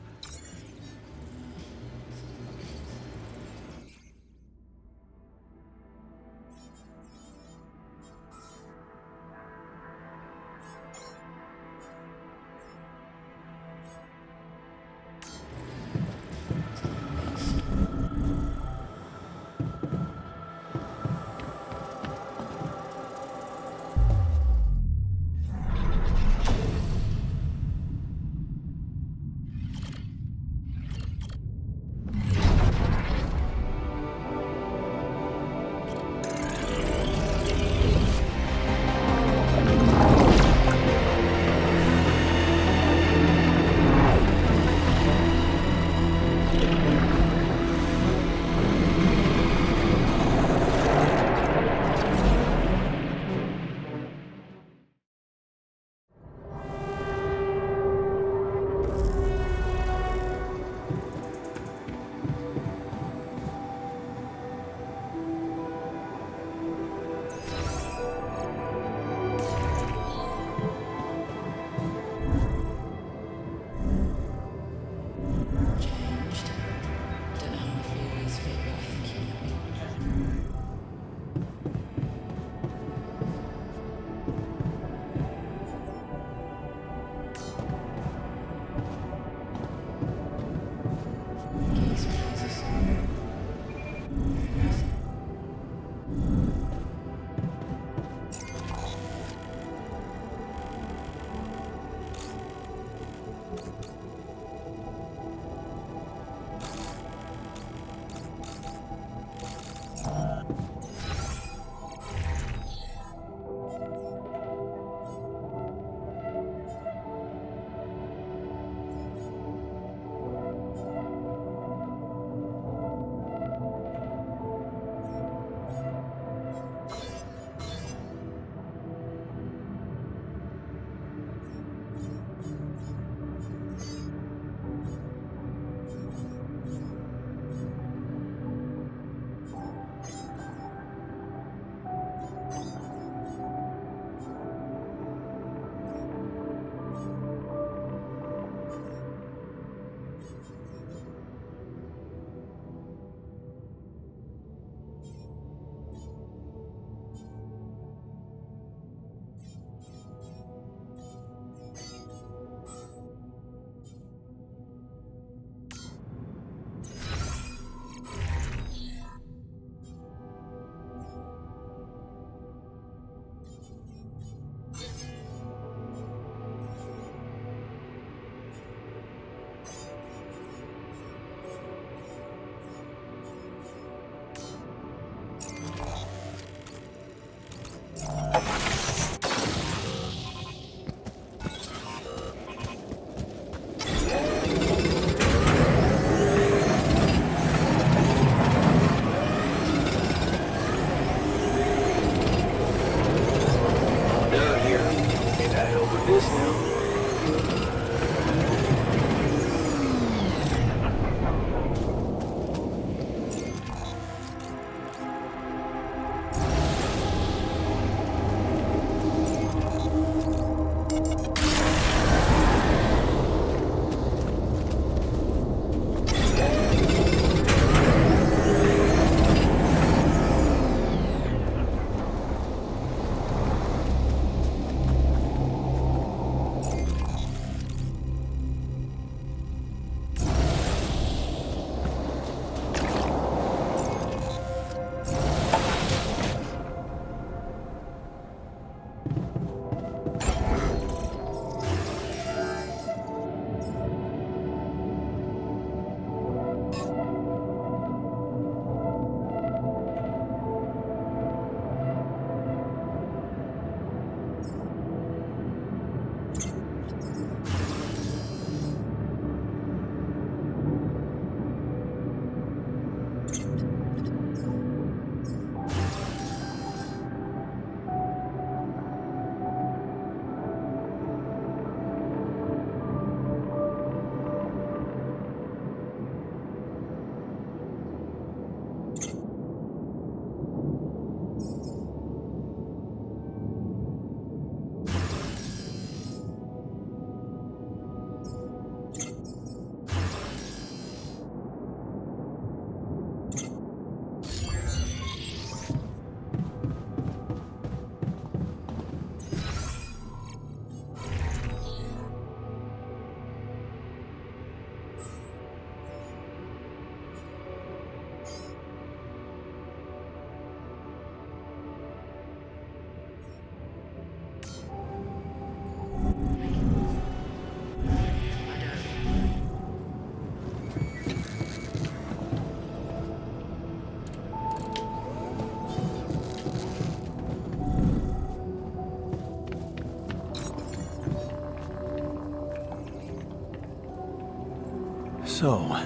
[SPEAKER 1] So,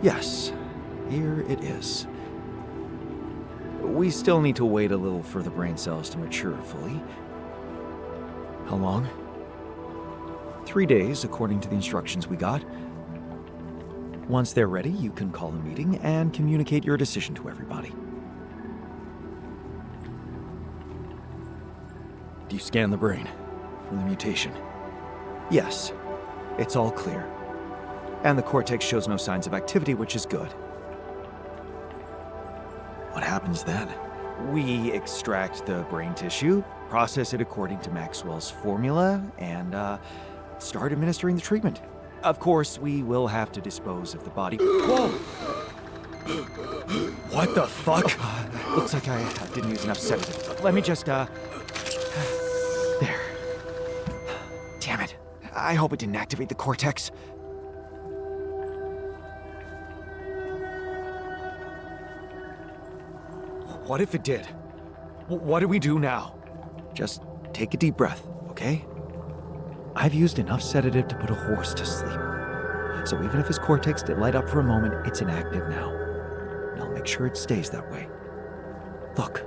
[SPEAKER 1] yes, here it is. We still need to wait a little for the brain cells to mature fully. How long? 3 days, according to the instructions we got. Once they're ready, you can call a meeting and communicate your decision to everybody. Do you scan the brain for the mutation? Yes, it's all clear. And the cortex shows no signs of activity, which is good. What happens then? We extract the brain tissue, process it according to Maxwell's formula, and start administering the treatment. Of course, we will have to dispose of the body. Whoa!
[SPEAKER 10] What the fuck?
[SPEAKER 1] Looks like I didn't use enough sedative. Let me just, There. Damn it. I hope it didn't activate the cortex.
[SPEAKER 10] What if it did? What do we do now?
[SPEAKER 1] Just take a deep breath, okay? I've used enough sedative to put a horse to sleep. So even if his cortex did light up for a moment, it's inactive now. And I'll make sure it stays that way. Look,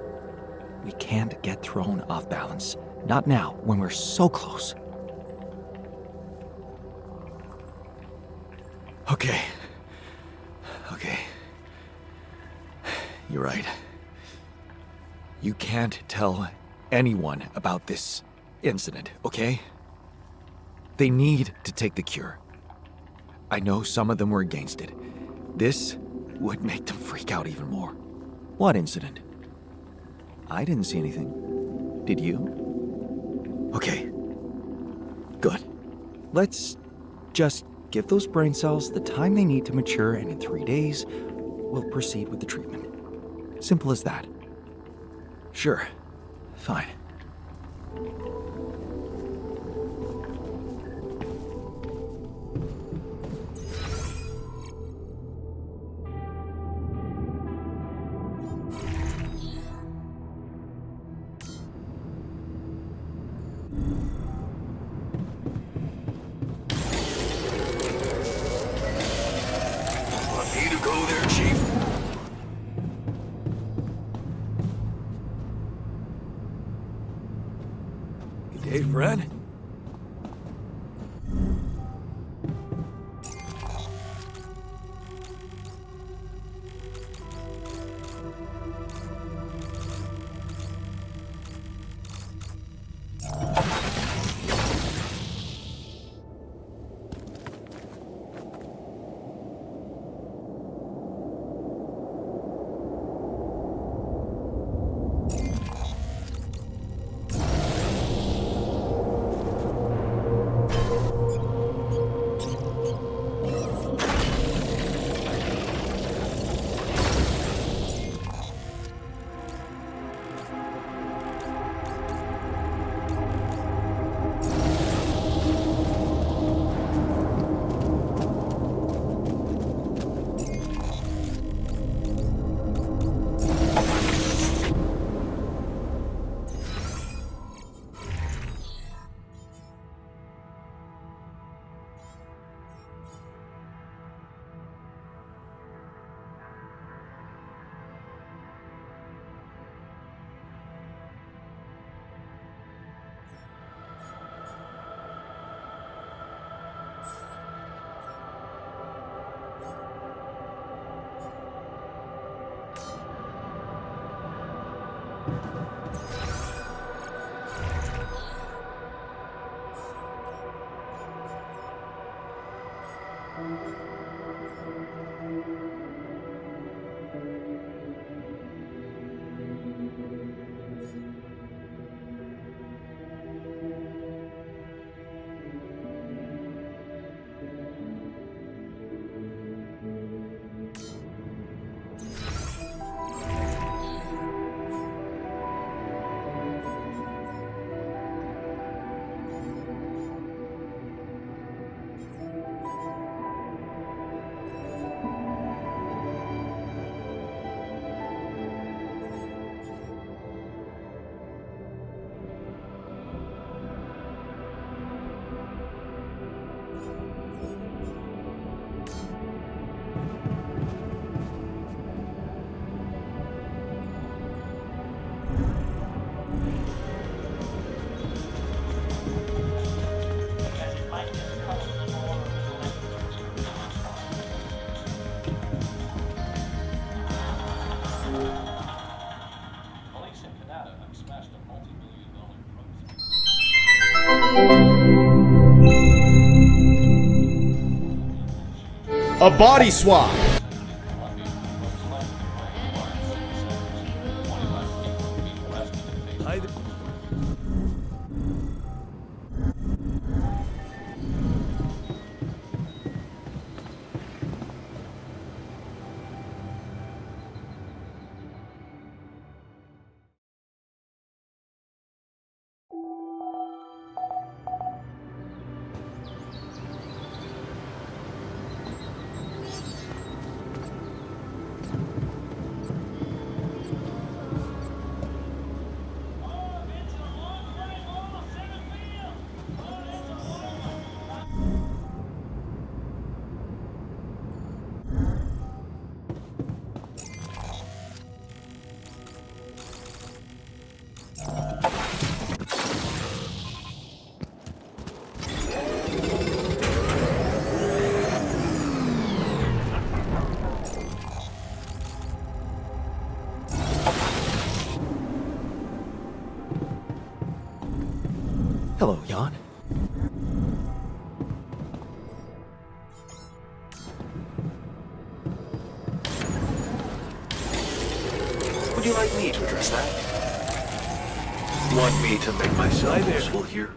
[SPEAKER 1] we can't get thrown off balance. Not now, when we're so close.
[SPEAKER 10] Okay. You're right. You can't tell anyone about this incident, okay? They need to take the cure. I know some of them were against it. This would make them freak out even more.
[SPEAKER 1] What incident? I didn't see anything. Did you?
[SPEAKER 10] Okay.
[SPEAKER 1] Good. Let's just give those brain cells the time they need to mature, and in 3 days, we'll proceed with the treatment. Simple as that.
[SPEAKER 10] Sure. Fine.
[SPEAKER 4] Want me to go there, Chief?
[SPEAKER 10] Good day, friend.
[SPEAKER 7] Police in Canada have smashed a multi-million-dollar drug.
[SPEAKER 13] A body swap.
[SPEAKER 10] Hi there.
[SPEAKER 1] Hello, Jan.
[SPEAKER 4] Would you like me to address that? Want me to make myself useful here?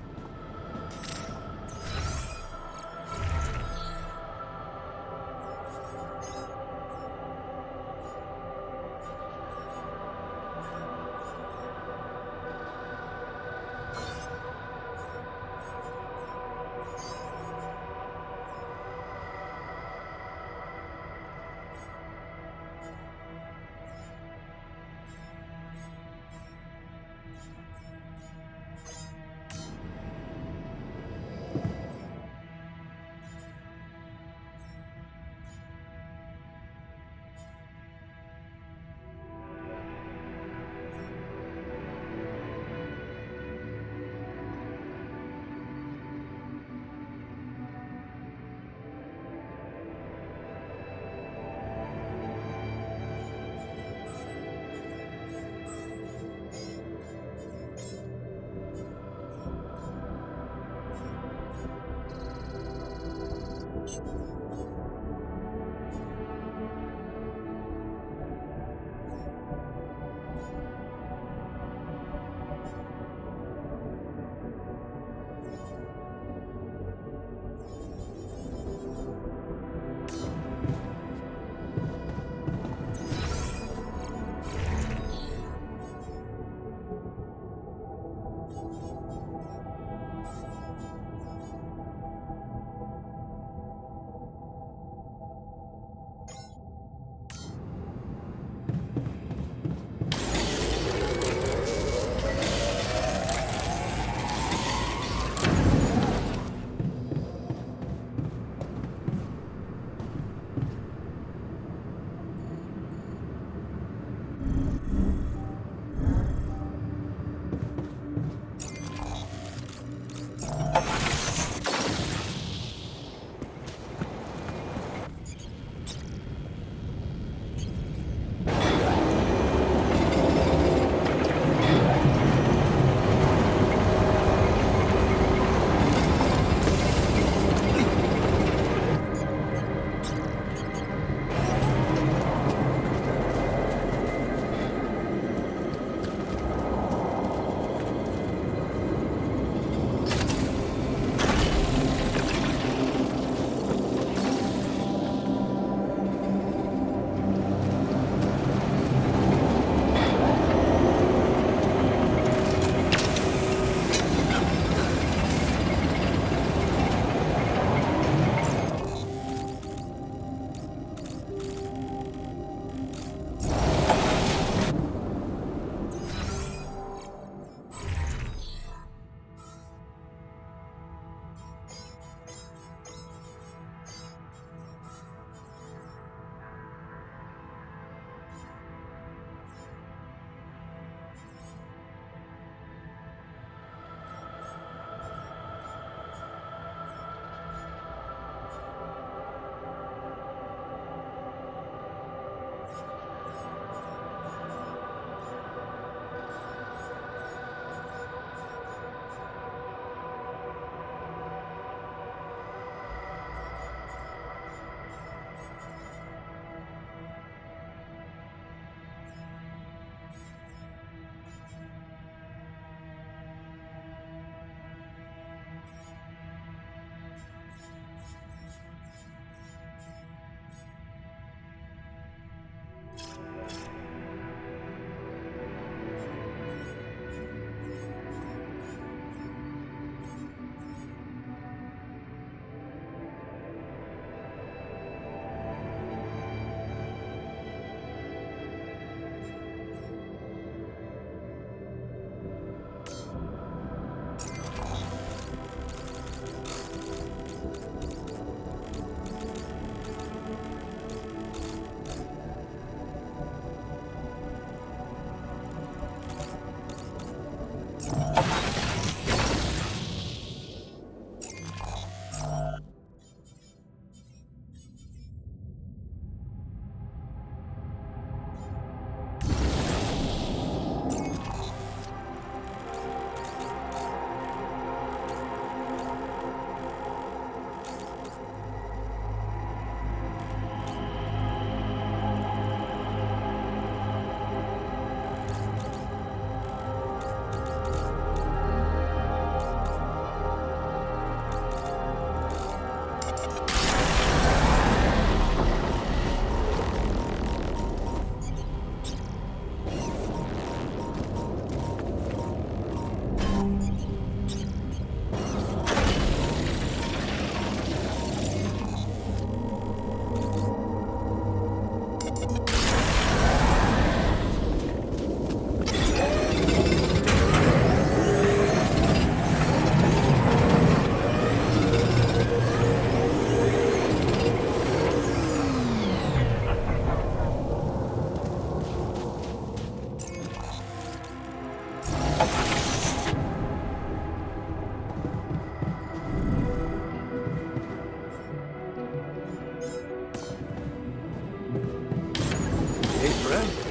[SPEAKER 3] man.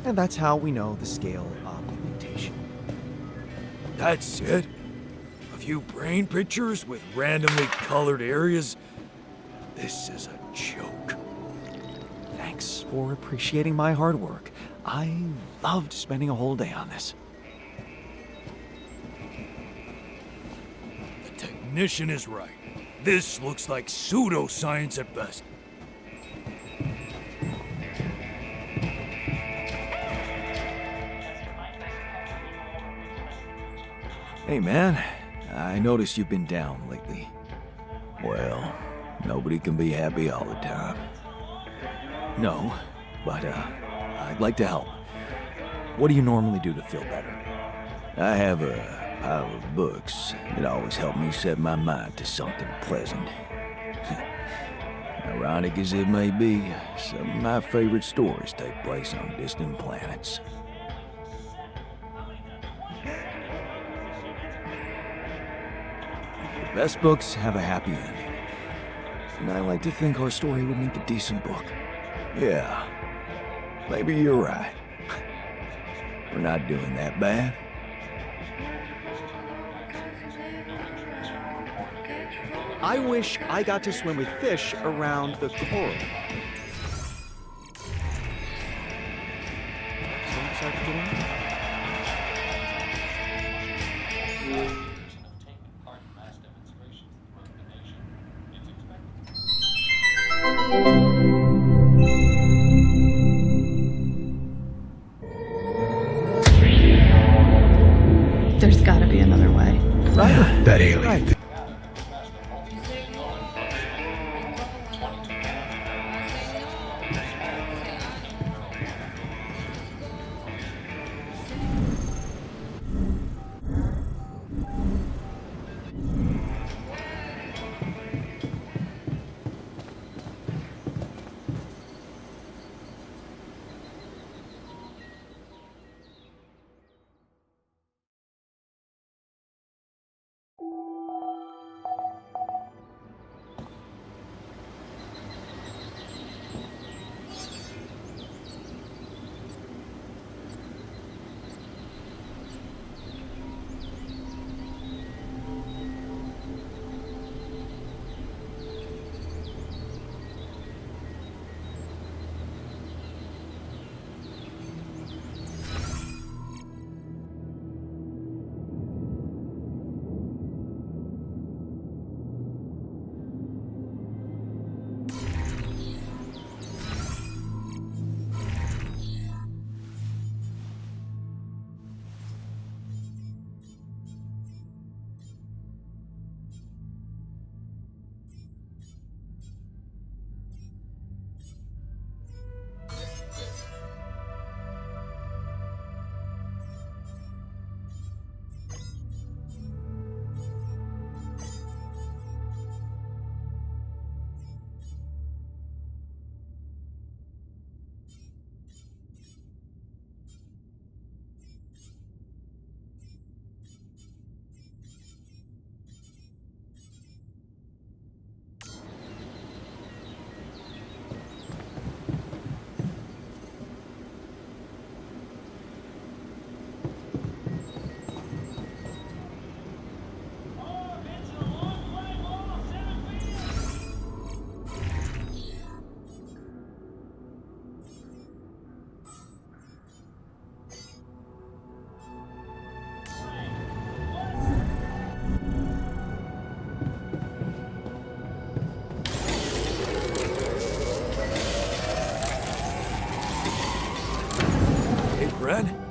[SPEAKER 1] And that's how we know the scale of the mutation.
[SPEAKER 3] That's it? A few brain pictures with randomly colored areas? This is a joke.
[SPEAKER 1] Thanks for appreciating my hard work. I loved spending a whole day on this.
[SPEAKER 3] The technician is right. This looks like pseudoscience at best.
[SPEAKER 1] Hey man, I noticed you've been down lately.
[SPEAKER 3] Well, nobody can be happy all the time.
[SPEAKER 1] No, but I'd like to help. What do you normally do to feel better?
[SPEAKER 3] I have a pile of books that always help me set my mind to something pleasant. Ironic as it may be, some of my favorite stories take place on distant planets.
[SPEAKER 1] The best books have a happy ending. And I like to think our story would make a decent book.
[SPEAKER 3] Yeah, maybe you're right. We're not doing that bad.
[SPEAKER 1] I wish I got to swim with fish around the coral. Someone decide to get in there?
[SPEAKER 6] There's gotta be another way.
[SPEAKER 1] Right?
[SPEAKER 9] That alien.
[SPEAKER 1] Right.
[SPEAKER 10] Ren?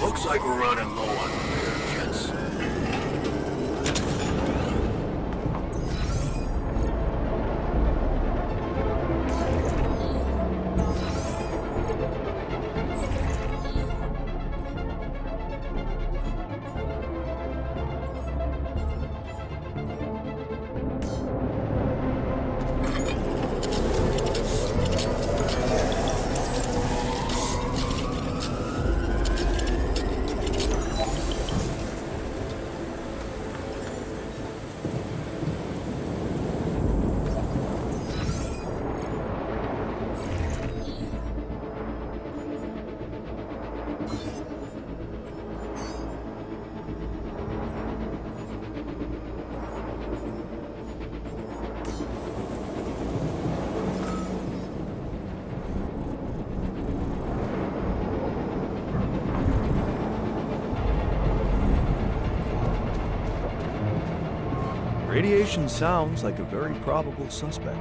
[SPEAKER 3] Looks like we're running low on repair kits.
[SPEAKER 1] Radiation sounds like a very probable suspect.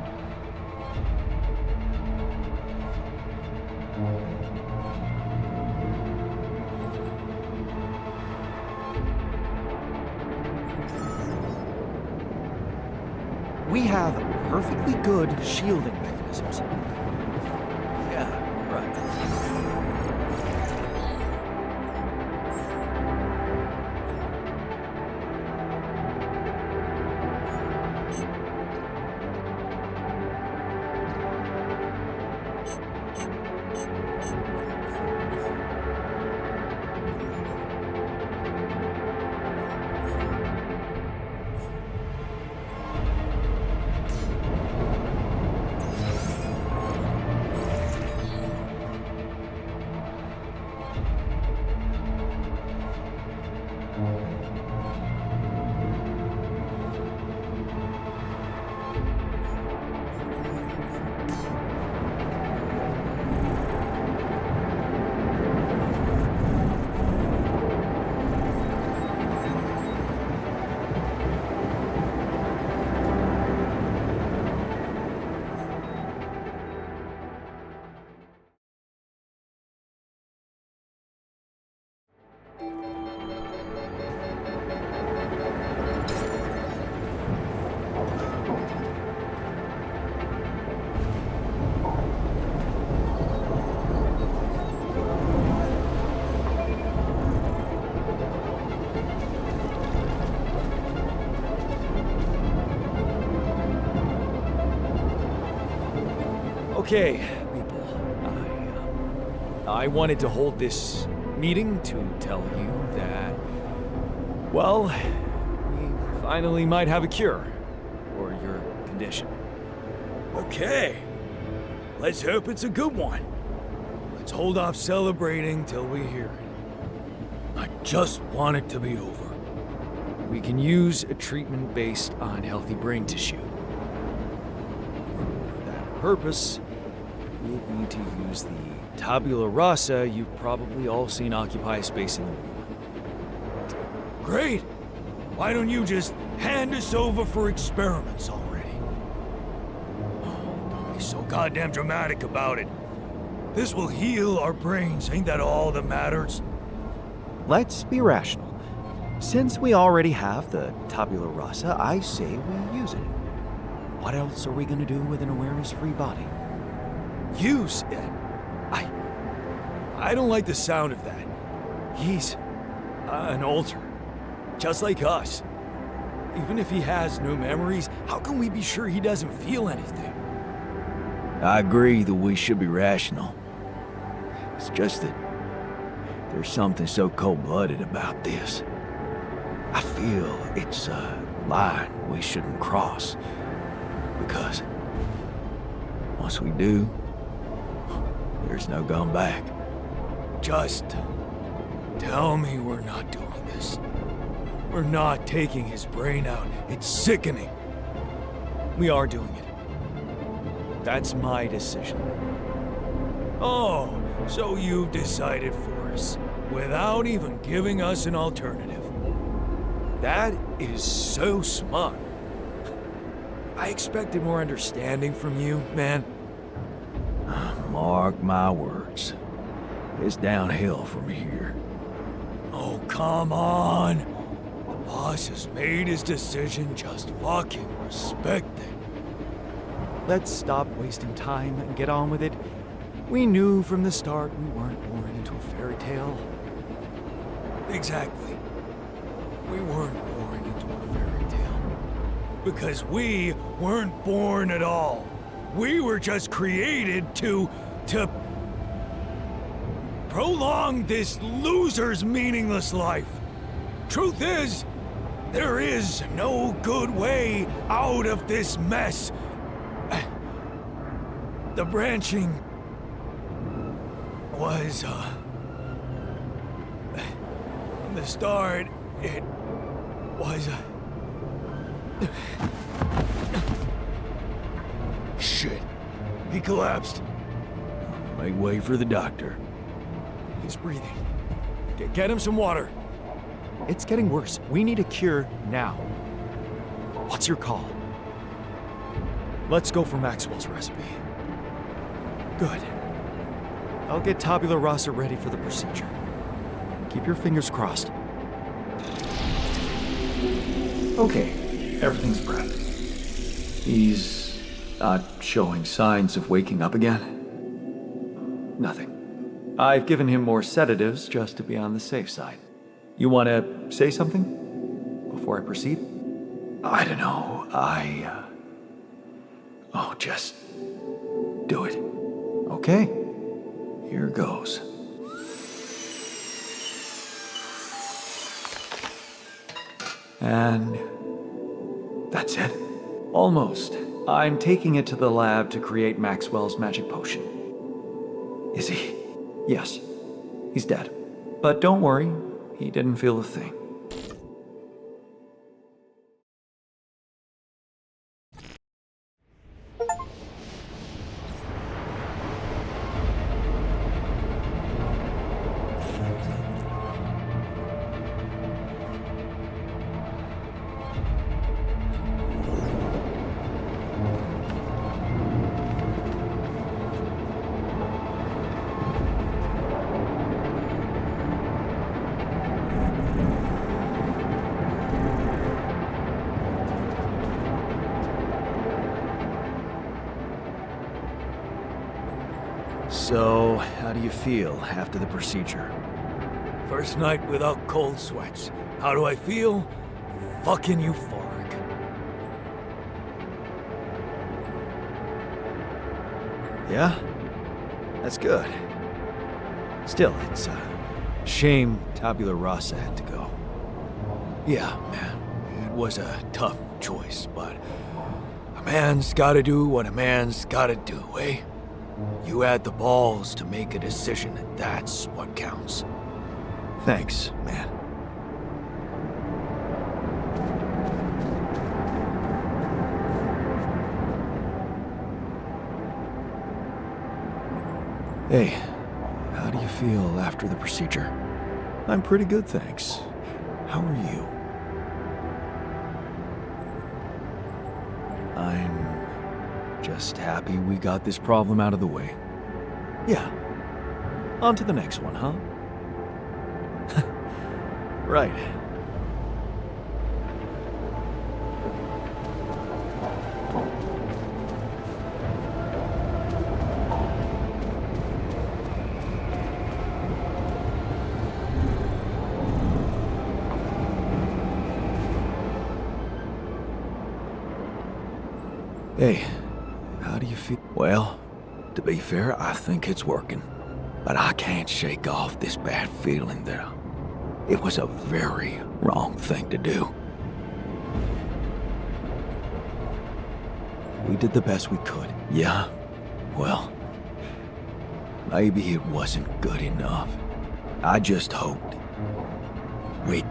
[SPEAKER 1] We have perfectly good shielding mechanisms.
[SPEAKER 10] Yeah, right. Okay, people. I wanted to hold this meeting to tell you that, well, we finally might have a cure for your condition. Okay. Let's hope it's a good one. Let's hold off celebrating till we hear it. I just want it to be over. We can use a treatment based on healthy brain tissue. For that purpose, we need to use the tabula rasa you've probably all seen occupy a space in the room. Great! Why don't you just hand us over for experiments already? Oh, don't be so goddamn dramatic about it. This will heal our brains, ain't that all that matters?
[SPEAKER 1] Let's be rational. Since we already have the tabula rasa, I say we use it. What else are we gonna do with an awareness-free body?
[SPEAKER 10] Use it? I don't like the sound of that. He's an alter, just like us. Even if he has no memories, how can we be sure he doesn't feel anything?
[SPEAKER 3] I agree that we should be rational. It's just that there's something so cold-blooded about this. I feel it's a line we shouldn't cross. Because once we do, there's no going back.
[SPEAKER 10] Just tell me we're not doing this. We're not taking his brain out. It's sickening. We are doing it. That's my decision. Oh, so you've decided for us, without even giving us an alternative. That is so smart. I expected more understanding from you, man.
[SPEAKER 3] Mark my words. It's downhill from here.
[SPEAKER 10] Oh, come on. The boss has made his decision. Just fucking respect it.
[SPEAKER 1] Let's stop wasting time and get on with it. We knew from the start we weren't born into a fairy tale.
[SPEAKER 10] Exactly. We weren't born into a fairy tale. Because we weren't born at all. We were just created to prolong this loser's meaningless life. Truth is, there is no good way out of this mess. The branching was, from the start, it was, Shit. He collapsed.
[SPEAKER 3] Make way for the doctor.
[SPEAKER 10] He's breathing. Get him some water.
[SPEAKER 1] It's getting worse. We need a cure now. What's your call? Let's go for Maxwell's recipe. Good. I'll get tabula rasa ready for the procedure. Keep your fingers crossed. Okay, everything's prepped. He's not showing signs of waking up again. Nothing. I've given him more sedatives just to be on the safe side. You want to say something before I proceed? I don't know. Oh, just do it. Okay. Here goes. And that's it. Almost. I'm taking it to the lab to create Maxwell's magic potion. Is he? Yes. He's dead. But don't worry, he didn't feel a thing. So, how do you feel after the procedure?
[SPEAKER 10] First night without cold sweats. How do I feel? Fucking euphoric.
[SPEAKER 1] Yeah? That's good. Still, it's a shame Tabula Rasa had to go.
[SPEAKER 3] Yeah, man. It was a tough choice, but a man's gotta do what a man's gotta do, eh? You had the balls to make a decision, and that's what counts.
[SPEAKER 1] Thanks, man. Hey, how do you feel after the procedure? I'm pretty good, thanks. How are you? I'm just happy we got this problem out of the way. Yeah. On to the next one, huh? Right. Hey, how do you feel?
[SPEAKER 3] Well, to be fair, I think it's working. But I can't shake off this bad feeling that it was a very wrong thing to do.
[SPEAKER 1] We did the best we could.
[SPEAKER 3] Yeah, well, maybe it wasn't good enough. I just hoped we...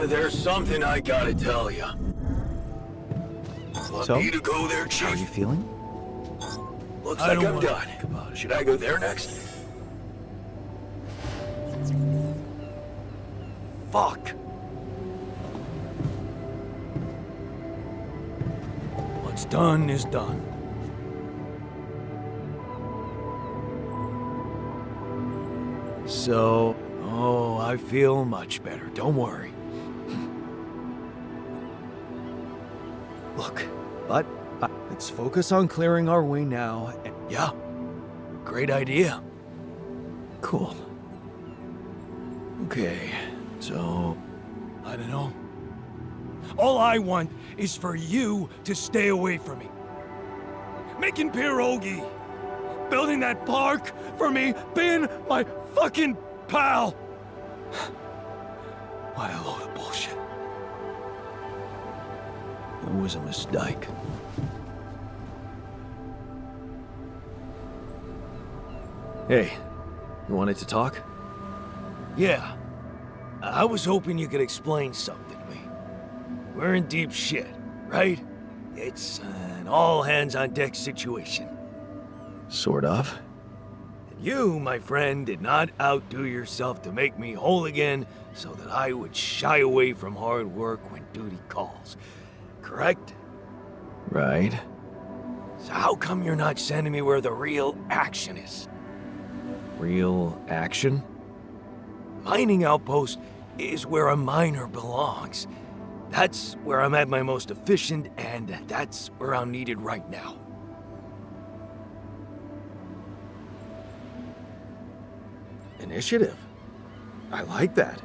[SPEAKER 3] There's something I gotta tell you. Want
[SPEAKER 1] So?
[SPEAKER 3] me to go there,
[SPEAKER 1] How are you
[SPEAKER 3] Chief?
[SPEAKER 1] feeling?
[SPEAKER 3] Looks
[SPEAKER 10] I
[SPEAKER 3] like
[SPEAKER 10] don't
[SPEAKER 3] I'm
[SPEAKER 10] wanna
[SPEAKER 3] done.
[SPEAKER 10] think about it.
[SPEAKER 3] Should I go there next?
[SPEAKER 10] Fuck! What's done is done.
[SPEAKER 1] So,
[SPEAKER 10] Oh, I feel much better. Don't worry.
[SPEAKER 1] look, but let's focus on clearing our way now.
[SPEAKER 10] Yeah. Great idea.
[SPEAKER 1] Cool.
[SPEAKER 10] Okay, so... I don't know. All I want is for you to stay away from me. Making pierogi, building that park for me, being my fucking pal. What a load of bullshit.
[SPEAKER 3] It was a mistake.
[SPEAKER 10] Hey, you wanted to talk?
[SPEAKER 3] Yeah. I was hoping you could explain something to me. We're in deep shit, right? It's an all-hands-on-deck situation.
[SPEAKER 10] Sort of.
[SPEAKER 3] And you, my friend, did not outdo yourself to make me whole again so that I would shy away from hard work when duty calls. Correct?
[SPEAKER 10] Right.
[SPEAKER 3] So how come you're not sending me where the real action is?
[SPEAKER 10] Real action?
[SPEAKER 3] Mining outpost is where a miner belongs. That's where I'm at my most efficient, and that's where I'm needed right now.
[SPEAKER 10] Initiative. I like that.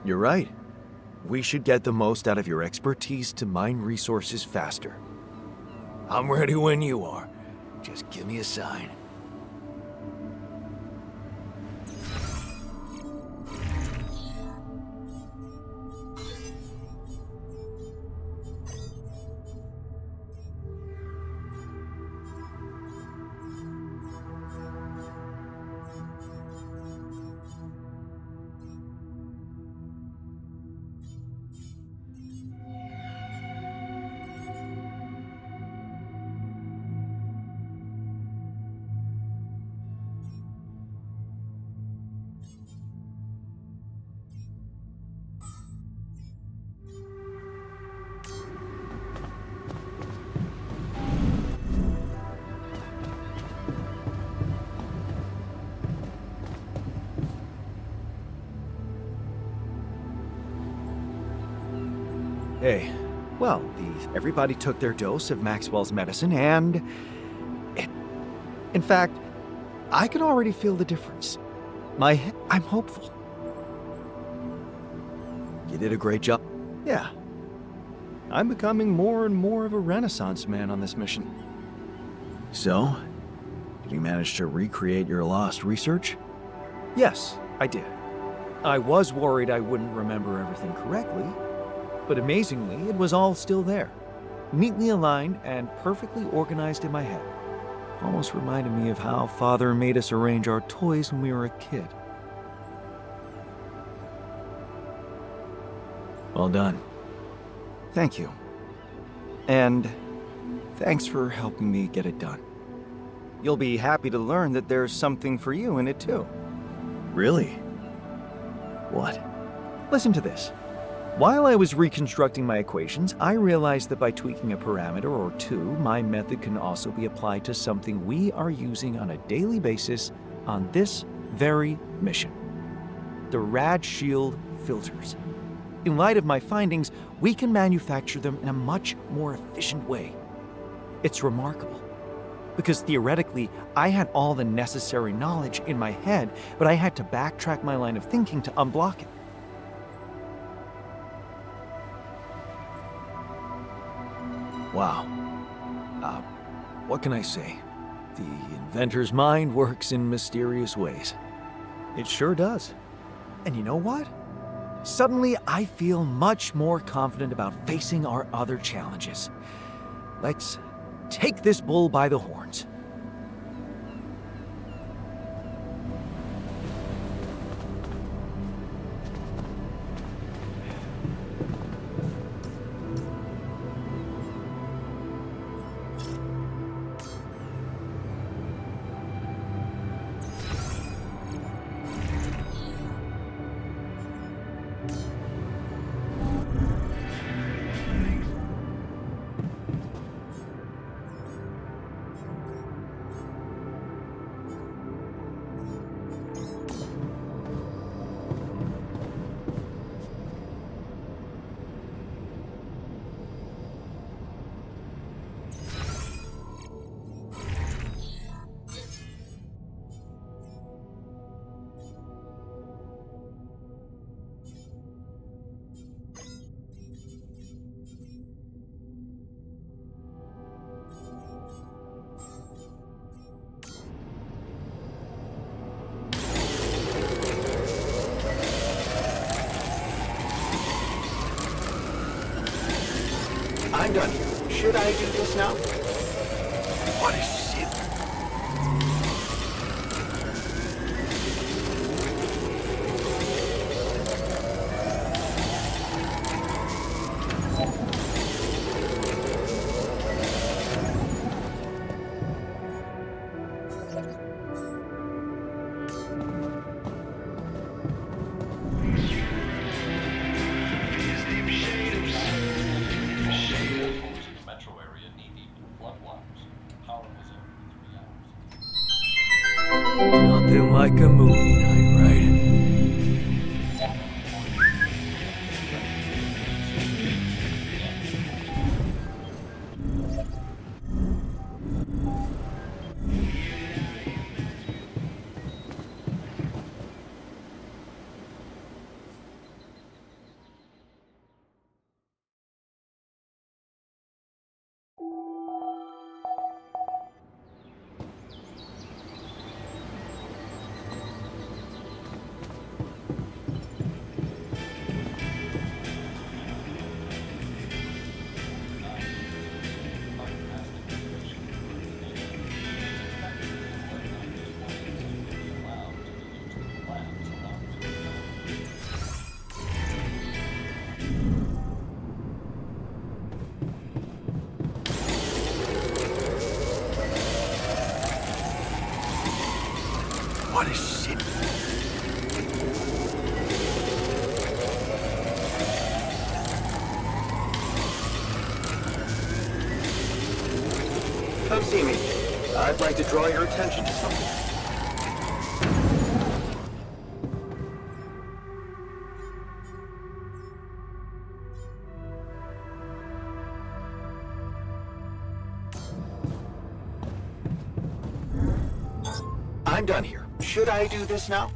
[SPEAKER 10] You're right. We should get the most out of your expertise to mine resources faster.
[SPEAKER 3] I'm ready when you are. Just give me a sign.
[SPEAKER 1] Hey, well, everybody took their dose of Maxwell's medicine, and in fact, I can already feel the difference. I'm hopeful.
[SPEAKER 10] You did a great job.
[SPEAKER 1] Yeah. I'm becoming more and more of a Renaissance man on this mission.
[SPEAKER 10] So, did you manage to recreate your lost research?
[SPEAKER 1] Yes, I did. I was worried I wouldn't remember everything correctly, but amazingly, it was all still there. Neatly aligned and perfectly organized in my head. Almost reminded me of how Father made us arrange our toys when we were a kid.
[SPEAKER 10] Well done.
[SPEAKER 1] Thank you. And thanks for helping me get it done. You'll be happy to learn that there's something for you in it too.
[SPEAKER 10] Really? What?
[SPEAKER 1] Listen to this. While I was reconstructing my equations, I realized that by tweaking a parameter or two, my method can also be applied to something we are using on a daily basis on this very mission. The Rad Shield filters. In light of my findings, we can manufacture them in a much more efficient way. It's remarkable. Because theoretically, I had all the necessary knowledge in my head, but I had to backtrack my line of thinking to unblock it.
[SPEAKER 10] Wow. What can I say? The inventor's mind works in mysterious ways.
[SPEAKER 1] It sure does. And you know what? Suddenly, I feel much more confident about facing our other challenges. Let's take this bull by the horns. I'm done here. Should I do this now?
[SPEAKER 3] What is shit?
[SPEAKER 7] Metro area knee-deep in floodwaters. Power was out for 3 hours.
[SPEAKER 3] Nothing like a movie night, right? What is shit?
[SPEAKER 1] Come see me. I'd like to draw your attention to something. I'm done here. Should I do this now?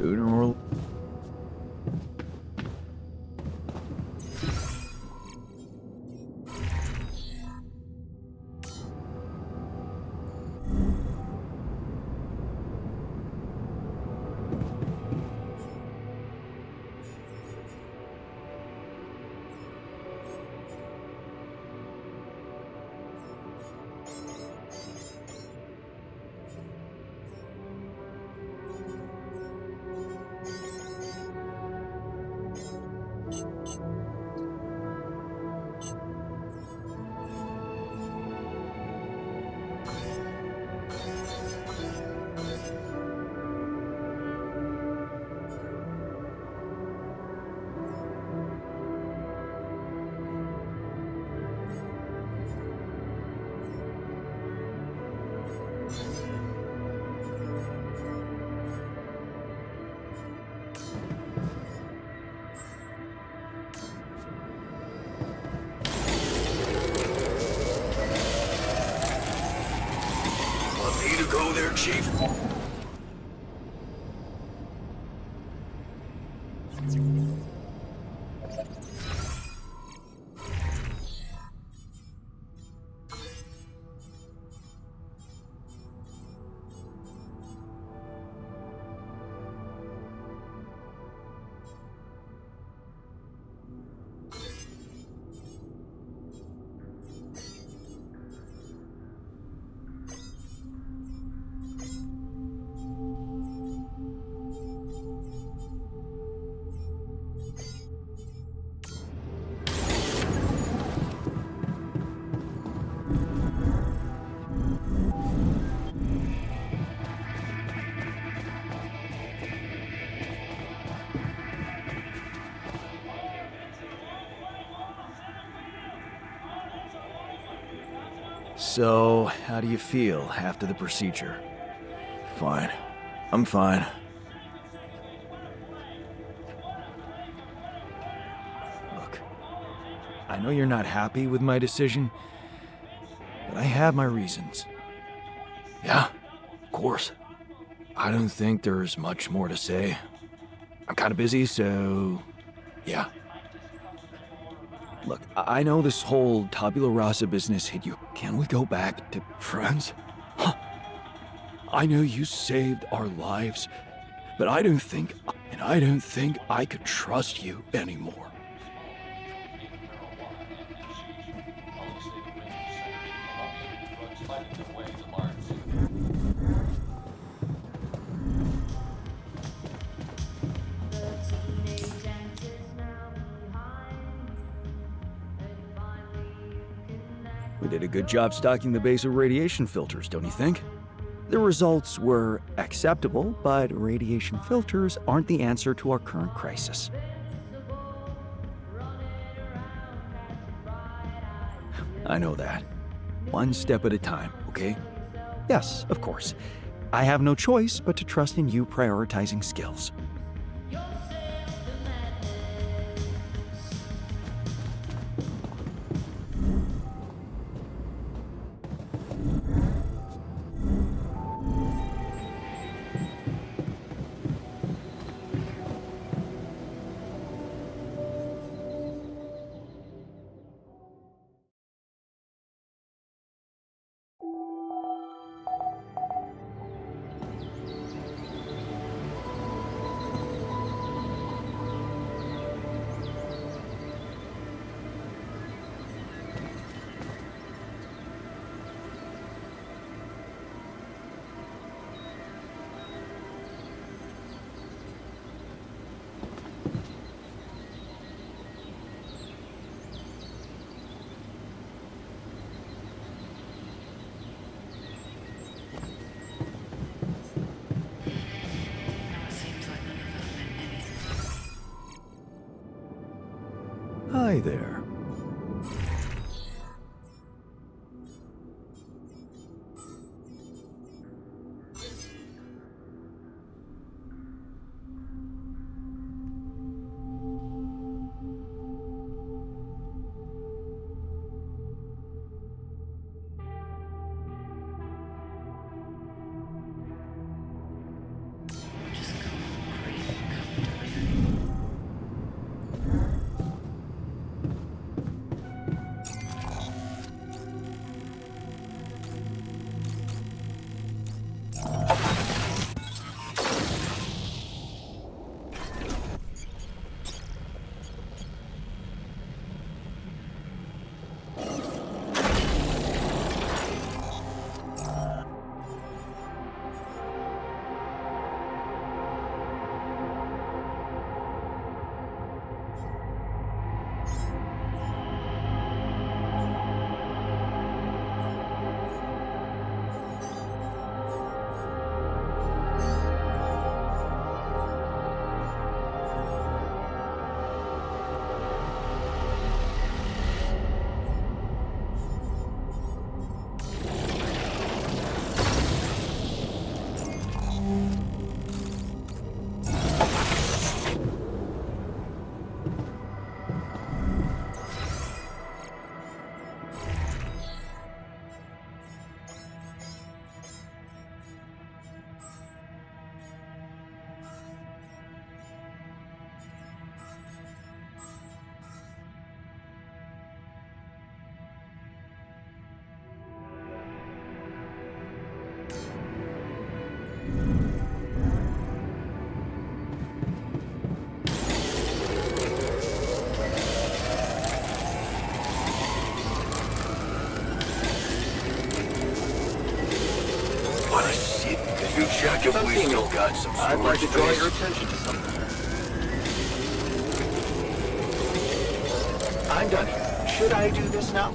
[SPEAKER 1] Sooner or
[SPEAKER 3] Want me to go there, Chief?
[SPEAKER 1] So, how do you feel after the procedure?
[SPEAKER 3] Fine. I'm fine.
[SPEAKER 1] Look, I know you're not happy with my decision, but I have my reasons.
[SPEAKER 3] Yeah, of course.
[SPEAKER 1] I don't think there's much more to say. I'm kind of busy, so yeah. Look, I know this whole tabula rasa business hit you. Can we go back to friends? Huh. I know you saved our lives, but I don't think I could trust you anymore. We did a good job stocking the base of radiation filters, don't you think? The results were acceptable, but radiation filters aren't the answer to our current crisis. I know that. One step at a time, okay? Yes, of course. I have no choice but to trust in you prioritizing skills. Hi there.
[SPEAKER 5] Just calm, Chris.
[SPEAKER 4] You check if we still got some
[SPEAKER 2] I'd like to draw
[SPEAKER 4] space.
[SPEAKER 2] your attention to something. I'm done here. Should I do this now?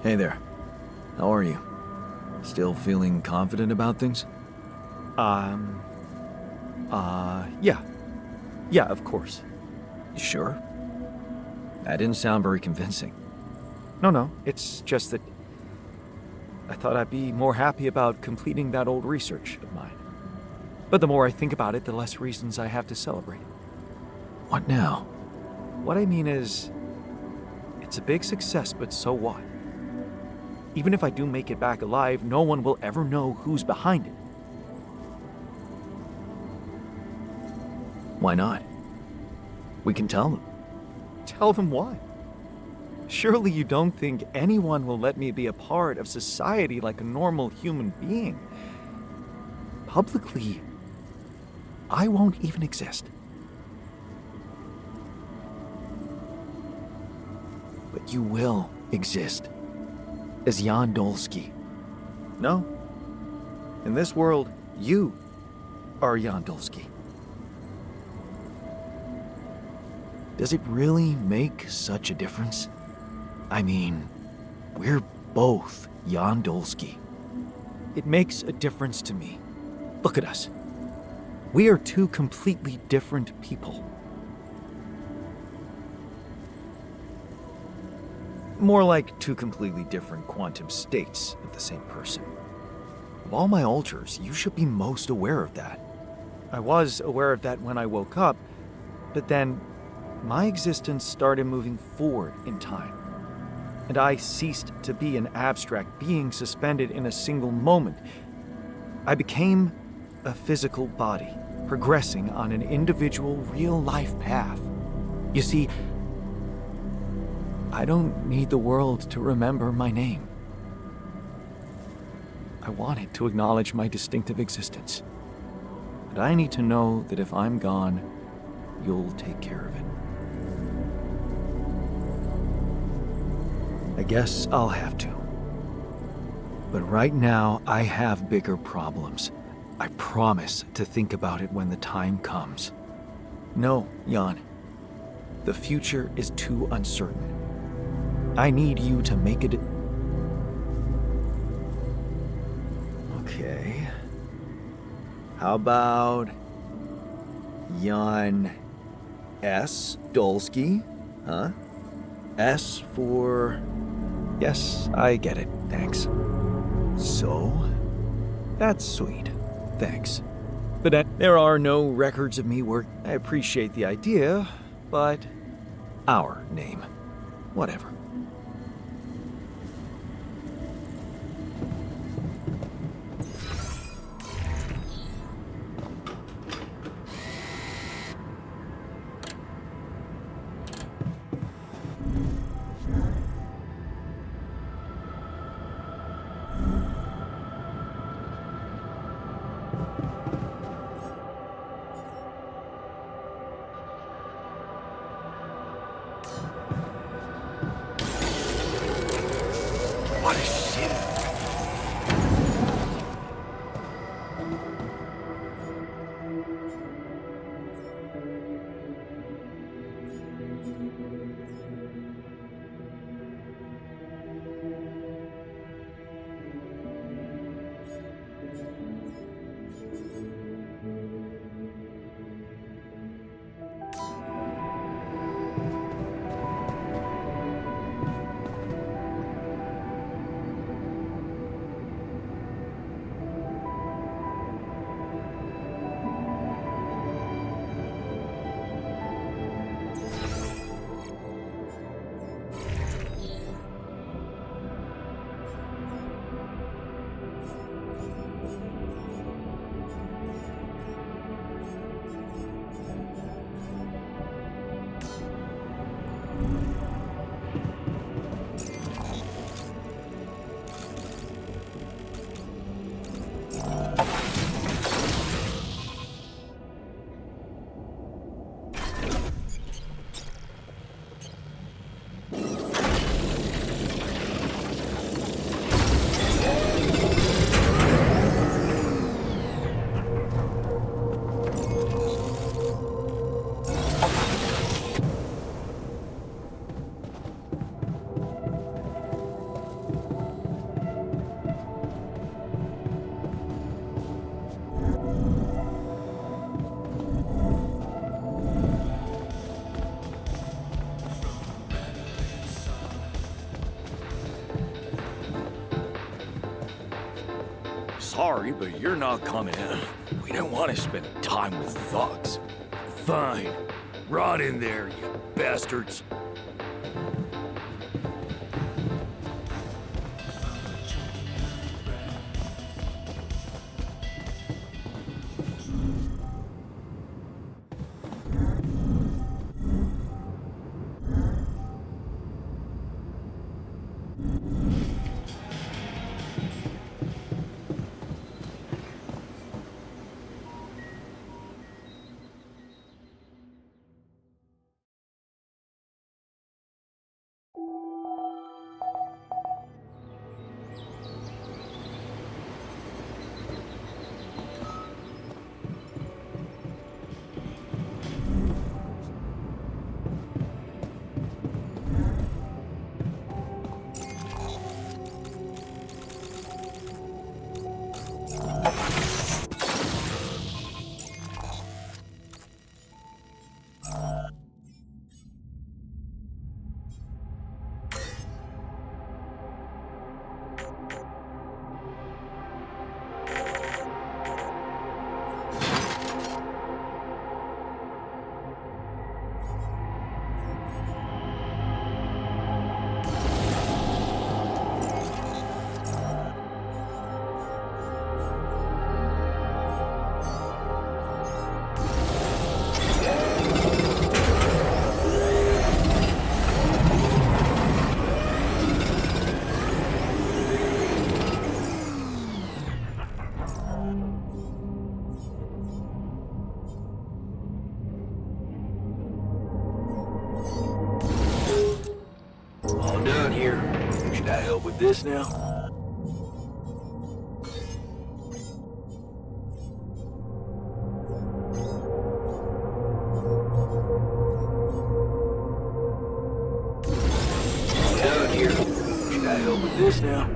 [SPEAKER 1] Hey there. How are you? Still feeling confident about things?
[SPEAKER 10] Yeah. Yeah, of course.
[SPEAKER 1] You sure? That didn't sound very convincing.
[SPEAKER 10] No, it's just that I thought I'd be more happy about completing that old research of mine. But the more I think about it, the less reasons I have to celebrate.
[SPEAKER 1] What now?
[SPEAKER 10] What I mean is, it's a big success, but so what? Even if I do make it back alive, no one will ever know who's behind it.
[SPEAKER 1] Why not? We can tell them.
[SPEAKER 10] Tell them why? Surely you don't think anyone will let me be a part of society like a normal human being? Publicly, I won't even exist.
[SPEAKER 1] But you will exist. As Jan Dolsky.
[SPEAKER 10] No. In this world, you are Jan Dolsky.
[SPEAKER 1] Does it really make such a difference? I mean, we're both Jan Dolsky.
[SPEAKER 10] It makes a difference to me. Look at us. We are two completely different people. More like two completely different quantum states of the same person. Of all my alters, you should be most aware of that. I was aware of that when I woke up, but then my existence started moving forward in time, and I ceased to be an abstract being suspended in a single moment. I became a physical body, progressing on an individual real-life path. You see, I don't need the world to remember my name. I want it to acknowledge my distinctive existence. But I need to know that if I'm gone, you'll take care of it. I guess I'll have to. But right now, I have bigger problems. I promise to think about it when the time comes. No, Jan. The future is too uncertain. I need you to make it. Okay. How about Jan S. Dolsky? Huh? S for... Yes, I get it. Thanks. So? That's sweet. Thanks. But there are no records of me work. I appreciate the idea, but our name. Whatever. sorry, but you're not coming in. We don't want to spend time with thugs. Fine. Rot in there, you bastards.
[SPEAKER 3] All done here. Should I help with this now? All done here. Should I help with this now?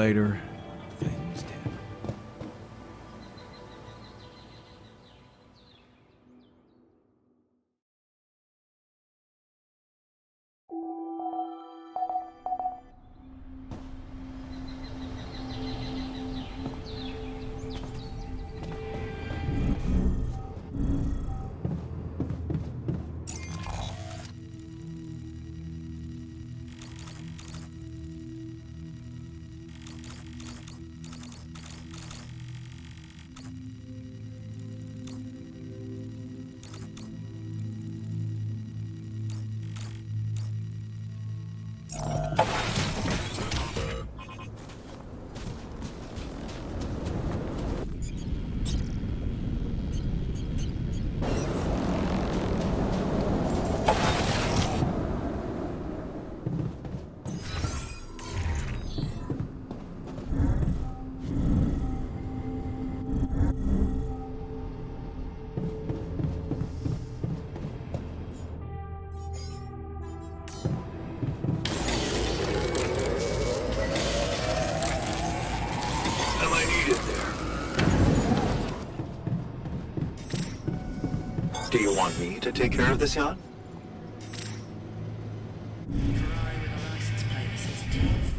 [SPEAKER 3] later, things did.
[SPEAKER 4] Am I needed there? Do you want me to take care of this yacht?
[SPEAKER 5] Ferrari with a license plate that says teeth.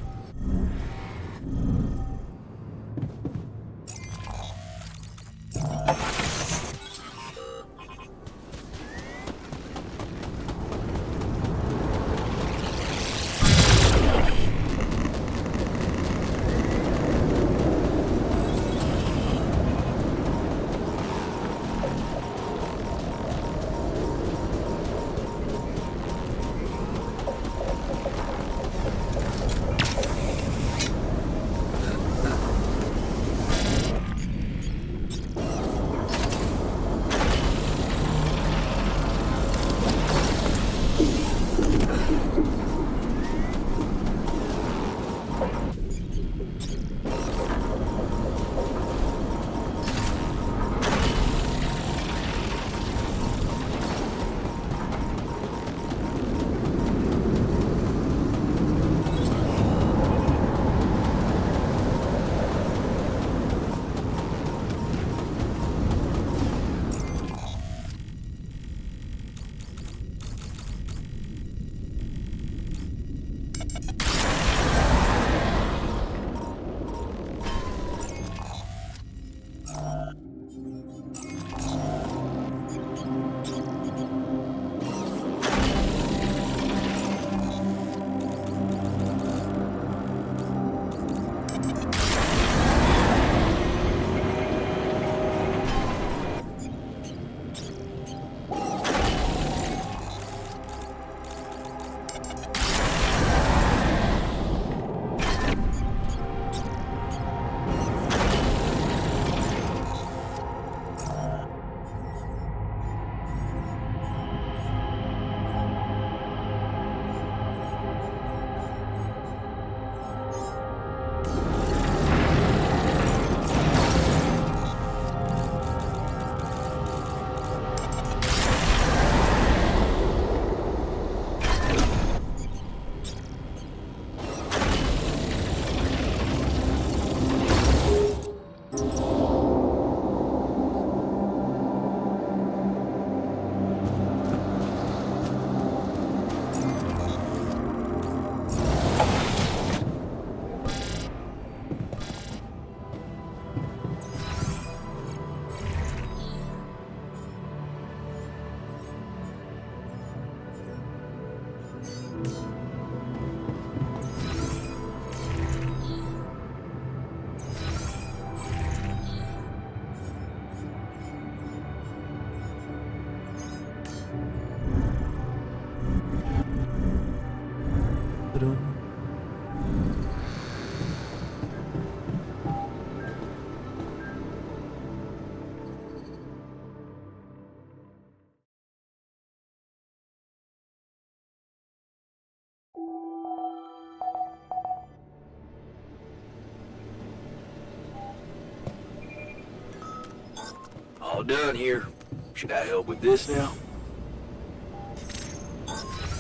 [SPEAKER 4] All done here. Should I help with this now?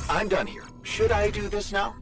[SPEAKER 13] I'm done here. Should I do this now?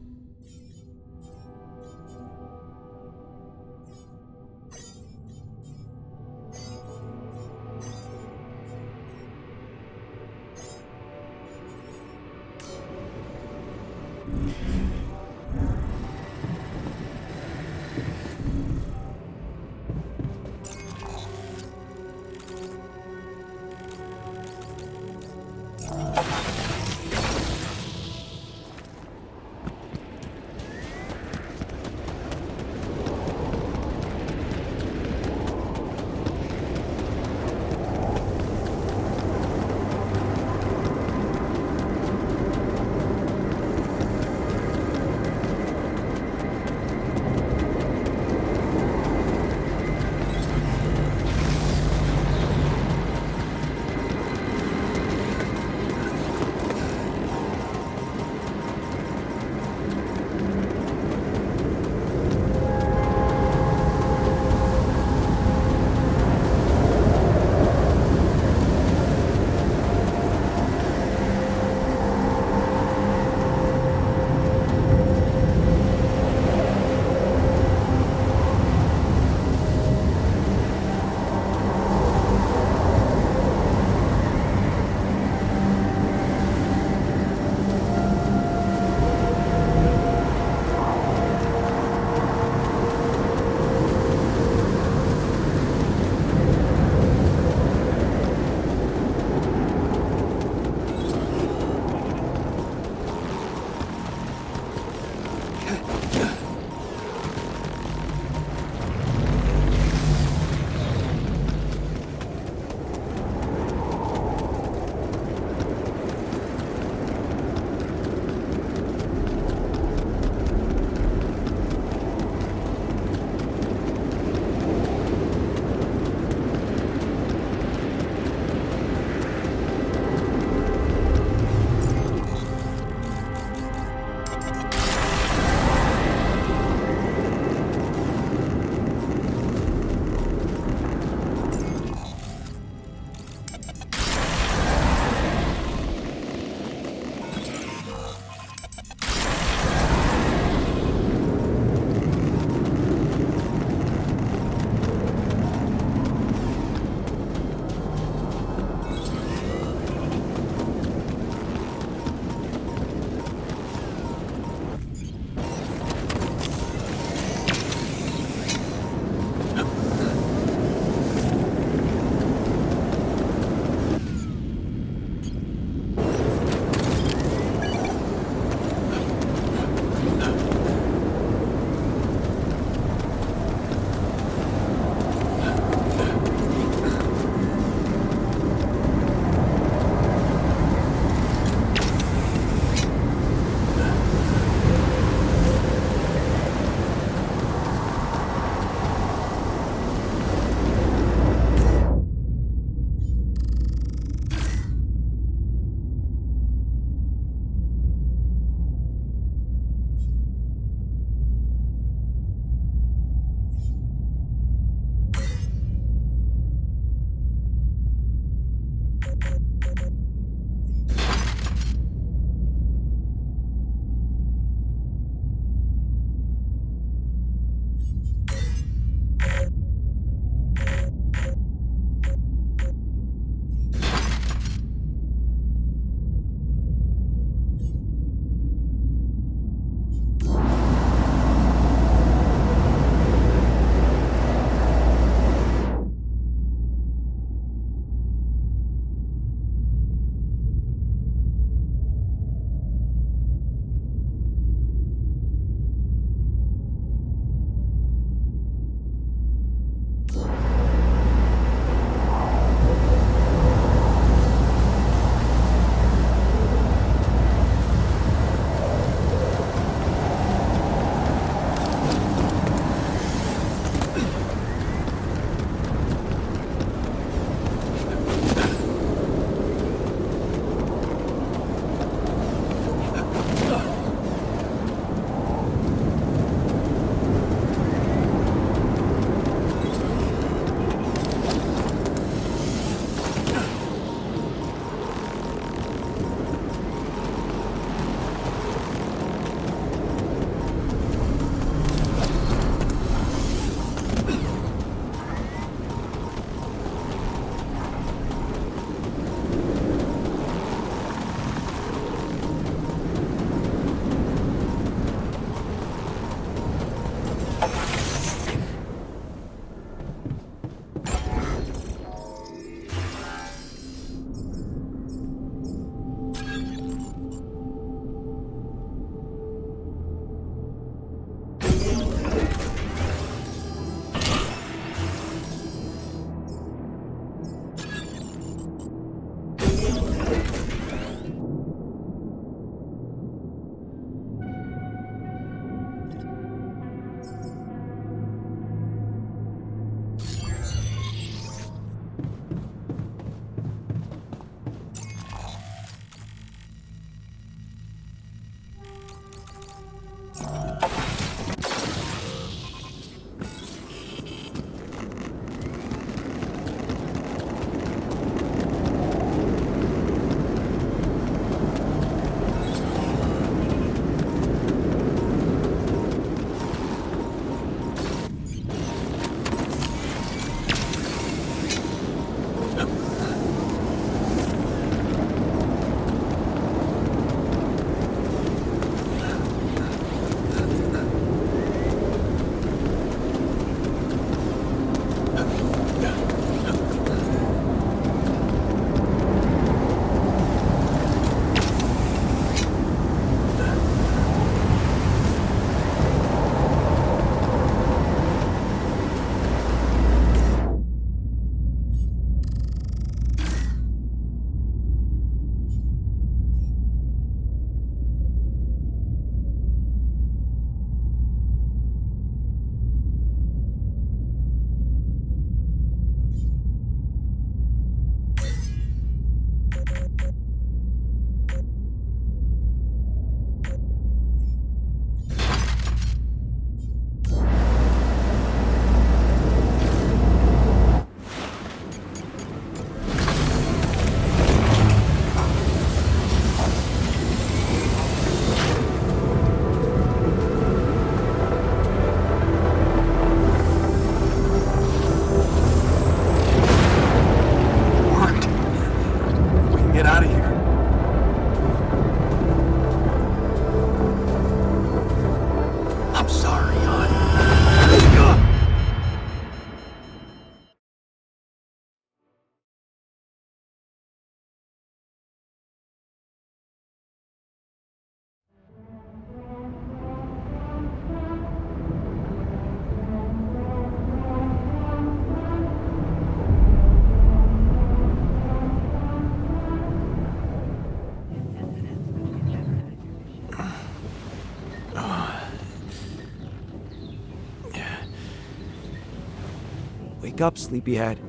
[SPEAKER 1] Wake up, sleepyhead.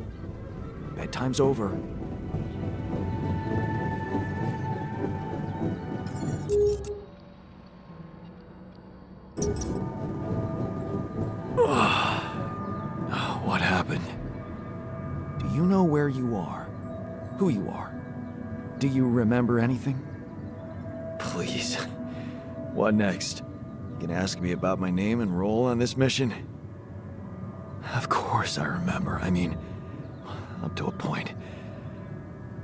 [SPEAKER 1] Bedtime's over.
[SPEAKER 3] What happened?
[SPEAKER 1] Do you know where you are? Who you are? Do you remember anything?
[SPEAKER 3] Please. What next? You gonna ask me about my name and role on this mission? Of course I remember. I mean, up to a point.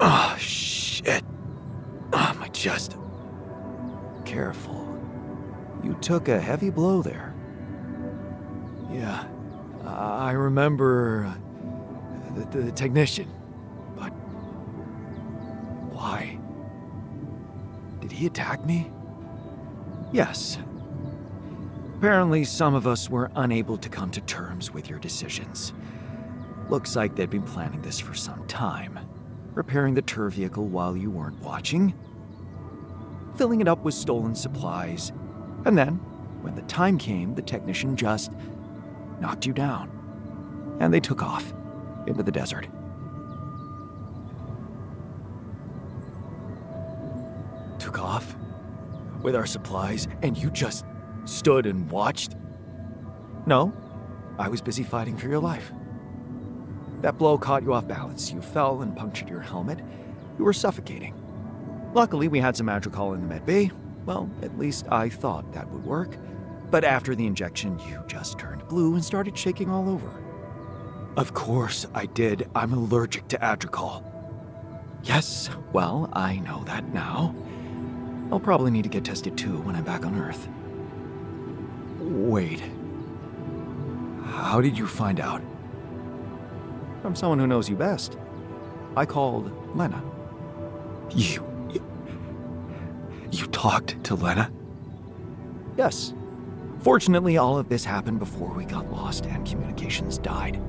[SPEAKER 3] Oh, shit. Oh, my chest.
[SPEAKER 1] Careful. You took a heavy blow there.
[SPEAKER 3] Yeah, I remember the technician, but why? Did he attack me?
[SPEAKER 1] Yes. Apparently, some of us were unable to come to terms with your decisions. Looks like they'd been planning this for some time. Repairing the tour vehicle while you weren't watching. Filling it up with stolen supplies. And then, when the time came, the technician just knocked you down. And they took off into the desert.
[SPEAKER 3] Took off? With our supplies, and you just stood and watched?
[SPEAKER 1] No, I was busy fighting for your life. That blow caught you off balance. You fell and punctured your helmet. You were suffocating. Luckily, we had some Adricol in the med bay. Well, at least I thought that would work. But after the injection, you just turned blue and started shaking all over.
[SPEAKER 3] Of course I did. I'm allergic to Adricol.
[SPEAKER 1] Yes, well, I know that now. I'll probably need to get tested too when I'm back on Earth.
[SPEAKER 3] Wait. How did you find out?
[SPEAKER 1] From someone who knows you best. I called Lena.
[SPEAKER 3] You talked to Lena?
[SPEAKER 1] Yes. Fortunately, all of this happened before we got lost and communications died.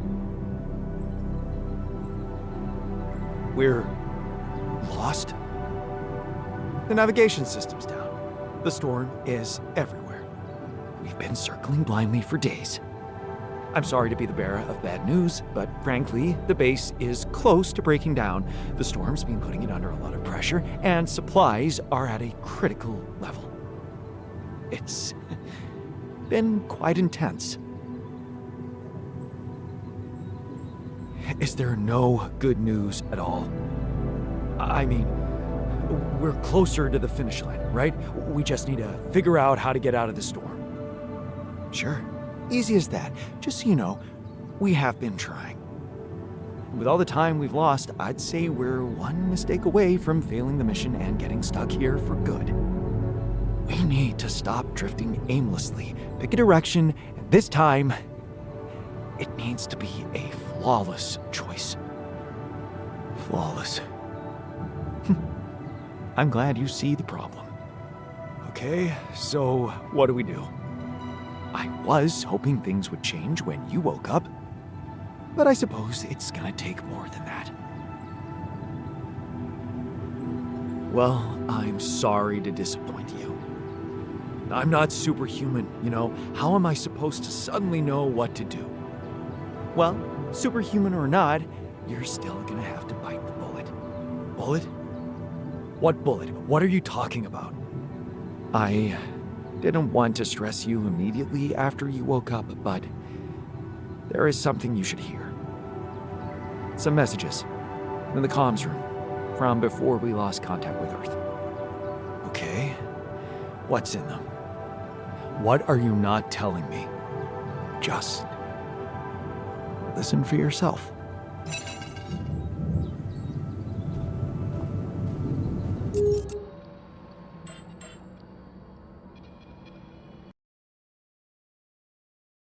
[SPEAKER 3] We're lost?
[SPEAKER 1] The navigation system's down. The storm is everywhere. We've been circling blindly for days. I'm sorry to be the bearer of bad news, but frankly, the base is close to breaking down. The storm's been putting it under a lot of pressure, and supplies are at a critical level. It's been quite intense.
[SPEAKER 3] Is there no good news at all? I mean, we're closer to the finish line, right? We just need to figure out how to get out of the storm.
[SPEAKER 1] Sure. Easy as that. Just so you know, we have been trying. With all the time we've lost, I'd say we're one mistake away from failing the mission and getting stuck here for good. We need to stop drifting aimlessly, pick a direction, and this time, it needs to be a flawless choice.
[SPEAKER 3] Flawless.
[SPEAKER 1] I'm glad you see the problem.
[SPEAKER 3] Okay, so what do we do?
[SPEAKER 1] I was hoping things would change when you woke up, but I suppose it's gonna take more than that.
[SPEAKER 3] Well, I'm sorry to disappoint you. I'm not superhuman, you know. How am I supposed to suddenly know what to do?
[SPEAKER 1] Well, superhuman or not, you're still gonna have to bite the bullet.
[SPEAKER 3] Bullet? What bullet? What are you talking about?
[SPEAKER 1] I didn't want to stress you immediately after you woke up, but there is something you should hear. Some messages in the comms room from before we lost contact with Earth.
[SPEAKER 3] Okay. What's in them? What are you not telling me?
[SPEAKER 1] Just listen for yourself.